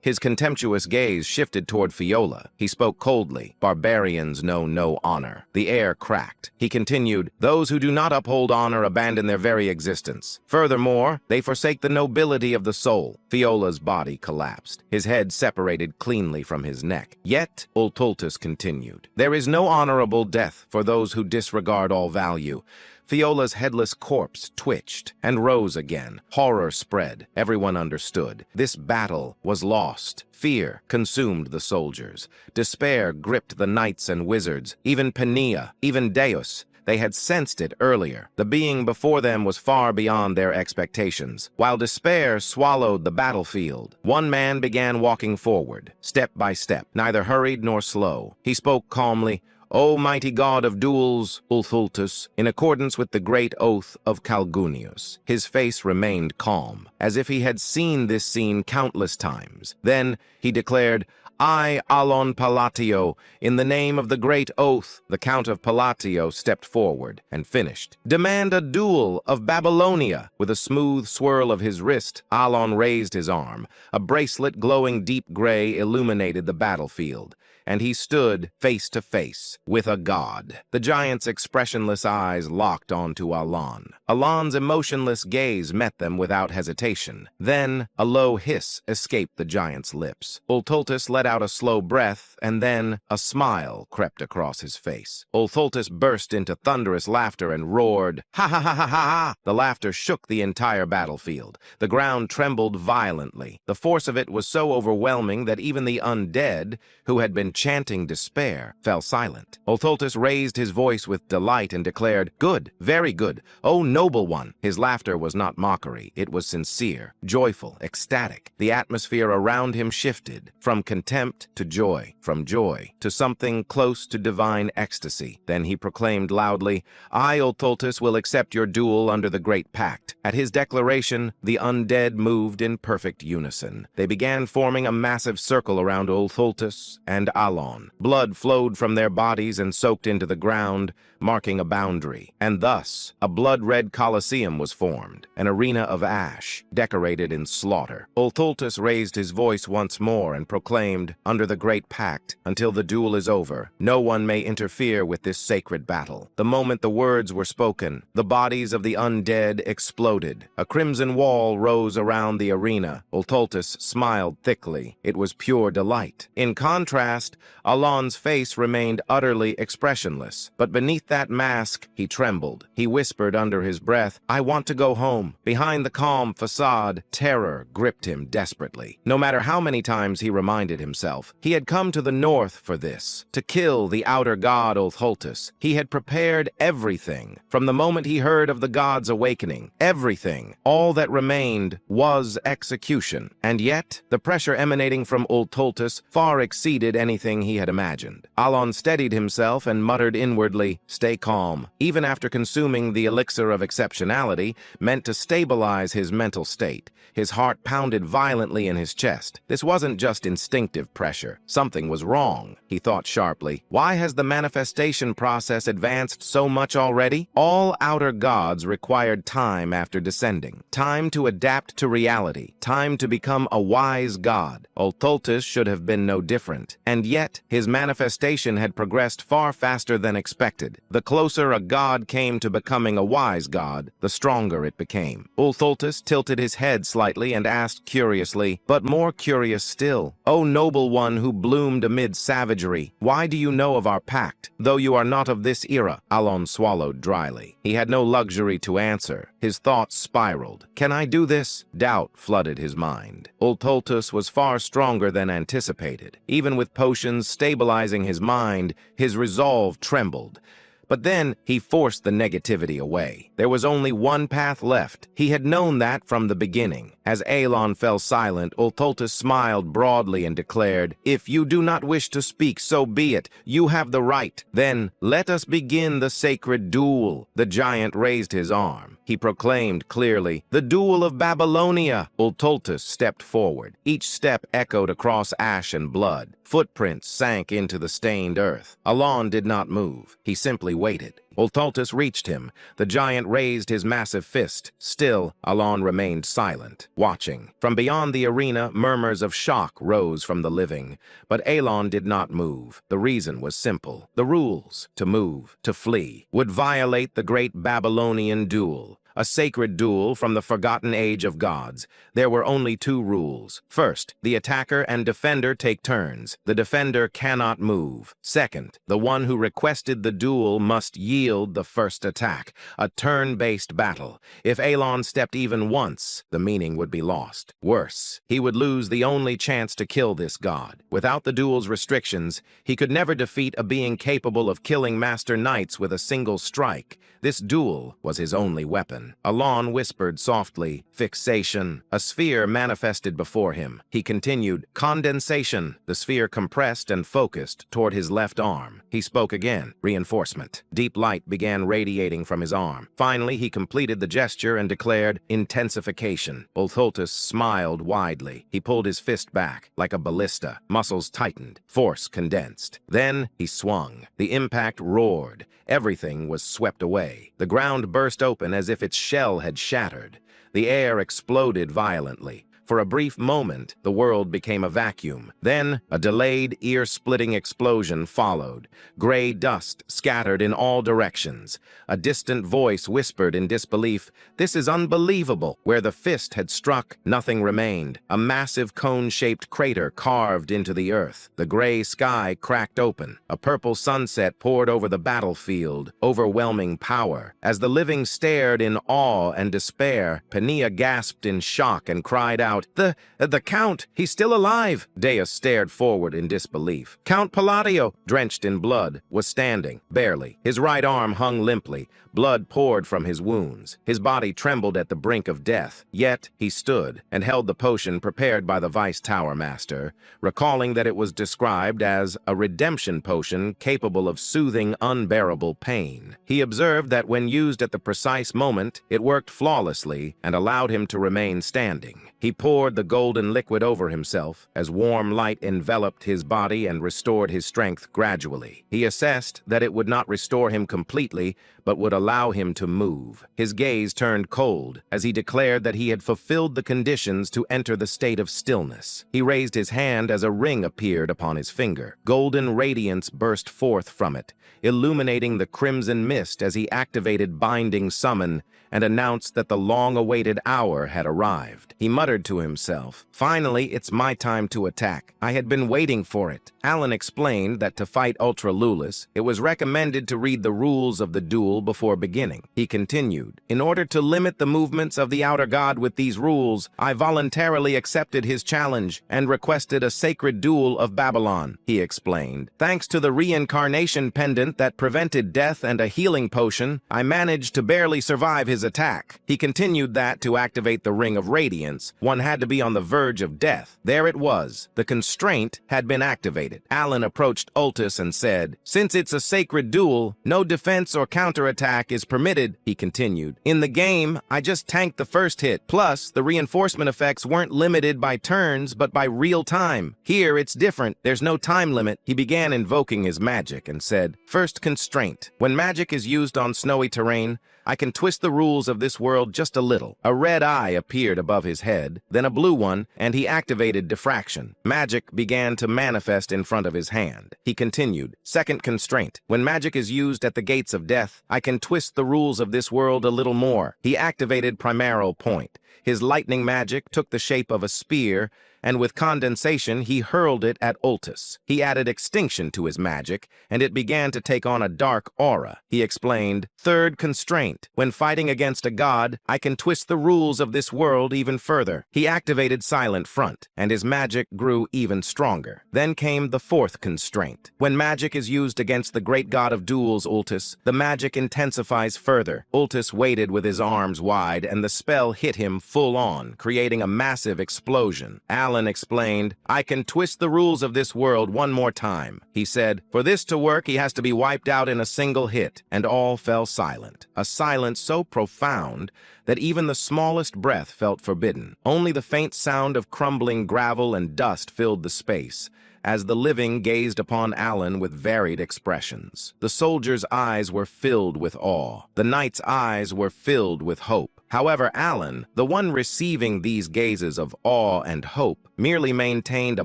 S1: His contemptuous gaze shifted toward Fiola. He spoke coldly, "Barbarians know no honor." The air cracked. He continued, "Those who do not uphold honor abandon their very existence. Furthermore, they forsake the nobility of the soul." Fiola's body collapsed. His head separated cleanly from his neck. Yet, Ultaltus continued, "There is no honorable death for those who disregard all value." Fiola's headless corpse twitched and rose again. Horror spread. Everyone understood. This battle was lost. Fear consumed the soldiers. Despair gripped the knights and wizards. Even Pania, even Deus. They had sensed it earlier. The being before them was far beyond their expectations. While despair swallowed the battlefield, one man began walking forward, step by step, neither hurried nor slow. He spoke calmly, "O mighty god of duels, Ultaltus," in accordance with the great oath of Calgunius. His face remained calm, as if he had seen this scene countless times. Then he declared, "I, Alon Palatio, in the name of the great oath." The Count of Palatio stepped forward and finished. "Demand a duel of Babylonia." With a smooth swirl of his wrist, Alon raised his arm. A bracelet glowing deep gray illuminated the battlefield, and he stood face to face with a god. The giant's expressionless eyes locked onto Alon. Alon's emotionless gaze met them without hesitation. Then a low hiss escaped the giant's lips. Ultaltus let out a slow breath, and then a smile crept across his face. Ultaltus burst into thunderous laughter and roared, "Ha ha ha ha ha ha!" The laughter shook the entire battlefield. The ground trembled violently. The force of it was so overwhelming that even the undead, who had been chanting despair, fell silent. Ultaltus raised his voice with delight and declared, "Good, very good, O noble one." His laughter was not mockery. It was sincere, joyful, ecstatic. The atmosphere around him shifted from contempt to joy, from joy to something close to divine ecstasy. Then he proclaimed loudly, "I, Ultaltus, will accept your duel under the Great Pact." At his declaration, the undead moved in perfect unison. They began forming a massive circle around Ultaltus and Alon. Blood flowed from their bodies and soaked into the ground, marking a boundary. And thus, a blood-red Colosseum was formed, an arena of ash, decorated in slaughter. Ultaltus raised his voice once more and proclaimed, "Under the Great Pact, until the duel is over, no one may interfere with this sacred battle." The moment the words were spoken, the bodies of the undead exploded. A crimson wall rose around the arena. Ultaltus smiled thickly. It was pure delight. In contrast, Alon's face remained utterly expressionless, but beneath that mask, he trembled. He whispered under his breath, "I want to go home." Behind the calm facade, terror gripped him desperately. No matter how many times he reminded himself, he had come to the north for this, to kill the outer god Ultaltus. He had prepared everything. From the moment he heard of the god's awakening, everything, all that remained was execution. And yet, the pressure emanating from Ultaltus far exceeded anything anything he had imagined. Alon steadied himself and muttered inwardly, "Stay calm." Even after consuming the elixir of exceptionality, meant to stabilize his mental state, his heart pounded violently in his chest. This wasn't just instinctive pressure. Something was wrong, he thought sharply. Why has the manifestation process advanced so much already? All outer gods required time after descending. Time to adapt to reality. Time to become a wise god. Ultultus should have been no different. And yet, his manifestation had progressed far faster than expected. The closer a god came to becoming a wise god, the stronger it became. Ultultus tilted his head slightly and asked curiously, but more curious still, "O noble one who bloomed amid savagery, why do you know of our pact, though you are not of this era?" Alon swallowed dryly. He had no luxury to answer. His thoughts spiraled. Can I do this? Doubt flooded his mind. Ultultus was far stronger than anticipated. Even with potions stabilizing his mind, his resolve trembled. But then he forced the negativity away. There was only one path left. He had known that from the beginning. As Alon fell silent, Ultultus smiled broadly and declared, "If you do not wish to speak, so be it. You have the right. Then let us begin the sacred duel." The giant raised his arm. He proclaimed clearly, "The duel of Babylonia." Ultultus stepped forward. Each step echoed across ash and blood. Footprints sank into the stained earth. Alon did not move. He simply waited. Ultultus reached him. The giant raised his massive fist. Still, Alon remained silent, watching. From beyond the arena, murmurs of shock rose from the living. But Alon did not move. The reason was simple. The rules, to move, to flee, would violate the great Babylonian duel. A sacred duel from the forgotten age of gods. There were only two rules. First, the attacker and defender take turns. The defender cannot move. Second, the one who requested the duel must yield the first attack. A turn-based battle. If Alon stepped even once, the meaning would be lost. Worse, he would lose the only chance to kill this god. Without the duel's restrictions, he could never defeat a being capable of killing master knights with a single strike. This duel was his only weapon. Alon whispered softly, "Fixation." A sphere manifested before him. He continued, "Condensation." The sphere compressed and focused toward his left arm. He spoke again, "Reinforcement." Deep light began radiating from his arm. Finally, he completed the gesture and declared, "Intensification." Ultultus smiled widely. He pulled his fist back, like a ballista. Muscles tightened. Force condensed. Then he swung. The impact roared. Everything was swept away. The ground burst open as if its shell had shattered. The air exploded violently. For a brief moment, the world became a vacuum. Then, a delayed, ear-splitting explosion followed. Gray dust scattered in all directions. A distant voice whispered in disbelief, "This is unbelievable." Where the fist had struck, nothing remained. A massive cone-shaped crater carved into the earth. The gray sky cracked open. A purple sunset poured over the battlefield, overwhelming power. As the living stared in awe and despair, Pania gasped in shock and cried out, The Count, he's still alive." Dea stared forward in disbelief. Count Palladio, drenched in blood, was standing, barely. His right arm hung limply. Blood poured from his wounds. His body trembled at the brink of death. Yet he stood and held the potion prepared by the Vice Tower Master, recalling that it was described as a redemption potion capable of soothing unbearable pain. He observed that when used at the precise moment, it worked flawlessly and allowed him to remain standing. He poured the golden liquid over himself as warm light enveloped his body and restored his strength gradually. He assessed that it would not restore him completely, but would allow him to move. His gaze turned cold as he declared that he had fulfilled the conditions to enter the state of stillness. He raised his hand as a ring appeared upon his finger. Golden radiance burst forth from it, illuminating the crimson mist as he activated Binding Summon and announced that the long-awaited hour had arrived. He muttered to himself, "Finally, it's my time to attack. I had been waiting for it." Alan explained that to fight Ultra Lulis, it was recommended to read the rules of the duel before beginning. He continued, "In order to limit the movements of the outer god with these rules, I voluntarily accepted his challenge and requested a sacred duel of Babylon," he explained. "Thanks to the reincarnation pendant that prevented death and a healing potion, I managed to barely survive his attack." He continued that to activate the Ring of Radiance, one had to be on the verge of death. There it was. The constraint had been activated. Alan approached Ultis and said, "Since it's a sacred duel, no defense or counterattack is permitted," he continued. "In the game, I just tanked the first hit. Plus, the reinforcement effects weren't limited by turns, but by real time. Here, it's different. There's no time limit." He began invoking his magic and said, "First constraint. When magic is used on snowy terrain, I can twist the rules of this world just a little." A red eye appeared above his head, then a blue one, and he activated diffraction. Magic began to manifest in front of his hand. He continued, "Second constraint. When magic is used at the gates of death, I can twist the rules of this world a little more." He activated Primeral Point. His lightning magic took the shape of a spear, and with condensation he hurled it at Ultis. He added extinction to his magic, and it began to take on a dark aura. He explained, "Third constraint. When fighting against a god, I can twist the rules of this world even further." He activated Silent Front, and his magic grew even stronger. Then came the fourth constraint. When magic is used against the great god of duels, Ultis, the magic intensifies further. Ultis waited with his arms wide, and the spell hit him full on, creating a massive explosion. Alan explained, "I can twist the rules of this world one more time." He said, "For this to work, he has to be wiped out in a single hit," and all fell silent. A silence so profound that even the smallest breath felt forbidden. Only the faint sound of crumbling gravel and dust filled the space, as the living gazed upon Alan with varied expressions. The soldier's eyes were filled with awe. The knight's eyes were filled with hope. However, Alan, the one receiving these gazes of awe and hope, merely maintained a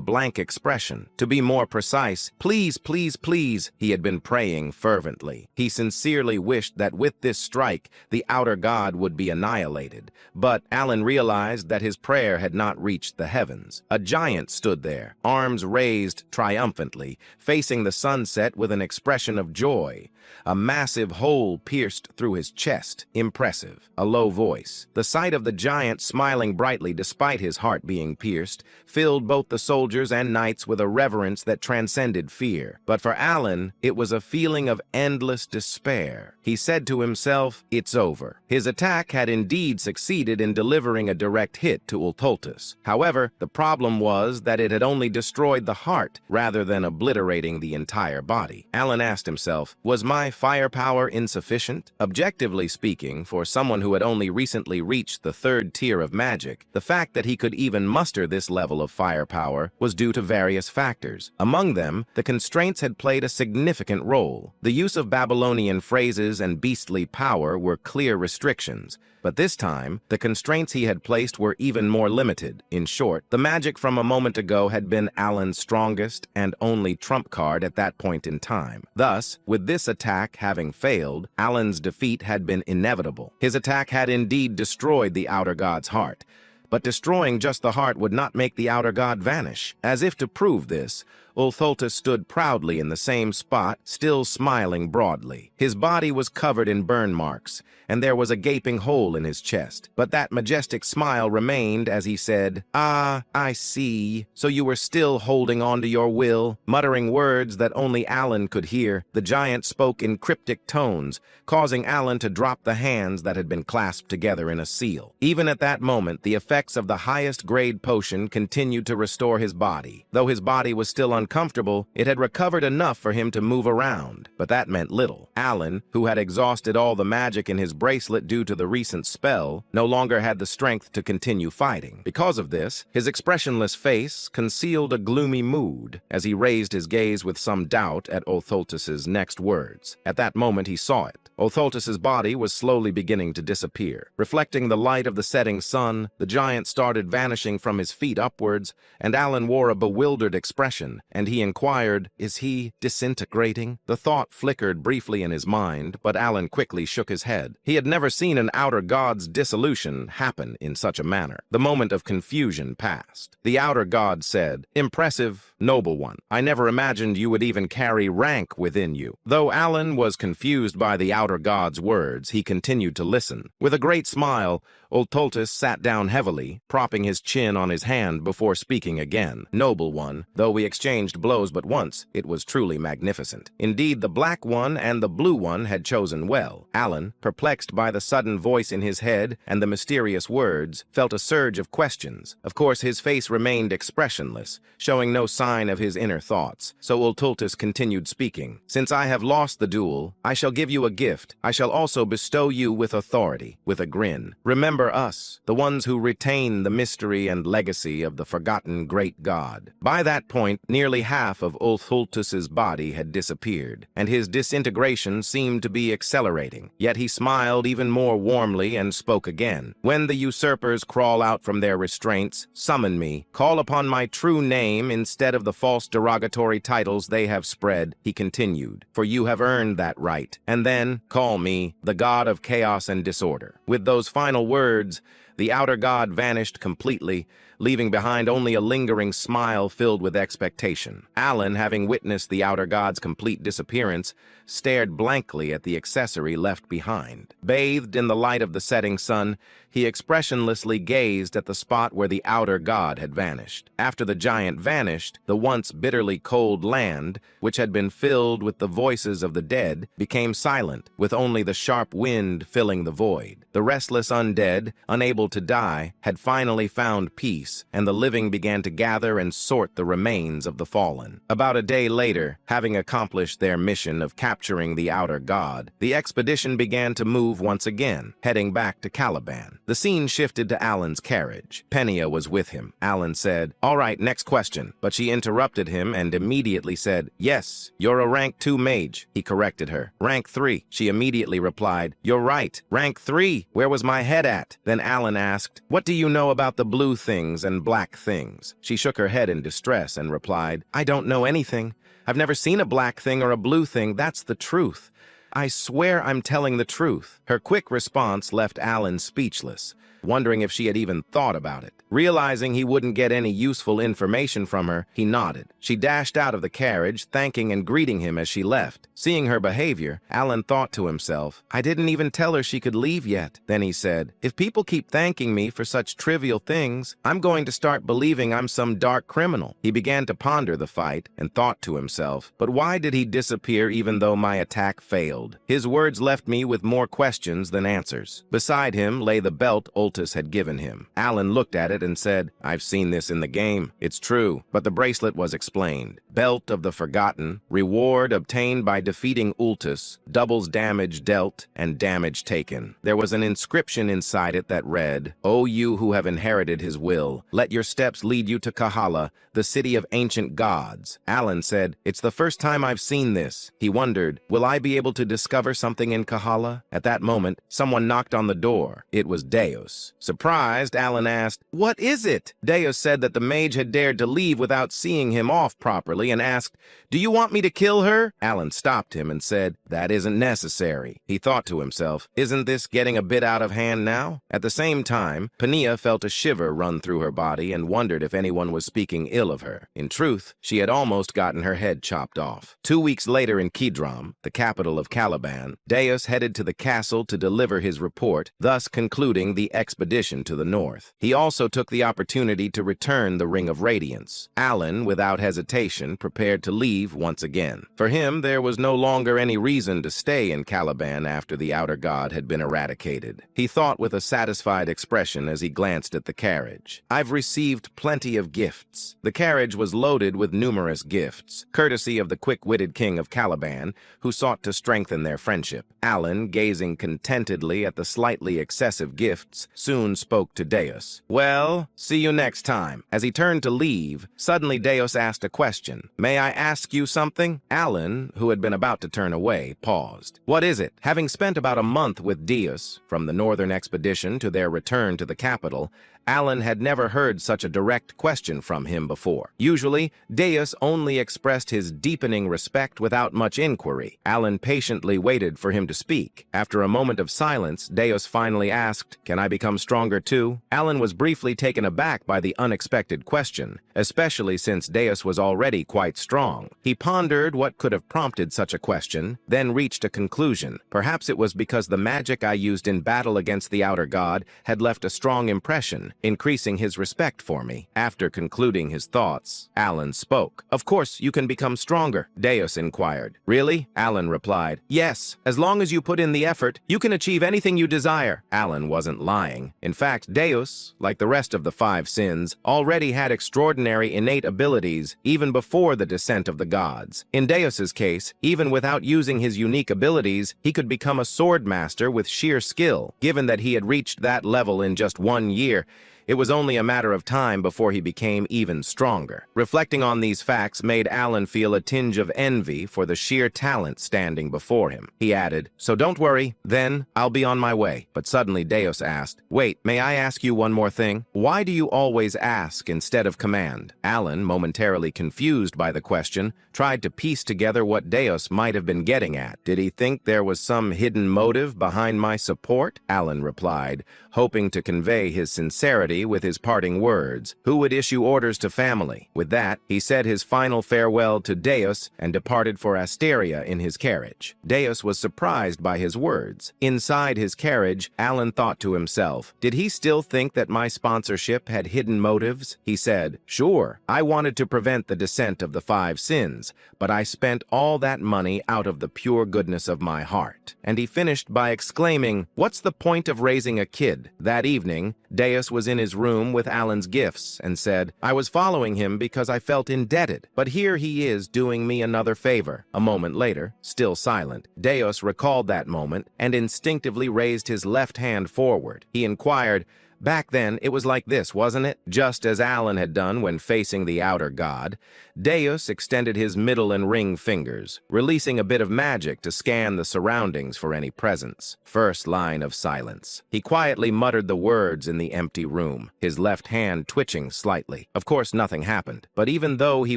S1: blank expression. To be more precise, "Please, please, please," he had been praying fervently. He sincerely wished that with this strike, the outer god would be annihilated. But Alan realized that his prayer had not reached the heavens. A giant stood there, arms raised triumphantly, facing the sunset with an expression of joy. A massive hole pierced through his chest. Impressive. A low voice. The sight of the giant smiling brightly despite his heart being pierced filled both the soldiers and knights with a reverence that transcended fear. But for Alan, it was a feeling of endless despair. He said to himself, "It's over." His attack had indeed succeeded in delivering a direct hit to Ultultus. However, the problem was that it had only destroyed the heart rather than obliterating the entire body. Alan asked himself, was my firepower insufficient? Objectively speaking, for someone who had only recently reached the third tier of magic, the fact that he could even muster this level of firepower was due to various factors. Among them, the constraints had played a significant role. The use of Babylonian phrases and beastly power were clear restrictions, but this time, the constraints he had placed were even more limited. In short, the magic from a moment ago had been Alan's strongest and only trump card at that point in time. Thus, with this attack having failed, Alan's defeat had been inevitable. His attack had indeed destroyed the outer god's heart, but destroying just the heart would not make the outer god vanish. As if to prove this, Ultultus stood proudly in the same spot, still smiling broadly. His body was covered in burn marks, and there was a gaping hole in his chest. But that majestic smile remained as he said, "Ah, I see. So you were still holding on to your will." Muttering words that only Alan could hear, the giant spoke in cryptic tones, causing Alan to drop the hands that had been clasped together in a seal. Even at that moment, the effects of the highest grade potion continued to restore his body. Though his body was still uncomfortable, it had recovered enough for him to move around. But that meant little. Alan, who had exhausted all the magic in his bracelet due to the recent spell, no longer had the strength to continue fighting. Because of this, his expressionless face concealed a gloomy mood as he raised his gaze with some doubt at Ultultus's next words. At that moment he saw it. Ultultus's body was slowly beginning to disappear. Reflecting the light of the setting sun, the giant started vanishing from his feet upwards, and Alan wore a bewildered expression, and he inquired, "Is he disintegrating?" The thought flickered briefly in his mind, but Alan quickly shook his head. He had never seen an outer god's dissolution happen in such a manner. The moment of confusion passed. The outer god said, "Impressive, noble one. I never imagined you would even carry rank within you." Though Alan was confused by the outer outer god's words, he continued to listen. With a great smile, Ultultus sat down heavily, propping his chin on his hand before speaking again. Noble one, though we exchanged blows but once, it was truly magnificent. Indeed, the black one and the blue one had chosen well. Alan, perplexed by the sudden voice in his head and the mysterious words, felt a surge of questions. Of course, his face remained expressionless, showing no sign of his inner thoughts. So Ultultus continued speaking. Since I have lost the duel, I shall give you a gift. I shall also bestow you with authority. With a grin. Remember us, the ones who retain the mystery and legacy of the forgotten great god. By that point, nearly half of Ultultus's body had disappeared, and his disintegration seemed to be accelerating. Yet he smiled even more warmly and spoke again. When the usurpers crawl out from their restraints, summon me. Call upon my true name instead of the false derogatory titles they have spread, he continued, for you have earned that right. And then, call me the god of chaos and disorder. With those final words, the outer god vanished completely, leaving behind only a lingering smile filled with expectation. Alan, having witnessed the outer god's complete disappearance, stared blankly at the accessory left behind. Bathed in the light of the setting sun, he expressionlessly gazed at the spot where the outer god had vanished. After the giant vanished, the once bitterly cold land, which had been filled with the voices of the dead, became silent, with only the sharp wind filling the void. The restless undead, unable to die, had finally found peace, and the living began to gather and sort the remains of the fallen. About a day later, having accomplished their mission of capturing the outer god, the expedition began to move once again, heading back to Caliban. The scene shifted to Alan's carriage. Penia was with him. Alan said, "All right, next question." But she interrupted him and immediately said, "Yes, you're a rank 2 mage." He corrected her. "Rank 3. She immediately replied, "You're right. Rank 3. Where was my head at?" Then Alan asked, "What do you know about the blue things and black things?" She shook her head in distress and replied, "I don't know anything. I've never seen a black thing or a blue thing. That's the truth. I swear I'm telling the truth." Her quick response left Alan speechless, wondering if she had even thought about it. Realizing he wouldn't get any useful information from her, he nodded. She dashed out of the carriage, thanking and greeting him as she left. Seeing her behavior, Alan thought to himself, "I didn't even tell her she could leave yet." Then he said, "If people keep thanking me for such trivial things, I'm going to start believing I'm some dark criminal." He began to ponder the fight and thought to himself, "But why did he disappear even though my attack failed?" His words left me with more questions than answers. Beside him lay the belt Ultus had given him. Alan looked at it and said, "I've seen this in the game. It's true." But the bracelet was explained. Belt of the Forgotten, reward obtained by defeating Ultus, doubles damage dealt and damage taken. There was an inscription inside it that read, "O you who have inherited his will, let your steps lead you to Kahala, the city of ancient gods." Alan said, "It's the first time I've seen this." He wondered, will I be able to discover something in Kahala? At that moment, someone knocked on the door. It was Deus. Surprised, Alan asked, "What is it?" Deus said that the mage had dared to leave without seeing him off properly and asked, "Do you want me to kill her?" Alan stopped him and said, "That isn't necessary." He thought to himself, "Isn't this getting a bit out of hand now?" At the same time, Penia felt a shiver run through her body and wondered if anyone was speaking ill of her. In truth, she had almost gotten her head chopped off. 2 weeks later in Kidram, the capital of Caliban, Deus headed to the castle to deliver his report, thus concluding the expedition to the north. He also took the opportunity to return the Ring of Radiance. Alan, without hesitation, prepared to leave once again. For him, there was no longer any reason to stay in Caliban after the outer god had been eradicated. He thought with a satisfied expression as he glanced at the carriage. "I've received plenty of gifts." The carriage was loaded with numerous gifts, courtesy of the quick-witted king of Caliban, who sought to strengthen their friendship. Alan, gazing contentedly at the slightly excessive gifts, soon spoke to Deus. "Well, see you next time." As he turned to leave, suddenly Deus asked a question. "May I ask you something?" Alan, who had been about to turn away, paused. "What is it?" Having spent about a month with Deus, from the northern expedition to their return to the capital, Alan had never heard such a direct question from him before. Usually, Deus only expressed his deepening respect without much inquiry. Alan patiently waited for him to speak. After a moment of silence, Deus finally asked, "Can I become stronger too?" Alan was briefly taken aback by the unexpected question, especially since Deus was already quite strong. He pondered what could have prompted such a question, then reached a conclusion. Perhaps it was because the magic I used in battle against the outer god had left a strong impression, increasing his respect for me. After concluding his thoughts, Alan spoke. "Of course, you can become stronger," Deus inquired. "Really?" Alan replied. "Yes, as long as you put in the effort, you can achieve anything you desire." Alan wasn't lying. In fact, Deus, like the rest of the five sins, already had extraordinary innate abilities even before the descent of the gods. In Deus's case, even without using his unique abilities, he could become a sword master with sheer skill. Given that he had reached that level in just 1 year, it was only a matter of time before he became even stronger. Reflecting on these facts made Alan feel a tinge of envy for the sheer talent standing before him. He added, "So don't worry, then I'll be on my way." But suddenly Deus asked, "Wait, may I ask you one more thing? Why do you always ask instead of command?" Alan, momentarily confused by the question, tried to piece together what Deus might have been getting at. "Did he think there was some hidden motive behind my support?" Alan replied, hoping to convey his sincerity with his parting words. Who would issue orders to family? With that, he said his final farewell to Deus and departed for Asteria in his carriage. Deus was surprised by his words. Inside his carriage, Alan thought to himself, did he still think that my sponsorship had hidden motives? He said, "Sure, I wanted to prevent the descent of the five sins, but I spent all that money out of the pure goodness of my heart." And he finished by exclaiming, "What's the point of raising a kid?" That evening, Deus was in his room with Alan's gifts and said, "I was following him because I felt indebted, but here he is doing me another favor." A moment later, still silent, Deus recalled that moment and instinctively raised his left hand forward. He inquired, "Back then, it was like this, wasn't it?" Just as Alan had done when facing the outer god, Deus extended his middle and ring fingers, releasing a bit of magic to scan the surroundings for any presence. First line of silence. He quietly muttered the words in the empty room, his left hand twitching slightly. Of course, nothing happened, but even though he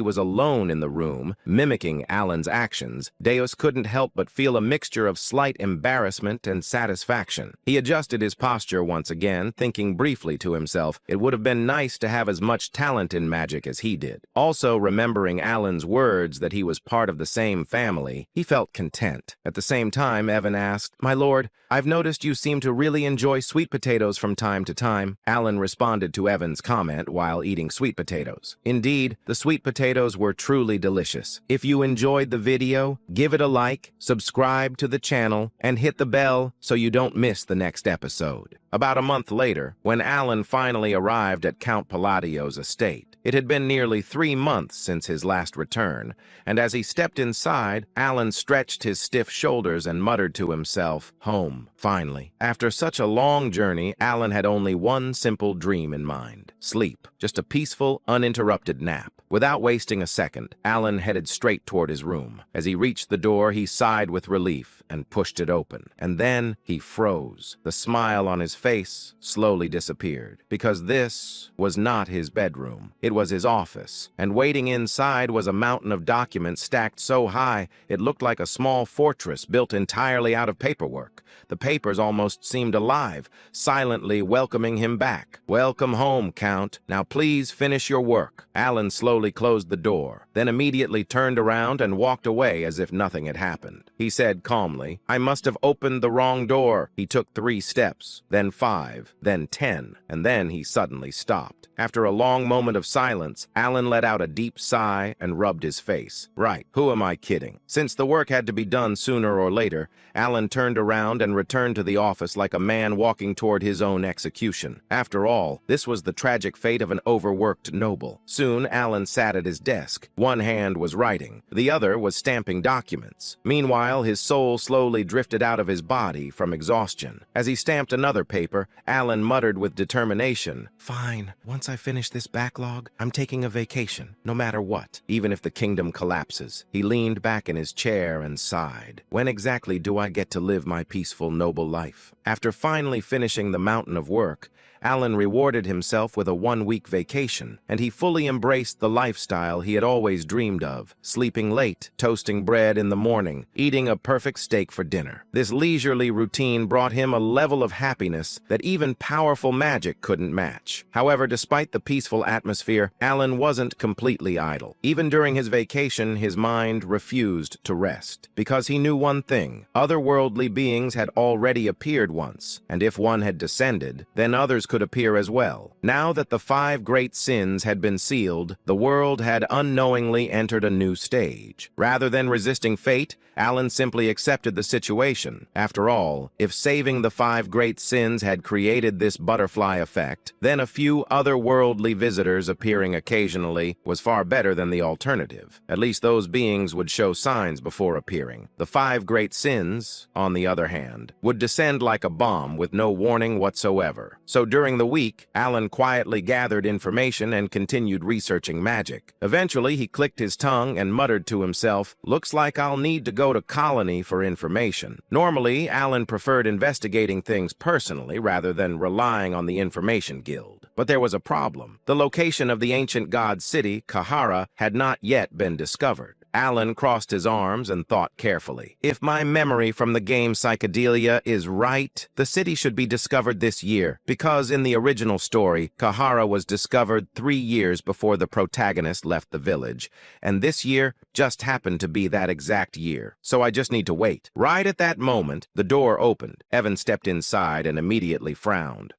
S1: was alone in the room, mimicking Alan's actions, Deus couldn't help but feel a mixture of slight embarrassment and satisfaction. He adjusted his posture once again, thinking briefly to himself, it would have been nice to have as much talent in magic as he did. Also, remembering Alan's words that he was part of the same family, he felt content. At the same time, Evan asked, "My lord, I've noticed you seem to really enjoy sweet potatoes from time to time." Alan responded to Evan's comment while eating sweet potatoes. Indeed, the sweet potatoes were truly delicious. If you enjoyed the video, give it a like, subscribe to the channel, and hit the bell so you don't miss the next episode. About a month later, when Alan finally arrived at Count Palladio's estate, it had been nearly 3 months since his last return, and as he stepped inside, Alan stretched his stiff shoulders and muttered to himself, "Home, finally." After such a long journey, Alan had only one simple dream in mind: sleep, just a peaceful, uninterrupted nap. Without wasting a second, Alan headed straight toward his room. As he reached the door, he sighed with relief and pushed it open. And then he froze. The smile on his face slowly disappeared, because this was not his bedroom. It was his office, and waiting inside was a mountain of documents stacked so high it looked like a small fortress built entirely out of paperwork. The papers almost seemed alive, silently welcoming him back. "Welcome home, Count. Now please finish your work." Alan slowly closed the door, then immediately turned around and walked away as if nothing had happened. He said calmly, "I must have opened the wrong door." He took 3 steps, then 5, then 10, and then he suddenly stopped. After a long moment of silence, Alan let out a deep sigh and rubbed his face. Right, who am I kidding? Since the work had to be done sooner or later, Alan turned around and returned to the office like a man walking toward his own execution. After all, this was the tragic fate of an overworked noble. Soon, Alan sat at his desk. One hand was writing, the other was stamping documents. Meanwhile, his soul slowly drifted out of his body from exhaustion. As he stamped another paper, Alan muttered with determination, "Fine, once I finish this backlog, I'm taking a vacation, no matter what, even if the kingdom collapses." He leaned back in his chair and sighed. When exactly do I get to live my peaceful, noble life? After finally finishing the mountain of work, Alan rewarded himself with a 1-week vacation, and he fully embraced the lifestyle he had always dreamed of, sleeping late, toasting bread in the morning, eating a perfect steak for dinner. This leisurely routine brought him a level of happiness that even powerful magic couldn't match. However, despite the peaceful atmosphere, Alan wasn't completely idle. Even during his vacation, his mind refused to rest, because he knew one thing: otherworldly beings had already appeared once, and if one had descended, then others could appear as well. Now that the 5 great sins had been sealed, the world had unknowingly entered a new stage. Rather than resisting fate, Alan simply accepted the situation. After all, if saving the 5 great sins had created this butterfly effect, then a few otherworldly visitors appearing occasionally was far better than the alternative. At least those beings would show signs before appearing. The 5 great sins, on the other hand, would descend like a bomb with no warning whatsoever. So during the week, Alan quietly gathered information and continued researching magic. Eventually, he clicked his tongue and muttered to himself, "Looks like I'll need to go to Colony for information." Normally, Alan preferred investigating things personally rather than relying on the Information Guild. But there was a problem. The location of the ancient god city, Kahara, had not yet been discovered. Alan crossed his arms and thought carefully. If my memory from the game Psychedelia is right, the city should be discovered this year, because in the original story, Kahara was discovered 3 years before the protagonist left the village, and this year just happened to be that exact year. So I just need to wait. Right at that moment, the door opened. Evan stepped inside and immediately frowned.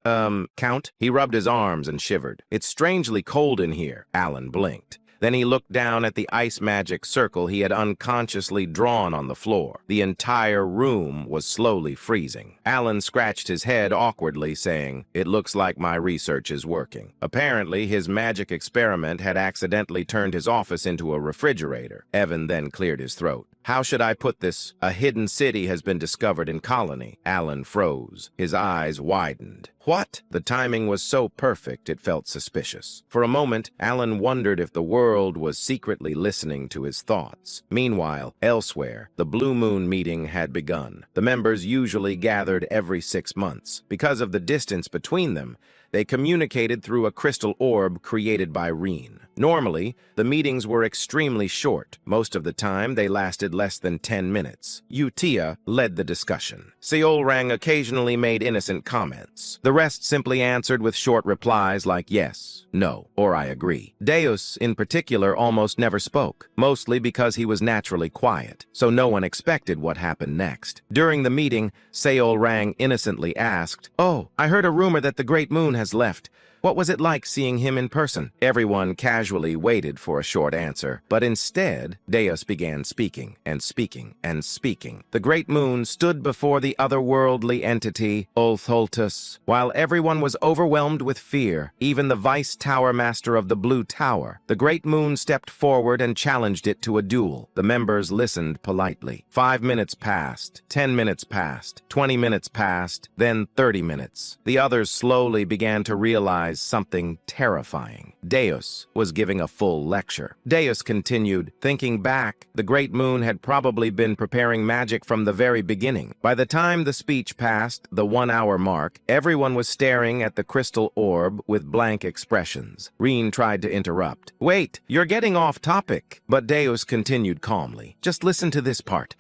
S1: Count?" He rubbed his arms and shivered. "It's strangely cold in here." Alan blinked. Then he looked down at the ice magic circle he had unconsciously drawn on the floor. The entire room was slowly freezing. Alan scratched his head awkwardly, saying, "It looks like my research is working." Apparently, his magic experiment had accidentally turned his office into a refrigerator. Evan then cleared his throat. "How should I put this? A hidden city has been discovered in Colony." Alan froze. His eyes widened. What? The timing was so perfect it felt suspicious. For a moment, Alan wondered if the world was secretly listening to his thoughts. Meanwhile, elsewhere, the Blue Moon meeting had begun. The members usually gathered every 6 months. Because of the distance between them, they communicated through a crystal orb created by Reen. Normally, the meetings were extremely short. Most of the time, they lasted less than 10 minutes. Utia led the discussion. Seolrang occasionally made innocent comments. The rest simply answered with short replies like yes, no, or I agree. Deus, in particular, almost never spoke, mostly because he was naturally quiet, so no one expected what happened next. During the meeting, Seolrang innocently asked, "Oh, I heard a rumor that the Great Moon has left. What was it like seeing him in person?" Everyone casually waited for a short answer, but instead, Deus began speaking and speaking and speaking. The Great Moon stood before the otherworldly entity, Ultholtus, while everyone was overwhelmed with fear, even the Vice Tower Master of the Blue Tower. The Great Moon stepped forward and challenged it to a duel. The members listened politely. 5 minutes passed, 10 minutes passed, 20 minutes passed, then 30 minutes. The others slowly began to realize something terrifying. Deus was giving a full lecture. Deus continued, "Thinking back, the Great Moon had probably been preparing magic from the very beginning. By the time the speech passed the 1-hour mark, everyone was staring at the crystal orb with blank expressions." Reen tried to interrupt. "Wait, you're getting off topic." But Deus continued calmly. "Just listen to this part.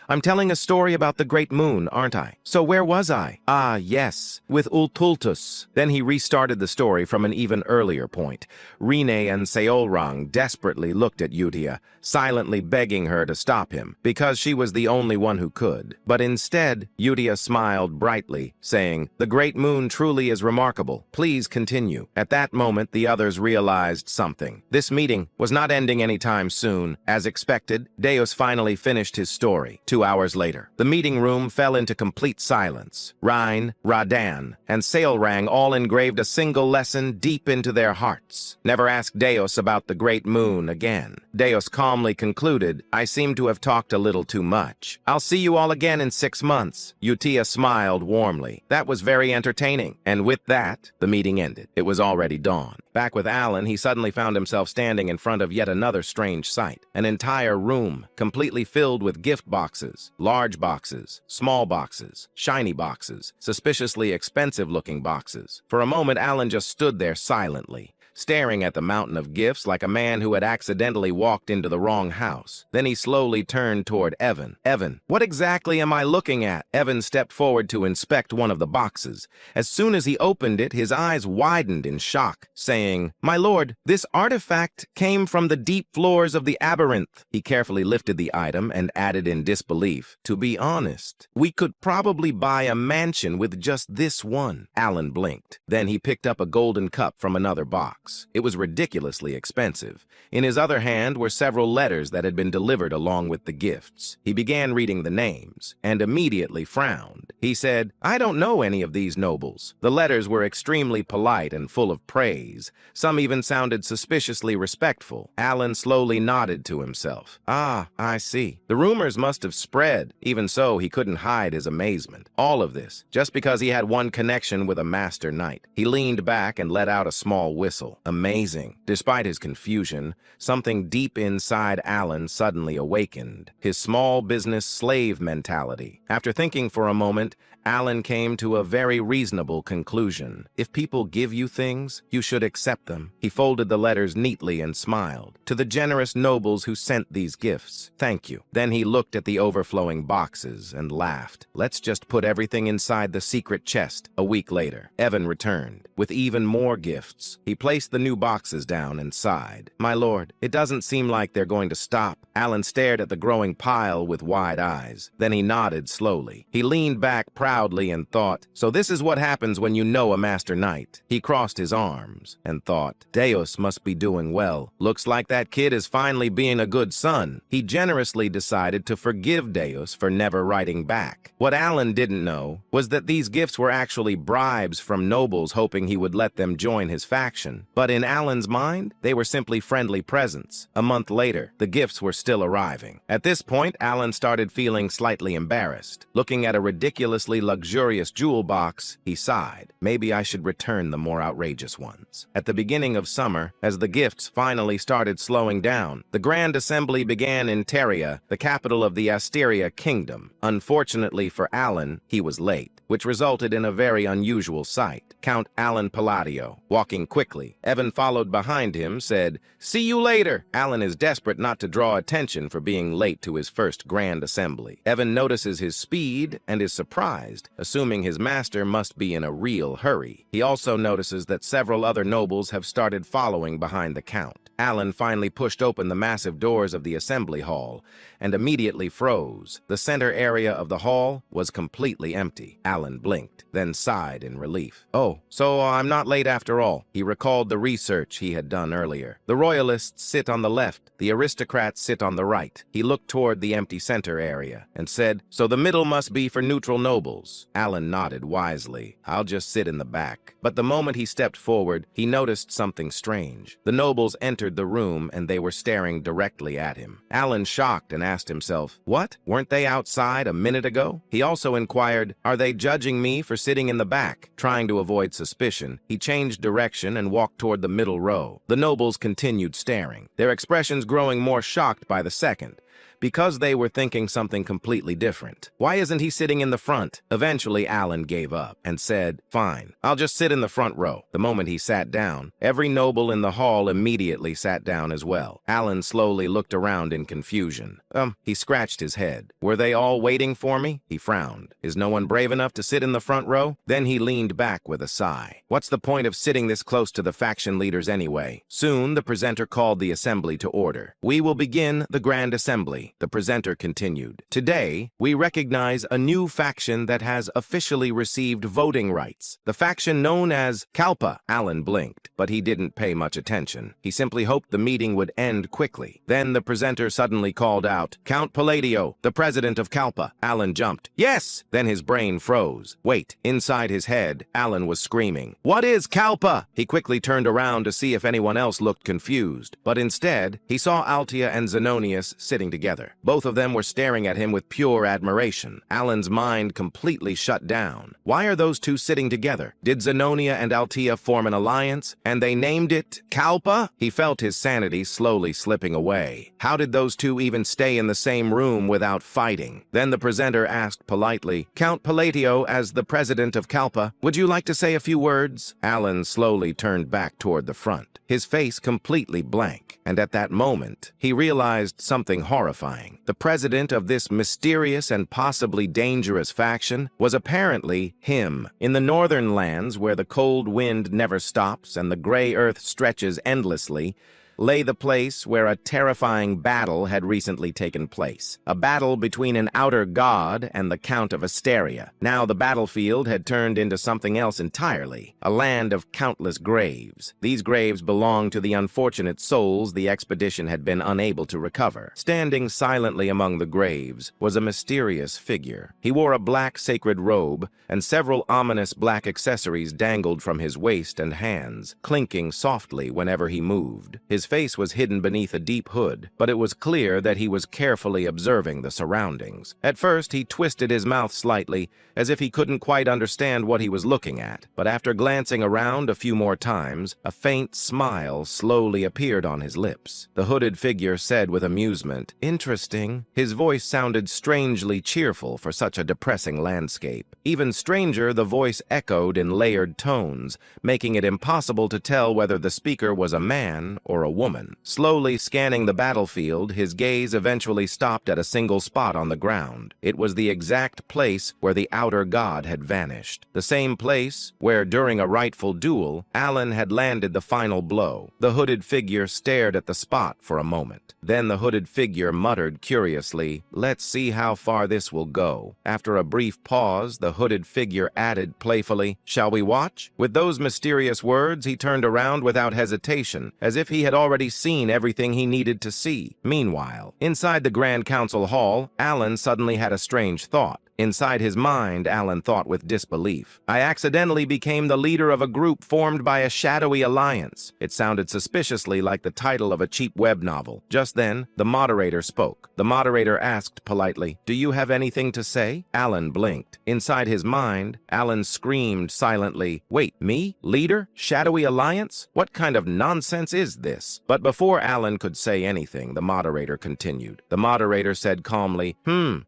S1: I'm telling a story about the Great Moon, aren't I? So where was I? Ah, yes, with Ultultus." Then he restarted the story from an even earlier point. Rene and Seolrang desperately looked at Utia, silently begging her to stop him, because she was the only one who could. But instead, Utia smiled brightly, saying, "The Great Moon truly is remarkable. Please continue." At that moment, the others realized something. This meeting was not ending anytime soon. As expected, Deus finally finished his story. 2 hours later, the meeting room fell into complete silence. Rhine, Radan, and Seolrang all engraved a single lesson deep into their hearts. Never ask Deus about the Great Moon again. Deus calmly concluded, "I seem to have talked a little too much. I'll see you all again in 6 months." Utia smiled warmly. "That was very entertaining." And with that, the meeting ended. It was already dawn. Back with Alan, he suddenly found himself standing in front of yet another strange sight. An entire room, completely filled with gift boxes. Large boxes, small boxes, shiny boxes, suspiciously expensive-looking boxes. For a moment, Alan just stood there silently, staring at the mountain of gifts like a man who had accidentally walked into the wrong house. Then he slowly turned toward Evan. "Evan, what exactly am I looking at?" Evan stepped forward to inspect one of the boxes. As soon as he opened it, his eyes widened in shock, saying, "My lord, this artifact came from the deep floors of the Aberranth." He carefully lifted the item and added in disbelief, "To be honest, we could probably buy a mansion with just this one." Alan blinked. Then he picked up a golden cup from another box. It was ridiculously expensive. In his other hand were several letters that had been delivered along with the gifts. He began reading the names and immediately frowned. He said, "I don't know any of these nobles." The letters were extremely polite and full of praise. Some even sounded suspiciously respectful. Alan slowly nodded to himself. "Ah, I see. The rumors must have spread." Even so, he couldn't hide his amazement. All of this, just because he had one connection with a master knight. He leaned back and let out a small whistle. Amazing. Despite his confusion, something deep inside Alan suddenly awakened. His small business slave mentality. After thinking for a moment, Alan came to a very reasonable conclusion. If people give you things, you should accept them. He folded the letters neatly and smiled. "To the generous nobles who sent these gifts, thank you." Then he looked at the overflowing boxes and laughed. "Let's just put everything inside the secret chest." A week later, Evan returned with even more gifts. He placed the new boxes down and sighed. "My lord, it doesn't seem like they're going to stop." Alan stared at the growing pile with wide eyes. Then he nodded slowly. He leaned back proudly and thought, "So this is what happens when you know a master knight." He crossed his arms and thought, "Deus must be doing well. Looks like that kid is finally being a good son." He generously decided to forgive Deus for never writing back. What Alan didn't know was that these gifts were actually bribes from nobles hoping he would let them join his faction. But in Alan's mind, they were simply friendly presents. A month later, the gifts were still arriving. At this point, Alan started feeling slightly embarrassed. Looking at a ridiculously luxurious jewel box, he sighed. Maybe I should return the more outrageous ones. At the beginning of summer, as the gifts finally started slowing down, the Grand Assembly began in Teria, the capital of the Asteria Kingdom. Unfortunately for Alan, he was late, which resulted in a very unusual sight. Count Alan Palladio, walking quickly. Evan followed behind him, said, "See you later." Alan is desperate not to draw attention for being late to his first Grand Assembly. Evan notices his speed and is surprised, assuming his master must be in a real hurry. He also notices that several other nobles have started following behind the Count. Alan finally pushed open the massive doors of the assembly hall and immediately froze. The center area of the hall was completely empty. Alan blinked, then sighed in relief. "Oh, so I'm not late after all." He recalled the research he had done earlier. The royalists sit on the left, the aristocrats sit on the right. He looked toward the empty center area and said, "So the middle must be for neutral nobles." Alan nodded wisely. "I'll just sit in the back." But the moment he stepped forward, he noticed something strange. The nobles entered the room and they were staring directly at him. Alan shocked and asked himself, "What? Weren't they outside a minute ago?" He also inquired, "Are they judging me for sitting in the back?" Trying to avoid suspicion, he changed direction and walked toward the middle row. The nobles continued staring, their expressions growing more shocked by the second, because they were thinking something completely different. Why isn't he sitting in the front? Eventually, Alan gave up and said, "Fine, I'll just sit in the front row." The moment he sat down, every noble in the hall immediately sat down as well. Alan slowly looked around in confusion. He scratched his head. "Were they all waiting for me?" He frowned. "Is no one brave enough to sit in the front row?" Then he leaned back with a sigh. What's the point of sitting this close to the faction leaders anyway? Soon, the presenter called the assembly to order. "We will begin the Grand Assembly." The presenter continued. "Today, we recognize a new faction that has officially received voting rights. The faction known as Kalpa." Alan blinked, but he didn't pay much attention. He simply hoped the meeting would end quickly. Then the presenter suddenly called out, "Count Palladio, the president of Kalpa." Alan jumped. "Yes!" Then his brain froze. Wait, inside his head, Alan was screaming, "What is Kalpa?" He quickly turned around to see if anyone else looked confused, but instead, he saw Altia and Zenonius sitting together. together. Both of them were staring at him with pure admiration. Alan's mind completely shut down. Why are those two sitting together? Did Zenonia and Altia form an alliance, and they named it Kalpa? He felt his sanity slowly slipping away. How did those two even stay in the same room without fighting? Then the presenter asked politely, "Count Palatio, as the president of Kalpa, would you like to say a few words?" Alan slowly turned back toward the front, his face completely blank, and at that moment, he realized something horrifying. The president of this mysterious and possibly dangerous faction was apparently him. In the northern lands, where the cold wind never stops and the gray earth stretches endlessly, lay the place where a terrifying battle had recently taken place. A battle between an outer god and the Count of Asteria. Now the battlefield had turned into something else entirely, a land of countless graves. These graves belonged to the unfortunate souls the expedition had been unable to recover. Standing silently among the graves was a mysterious figure. He wore a black sacred robe, and several ominous black accessories dangled from his waist and hands, clinking softly whenever he moved. His face was hidden beneath a deep hood, but it was clear that he was carefully observing the surroundings. At first, he twisted his mouth slightly, as if he couldn't quite understand what he was looking at. But after glancing around a few more times, a faint smile slowly appeared on his lips. The hooded figure said with amusement, "Interesting." His voice sounded strangely cheerful for such a depressing landscape. Even stranger, the voice echoed in layered tones, making it impossible to tell whether the speaker was a man or a woman. Slowly scanning the battlefield, his gaze eventually stopped at a single spot on the ground. It was the exact place where the outer god had vanished. The same place where, during a rightful duel, Alan had landed the final blow. The hooded figure stared at the spot for a moment. Then the hooded figure muttered curiously, "Let's see how far this will go." After a brief pause, the hooded figure added playfully, "Shall we watch?" With those mysterious words, he turned around without hesitation, as if he had already seen everything he needed to see. Meanwhile, inside the Grand Council Hall, Alan suddenly had a strange thought. Inside his mind, Alan thought with disbelief. "I accidentally became the leader of a group formed by a shadowy alliance." It sounded suspiciously like the title of a cheap web novel. Just then, the moderator spoke. The moderator asked politely, "Do you have anything to say?" Alan blinked. Inside his mind, Alan screamed silently, "Wait, me? Leader? Shadowy alliance? What kind of nonsense is this?" But before Alan could say anything, the moderator continued. The moderator said calmly,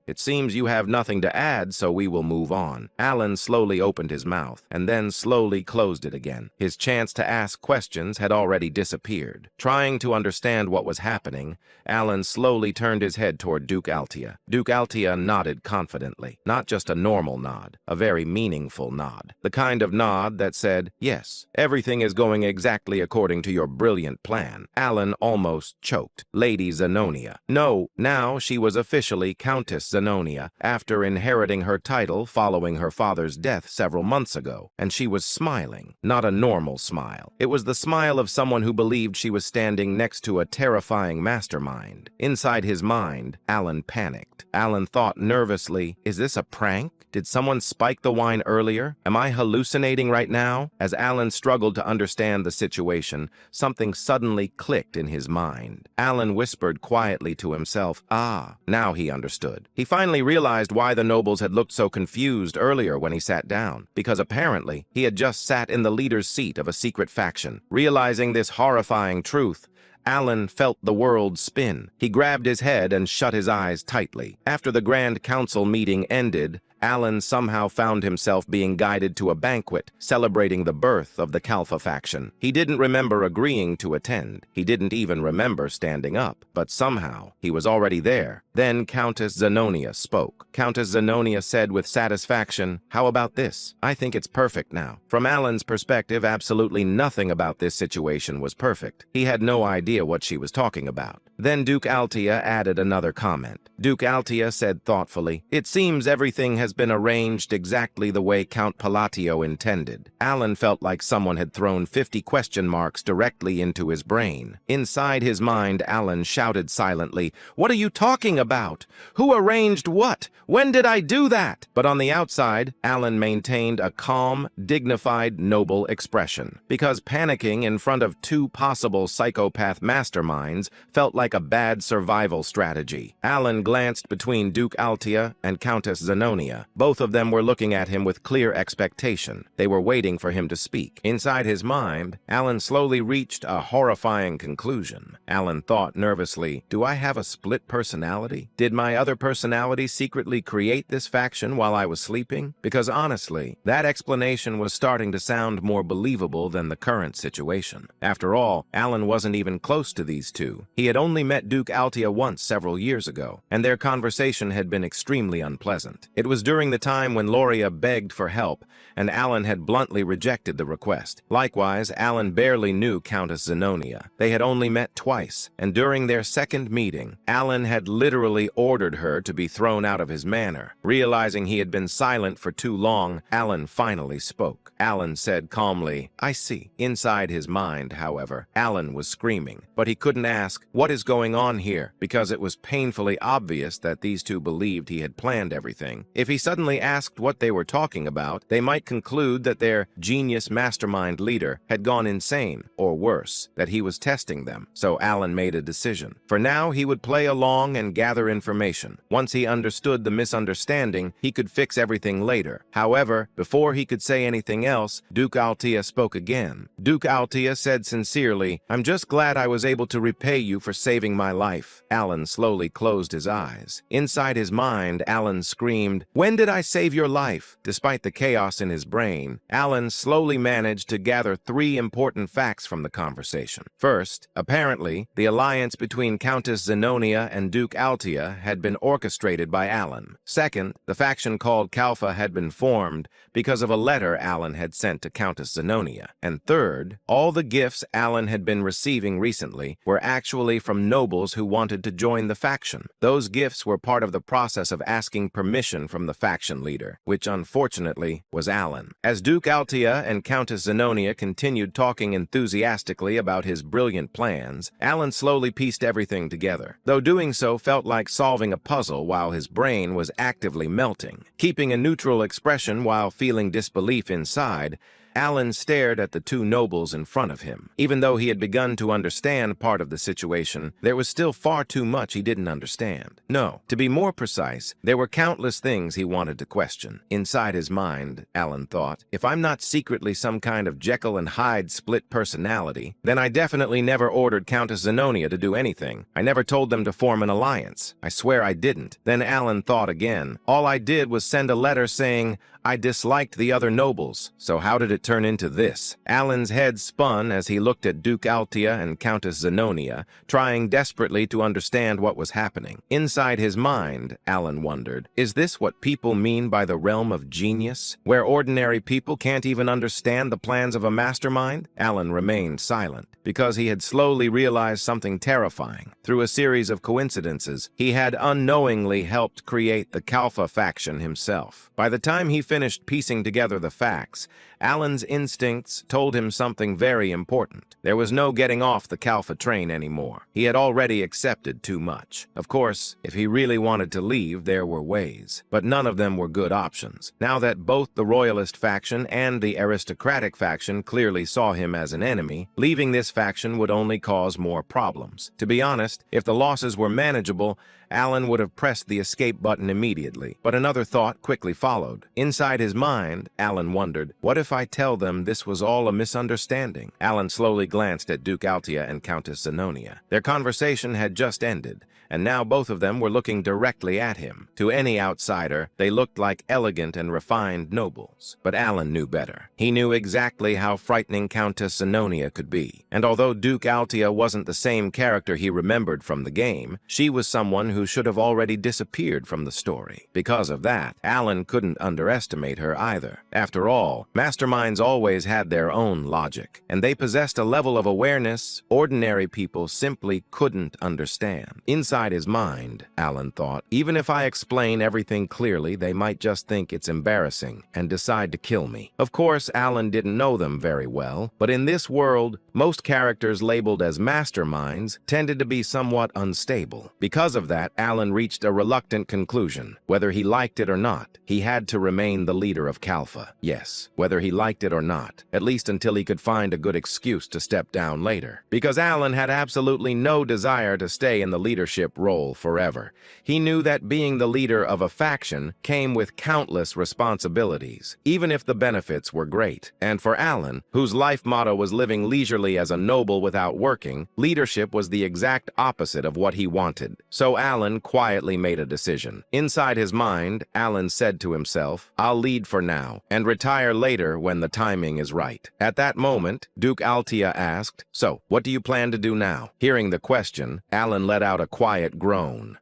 S1: "It seems you have nothing to add, so we will move on." Alan slowly opened his mouth, and then slowly closed it again. His chance to ask questions had already disappeared. Trying to understand what was happening, Alan slowly turned his head toward Duke Altia. Duke Altia nodded confidently. Not just a normal nod, a very meaningful nod. The kind of nod that said, "Yes, everything is going exactly according to your brilliant plan." Alan almost choked. Lady Zenonia. No, now she was officially Countess Zenonia, after inheriting her title following her father's death several months ago, and she was smiling. Not a normal smile. It was the smile of someone who believed she was standing next to a terrifying mastermind. Inside his mind, Alan panicked. Alan thought nervously, "Is this a prank? Did someone spike the wine earlier? Am I hallucinating right now?" As Alan struggled to understand the situation, something suddenly clicked in his mind. Alan whispered quietly to himself, "Ah." Now he understood. He finally realized why the nobles had looked so confused earlier when he sat down, because apparently he had just sat in the leader's seat of a secret faction. Realizing this horrifying truth, Alan felt the world spin. He grabbed his head and shut his eyes tightly. After the Grand Council meeting ended, Alan somehow found himself being guided to a banquet celebrating the birth of the Kalfa faction. He didn't remember agreeing to attend. He didn't even remember standing up, but somehow he was already there. Then Countess Zenonia spoke. Countess Zenonia said with satisfaction, "How about this? I think it's perfect now." From Alan's perspective, absolutely nothing about this situation was perfect. He had no idea what she was talking about. Then Duke Altia added another comment. Duke Altia said thoughtfully, "It seems everything has been arranged exactly the way Count Palatio intended. Alan felt like someone had thrown 50 question marks directly into his brain. Inside his mind, Alan shouted silently, "What are you talking about? Who arranged what? When did I do that?" But on the outside, Alan maintained a calm, dignified, noble expression, because panicking in front of two possible psychopath masterminds felt like a bad survival strategy. Alan glanced between Duke Altia and Countess Zenonia. Both of them were looking at him with clear expectation. They were waiting for him to speak. Inside his mind, Alan slowly reached a horrifying conclusion. Alan thought nervously, do I have a split personality? Did my other personality secretly create this faction while I was sleeping? Because honestly, that explanation was starting to sound more believable than the current situation. After all, Alan wasn't even close to these two. He had only met Duke Altia once several years ago, and their conversation had been extremely unpleasant. It was during the time when Loria begged for help, and Alan had bluntly rejected the request. Likewise, Alan barely knew Countess Zenonia. They had only met twice, and during their second meeting, Alan had literally ordered her to be thrown out of his manor. Realizing he had been silent for too long, Alan finally spoke. Alan said calmly, "I see." Inside his mind, however, Alan was screaming, but he couldn't ask, "What is going on here?" because it was painfully obvious that these two believed he had planned everything. If he suddenly asked what they were talking about, they might conclude that their genius mastermind leader had gone insane, or worse, that he was testing them. So Alan made a decision. For now, he would play along and gather information. Once he understood the misunderstanding, he could fix everything later. However, before he could say anything else, Duke Altia spoke again. Duke Altia said sincerely, "I'm just glad I was able to repay you for saving my life." Alan slowly closed his eyes. Inside his mind, Alan screamed, "When did I save your life?" Despite the chaos in his brain, Alan slowly managed to gather three important facts from the conversation. First, apparently, the alliance between Countess Zenonia and Duke Altia had been orchestrated by Alan. Second, the faction called Kalfa had been formed because of a letter Alan had sent to Countess Zenonia. And third, all the gifts Alan had been receiving recently were actually from nobles who wanted to join the faction. Those gifts were part of the process of asking permission from the faction leader, which unfortunately was Alan. As Duke Altia and Countess Zenonia continued talking enthusiastically about his brilliant plans, Alan slowly pieced everything together, though doing so felt like solving a puzzle while his brain was actively melting. Keeping a neutral expression while feeling disbelief inside, Alan stared at the two nobles in front of him. Even though he had begun to understand part of the situation, there was still far too much he didn't understand. No, to be more precise, there were countless things he wanted to question. Inside his mind, Alan thought, if I'm not secretly some kind of Jekyll and Hyde split personality, then I definitely never ordered Countess Zenonia to do anything. I never told them to form an alliance. I swear I didn't. Then Alan thought again. All I did was send a letter saying I disliked the other nobles. So how did it turn into this? Alan's head spun as he looked at Duke Altia and Countess Zenonia, trying desperately to understand what was happening. Inside his mind, Alan wondered, is this what people mean by the realm of genius, where ordinary people can't even understand the plans of a mastermind? Alan remained silent, because he had slowly realized something terrifying. Through a series of coincidences, he had unknowingly helped create the Kalfa faction himself. By the time he finished piecing together the facts, Alan's instincts told him something very important. There was no getting off the Kalfa train anymore. He had already accepted too much. Of course, if he really wanted to leave, there were ways, but none of them were good options. Now that both the royalist faction and the aristocratic faction clearly saw him as an enemy, leaving this faction would only cause more problems. To be honest, if the losses were manageable, Alan would have pressed the escape button immediately. But another thought quickly followed. Inside his mind, Alan wondered, what if I tell them this was all a misunderstanding? Alan slowly glanced at Duke Altia and Countess Zenonia. Their conversation had just ended, and now both of them were looking directly at him. To any outsider, they looked like elegant and refined nobles. But Alan knew better. He knew exactly how frightening Countess Zenonia could be. And although Duke Altia wasn't the same character he remembered from the game, she was someone who should have already disappeared from the story. Because of that, Alan couldn't underestimate her either. After all, masterminds always had their own logic, and they possessed a level of awareness ordinary people simply couldn't understand. Inside Inside his mind, Alan thought, even if I explain everything clearly, they might just think it's embarrassing and decide to kill me. Of course, Alan didn't know them very well, but in this world, most characters labeled as masterminds tended to be somewhat unstable. Because of that, Alan reached a reluctant conclusion. Whether he liked it or not, he had to remain the leader of Kalfa. Yes, whether he liked it or not, at least until he could find a good excuse to step down later. Because Alan had absolutely no desire to stay in the leadership role forever. He knew that being the leader of a faction came with countless responsibilities, even if the benefits were great. And for Alan, whose life motto was living leisurely as a noble without working, leadership was the exact opposite of what he wanted. So Alan quietly made a decision. Inside his mind, Alan said to himself, I'll lead for now, and retire later when the timing is right. At that moment, Duke Altia asked, so, what do you plan to do now? Hearing the question, Alan let out a quiet groan.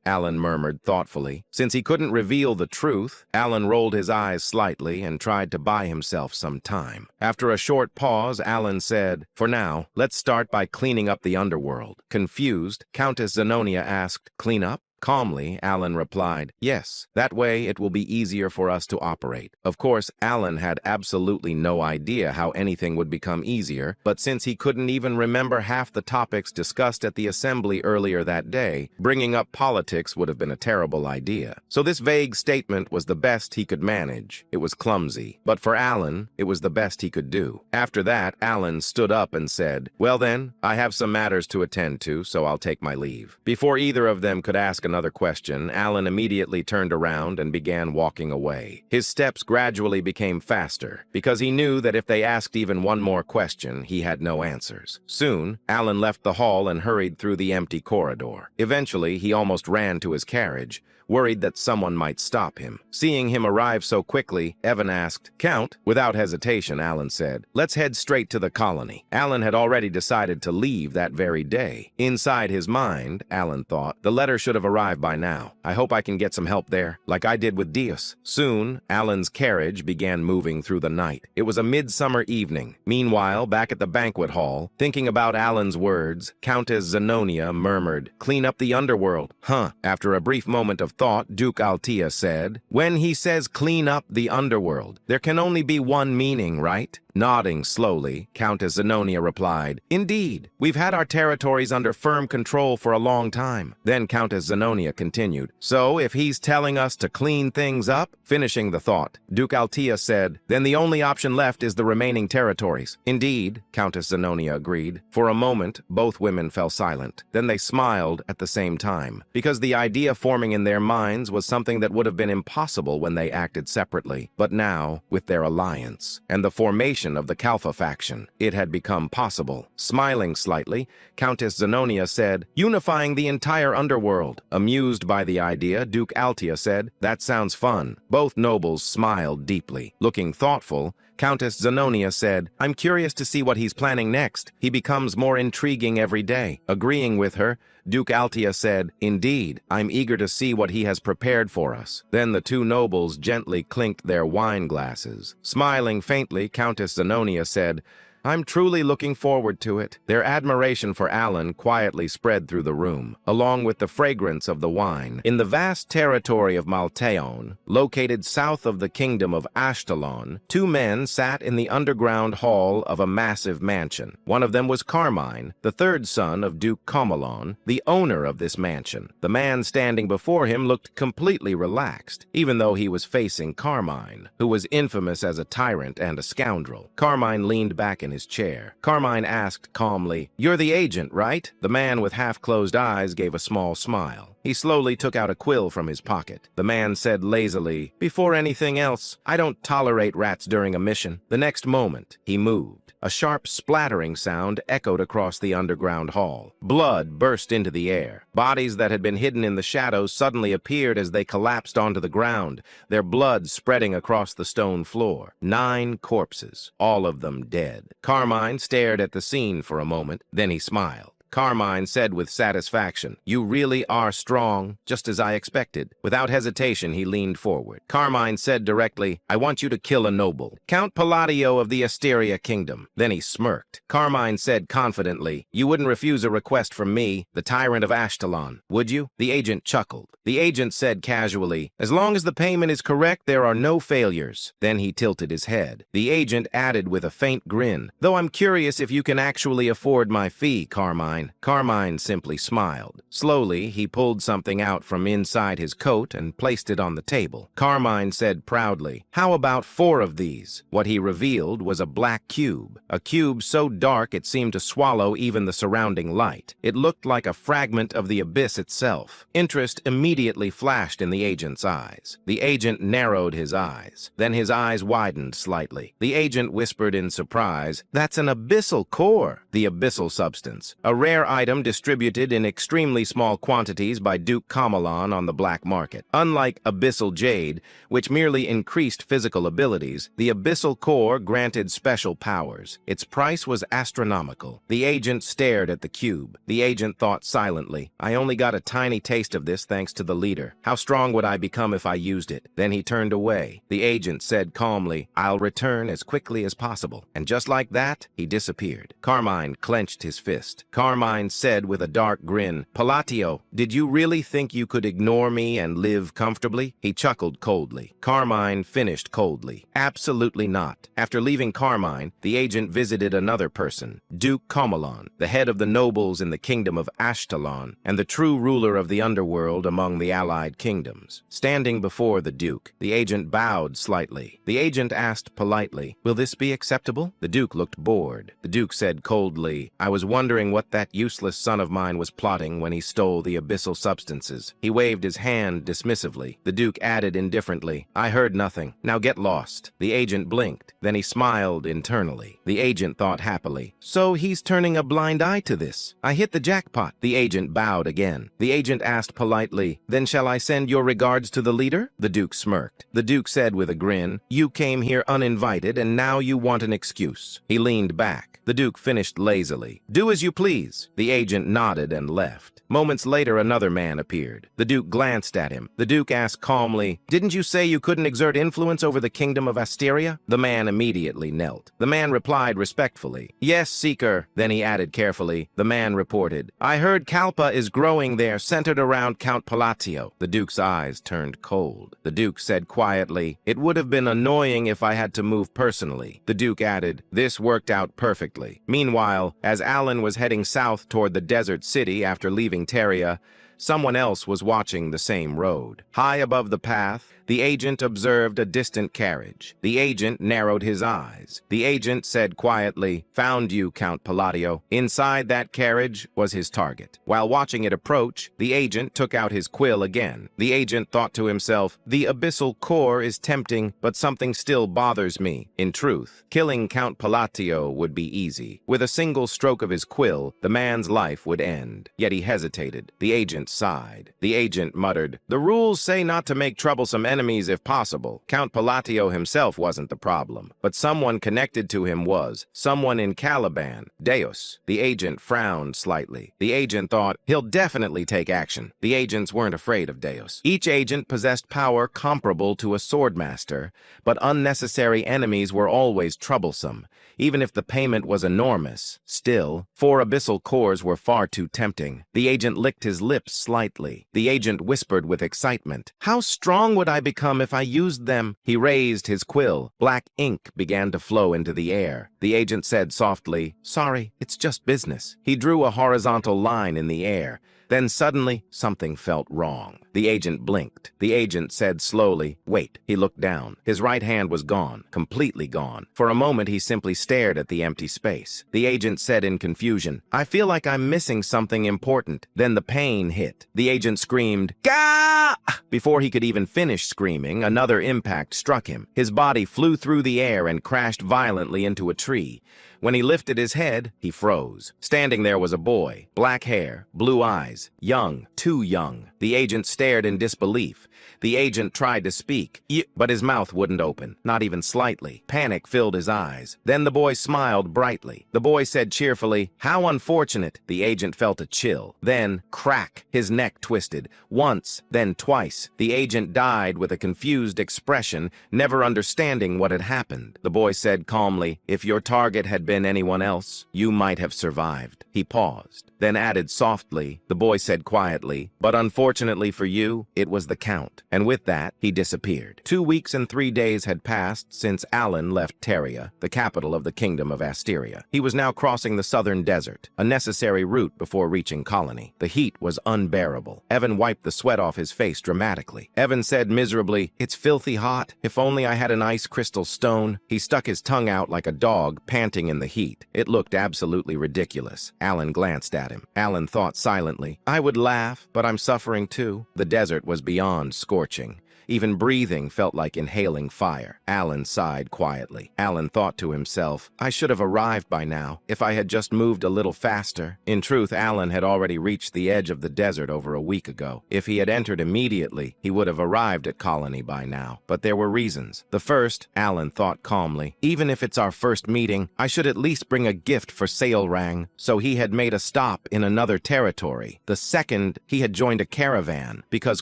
S1: Alan murmured thoughtfully. Since he couldn't reveal the truth, Alan rolled his eyes slightly and tried to buy himself some time. After a short pause, Alan said, for now, let's start by cleaning up the underworld. Confused, Countess Zenonia asked, clean up? Calmly, Alan replied, yes, that way it will be easier for us to operate. Of course, Alan had absolutely no idea how anything would become easier, but since he couldn't even remember half the topics discussed at the assembly earlier that day, bringing up politics would have been a terrible idea. So this vague statement was the best he could manage. It was clumsy, but for Alan, it was the best he could do. After that, Alan stood up and said, well then, I have some matters to attend to, so I'll take my leave. Before either of them could ask another question, Alan immediately turned around and began walking away. His steps gradually became faster, because he knew that if they asked even one more question, he had no answers. Soon, Alan left the hall and hurried through the empty corridor. Eventually, he almost ran to his carriage, worried that someone might stop him. Seeing him arrive so quickly, Evan asked, Count? Without hesitation, Alan said, let's head straight to the colony. Alan had already decided to leave that very day. Inside his mind, Alan thought, the letter should have arrived by now. I hope I can get some help there, like I did with Dios. Soon, Alan's carriage began moving through the night. It was a midsummer evening. Meanwhile, back at the banquet hall, thinking about Alan's words, Countess Zenonia murmured, clean up the underworld. Huh. After a brief moment of thought, Duke Altia said, when he says clean up the underworld, there can only be one meaning, right? Nodding slowly, Countess Zenonia replied, indeed, we've had our territories under firm control for a long time. Then Countess Zenonia continued, so if he's telling us to clean things up? Finishing the thought, Duke Altia said, then the only option left is the remaining territories. Indeed, Countess Zenonia agreed. For a moment, both women fell silent. Then they smiled at the same time, because the idea forming in their minds was something that would have been impossible when they acted separately. But now, with their alliance and the formation of the Kalfa faction, it had become possible. Smiling slightly, Countess Zenonia said, unifying the entire underworld. Amused by the idea, Duke Altia said, that sounds fun. Both nobles smiled deeply. Looking thoughtful, Countess Zenonia said, I'm curious to see what he's planning next. He becomes more intriguing every day. Agreeing with her, Duke Altia said, indeed, I'm eager to see what he has prepared for us. Then the two nobles gently clinked their wine glasses. Smiling faintly, Countess Zenonia said, I'm truly looking forward to it. Their admiration for Alan quietly spread through the room, along with the fragrance of the wine. In the vast territory of Malteon, located south of the kingdom of Ashtalon, two men sat in the underground hall of a massive mansion. One of them was Carmine, the third son of Duke Comelon, the owner of this mansion. The man standing before him looked completely relaxed, even though he was facing Carmine, who was infamous as a tyrant and a scoundrel. Carmine leaned back in his chair. Carmine asked calmly, you're the agent, right? The man with half-closed eyes gave a small smile. He slowly took out a quill from his pocket. The man said lazily, before anything else, I don't tolerate rats during a mission. The next moment, he moved. A sharp splattering sound echoed across the underground hall. Blood burst into the air. Bodies that had been hidden in the shadows suddenly appeared as they collapsed onto the ground, their blood spreading across the stone floor. 9 corpses, all of them dead. Carmine stared at the scene for a moment, then he smiled. Carmine said with satisfaction. "You really are strong, just as I expected." Without hesitation, he leaned forward. Carmine said directly, "I want you to kill a noble, Count Palladio of the Asteria Kingdom." Then he smirked. Carmine said confidently, "You wouldn't refuse a request from me, the tyrant of Ashtalon, would you?" The agent chuckled. The agent said casually, "As long as the payment is correct, there are no failures." Then he tilted his head. The agent added with a faint grin, "Though I'm curious if you can actually afford my fee, Carmine." Carmine simply smiled. Slowly, he pulled something out from inside his coat and placed it on the table. Carmine said proudly, "How about 4 of these?" What he revealed was a black cube, a cube so dark it seemed to swallow even the surrounding light. It looked like a fragment of the abyss itself. Interest immediately flashed in the agent's eyes. The agent narrowed his eyes. Then his eyes widened slightly. The agent whispered in surprise, "That's an abyssal core." The abyssal substance, a rare item distributed in extremely small quantities by Duke Kamalon on the black market. Unlike abyssal jade, which merely increased physical abilities, the abyssal core granted special powers. Its price was astronomical. The agent stared at the cube. The agent thought silently, "I only got a tiny taste of this thanks to the leader. How strong would I become if I used it?" Then he turned away. The agent said calmly, "I'll return as quickly as possible." And just like that, he disappeared. Carmine clenched his fist. Carmine said with a dark grin, "Palladio, did you really think you could ignore me and live comfortably?" He chuckled coldly. Carmine finished coldly, "Absolutely not." After leaving Carmine, the agent visited another person, Duke Kamalon, the head of the nobles in the kingdom of Ashtalon, and the true ruler of the underworld among the allied kingdoms. Standing before the Duke, the agent bowed slightly. The agent asked politely, "Will this be acceptable?" The Duke looked bored. The Duke said coldly, "I was wondering what that useless son of mine was plotting when he stole the abyssal substances." He waved his hand dismissively. The Duke added indifferently, "I heard nothing. Now get lost." The agent blinked. Then he smiled internally. The agent thought happily, "So he's turning a blind eye to this. I hit the jackpot." The agent bowed again. The agent asked politely, "Then shall I send your regards to the leader?" The Duke smirked. The Duke said with a grin, "You came here uninvited and now you want an excuse." He leaned back. The Duke finished lazily, "Do as you please." The agent nodded and left. Moments later, another man appeared. The Duke glanced at him. The Duke asked calmly, "Didn't you say you couldn't exert influence over the kingdom of Asteria?" The man immediately knelt. The man replied respectfully, "Yes, Seeker." Then he added carefully, the man reported, "I heard Kalpa is growing there, centered around Count Palladio." The Duke's eyes turned cold. The Duke said quietly, "It would have been annoying if I had to move personally." The Duke added, "This worked out perfectly." Meanwhile, as Alan was heading south toward the desert city after leaving Teria, someone else was watching the same road. High above the path, the agent observed a distant carriage. The agent narrowed his eyes. The agent said quietly, "Found you, Count Palladio." Inside that carriage was his target. While watching it approach, the agent took out his quill again. The agent thought to himself, "The abyssal core is tempting, but something still bothers me." In truth, killing Count Palladio would be easy. With a single stroke of his quill, the man's life would end. Yet he hesitated. The agent sighed. The agent muttered, "The rules say not to make troublesome enemies if possible." Count Palladio himself wasn't the problem, but someone connected to him was. Someone in Caliban, Deus. The agent frowned slightly. The agent thought, he'll definitely take action. The agents weren't afraid of Deus. Each agent possessed power comparable to a swordmaster, but unnecessary enemies were always troublesome, even if the payment was enormous. Still, 4 abyssal cores were far too tempting. The agent licked his lips slightly. The agent whispered with excitement, "How strong would I become if I used them?" He raised his quill. Black ink began to flow into the air. The agent said softly, "Sorry, it's just business." He drew a horizontal line in the air. Then suddenly, something felt wrong. The agent blinked. The agent said slowly, "Wait." He looked down. His right hand was gone, completely gone. For a moment, he simply stared at the empty space. The agent said in confusion, "I feel like I'm missing something important." Then the pain hit. The agent screamed, "Gah!" Before he could even finish screaming, another impact struck him. His body flew through the air and crashed violently into a tree. When he lifted his head, he froze. Standing there was a boy, black hair, blue eyes, young, too young. The agent stared in disbelief. The agent tried to speak, but his mouth wouldn't open, not even slightly. Panic filled his eyes. Then the boy smiled brightly. The boy said cheerfully, "How unfortunate." The agent felt a chill. Then, crack, his neck twisted. Once, then twice. The agent died with a confused expression, never understanding what had happened. The boy said calmly, "If your target had been anyone else, you might have survived." He paused, then added softly, the boy said quietly, "But unfortunately for you, it was the Count." And with that, he disappeared. 2 weeks and 3 days had passed since Alan left Teria, the capital of the Kingdom of Asteria. He was now crossing the southern desert, a necessary route before reaching Colony. The heat was unbearable. Evan wiped the sweat off his face dramatically. Evan said miserably, "It's filthy hot. If only I had an ice crystal stone." He stuck his tongue out like a dog, panting in the heat. It looked absolutely ridiculous. Alan glanced at him. Alan thought silently, "I would laugh, but I'm suffering too." The desert was beyond scorching. Even breathing felt like inhaling fire. Alan sighed quietly. Alan thought to himself, "I should have arrived by now, if I had just moved a little faster." In truth, Alan had already reached the edge of the desert over a week ago. If he had entered immediately, he would have arrived at Colony by now. But there were reasons. The first, Alan thought calmly, even if it's our first meeting, I should at least bring a gift for Sailrang. So he had made a stop in another territory. The second, he had joined a caravan, because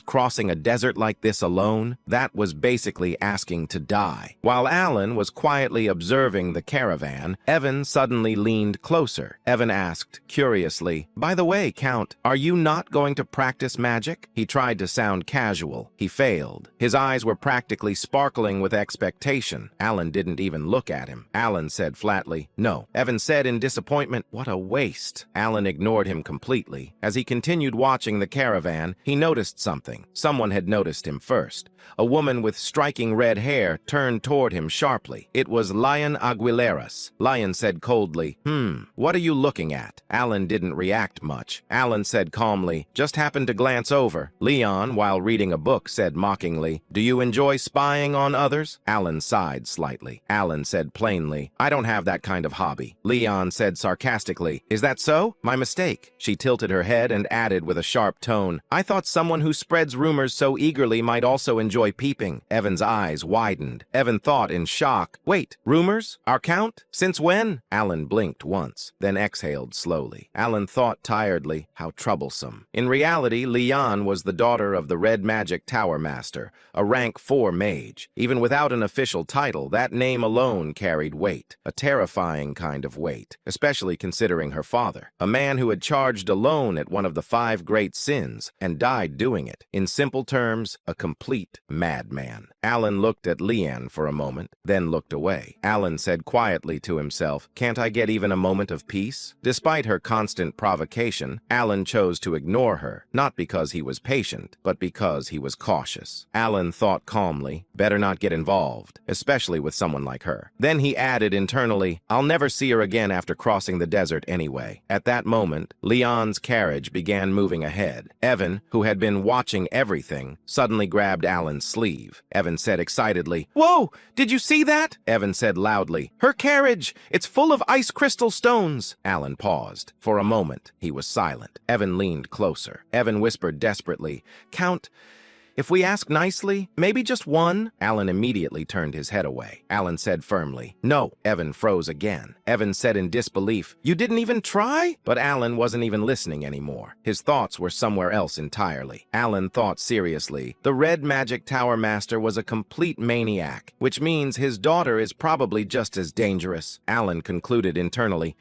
S1: crossing a desert like this alone, that was basically asking to die. While Alan was quietly observing the caravan, Evan suddenly leaned closer. Evan asked, curiously, "By the way, Count, are you not going to practice magic?" He tried to sound casual. He failed. His eyes were practically sparkling with expectation. Alan didn't even look at him. Alan said flatly, "No." Evan said in disappointment, "What a waste." Alan ignored him completely. As he continued watching the caravan, he noticed something. Someone had noticed him first. A woman with striking red hair turned toward him sharply. It was Lion Aguileras. Lion said coldly, "What are you looking at?" Alan didn't react much. Alan said calmly, "Just happened to glance over." Leon, while reading a book, said mockingly, "Do you enjoy spying on others?" Alan sighed slightly. Alan said plainly, "I don't have that kind of hobby." Leon said sarcastically, "Is that so? My mistake." She tilted her head and added with a sharp tone, "I thought someone who spreads rumors so eagerly might also enjoy peeping." Evan's eyes widened. Evan thought in shock, "Wait, rumors? Our Count? Since when?" Alan blinked once, then exhaled slowly. Alan thought tiredly, how troublesome. In reality, Leon was the daughter of the Red Magic Tower Master, a rank 4 mage. Even without an official title, that name alone carried weight, a terrifying kind of weight, especially considering her father, a man who had charged alone at one of the 5 great sins and died doing it. In simple terms, a complete madman. Alan looked at Leanne for a moment, then looked away. Alan said quietly to himself, "Can't I get even a moment of peace?" Despite her constant provocation, Alan chose to ignore her, not because he was patient, but because he was cautious. Alan thought calmly, better not get involved, especially with someone like her. Then he added internally, "I'll never see her again after crossing the desert anyway." At that moment, Leon's carriage began moving ahead. Evan, who had been watching everything, suddenly grabbed Alan's sleeve. Evan said excitedly, "Whoa! Did you see that?" Evan said loudly, "Her carriage! It's full of ice crystal stones!" Alan paused. For a moment, he was silent. Evan leaned closer. Evan whispered desperately, "Count, if we ask nicely, maybe just one?" Alan immediately turned his head away. Alan said firmly, "No." Evan froze again. Evan said in disbelief, "You didn't even try?" But Alan wasn't even listening anymore. His thoughts were somewhere else entirely. Alan thought seriously. The Red Magic Tower Master was a complete maniac, which means his daughter is probably just as dangerous. Alan concluded internally,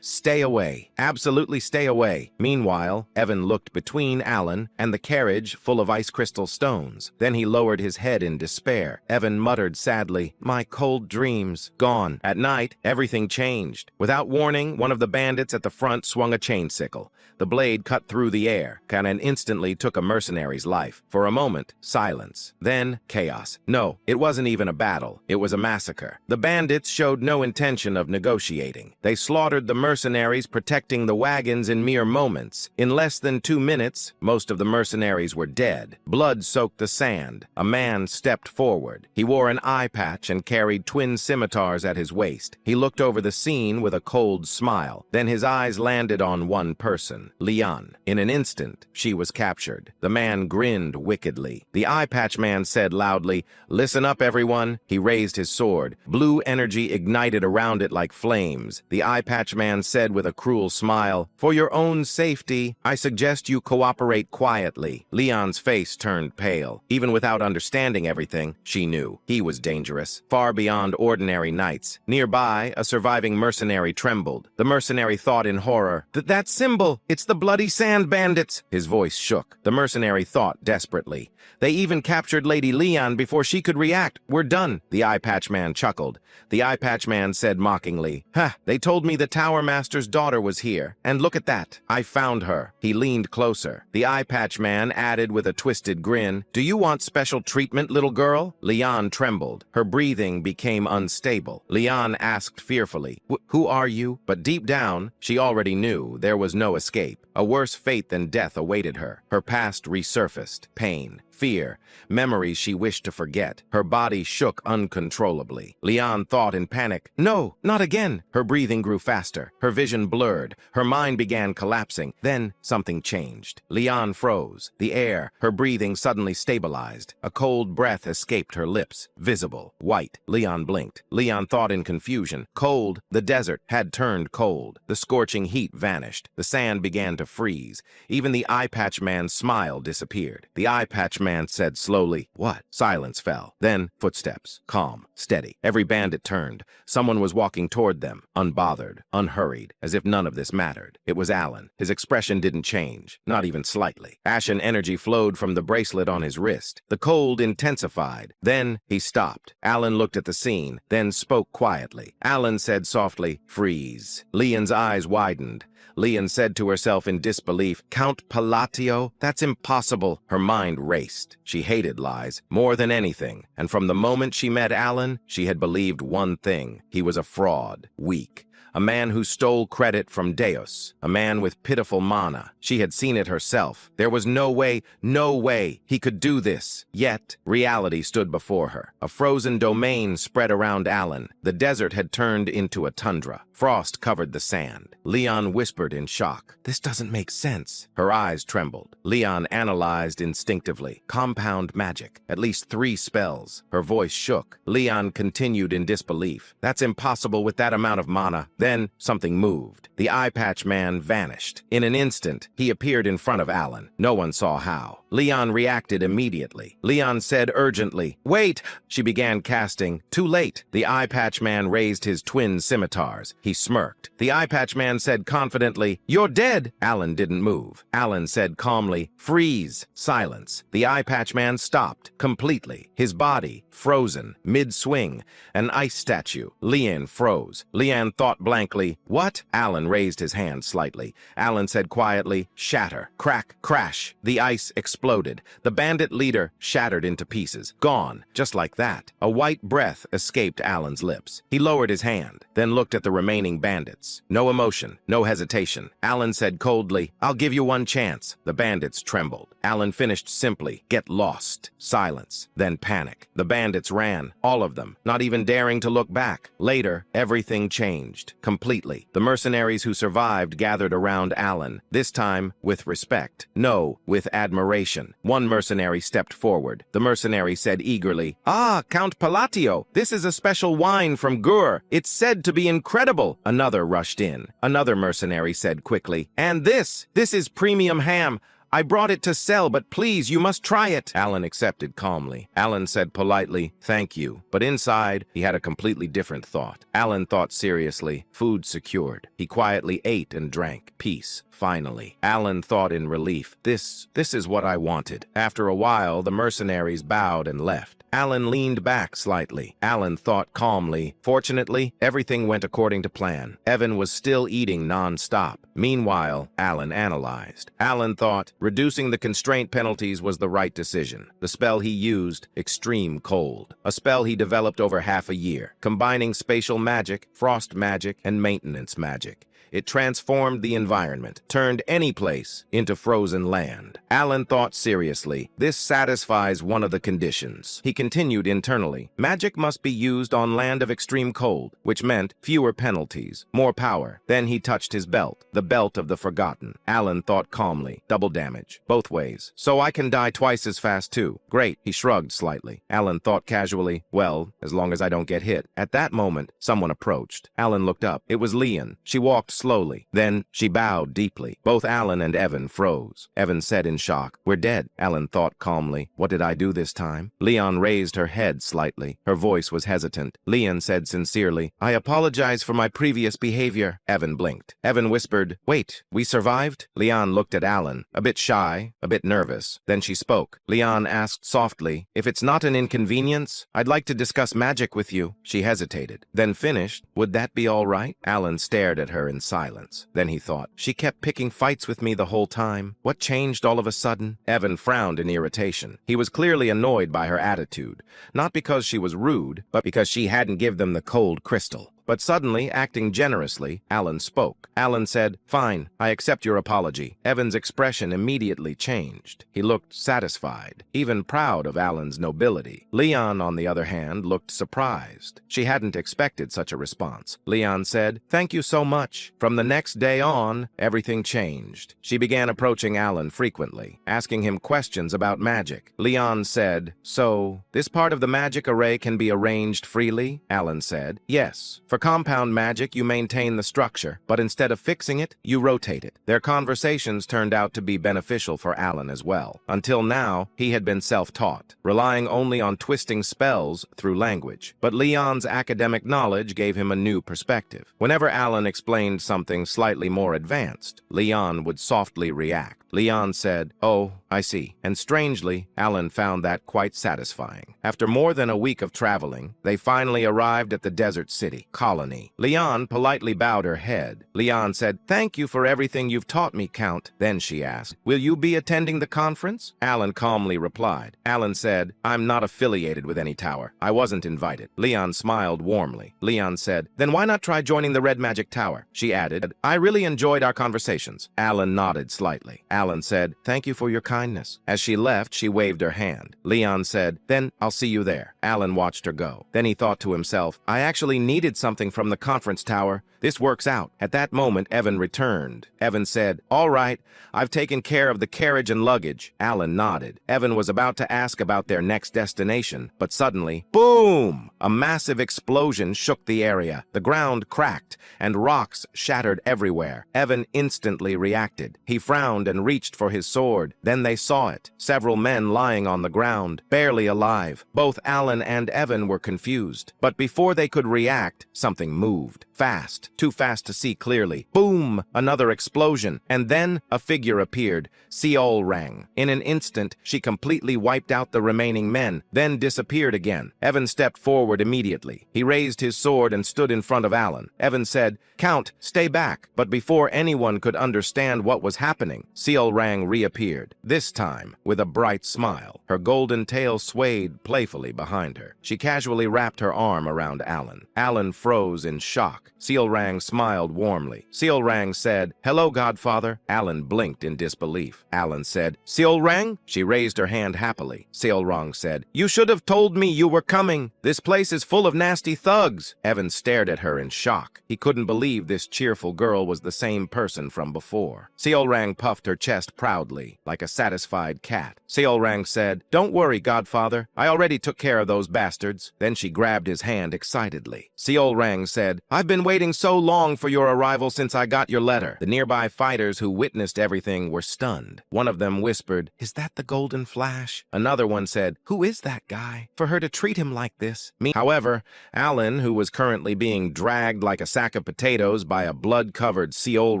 S1: "Stay away. Absolutely stay away." Meanwhile, Evan looked between Alan and the carriage full of ice crystal stones. Then he lowered his head in despair. Evan muttered sadly, "My cold dreams. Gone." At night, everything changed. Without warning, one of the bandits at the front swung a chain sickle. The blade cut through the air, and instantly took a mercenary's life. For a moment, silence. Then, chaos. No, it wasn't even a battle. It was a massacre. The bandits showed no intention of negotiating. They slaughtered the mercenaries protecting the wagons in mere moments. In less than 2 minutes, most of the mercenaries were dead. Blood soaked the sand. A man stepped forward. He wore an eye patch and carried twin scimitars at his waist. He looked over the scene with a cold smile. Then his eyes landed on one person, Leon. In an instant, she was captured. The man grinned wickedly. The eye patch man said loudly, "Listen up, everyone." He raised his sword. Blue energy ignited around it like flames. The eye patch man said with a cruel smile, "For your own safety, I suggest you cooperate quietly." Leon's face turned pale. Even without understanding everything, she knew he was dangerous, far beyond ordinary knights. Nearby, a surviving mercenary trembled. The mercenary thought in horror, "That symbol! It's the bloody sand bandits!" His voice shook. The mercenary thought desperately. "They even captured Lady Leon before she could react. We're done." The eye patch man chuckled. The eye patch man said mockingly, "Ha! They told me the Tower Master's daughter was here. And look at that. I found her." He leaned closer. The eye patch man added with a twisted grin, "Do you want special treatment, little girl?" Leon trembled. Her breathing became unstable. Leon asked fearfully, "Who are you?" But deep down, she already knew there was no escape. A worse fate than death awaited her. Her past resurfaced. Pain, fear, memories she wished to forget. Her body shook uncontrollably. Leon thought in panic, "No, not again." Her breathing grew faster. Her vision blurred. Her mind began collapsing. Then something changed. Leon froze. The air, her breathing suddenly stabilized. A cold breath escaped her lips. Visible, white. Leon blinked. Leon thought in confusion. Cold. The desert had turned cold. The scorching heat vanished. The sand began to freeze. Even the eye patch man's smile disappeared. The eye patch man said slowly, "What?" Silence fell. Then footsteps. Calm. Steady. Every bandit turned. Someone was walking toward them, unbothered, unhurried, as if none of this mattered. It was Alan. His expression didn't change, not even slightly. Ashen energy flowed from the bracelet on his wrist. The cold intensified. Then he stopped. Alan looked at the scene, then spoke quietly. Alan said softly, "Freeze." Leon's eyes widened. Leon said to herself in disbelief, "Count Palatio? That's impossible." Her mind raced. She hated lies more than anything, and from the moment she met Alan, she had believed one thing. He was a fraud, weak. A man who stole credit from Deus, a man with pitiful mana. She had seen it herself. There was no way he could do this. Yet, reality stood before her. A frozen domain spread around Alan. The desert had turned into a tundra. Frost covered the sand. Leon whispered in shock, "This doesn't make sense." Her eyes trembled. Leon analyzed instinctively. Compound magic. At least 3 spells. Her voice shook. Leon continued in disbelief. "That's impossible with that amount of mana." Then something moved. The eye patch man vanished. In an instant, he appeared in front of Alan. No one saw how. Leon reacted immediately. Leon said urgently, "Wait!" She began casting. Too late. The eye patch man raised his twin scimitars. He smirked. The eye patch man said confidently, "You're dead." Alan didn't move. Alan said calmly, "Freeze." Silence. The eye patch man stopped completely. His body frozen, mid-swing, an ice statue. Leon froze. Leon thought blankly, "What?" Alan raised his hand slightly. Alan said quietly, "Shatter." Crack, crash. The ice exploded. The bandit leader shattered into pieces. Gone. Just like that. A white breath escaped Alan's lips. He lowered his hand, then looked at the remaining bandits. No emotion, no hesitation. Alan said coldly, "I'll give you one chance." The bandits trembled. Alan finished simply, "Get lost." Silence. Then panic. The bandits ran. All of them. Not even daring to look back. Later, everything changed. Completely. The mercenaries who survived gathered around Alan. This time, with respect. No, with admiration. One mercenary stepped forward. The mercenary said eagerly, "Ah, Count Palatio, this is a special wine from Gur. It's said to be incredible." Another rushed in. Another mercenary said quickly, "And this is premium ham. I brought it to sell, but please, you must try it." Alan accepted calmly. Alan said politely, "Thank you." But inside, he had a completely different thought. Alan thought seriously, food secured. He quietly ate and drank. Peace. Finally. Alan thought in relief, This is what I wanted." After a while, the mercenaries bowed and left. Alan leaned back slightly. Alan thought calmly. Fortunately, everything went according to plan. Evan was still eating non-stop. Meanwhile, Alan analyzed. Alan thought reducing the constraint penalties was the right decision. The spell he used, Extreme Cold. A spell he developed over half a year, combining spatial magic, frost magic, and maintenance magic. It transformed the environment, turned any place into frozen land. Alan thought seriously, this satisfies one of the conditions. He continued internally, magic must be used on land of extreme cold, which meant fewer penalties, more power. Then he touched his belt, the belt of the forgotten. Alan thought calmly, double damage, both ways. So I can die twice as fast too. Great, he shrugged slightly. Alan thought casually, well, as long as I don't get hit. At that moment, someone approached. Alan looked up. It was Leon. She walked slowly. Then she bowed deeply. Both Alan and Evan froze. Evan said in shock, we're dead. Alan thought calmly, what did I do this time? Leon raised her head slightly. Her voice was hesitant. Leon said sincerely, I apologize for my previous behavior. Evan blinked. Evan whispered, wait, we survived? Leon looked at Alan, a bit shy, a bit nervous. Then she spoke. Leon asked softly, if it's not an inconvenience, I'd like to discuss magic with you. She hesitated, then finished, would that be all right? Alan stared at her in silence. Then he thought, she kept picking fights with me the whole time. What changed all of a sudden? Evan frowned in irritation. He was clearly annoyed by her attitude, not because she was rude, but because she hadn't given them the cold crystal. But suddenly, acting generously, Alan spoke. Alan said, fine, I accept your apology. Evan's expression immediately changed. He looked satisfied, even proud of Alan's nobility. Leon, on the other hand, looked surprised. She hadn't expected such a response. Leon said, thank you so much. From the next day on, everything changed. She began approaching Alan frequently, asking him questions about magic. Leon said, so, this part of the magic array can be arranged freely? Alan said, yes. For compound magic, you maintain the structure, but instead of fixing it, you rotate it. Their conversations turned out to be beneficial for Alan as well. Until now, he had been self-taught, relying only on twisting spells through language. But Leon's academic knowledge gave him a new perspective. Whenever Alan explained something slightly more advanced, Leon would softly react. Leon said, oh, I see. And strangely, Alan found that quite satisfying. After more than a week of traveling, they finally arrived at the desert city, Colony. Leon politely bowed her head. Leon said, thank you for everything you've taught me, Count. Then she asked, will you be attending the conference? Alan calmly replied. Alan said, I'm not affiliated with any tower. I wasn't invited. Leon smiled warmly. Leon said, then why not try joining the Red Magic Tower? She added, I really enjoyed our conversations. Alan nodded slightly. Alan said, thank you for your kindness. As she left, she waved her hand. Leon said, then I'll see you there. Alan watched her go. Then he thought to himself, I actually needed something from the conference tower. This works out. At that moment, Evan returned. Evan said, all right, I've taken care of the carriage and luggage. Alan nodded. Evan was about to ask about their next destination, but suddenly, boom! A massive explosion shook the area. The ground cracked, and rocks shattered everywhere. Evan instantly reacted. He frowned and reached for his sword. Then they saw it. Several men lying on the ground, barely alive. Both Alan and Evan were confused. But before they could react, something moved. Fast. Too fast to see clearly. Boom! Another explosion. And then a figure appeared. Seol rang. In an instant, she completely wiped out the remaining men, then disappeared again. Evan stepped forward immediately. He raised his sword and stood in front of Alan. Evan said, Count, stay back. But before anyone could understand what was happening, Seol rang reappeared. This time, with a bright smile. Her golden tail swayed playfully behind her. She casually wrapped her arm around Alan. Alan froze in shock. Seol rang smiled warmly. Seol rang said, hello, Godfather. Alan blinked in disbelief. Alan said, Seol rang? She raised her hand happily. Seol rang said, you should have told me you were coming. This place is full of nasty thugs. Evan stared at her in shock. He couldn't believe this cheerful girl was the same person from before. Seol rang puffed her chest proudly, like a satisfied cat. Seol rang said, don't worry, Godfather. I already took care of those bastards. Then she grabbed his hand excitedly. Seol rang said, I've been waiting so long for your arrival since I got your letter. The nearby fighters who witnessed everything were stunned. One of them whispered, is that the Golden Flash? Another one said, who is that guy? For her to treat him like this. However, Alan, who was currently being dragged like a sack of potatoes by a blood-covered Seol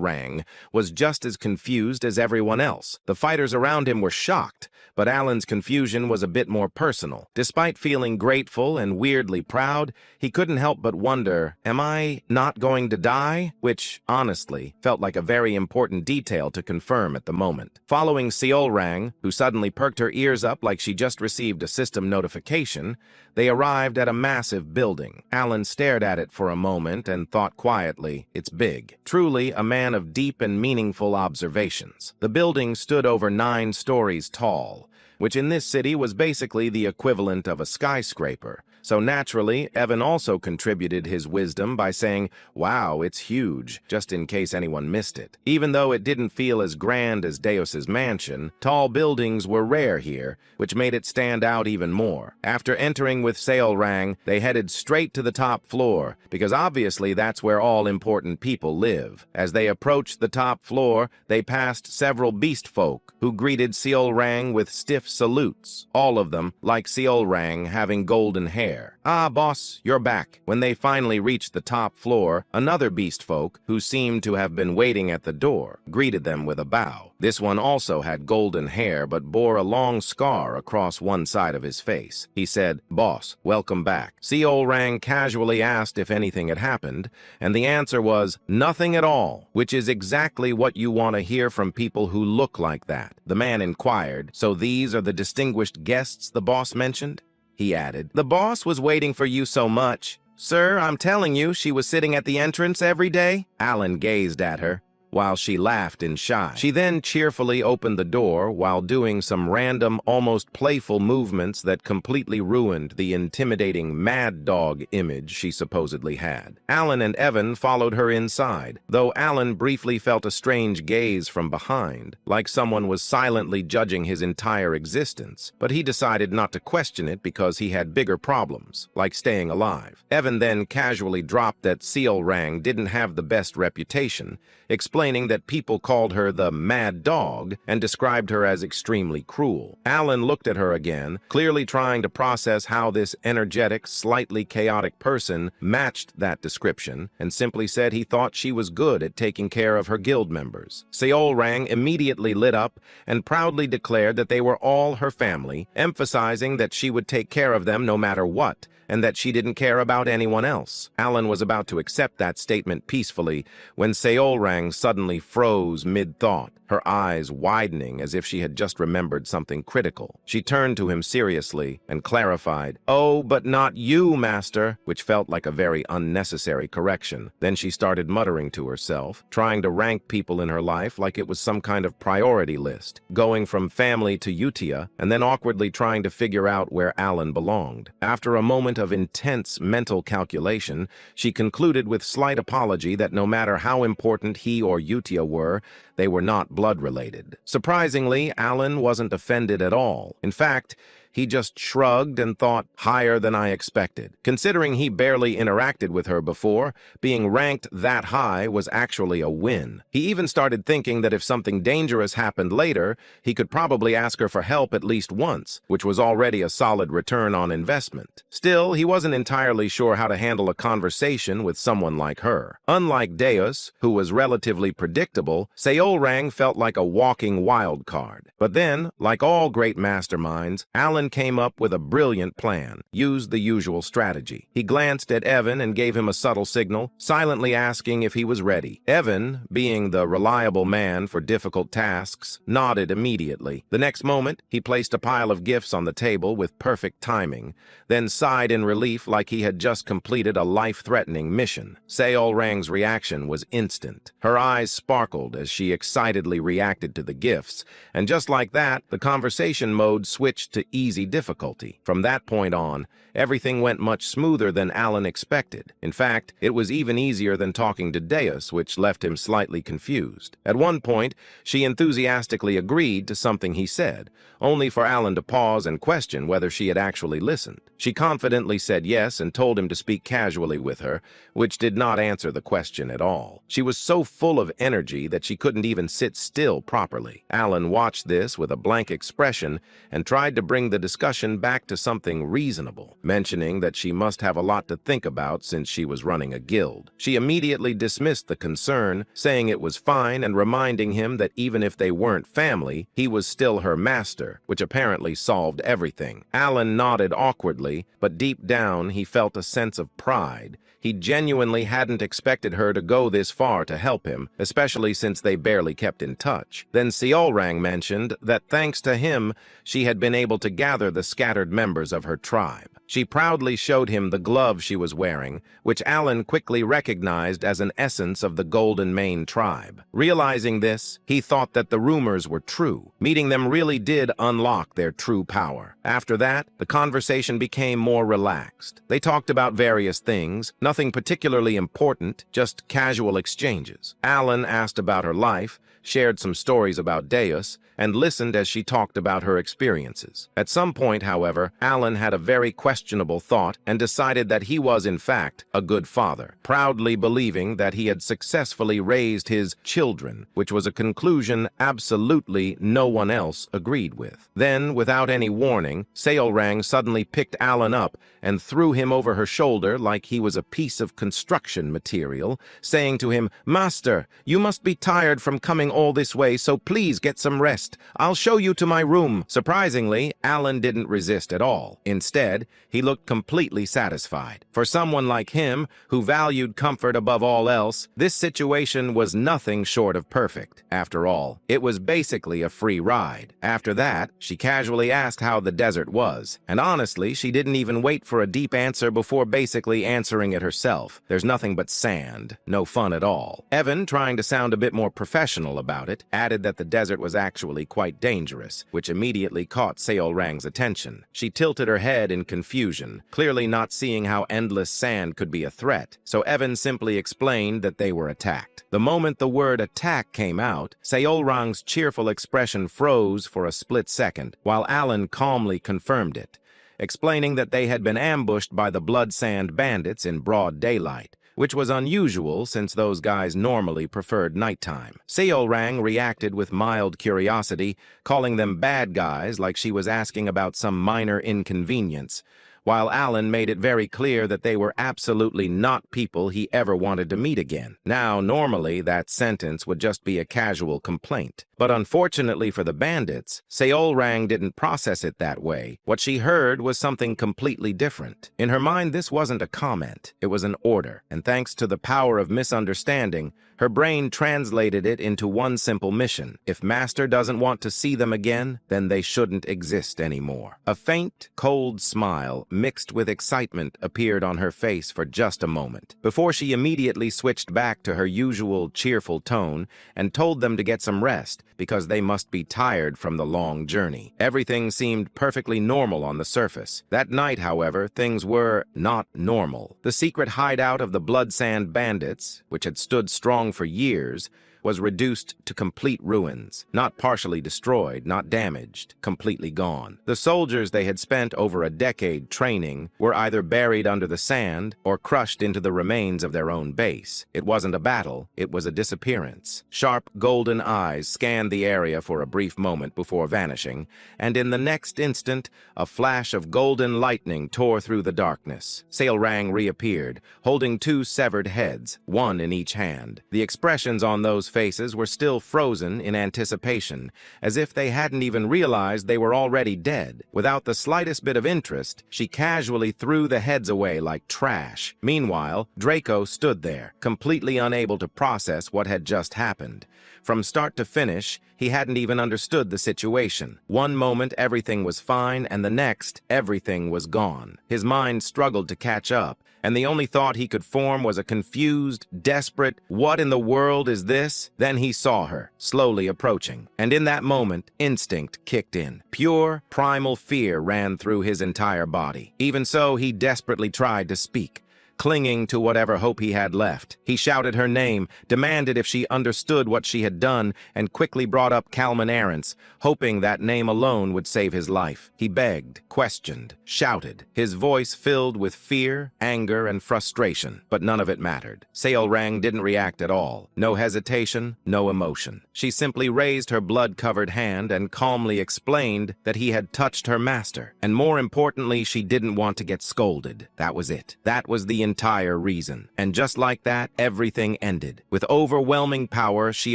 S1: rang, was just as confused as everyone else. The fighters around him were shocked, but Alan's confusion was a bit more personal. Despite feeling grateful and weirdly proud, he couldn't help but wonder, am I not going going to die? Which, honestly, felt like a very important detail to confirm at the moment. Following Seolrang, who suddenly perked her ears up like she just received a system notification, they arrived at a massive building. Alan stared at it for a moment and thought quietly, it's big. Truly a man of deep and meaningful observations. The building stood over 9 stories tall, which in this city was basically the equivalent of a skyscraper. So naturally, Evan also contributed his wisdom by saying, wow, it's huge, just in case anyone missed it. Even though it didn't feel as grand as Deus's mansion, tall buildings were rare here, which made it stand out even more. After entering with Seolrang, they headed straight to the top floor, because obviously that's where all important people live. As they approached the top floor, they passed several beast folk, who greeted Seolrang with stiff salutes, all of them, like Seolrang, having golden hair. Ah, boss, you're back. When they finally reached the top floor, another beast folk, who seemed to have been waiting at the door, greeted them with a bow. This one also had golden hair but bore a long scar across one side of his face. He said, boss, welcome back. Seolrang casually asked if anything had happened, and the answer was, nothing at all, which is exactly what you want to hear from people who look like that. The man inquired, so these are the distinguished guests the boss mentioned? He added, the boss was waiting for you so much. Sir, I'm telling you, she was sitting at the entrance every day. Alan gazed at her, while she laughed in shy. She then cheerfully opened the door while doing some random, almost playful movements that completely ruined the intimidating mad dog image she supposedly had. Alan and Evan followed her inside, though Alan briefly felt a strange gaze from behind, like someone was silently judging his entire existence, but he decided not to question it because he had bigger problems, like staying alive. Evan then casually dropped that Seolrang didn't have the best reputation, explaining that people called her the mad dog and described her as extremely cruel. Alan looked at her again, clearly trying to process how this energetic, slightly chaotic person matched that description, and simply said he thought she was good at taking care of her guild members. Seolrang immediately lit up and proudly declared that they were all her family, emphasizing that she would take care of them no matter what, and that she didn't care about anyone else. Alan was about to accept that statement peacefully when Seolrang suddenly froze mid-thought, her eyes widening as if she had just remembered something critical. She turned to him seriously and clarified, "Oh, but not you, master," which felt like a very unnecessary correction. Then she started muttering to herself, trying to rank people in her life like it was some kind of priority list, going from family to Utia, and then awkwardly trying to figure out where Alan belonged. After a moment of intense mental calculation, she concluded with slight apology that no matter how important he or Utia were, they were not blood-related. Surprisingly, Alan wasn't offended at all. In fact, he just shrugged and thought, higher than I expected. Considering he barely interacted with her before, being ranked that high was actually a win. He even started thinking that if something dangerous happened later, he could probably ask her for help at least once, which was already a solid return on investment. Still, he wasn't entirely sure how to handle a conversation with someone like her. Unlike Deus, who was relatively predictable, Seolrang felt like a walking wild card. But then, like all great masterminds, Alan came up with a brilliant plan, used the usual strategy. He glanced at Evan and gave him a subtle signal, silently asking if he was ready. Evan, being the reliable man for difficult tasks, nodded immediately. The next moment, he placed a pile of gifts on the table with perfect timing, then sighed in relief like he had just completed a life-threatening mission. Seolrang's reaction was instant. Her eyes sparkled as she excitedly reacted to the gifts, and just like that, the conversation mode switched to easy difficulty. From that point on, everything went much smoother than Alan expected. In fact, it was even easier than talking to Deus, which left him slightly confused. At one point, she enthusiastically agreed to something he said, only for Alan to pause and question whether she had actually listened. She confidently said yes and told him to speak casually with her, which did not answer the question at all. She was so full of energy that she couldn't even sit still properly. Alan watched this with a blank expression and tried to bring the the discussion back to something reasonable, mentioning that she must have a lot to think about since she was running a guild. She immediately dismissed the concern, saying it was fine and reminding him that even if they weren't family, he was still her master, which apparently solved everything. Alan nodded awkwardly, but deep down he felt a sense of pride. He genuinely hadn't expected her to go this far to help him, especially since they barely kept in touch. Then Seolrang mentioned that thanks to him, she had been able to gather the scattered members of her tribe. She proudly showed him the glove she was wearing, which Alan quickly recognized as an essence of the Golden Mane tribe. Realizing this, he thought that the rumors were true. Meeting them really did unlock their true power. After that, the conversation became more relaxed. They talked about various things, nothing particularly important, just casual exchanges. Alan asked about her life, shared some stories about Deus, and listened as she talked about her experiences. At some point, however, Alan had a very questionable thought and decided that he was, in fact, a good father, proudly believing that he had successfully raised his children, which was a conclusion absolutely no one else agreed with. Then, without any warning, Seolrang suddenly picked Alan up and threw him over her shoulder like he was a piece of construction material, saying to him, "Master, you must be tired from coming all this way, so please get some rest. I'll show you to my room." Surprisingly, Alan didn't resist at all. Instead, he looked completely satisfied. For someone like him, who valued comfort above all else, this situation was nothing short of perfect. After all, it was basically a free ride. After that, she casually asked how the desert was, and honestly, she didn't even wait for a deep answer before basically answering it herself. There's nothing but sand. No fun at all. Evan, trying to sound a bit more professional about it, added that the desert was actually quite dangerous, which immediately caught Seolrang's attention. She tilted her head in confusion, clearly not seeing how endless sand could be a threat, so Evan simply explained that they were attacked. The moment the word attack came out, Seolrang's cheerful expression froze for a split second, while Alan calmly confirmed it, explaining that they had been ambushed by the Blood Sand bandits in broad daylight, which was unusual since those guys normally preferred nighttime. Seolrang reacted with mild curiosity, calling them bad guys like she was asking about some minor inconvenience, while Alan made it very clear that they were absolutely not people he ever wanted to meet again. Now, normally, that sentence would just be a casual complaint. But unfortunately for the bandits, Seolrang didn't process it that way. What she heard was something completely different. In her mind, this wasn't a comment, it was an order. And thanks to the power of misunderstanding, her brain translated it into one simple mission. If Master doesn't want to see them again, then they shouldn't exist anymore. A faint, cold smile mixed with excitement appeared on her face for just a moment, before she immediately switched back to her usual cheerful tone and told them to get some rest, because they must be tired from the long journey. Everything seemed perfectly normal on the surface. That night, however, things were not normal. The secret hideout of the Blood Sand bandits, which had stood strong for years, was reduced to complete ruins, not partially destroyed, not damaged, completely gone. The soldiers they had spent over a decade training were either buried under the sand or crushed into the remains of their own base. It wasn't a battle, it was a disappearance. Sharp golden eyes scanned the area for a brief moment before vanishing, and in the next instant, a flash of golden lightning tore through the darkness. Seolrang reappeared, holding two severed heads, one in each hand. The expressions on those faces were still frozen in anticipation, as if they hadn't even realized they were already dead. Without the slightest bit of interest, she casually threw the heads away like trash. Meanwhile, Draco stood there, completely unable to process what had just happened. From start to finish, he hadn't even understood the situation. One moment everything was fine, and the next, everything was gone. His mind struggled to catch up, and the only thought he could form was a confused, desperate, "What in the world is this?" Then he saw her, slowly approaching, and in that moment, instinct kicked in. Pure, primal fear ran through his entire body. Even so, he desperately tried to speak. clinging to whatever hope he had left. He shouted her name, demanded if she understood what she had done, and quickly brought up Kalman Arentz, hoping that name alone would save his life. He begged, questioned, shouted, his voice filled with fear, anger, and frustration. But none of it mattered. Seolrang didn't react at all. No hesitation, no emotion. She simply raised her blood-covered hand and calmly explained that he had touched her master. And more importantly, she didn't want to get scolded. That was it. That was the entire reason. And just like that, everything ended. With overwhelming power, she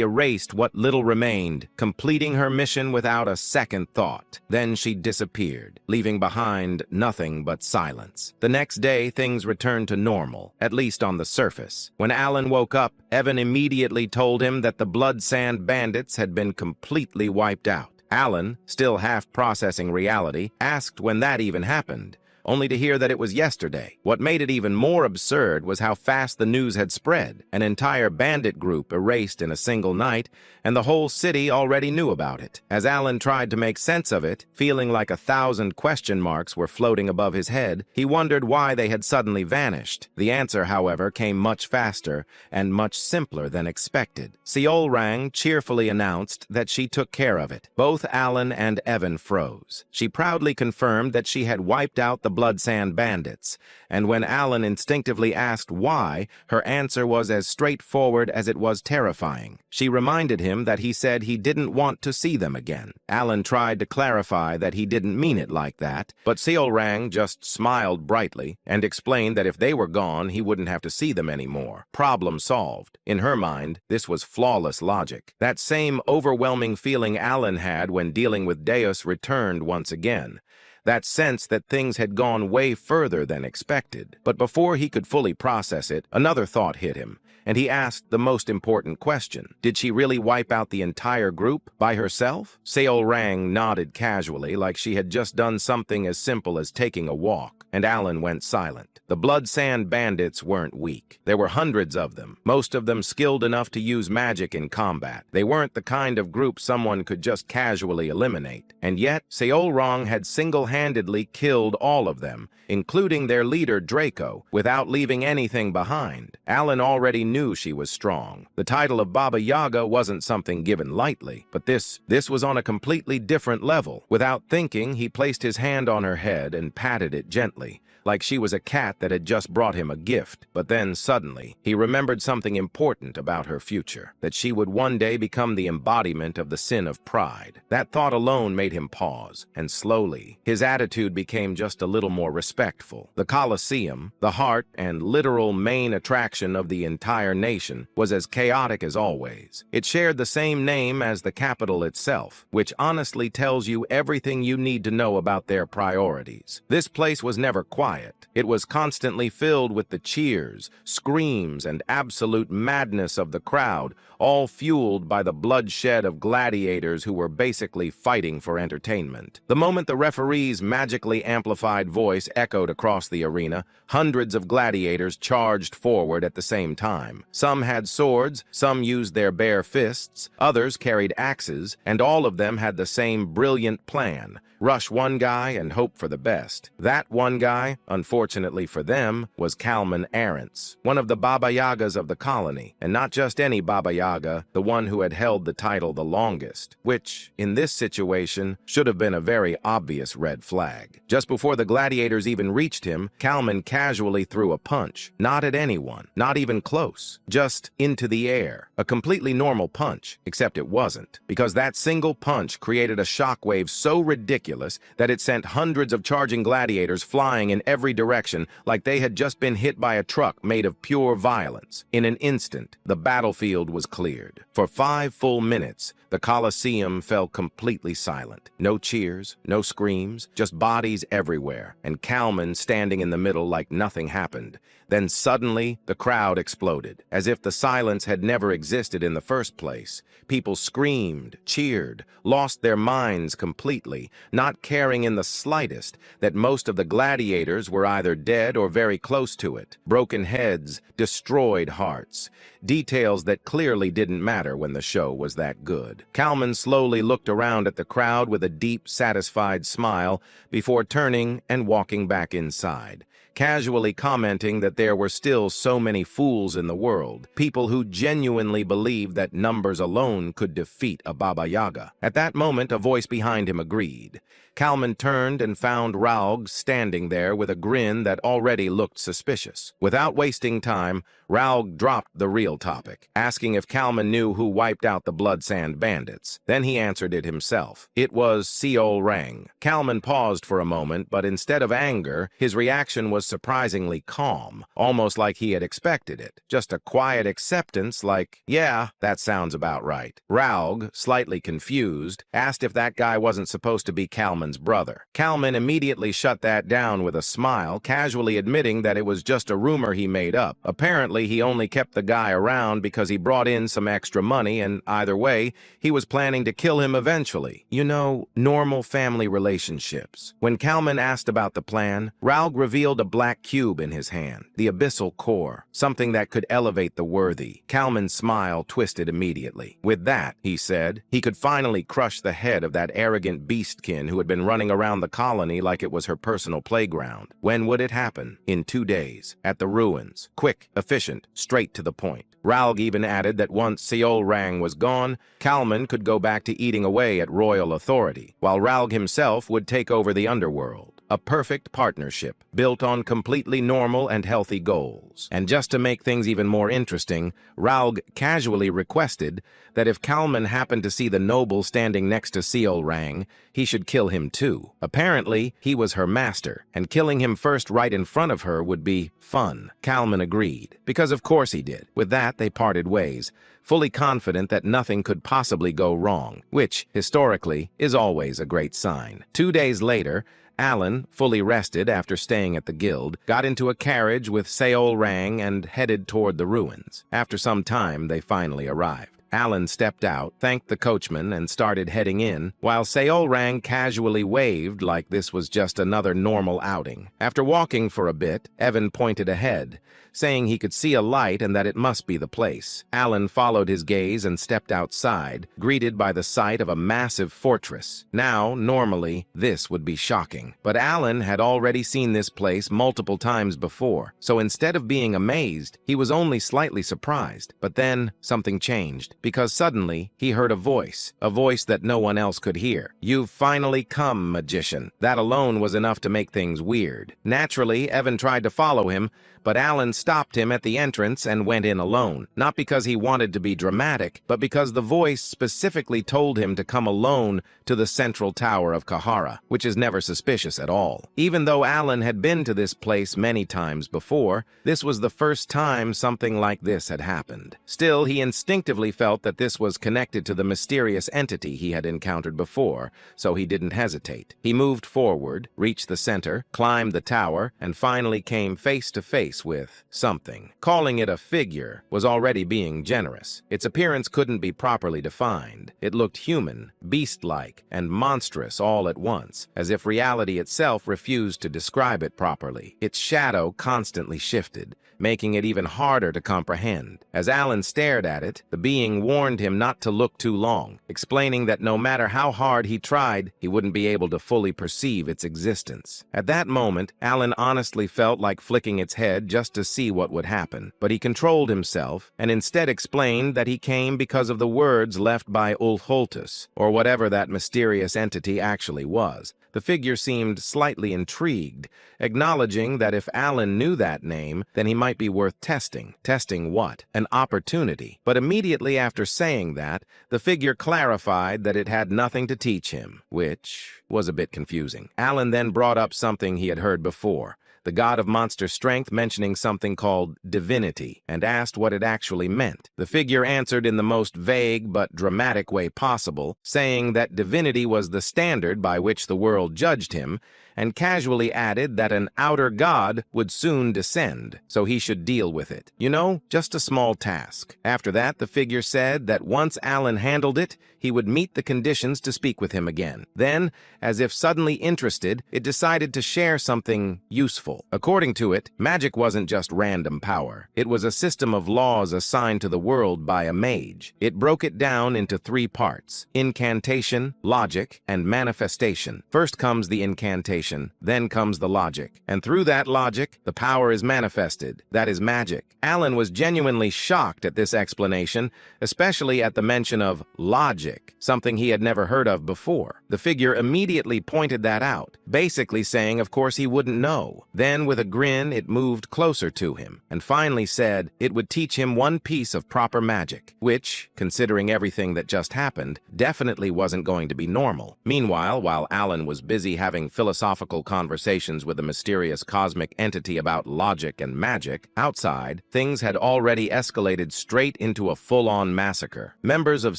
S1: erased what little remained, completing her mission without a second thought. Then she disappeared, leaving behind nothing but silence. The next day, things returned to normal, at least on the surface. When Alan woke up, Evan immediately told him that the Blood Sand Bandits had been completely wiped out. Alan, still half processing reality, asked when that even happened, only to hear that it was yesterday. What made it even more absurd was how fast the news had spread. An entire bandit group erased in a single night, and the whole city already knew about it. As Alan tried to make sense of it, feeling like 1,000 question marks were floating above his head, he wondered why they had suddenly vanished. The answer, however, came much faster and much simpler than expected. Seolrang cheerfully announced that she took care of it. Both Alan and Evan froze. She proudly confirmed that she had wiped out the Blood Sand Bandits, and when Alan instinctively asked why, her answer was as straightforward as it was terrifying. She reminded him that he said he didn't want to see them again. Alan tried to clarify that he didn't mean it like that, but Seolrang just smiled brightly and explained that if they were gone, he wouldn't have to see them anymore. Problem solved. In her mind, this was flawless logic. That same overwhelming feeling Alan had when dealing with Deus returned once again. That sense that things had gone way further than expected. But before he could fully process it, another thought hit him, and he asked the most important question. Did she really wipe out the entire group by herself? Seolrang nodded casually, like she had just done something as simple as taking a walk, and Alan went silent. The Blood Sand Bandits weren't weak. There were hundreds of them, most of them skilled enough to use magic in combat. They weren't the kind of group someone could just casually eliminate. And yet, Seolrang had single-handedly killed all of them, including their leader Draco, without leaving anything behind. Alan already knew she was strong. The title of Baba Yaga wasn't something given lightly, but this was on a completely different level. Without thinking, he placed his hand on her head and patted it gently, like she was a cat that had just brought him a gift. But then, suddenly, he remembered something important about her future, that she would one day become the embodiment of the sin of pride. That thought alone made him pause, and slowly, his attitude became just a little more respectful. The Colosseum, the heart and literal main attraction of the entire nation, was as chaotic as always. It shared the same name as the capital itself, which honestly tells you everything you need to know about their priorities. This place was never quiet. It was constantly filled with the cheers, screams, and absolute madness of the crowd, all fueled by the bloodshed of gladiators who were basically fighting for entertainment. The moment the referee's magically amplified voice echoed across the arena, hundreds of gladiators charged forward at the same time. Some had swords, some used their bare fists, others carried axes, and all of them had the same brilliant plan: rush one guy and hope for the best. That one guy, unfortunately for them, was Kalman Arentz, one of the Baba Yagas of the colony, and not just any Baba Yaga, the one who had held the title the longest, which, in this situation, should have been a very obvious red flag. Just before the gladiators even reached him, Kalman casually threw a punch, not at anyone, not even close, just into the air. A completely normal punch, except it wasn't, because that single punch created a shockwave so ridiculous that it sent hundreds of charging gladiators flying in every direction like they had just been hit by a truck made of pure violence. In an instant, the battlefield was cleared. For 5 full minutes, the Colosseum fell completely silent. No cheers, no screams, just bodies everywhere, and Kalman standing in the middle like nothing happened. Then suddenly, the crowd exploded, as if the silence had never existed in the first place. People screamed, cheered, lost their minds completely, not caring in the slightest that most of the gladiators were either dead or very close to it. Broken heads, destroyed hearts. Details that clearly didn't matter when the show was that good. Kalman slowly looked around at the crowd with a deep, satisfied smile before turning and walking back inside, casually commenting that there were still so many fools in the world, people who genuinely believed that numbers alone could defeat a Baba Yaga. At that moment, a voice behind him agreed. Kalman turned and found Raug standing there with a grin that already looked suspicious. Without wasting time, Raug dropped the real topic, asking if Kalman knew who wiped out the Blood Sand bandits. Then he answered it himself. It was Seol Rang. Kalman paused for a moment, but instead of anger, his reaction was surprisingly calm, almost like he had expected it. Just a quiet acceptance like, yeah, that sounds about right. Raug, slightly confused, asked if that guy wasn't supposed to be Kalman's brother. Kalman immediately shut that down with a smile, casually admitting that it was just a rumor he made up. Apparently, he only kept the guy around because he brought in some extra money, and either way, he was planning to kill him eventually. You know, normal family relationships. When Kalman asked about the plan, Raug revealed a black cube in his hand, the abyssal core, something that could elevate the worthy. Kalman's smile twisted immediately. With that, he said, he could finally crush the head of that arrogant beastkin who had been running around the colony like it was her personal playground. When would it happen? In 2 days, at the ruins. Quick, efficient, straight to the point. Raug even added that once Seol Rang was gone, Kalman could go back to eating away at royal authority, while Raug himself would take over the underworld. A perfect partnership, built on completely normal and healthy goals. And just to make things even more interesting, Raug casually requested that if Kalman happened to see the noble standing next to Seol Rang, he should kill him too. Apparently, he was her master, and killing him first right in front of her would be fun. Kalman agreed, because of course he did. With that, they parted ways, fully confident that nothing could possibly go wrong, which, historically, is always a great sign. 2 days later, Alan, fully rested after staying at the guild, got into a carriage with Seol Rang and headed toward the ruins. After some time, they finally arrived. Alan stepped out, thanked the coachman, and started heading in, while Seol Rang casually waved like this was just another normal outing. After walking for a bit, Evan pointed ahead, saying he could see a light and that it must be the place. Alan followed his gaze and stepped outside, greeted by the sight of a massive fortress. Now, normally, this would be shocking. But Alan had already seen this place multiple times before, so instead of being amazed, he was only slightly surprised. But then, something changed, because suddenly, he heard a voice that no one else could hear. "You've finally come, magician." That alone was enough to make things weird. Naturally, Evan tried to follow him, but Alan stopped him at the entrance and went in alone, not because he wanted to be dramatic, but because the voice specifically told him to come alone to the central tower of Kahara, which is never suspicious at all. Even though Alan had been to this place many times before, this was the first time something like this had happened. Still, he instinctively felt that this was connected to the mysterious entity he had encountered before, so he didn't hesitate. He moved forward, reached the center, climbed the tower, and finally came face to face with something. Calling it a figure was already being generous. Its appearance couldn't be properly defined. It looked human, beast-like, and monstrous all at once, as if reality itself refused to describe it properly. Its shadow constantly shifted, making it even harder to comprehend. As Alan stared at it, the being warned him not to look too long, explaining that no matter how hard he tried, he wouldn't be able to fully perceive its existence. At that moment, Alan honestly felt like flicking its head just to see what would happen, but he controlled himself and instead explained that he came because of the words left by Ulholtus, or whatever that mysterious entity actually was. The figure seemed slightly intrigued, acknowledging that if Alan knew that name, then he might be worth testing. Testing what? An opportunity. But immediately after saying that, the figure clarified that it had nothing to teach him, which was a bit confusing. Alan then brought up something he had heard before, the god of monster strength, mentioning something called divinity, and asked what it actually meant. The figure answered in the most vague but dramatic way possible, saying that divinity was the standard by which the world judged him, and casually added that an outer god would soon descend, so he should deal with it. You know, just a small task. After that, the figure said that once Alan handled it, he would meet the conditions to speak with him again. Then, as if suddenly interested, it decided to share something useful. According to it, magic wasn't just random power. It was a system of laws assigned to the world by a mage. It broke it down into 3 parts: incantation, logic, and manifestation. First comes the incantation, then comes the logic. And through that logic, the power is manifested. That is magic. Alan was genuinely shocked at this explanation, especially at the mention of logic, something he had never heard of before. The figure immediately pointed that out, basically saying of course he wouldn't know. Then, with a grin, it moved closer to him, and finally said it would teach him one piece of proper magic, which, considering everything that just happened, definitely wasn't going to be normal. Meanwhile, while Alan was busy having philosophical conversations with a mysterious cosmic entity about logic and magic, outside, things had already escalated straight into a full-on massacre. Members of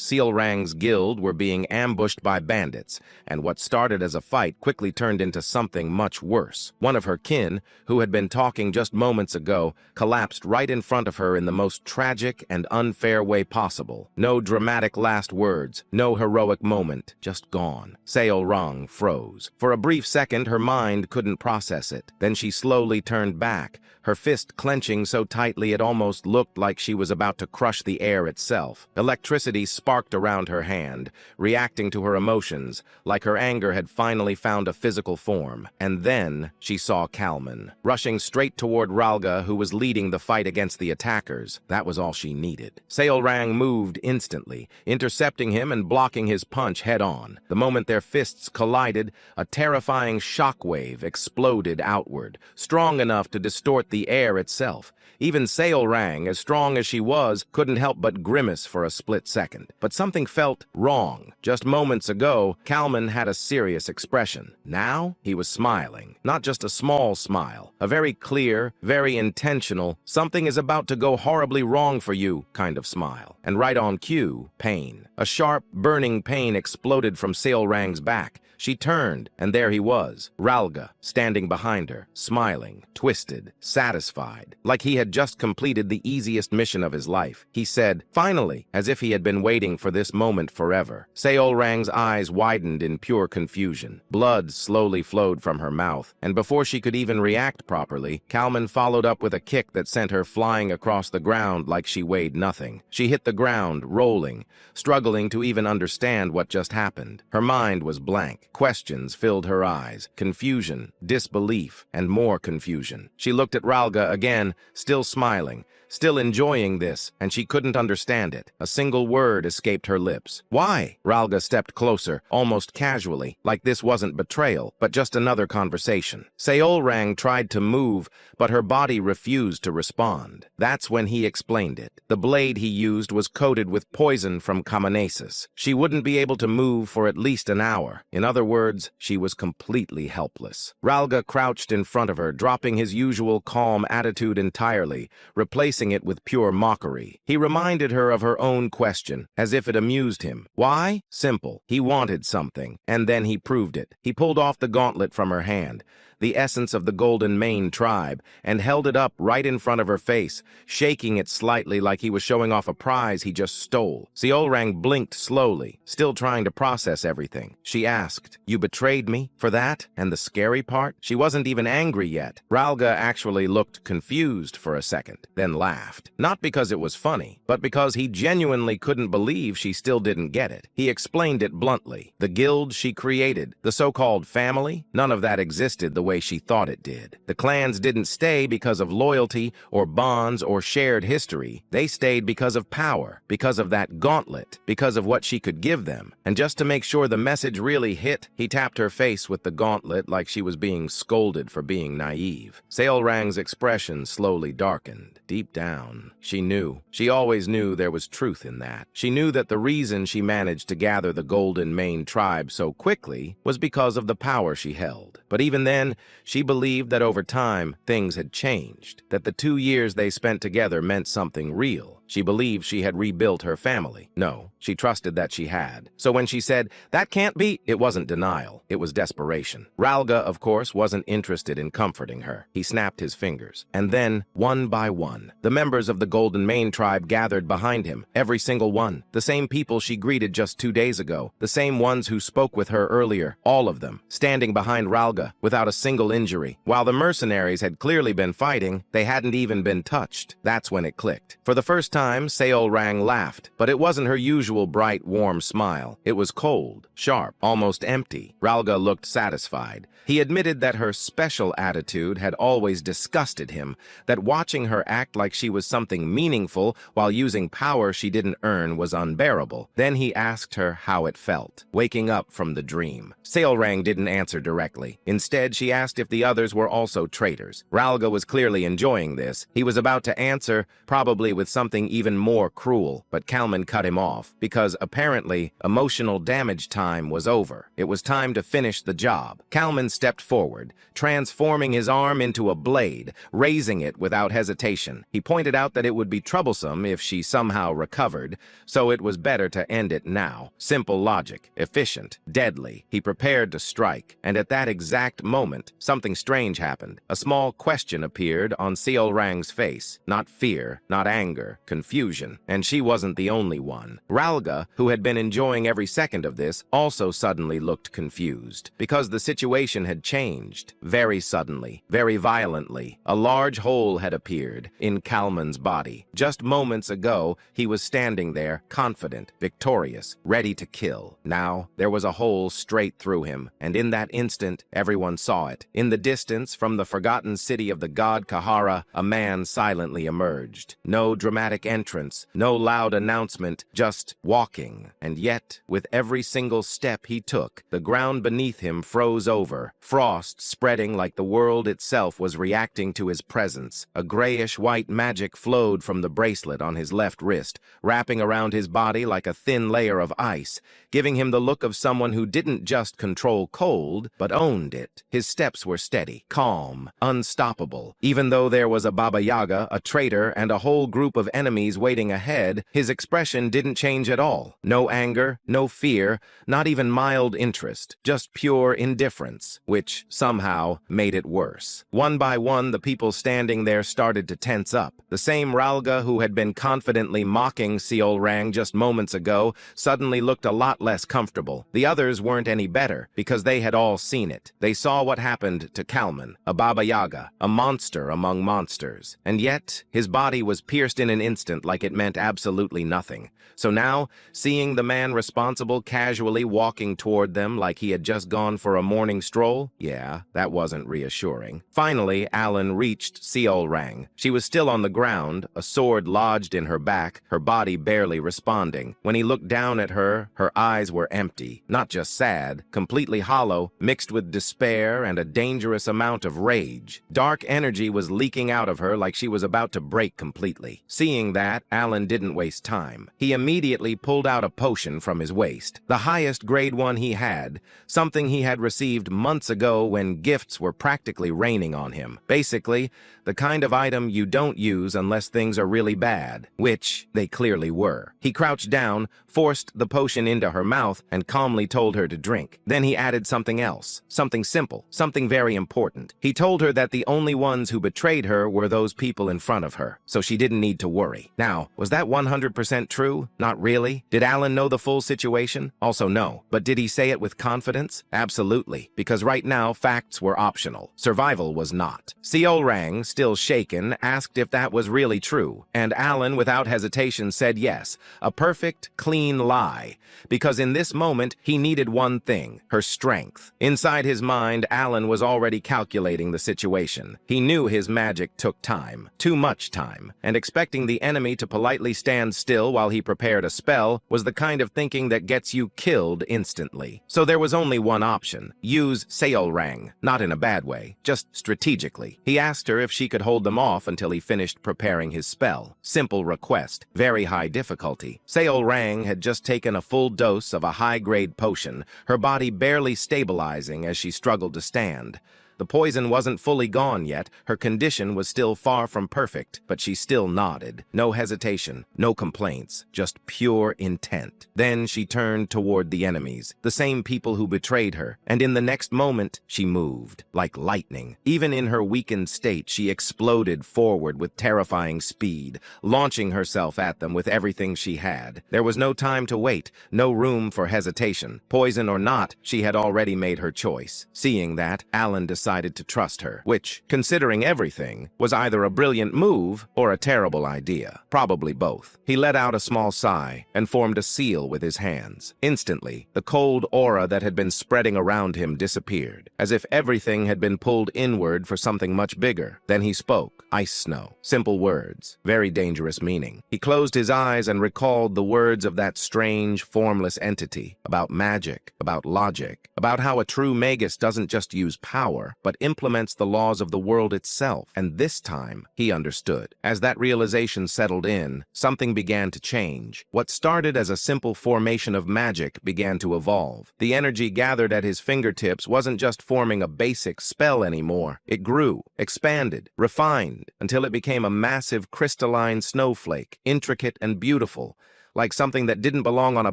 S1: Seal Rang's guild were being ambushed by bandits, and what started as a fight quickly turned into something much worse. One of her kin, who had been talking just moments ago, collapsed right in front of her in the most tragic and unfair way possible. No dramatic last words, no heroic moment, just gone. Seo Rang froze. For a brief second, her mind couldn't process it. Then she slowly turned back, her fist clenching so tightly it almost looked like she was about to crush the air itself. Electricity sparked around her hand, reacting to her emotions, like her anger had finally found a physical form. And then she saw Kalman, rushing straight toward Ralga, who was leading the fight against the attackers. That was all she needed. Seolrang moved instantly, intercepting him and blocking his punch head-on. The moment their fists collided, a terrifying shockwave exploded outward, strong enough to distort the air itself. Even Seolrang, as strong as she was, couldn't help but grimace for a split second. But something felt wrong. Just moments ago, Kalman had a serious expression. Now, he was smiling. Not just a small smile. A very clear, very intentional, something is about to go horribly wrong for you kind of smile. And right on cue, pain. A sharp, burning pain exploded from Seolrang's back. She turned, and there he was, Ralga, standing behind her, smiling, twisted, satisfied, like he had just completed the easiest mission of his life. He said, finally, as if he had been waiting for this moment forever. Seolrang's eyes widened in pure confusion. Blood slowly flowed from her mouth, and before she could even react properly, Kalman followed up with a kick that sent her flying across the ground like she weighed nothing. She hit the ground, rolling, struggling to even understand what just happened. Her mind was blank. Questions filled her eyes, confusion, disbelief, and more confusion. She looked at Ralga again, still smiling, still enjoying this, and she couldn't understand it. A single word escaped her lips. Why? Ralga stepped closer, almost casually, like this wasn't betrayal, but just another conversation. Seolrang tried to move, but her body refused to respond. That's when he explained it. The blade he used was coated with poison from Kamanesis. She wouldn't be able to move for at least an hour. In other words, she was completely helpless. Ralga crouched in front of her, dropping his usual calm attitude entirely, replacing it with pure mockery. He reminded her of her own question, as if it amused him. Why? Simple. He wanted something, and then he proved it. He pulled off the gauntlet from her hand, the essence of the Golden Mane tribe, and held it up right in front of her face, shaking it slightly like he was showing off a prize he just stole. Seolrang blinked slowly, still trying to process everything. She asked, "You betrayed me for that?" And the scary part? She wasn't even angry yet. Ralga actually looked confused for a second, then laughed. Not because it was funny, but because he genuinely couldn't believe she still didn't get it. He explained it bluntly. The guild she created, the so-called family, none of that existed the way she thought it did. The clans didn't stay because of loyalty or bonds or shared history. They stayed because of power, because of that gauntlet, because of what she could give them. And just to make sure the message really hit, he tapped her face with the gauntlet like she was being scolded for being naive. Seolrang's expression slowly darkened. Deep down, she knew. She always knew there was truth in that. She knew that the reason she managed to gather the Golden Mane tribe so quickly was because of the power she held. But even then, she believed that over time, things had changed, that the 2 years they spent together meant something real. She believed she had rebuilt her family. No, she trusted that she had. So when she said, "That can't be," it wasn't denial, it was desperation. Ralga, of course, wasn't interested in comforting her. He snapped his fingers. And then, one by one, the members of the Golden Mane tribe gathered behind him, every single one. The same people she greeted just 2 days ago, the same ones who spoke with her earlier, all of them, standing behind Ralga without a single injury. While the mercenaries had clearly been fighting, they hadn't even been touched. That's when it clicked. For the first time, Seolrang laughed, but it wasn't her usual bright, warm smile. It was cold, sharp, almost empty. Ralga looked satisfied. He admitted that her special attitude had always disgusted him, that watching her act like she was something meaningful while using power she didn't earn was unbearable. Then he asked her how it felt, waking up from the dream. Seolrang didn't answer directly. Instead, she asked if the others were also traitors. Ralga was clearly enjoying this. He was about to answer, probably with something even more cruel, but Kalman cut him off, because apparently emotional damage time was over. It was time to finish the job. Kalman stepped forward, transforming his arm into a blade, raising it without hesitation. He pointed out that it would be troublesome if she somehow recovered, so it was better to end it now. Simple logic, efficient, deadly. He prepared to strike, and at that exact moment, something strange happened. A small question appeared on Seolrang's face. Not fear, not anger, confusion, and she wasn't the only one. Ralga, who had been enjoying every second of this, also suddenly looked confused, because the situation had changed. Very suddenly, very violently, a large hole had appeared in Kalman's body. Just moments ago, he was standing there, confident, victorious, ready to kill. Now, there was a hole straight through him, and in that instant, everyone saw it. In the distance, from the forgotten city of the god Kahara, a man silently emerged. No dramatic entrance, no loud announcement, just walking. And yet, with every single step he took, the ground beneath him froze over, frost spreading like the world itself was reacting to his presence. A grayish-white magic flowed from the bracelet on his left wrist, wrapping around his body like a thin layer of ice, giving him the look of someone who didn't just control cold, but owned it. His steps were steady, calm, unstoppable. Even though there was a Baba Yaga, a traitor, and a whole group of enemies waiting ahead, his expression didn't change at all. No anger, no fear, not even mild interest, just pure indifference, which somehow made it worse. One by one, the people standing there started to tense up. The same Ralga who had been confidently mocking Seolrang just moments ago suddenly looked a lot less comfortable. The others weren't any better, because they had all seen it. They saw what happened to Kalman, a Baba Yaga, a monster among monsters. And yet, his body was pierced in an instant like it meant absolutely nothing. So now, seeing the man responsible casually walking toward them like he had just gone for a morning stroll, yeah, that wasn't reassuring. Finally, Alan reached Seolrang. She was still on the ground, a sword lodged in her back, her body barely responding. When he looked down at her, her eyes were empty, not just sad, completely hollow, mixed with despair and a dangerous amount of rage. Dark energy was leaking out of her like she was about to break completely. Seeing that, Alan didn't waste time. He immediately pulled out a potion from his waist, the highest grade one he had, something he had received months ago when gifts were practically raining on him. Basically, the kind of item you don't use unless things are really bad, which they clearly were. He crouched down, forced the potion into her mouth, and calmly told her to drink. Then he added something else, something simple, something very important. He told her that the only ones who betrayed her were those people in front of her, so she didn't need to worry. Now, was that 100% true? Not really. Did Alan know the full situation? Also no. But did he say it with confidence? Absolutely, because right now facts were optional. Survival was not. Seolrang, still shaken, asked if that was really true, and Alan, without hesitation, said yes, a perfect, clean lie, because in this moment he needed one thing, her strength. Inside his mind, Alan was already calculating the situation. He knew his magic took time, too much time, and expecting the enemy to politely stand still while he prepared a spell was the kind of thinking that gets you killed instantly. So there was only one option: use Seolrang, not in a bad way, just strategically. He asked her if she could hold them off until he finished preparing his spell. Simple request, very high difficulty. Seolrang had just taken a full dose of a high-grade potion, her body barely stabilizing as she struggled to stand. The poison wasn't fully gone yet, her condition was still far from perfect, but she still nodded. No hesitation, no complaints, just pure intent. Then she turned toward the enemies, the same people who betrayed her, and in the next moment, she moved, like lightning. Even in her weakened state, she exploded forward with terrifying speed, launching herself at them with everything she had. There was no time to wait, no room for hesitation. Poison or not, she had already made her choice. Seeing that, Alan decided to trust her, which, considering everything, was either a brilliant move or a terrible idea. Probably both. He let out a small sigh and formed a seal with his hands. Instantly, the cold aura that had been spreading around him disappeared, as if everything had been pulled inward for something much bigger. Then he spoke. Ice snow. Simple words, very dangerous meaning. He closed his eyes and recalled the words of that strange, formless entity, about magic, about logic, about how a true magus doesn't just use power, but implements the laws of the world itself. And this time, he understood. As that realization settled in, something began to change. What started as a simple formation of magic began to evolve. The energy gathered at his fingertips wasn't just forming a basic spell anymore. It grew, expanded, refined, until it became a massive crystalline snowflake, intricate and beautiful, like something that didn't belong on a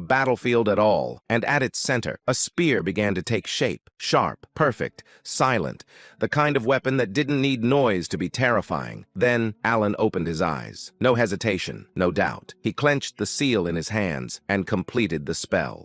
S1: battlefield at all. And at its center, a spear began to take shape, sharp, perfect, silent, the kind of weapon that didn't need noise to be terrifying. Then Alan opened his eyes. No hesitation, no doubt. He clenched the seal in his hands and completed the spell.